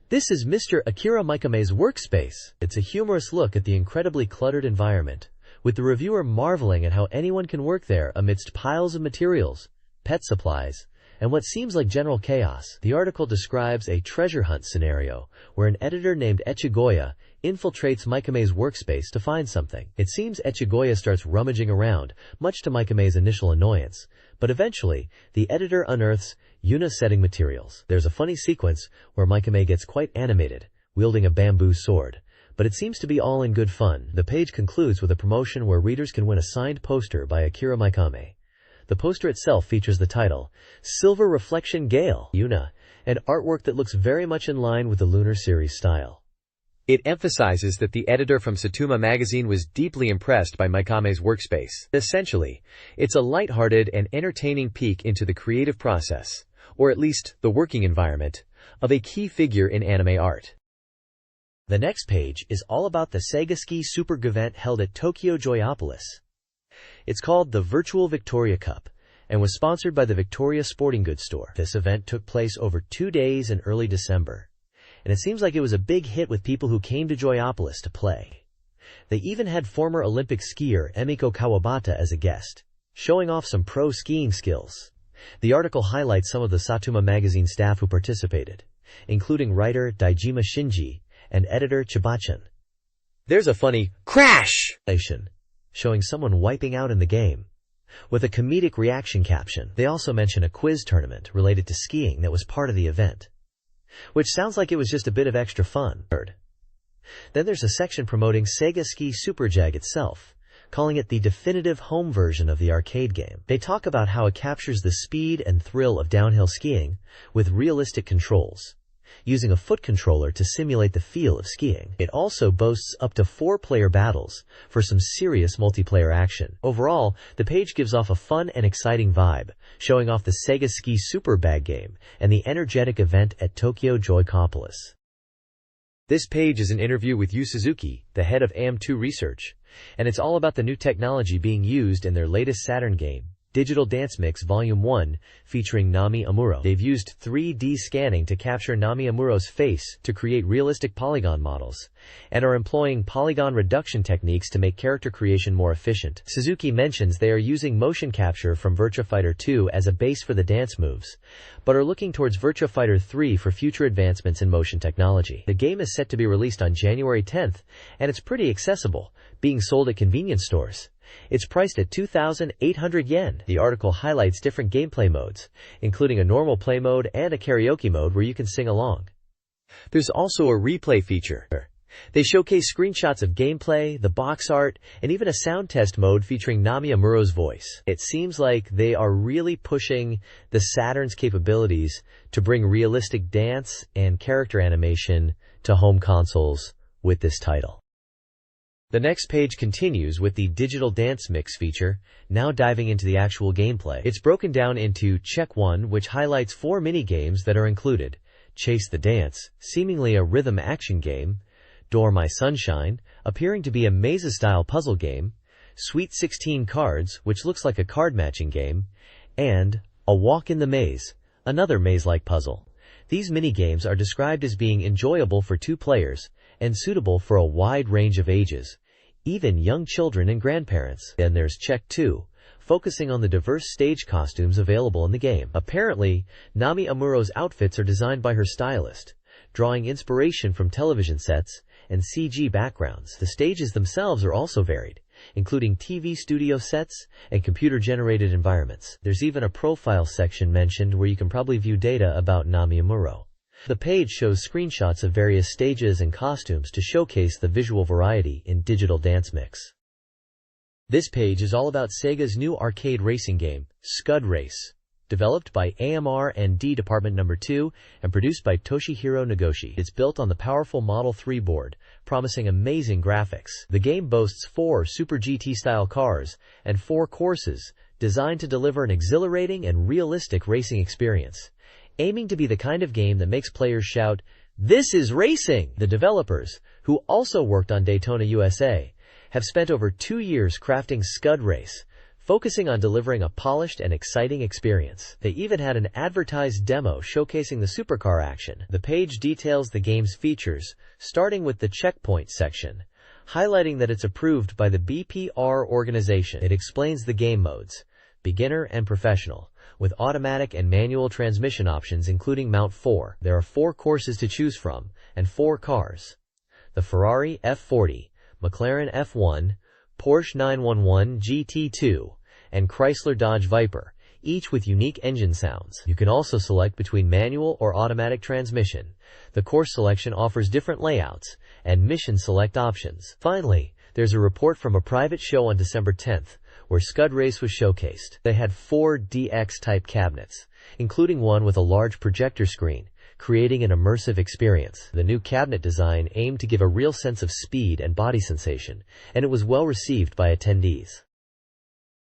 This is Mr. Akira Mikame's workspace. It's a humorous look at the incredibly cluttered environment, with the reviewer marveling at how anyone can work there amidst piles of materials, pet supplies, and what seems like general chaos. The article describes a treasure hunt scenario where an editor named Echigoya infiltrates Mikame's workspace to find something. It seems Echigoya starts rummaging around, much to Mikame's initial annoyance, but eventually, the editor unearths Yuna's setting materials. There's a funny sequence where Mikame gets quite animated, wielding a bamboo sword, but it seems to be all in good fun. The page concludes with a promotion where readers can win a signed poster by Akira Mikame. The poster itself features the title, Silver Reflection Gale, Yuna, an artwork that looks very much in line with the Lunar series style. It emphasizes that the editor from SATURN Magazine was deeply impressed by Mikame's workspace. Essentially, it's a lighthearted and entertaining peek into the creative process, or at least the working environment, of a key figure in anime art. The next page is all about the SEGA Ski Super event held at Tokyo Joyopolis. It's called the Virtual Victoria Cup and was sponsored by the Victoria Sporting Goods Store. This event took place over 2 days in early December, and it seems like it was a big hit with people who came to Joyopolis to play. They even had former Olympic skier Emiko Kawabata as a guest, showing off some pro skiing skills. The article highlights some of the SATURN Magazine staff who participated, including writer Daijima Shinji and editor Chibachan. There's a funny crash showing someone wiping out in the game, with a comedic reaction caption. They also mention a quiz tournament related to skiing that was part of the event, which sounds like it was just a bit of extra fun. Then there's a section promoting SEGA Ski Super Jag itself, calling it the definitive home version of the arcade game. They talk about how it captures the speed and thrill of downhill skiing with realistic controls, using a foot controller to simulate the feel of skiing. It also boasts up to 4-player battles for some serious multiplayer action. Overall, the page gives off a fun and exciting vibe, showing off the SEGA Ski Super Bag game and the energetic event at Tokyo Joyopolis. This page is an interview with Yu Suzuki, the head of AM2 Research, and it's all about the new technology being used in their latest Saturn game, Digital Dance Mix Volume 1, featuring Nami Amuro. They've used 3D scanning to capture Nami Amuro's face to create realistic polygon models, and are employing polygon reduction techniques to make character creation more efficient. Suzuki mentions they are using motion capture from Virtua Fighter 2 as a base for the dance moves, but are looking towards Virtua Fighter 3 for future advancements in motion technology. The game is set to be released on January 10th, and it's pretty accessible, being sold at convenience stores. It's priced at 2,800 yen. The article highlights different gameplay modes, including a normal play mode and a karaoke mode where you can sing along. There's also a replay feature. They showcase screenshots of gameplay, the box art, and even a sound test mode featuring Nami Amuro's voice. It seems like they are really pushing the Saturn's capabilities to bring realistic dance and character animation to home consoles with this title. The next page continues with the Digital Dance Mix feature, now diving into the actual gameplay. It's broken down into Check 1, which highlights 4 mini-games that are included: Chase the Dance, seemingly a rhythm action game; Door My Sunshine, appearing to be a maze-style puzzle game; Sweet 16 Cards, which looks like a card-matching game; and A Walk in the Maze, another maze-like puzzle. These mini-games are described as being enjoyable for 2 players, and suitable for a wide range of ages, even young children and grandparents. Then there's Check 2, focusing on the diverse stage costumes available in the game. Apparently, Nami Amuro's outfits are designed by her stylist, drawing inspiration from television sets and CG backgrounds. The stages themselves are also varied, including TV studio sets and computer-generated environments. There's even a profile section mentioned where you can probably view data about Nami Amuro. The page shows screenshots of various stages and costumes to showcase the visual variety in Digital Dance Mix. This page is all about Sega's new arcade racing game, Scud Race. developed by AMR&D Department No. 2 and produced by Toshihiro Nagoshi. It's built on the powerful Model 3 board, promising amazing graphics. The game boasts 4 Super GT-style cars and 4 courses, designed to deliver an exhilarating and realistic racing experience, aiming to be the kind of game that makes players shout, "This is racing!" The developers, who also worked on Daytona USA, have spent over 2 years crafting Scud Race, focusing on delivering a polished and exciting experience. They even had an advertised demo showcasing the supercar action. The page details the game's features, starting with the checkpoint section, highlighting that it's approved by the BPR organization. It explains the game modes, beginner and professional, with automatic and manual transmission options including Mount 4. There are 4 courses to choose from, and 4 cars: the Ferrari F40, McLaren F1, Porsche 911 GT2, and Chrysler Dodge Viper, each with unique engine sounds. You can also select between manual or automatic transmission. The course selection offers different layouts and mission select options. Finally, there's a report from a private show on December 10th, where Scud Race was showcased. They had 4 DX-type cabinets, including one with a large projector screen, creating an immersive experience. The new cabinet design aimed to give a real sense of speed and body sensation, and it was well received by attendees.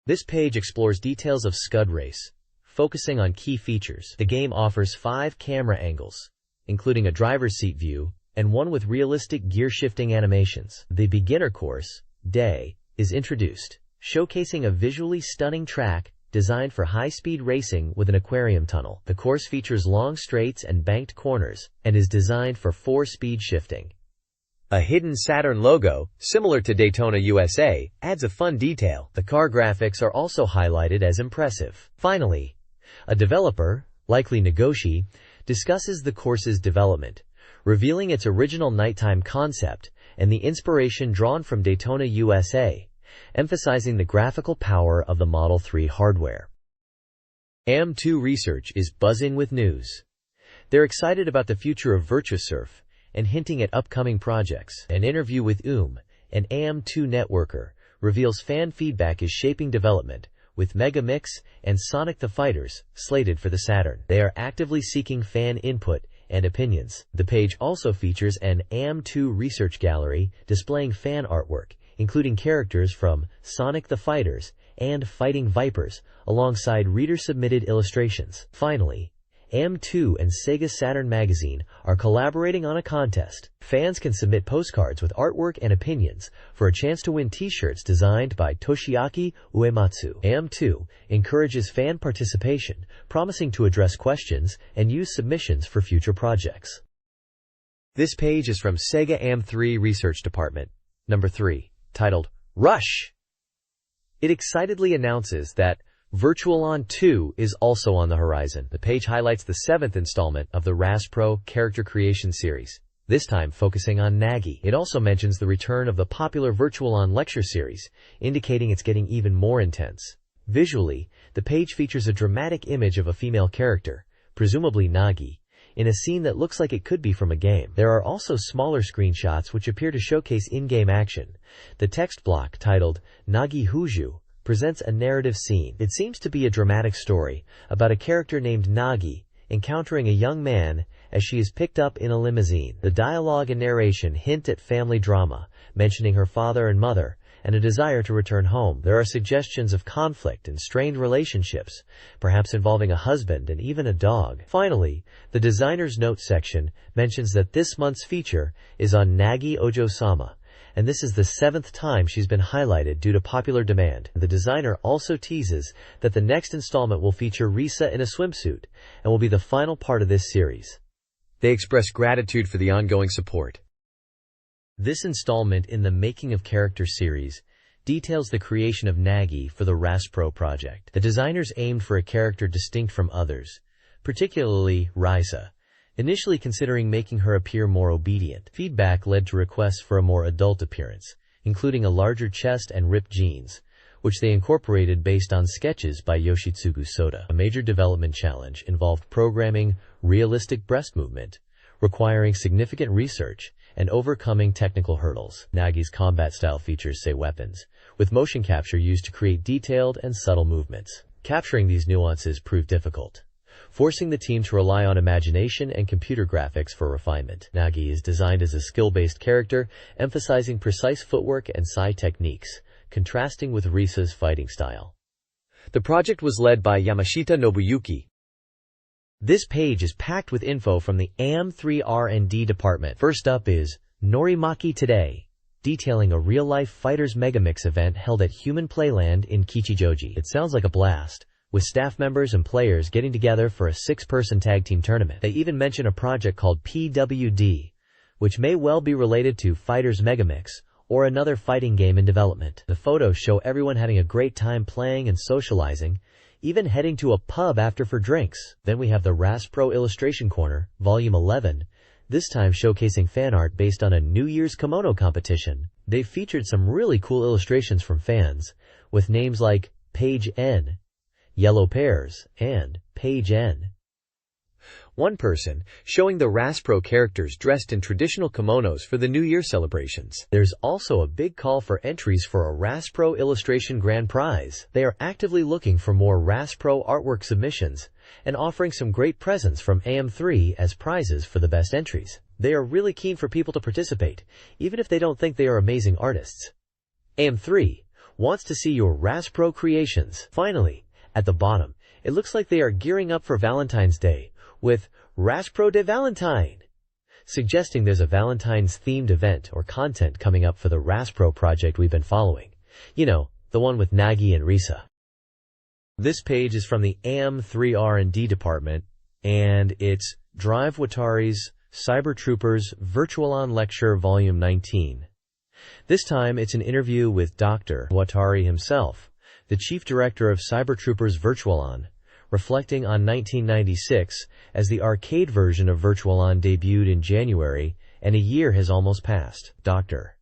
This page explores details of Scud Race, focusing on key features. The game offers 5 camera angles, including a driver's seat view, and one with realistic gear-shifting animations. The beginner course, Day, is introduced, showcasing a visually stunning track designed for high-speed racing with an aquarium tunnel. The course features long straights and banked corners, and is designed for 4-speed shifting. A hidden Saturn logo, similar to Daytona USA, adds a fun detail. The car graphics are also highlighted as impressive. Finally, a developer, likely Nagoshi, discusses the course's development, revealing its original nighttime concept and the inspiration drawn from Daytona USA, emphasizing the graphical power of the Model 3 hardware. AM2 Research is buzzing with news. They're excited about the future of VirtuSurf and hinting at upcoming projects. An interview with an AM2 networker, reveals fan feedback is shaping development, with Mega Mix and Sonic the Fighters slated for the Saturn. They are actively seeking fan input and opinions. The page also features an AM2 research gallery displaying fan artwork, including characters from Sonic the Fighters and Fighting Vipers, alongside reader-submitted illustrations. Finally, AM2 and SEGA Saturn Magazine are collaborating on a contest. Fans can submit postcards with artwork and opinions for a chance to win t-shirts designed by Toshiaki Uematsu. AM2 encourages fan participation, promising to address questions and use submissions for future projects. This page is from SEGA AM3 Research Department, No. 3, titled Rush. It excitedly announces that Virtual-On 2 is also on the horizon. The page highlights the 7th installment of the RASPro character creation series, this time focusing on Nagi. It also mentions the return of the popular Virtual-On lecture series, indicating it's getting even more intense. Visually, the page features a dramatic image of a female character, presumably Nagi, in a scene that looks like it could be from a game. There are also smaller screenshots which appear to showcase in-game action. The text block titled Nagi Huju presents a narrative scene. It seems to be a dramatic story about a character named Nagi encountering a young man as she is picked up in a limousine. The dialogue and narration hint at family drama, mentioning her father and mother, and a desire to return home. There are suggestions of conflict and strained relationships, perhaps involving a husband and even a dog. Finally, the designer's note section mentions that this month's feature is on Nagi Ojo-sama, and this is the 7th time she's been highlighted due to popular demand. The designer also teases that the next installment will feature Risa in a swimsuit and will be the final part of this series. They express gratitude for the ongoing support. This installment in the Making of Character series details the creation of Nagi for the RASPro project. The designers aimed for a character distinct from others, particularly Risa, initially considering making her appear more obedient. Feedback led to requests for a more adult appearance, including a larger chest and ripped jeans, which they incorporated based on sketches by Yoshitsugu Soda. A major development challenge involved programming realistic breast movement, requiring significant research and overcoming technical hurdles. Nagi's combat style features say weapons, with motion capture used to create detailed and subtle movements. Capturing these nuances proved difficult, forcing the team to rely on imagination and computer graphics for refinement. Nagi is designed as a skill-based character, emphasizing precise footwork and sai techniques, contrasting with Risa's fighting style. The project was led by Yamashita Nobuyuki. This page is packed with info from the AM3 R&D department. First up is Norimaki Today, detailing a real-life Fighters Megamix event held at Human Playland in Kichijoji. It sounds like a blast, with staff members and players getting together for a 6-person tag team tournament. They even mention a project called PWD, which may well be related to Fighters Megamix, or another fighting game in development. The photos show everyone having a great time playing and socializing, even heading to a pub after for drinks. Then we have the RASPro Illustration Corner, Volume 11, this time showcasing fan art based on a New Year's kimono competition. They featured some really cool illustrations from fans, with names like Page N, Yellow Pears, and Page N. One person, showing the RASPro characters dressed in traditional kimonos for the New Year celebrations. There's also a big call for entries for a RASPro Illustration Grand Prize. They are actively looking for more RASPro artwork submissions, and offering some great presents from AM3 as prizes for the best entries. They are really keen for people to participate, even if they don't think they are amazing artists. AM3 wants to see your RASPro creations. Finally, at the bottom, it looks like they are gearing up for Valentine's Day, with RASPro de Valentine, suggesting there's a Valentine's-themed event or content coming up for the RASPro project we've been following. You know, the one with Nagi and Risa. This page is from the AM3 R&D department, and it's Drive Watari's Cyber Troopers Virtualon Lecture Volume 19. This time it's an interview with Dr. Watari himself, the chief director of Cyber Troopers Virtualon, reflecting on 1996 as the arcade version of Virtualon debuted in January and a year has almost passed. Dr.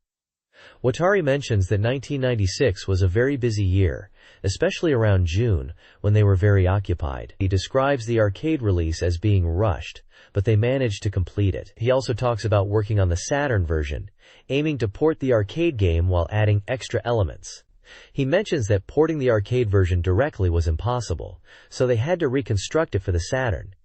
Watari mentions that 1996 was a very busy year, especially around June, when they were very occupied. He describes the arcade release as being rushed, but they managed to complete it. He also talks about working on the Saturn version, aiming to port the arcade game while adding extra elements. He mentions that porting the arcade version directly was impossible, so they had to reconstruct it for the Saturn.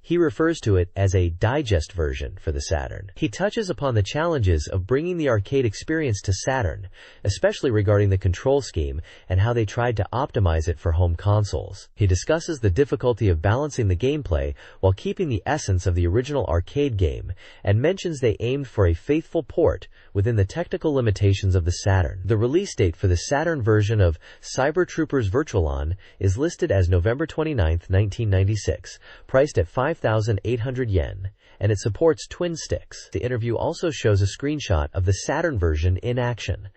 He refers to it as a digest version for the Saturn. He touches upon the challenges of bringing the arcade experience to Saturn, especially regarding the control scheme and how they tried to optimize it for home consoles. He discusses the difficulty of balancing the gameplay while keeping the essence of the original arcade game, and mentions they aimed for a faithful port within the technical limitations of the Saturn. The release date for the Saturn version of Cyber Troopers Virtualon is listed as November 29, 1996, priced at 5,800 yen, and it supports twin sticks. The interview also shows a screenshot of the Saturn version in action.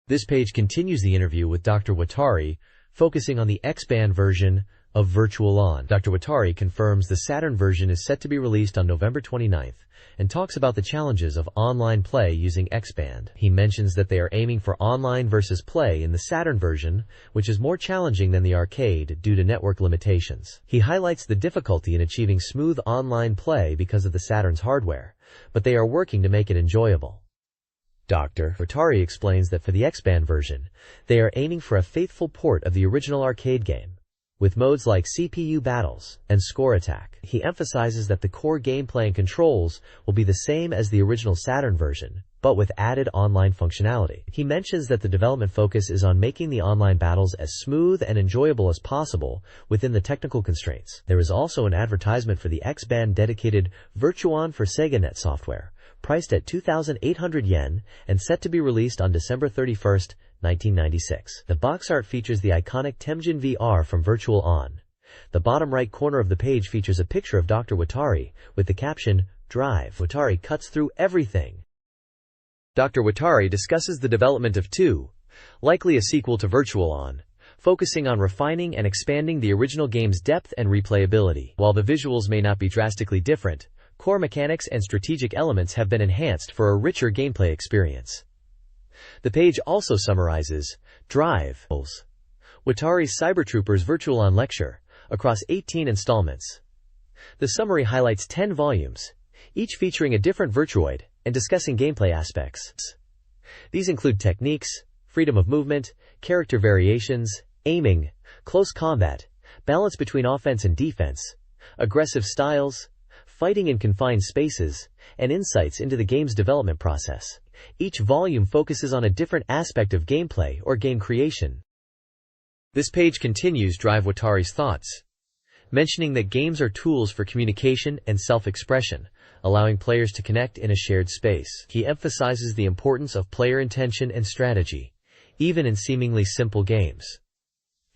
This page continues the interview with Dr. Watari, focusing on the X-Band version of Virtualon. Dr. Watari confirms the Saturn version is set to be released on November 29th, and talks about the challenges of online play using X-Band. He mentions that they are aiming for online versus play in the Saturn version, which is more challenging than the arcade due to network limitations. He highlights the difficulty in achieving smooth online play because of the Saturn's hardware, but they are working to make it enjoyable. Dr. Watari explains that for the X-Band version, they are aiming for a faithful port of the original arcade game, with modes like CPU battles and score attack. He emphasizes that the core gameplay and controls will be the same as the original Saturn version, but with added online functionality. He mentions that the development focus is on making the online battles as smooth and enjoyable as possible within the technical constraints. There is also an advertisement for the X-Band dedicated Virtuon for SegaNet software, priced at 2,800 yen and set to be released on December 31st, 1996. The box art features the iconic Temjin VR from Virtualon. The bottom right corner of the page features a picture of Dr. Watari with the caption, "Drive." Watari cuts through everything. Dr. Watari discusses the development of 2, likely a sequel to Virtualon, focusing on refining and expanding the original game's depth and replayability. While the visuals may not be drastically different, core mechanics and strategic elements have been enhanced for a richer gameplay experience. The page also summarizes Drive, Watari's Cyber Troopers Virtualon Lecture, across 18 installments. The summary highlights 10 volumes, each featuring a different Virtuoid, and discussing gameplay aspects. These include techniques, freedom of movement, character variations, aiming, close combat, balance between offense and defense, aggressive styles, fighting in confined spaces, and insights into the game's development process. Each volume focuses on a different aspect of gameplay or game creation. This page continues Drive Watari's thoughts, mentioning that games are tools for communication and self-expression, allowing players to connect in a shared space. He emphasizes the importance of player intention and strategy, even in seemingly simple games.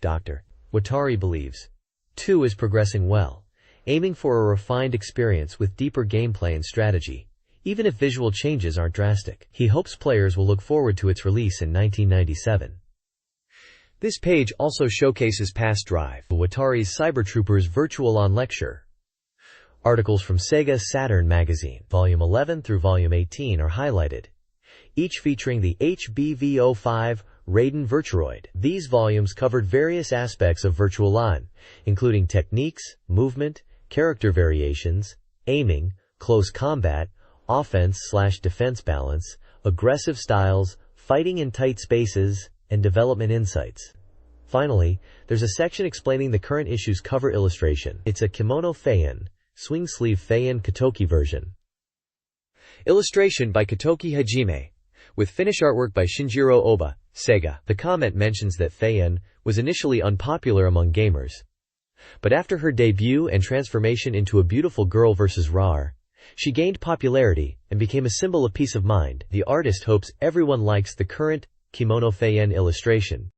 Dr. Watari believes 2 is progressing well, aiming for a refined experience with deeper gameplay and strategy, even if visual changes aren't drastic. He hopes players will look forward to its release in 1997. This page also showcases past Drive Watari's Cybertroopers Virtual On Lecture. Articles from SEGA Saturn Magazine, Volume 11 through Volume 18 are highlighted, each featuring the HBV05 Raiden Virturoid. These volumes covered various aspects of Virtual On, including techniques, movement, character variations, aiming, close combat, offense/defense balance, aggressive styles, fighting in tight spaces, and development insights. Finally, there's a section explaining the current issue's cover illustration. It's a Kimono Feian, swing sleeve Feian Katoki version. Illustration by Katoki Hajime, with finish artwork by Shinjiro Oba, SEGA. The comment mentions that Feian was initially unpopular among gamers, but after her debut and transformation into a beautiful girl vs. RAR, she gained popularity and became a symbol of peace of mind. The artist hopes everyone likes the current Kimono Feian illustration.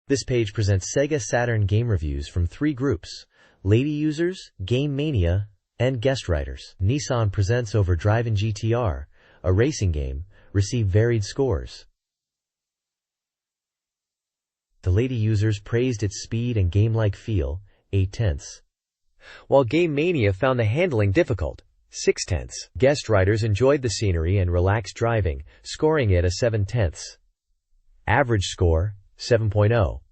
This page presents SEGA Saturn game reviews from 3 groups: Lady Users, Game Mania, and Guest Writers. Nissan presents Overdrive GTR, a racing game, received varied scores. The Lady Users praised its speed and game-like feel, 8/10, while Game Mania found the handling difficult, 6/10. Guest Writers enjoyed the scenery and relaxed driving, scoring it a 7/10. Average score, 7.0.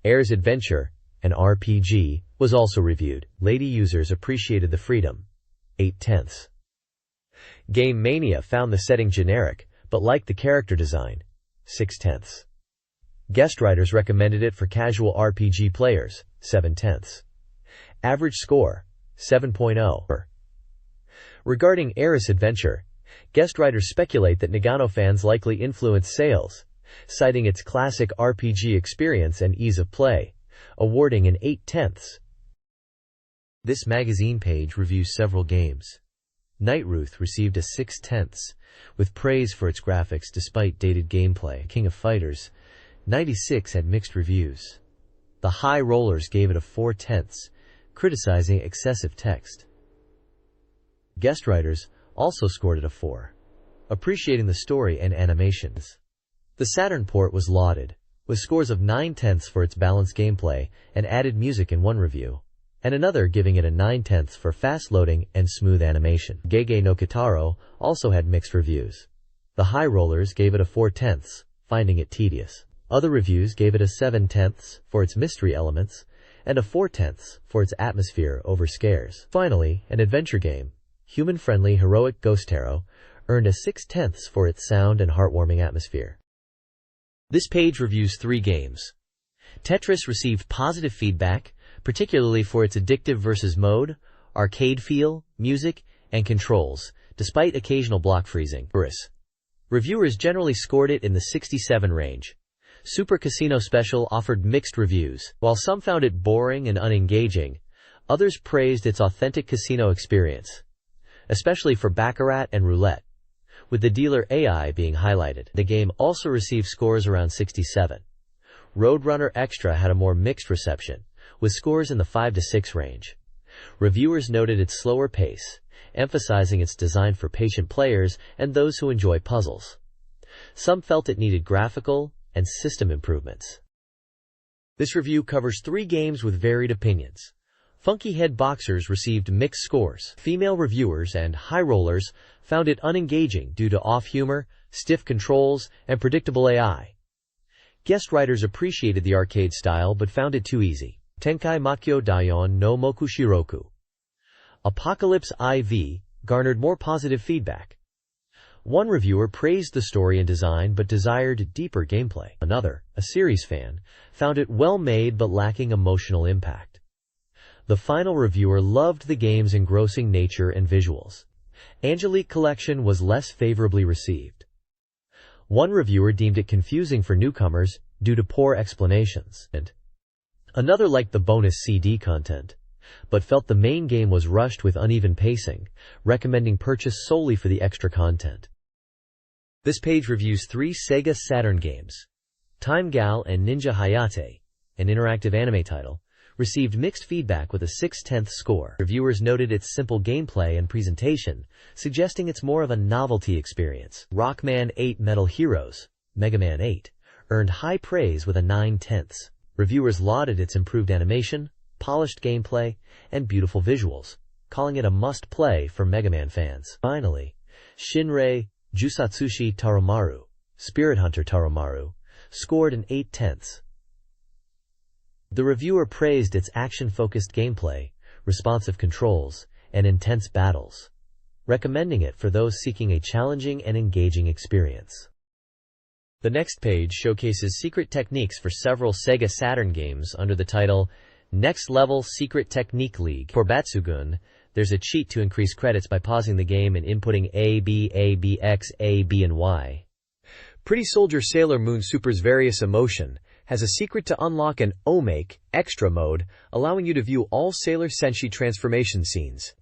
Air's Adventure, an RPG, was also reviewed. Lady Users appreciated the freedom, 8/10. Game Mania found the setting generic, but liked the character design, 6/10. Guest Writers recommended it for casual RPG players, 7/10. Average score, 7.0. Regarding Air's Adventure, Guest Writers speculate that Nagano fans likely influenced sales, citing its classic RPG experience and ease of play, awarding an 8/10. This magazine page reviews several games. Nightruth received a 6/10, with praise for its graphics despite dated gameplay. King of Fighters 96 had mixed reviews. The High Rollers gave it a 4/10, criticizing excessive text. Guest Writers also scored it a 4, appreciating the story and animations. The Saturn port was lauded, with scores of 9/10 for its balanced gameplay and added music in one review, and another giving it a 9/10 for fast loading and smooth animation. Gege no Kitaro also had mixed reviews. The High Rollers gave it a 4/10, finding it tedious. Other reviews gave it a 7/10 for its mystery elements and a 4/10 for its atmosphere over scares. Finally, an adventure game, human-friendly Heroic Ghost Tarot, earned a 6/10 for its sound and heartwarming atmosphere. This page reviews 3 games. Tetris received positive feedback, particularly for its addictive versus mode, arcade feel, music, and controls, despite occasional block freezing. Reviewers generally scored it in the 67 range. Super Casino Special offered mixed reviews. While some found it boring and unengaging, others praised its authentic casino experience, especially for Baccarat and Roulette, with the dealer AI being highlighted. The game also received scores around 67. Roadrunner Extra had a more mixed reception, with scores in the 5 to 6 range. Reviewers noted its slower pace, emphasizing its design for patient players and those who enjoy puzzles. Some felt it needed graphical and system improvements. This review covers 3 games with varied opinions. Funky Head Boxers received mixed scores. Female reviewers and High Rollers found it unengaging due to off-humor, stiff controls, and predictable AI. Guest Writers appreciated the arcade style but found it too easy. Tenkai Makyo Daion no Mokushiroku Apocalypse IV garnered more positive feedback, One reviewer praised the story and design but desired deeper gameplay. Another, a series fan, found it well made but lacking emotional impact. The final reviewer loved the game's engrossing nature and visuals. Angelique Collection was less favorably received. One reviewer deemed it confusing for newcomers due to poor explanations, and another liked the bonus CD content, but felt the main game was rushed with uneven pacing, recommending purchase solely for the extra content. This page reviews 3 SEGA Saturn games. Time Gal and Ninja Hayate, an interactive anime title, received mixed feedback with a 6/10 score. Reviewers noted its simple gameplay and presentation, suggesting it's more of a novelty experience. Rockman 8 Metal Heroes, Mega Man 8, earned high praise with a 9/10. Reviewers lauded its improved animation, polished gameplay, and beautiful visuals, calling it a must-play for Mega Man fans. Finally, Shinrei Jusatsushi Taromaru, Spirit Hunter Taromaru, scored an 8/10. The reviewer praised its action-focused gameplay, responsive controls, and intense battles, recommending it for those seeking a challenging and engaging experience. The next page showcases secret techniques for several SEGA Saturn games under the title Next Level Secret Technique League. For Batsugun, there's a cheat to increase credits by pausing the game and inputting A, B, A, B, X, A, B, and Y. Pretty Soldier Sailor Moon Super's Various Emotion has a secret to unlock an O-Make Extra mode, allowing you to view all Sailor Senshi transformation scenes.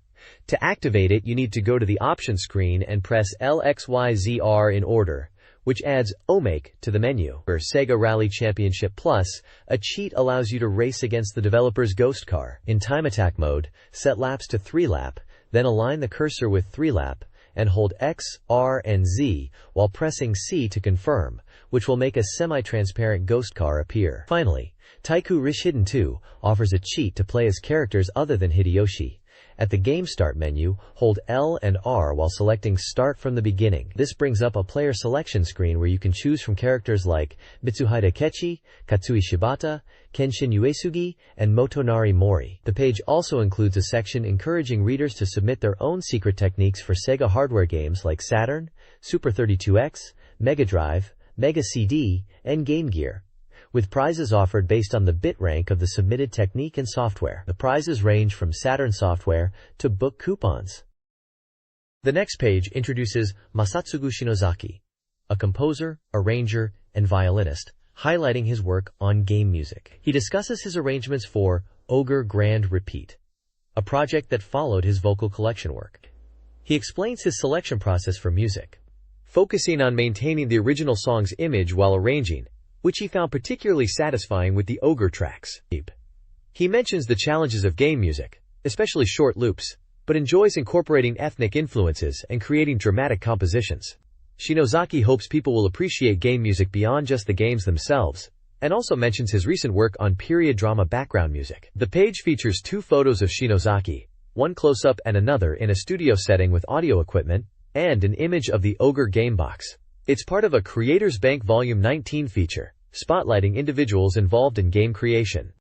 To activate it, you need to go to the option screen and press LXYZR in order, which adds O-Make to the menu. For SEGA Rally Championship Plus, a cheat allows you to race against the developer's ghost car. In Time Attack mode, set laps to 3-lap, then align the cursor with 3-lap, and hold X, R, and Z while pressing C to confirm, which will make a semi-transparent ghost car appear. Finally, Taiku Rishiden 2 offers a cheat to play as characters other than Hideyoshi. At the Game Start menu, hold L and R while selecting Start from the beginning. This brings up a player selection screen where you can choose from characters like Mitsuhide Kechi, Katsui Shibata, Kenshin Uesugi, and Motonari Mori. The page also includes a section encouraging readers to submit their own secret techniques for SEGA hardware games like Saturn, Super 32X, Mega Drive, Mega CD, and Game Gear, with prizes offered based on the bit rank of the submitted technique and software. The prizes range from Saturn software to book coupons. The next page introduces Masatsugu Shinozaki, a composer, arranger, and violinist, highlighting his work on game music. He discusses his arrangements for Ogre Grand Repeat, a project that followed his vocal collection work. He explains his selection process for music, focusing on maintaining the original song's image while arranging, which he found particularly satisfying with the Ogre tracks. He mentions the challenges of game music, especially short loops, but enjoys incorporating ethnic influences and creating dramatic compositions. Shinozaki hopes people will appreciate game music beyond just the games themselves, and also mentions his recent work on period drama background music. The page features 2 photos of Shinozaki, one close-up and another in a studio setting with audio equipment, and an image of the Ogre Gamebox. It's part of a Creators Bank Volume 19 feature, spotlighting individuals involved in game creation.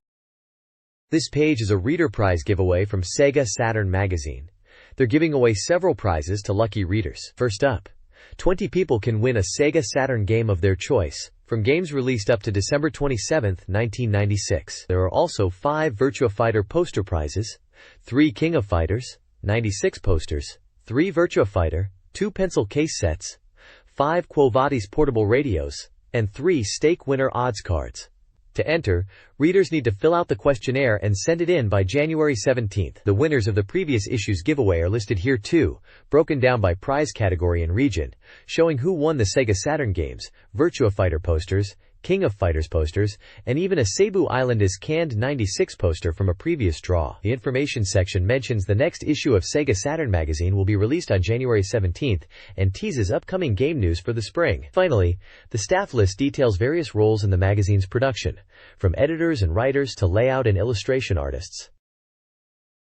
This page is a reader prize giveaway from SEGA Saturn Magazine. They're giving away several prizes to lucky readers. First up, 20 people can win a SEGA Saturn game of their choice, from games released up to December 27, 1996. There are also 5 Virtua Fighter poster prizes, 3 King of Fighters, 96 posters, 3 Virtua Fighter, 2 pencil case sets, 5 Quo Vadis portable radios, and 3 stake winner odds cards. To enter, readers need to fill out the questionnaire and send it in by January 17th. The winners of the previous issue's giveaway are listed here too, broken down by prize category and region, showing who won the SEGA Saturn games, Virtua Fighter posters, King of Fighters posters, and even a Cebu Island is Canned 96 poster from a previous draw. The information section mentions the next issue of SEGA Saturn Magazine will be released on January 17th and teases upcoming game news for the spring. Finally, the staff list details various roles in the magazine's production, from editors and writers to layout and illustration artists.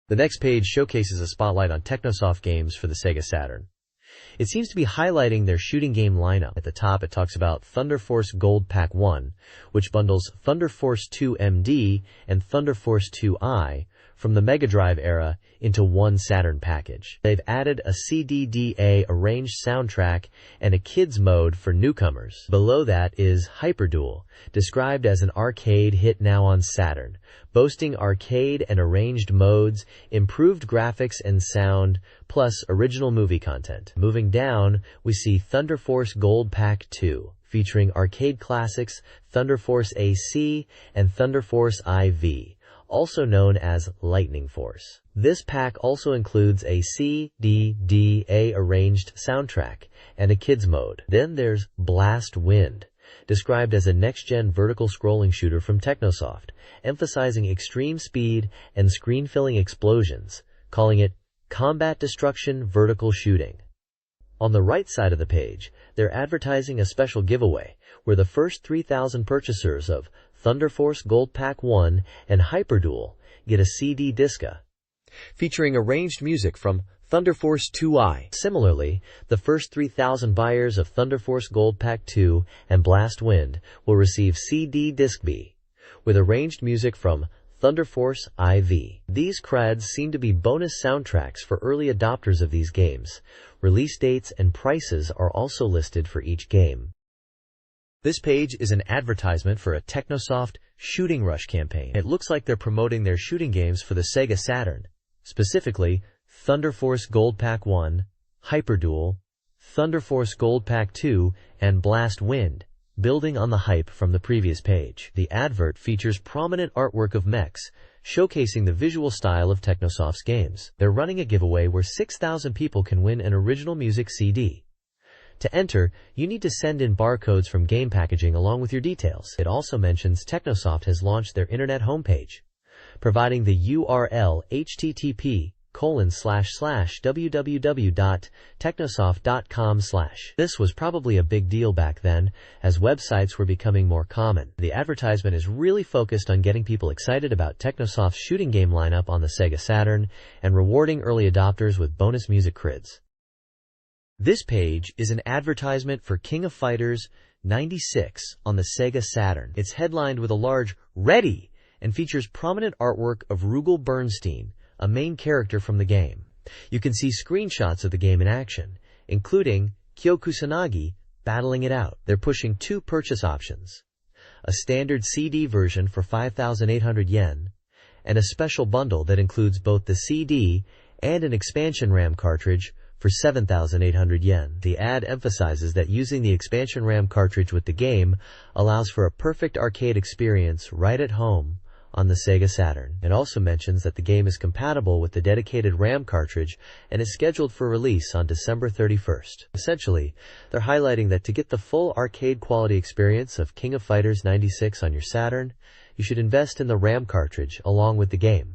The next page showcases a spotlight on Technosoft games for the SEGA Saturn. It seems to be highlighting their shooting game lineup. At the top, it talks about Thunder Force Gold Pack 1, which bundles Thunder Force 2 MD and Thunder Force 2I from the Mega Drive era into one Saturn package. They've added a CDDA arranged soundtrack and a kids mode for newcomers. Below that is Hyperduel, described as an arcade hit now on Saturn, boasting arcade and arranged modes, improved graphics and sound, plus original movie content. Moving down, we see Thunder Force Gold Pack 2, featuring arcade classics Thunder Force AC and Thunder Force IV, also known as Lightning Force. This pack also includes a CDDA arranged soundtrack and a kids mode. Then there's Blast Wind, described as a next-gen vertical scrolling shooter from Technosoft, emphasizing extreme speed and screen-filling explosions, calling it Combat Destruction Vertical Shooting. On the right side of the page, they're advertising a special giveaway where the first 3,000 purchasers of Thunder Force Gold Pack 1 and Hyperduel get a CD disca featuring arranged music from Thunder Force 2i. Similarly, the first 3,000 buyers of Thunder Force Gold Pack 2 and Blast Wind will receive CD Disc B with arranged music from Thunder Force IV. These creds seem to be bonus soundtracks for early adopters of these games. Release dates and prices are also listed for each game. This page is an advertisement for a Technosoft Shooting Rush campaign. It looks like they're promoting their shooting games for the SEGA Saturn, specifically Thunder Force Gold Pack 1, Hyperduel, Thunder Force Gold Pack 2, and Blast Wind, building on the hype from the previous page. The advert features prominent artwork of mechs, showcasing the visual style of Technosoft's games. They're running a giveaway where 6,000 people can win an original music CD. To enter, you need to send in barcodes from game packaging along with your details. It also mentions Technosoft has launched their internet homepage, providing the URL http://www.technosoft.com/. This was probably a big deal back then, as websites were becoming more common. The advertisement is really focused on getting people excited about Technosoft's shooting game lineup on the SEGA Saturn and rewarding early adopters with bonus music creds. This page is an advertisement for King of Fighters 96 on the SEGA Saturn. It's headlined with a large "Ready" and features prominent artwork of Rugal Bernstein, a main character from the game. You can see screenshots of the game in action, including Kyo Kusanagi battling it out. They're pushing two purchase options: a standard CD version for 5,800 yen, and a special bundle that includes both the CD and an expansion RAM cartridge for 7,800 yen. The ad emphasizes that using the expansion RAM cartridge with the game allows for a perfect arcade experience right at home on the SEGA Saturn. It also mentions that the game is compatible with the dedicated RAM cartridge and is scheduled for release on December 31st. Essentially, they're highlighting that to get the full arcade quality experience of King of Fighters 96 on your Saturn, you should invest in the RAM cartridge along with the game.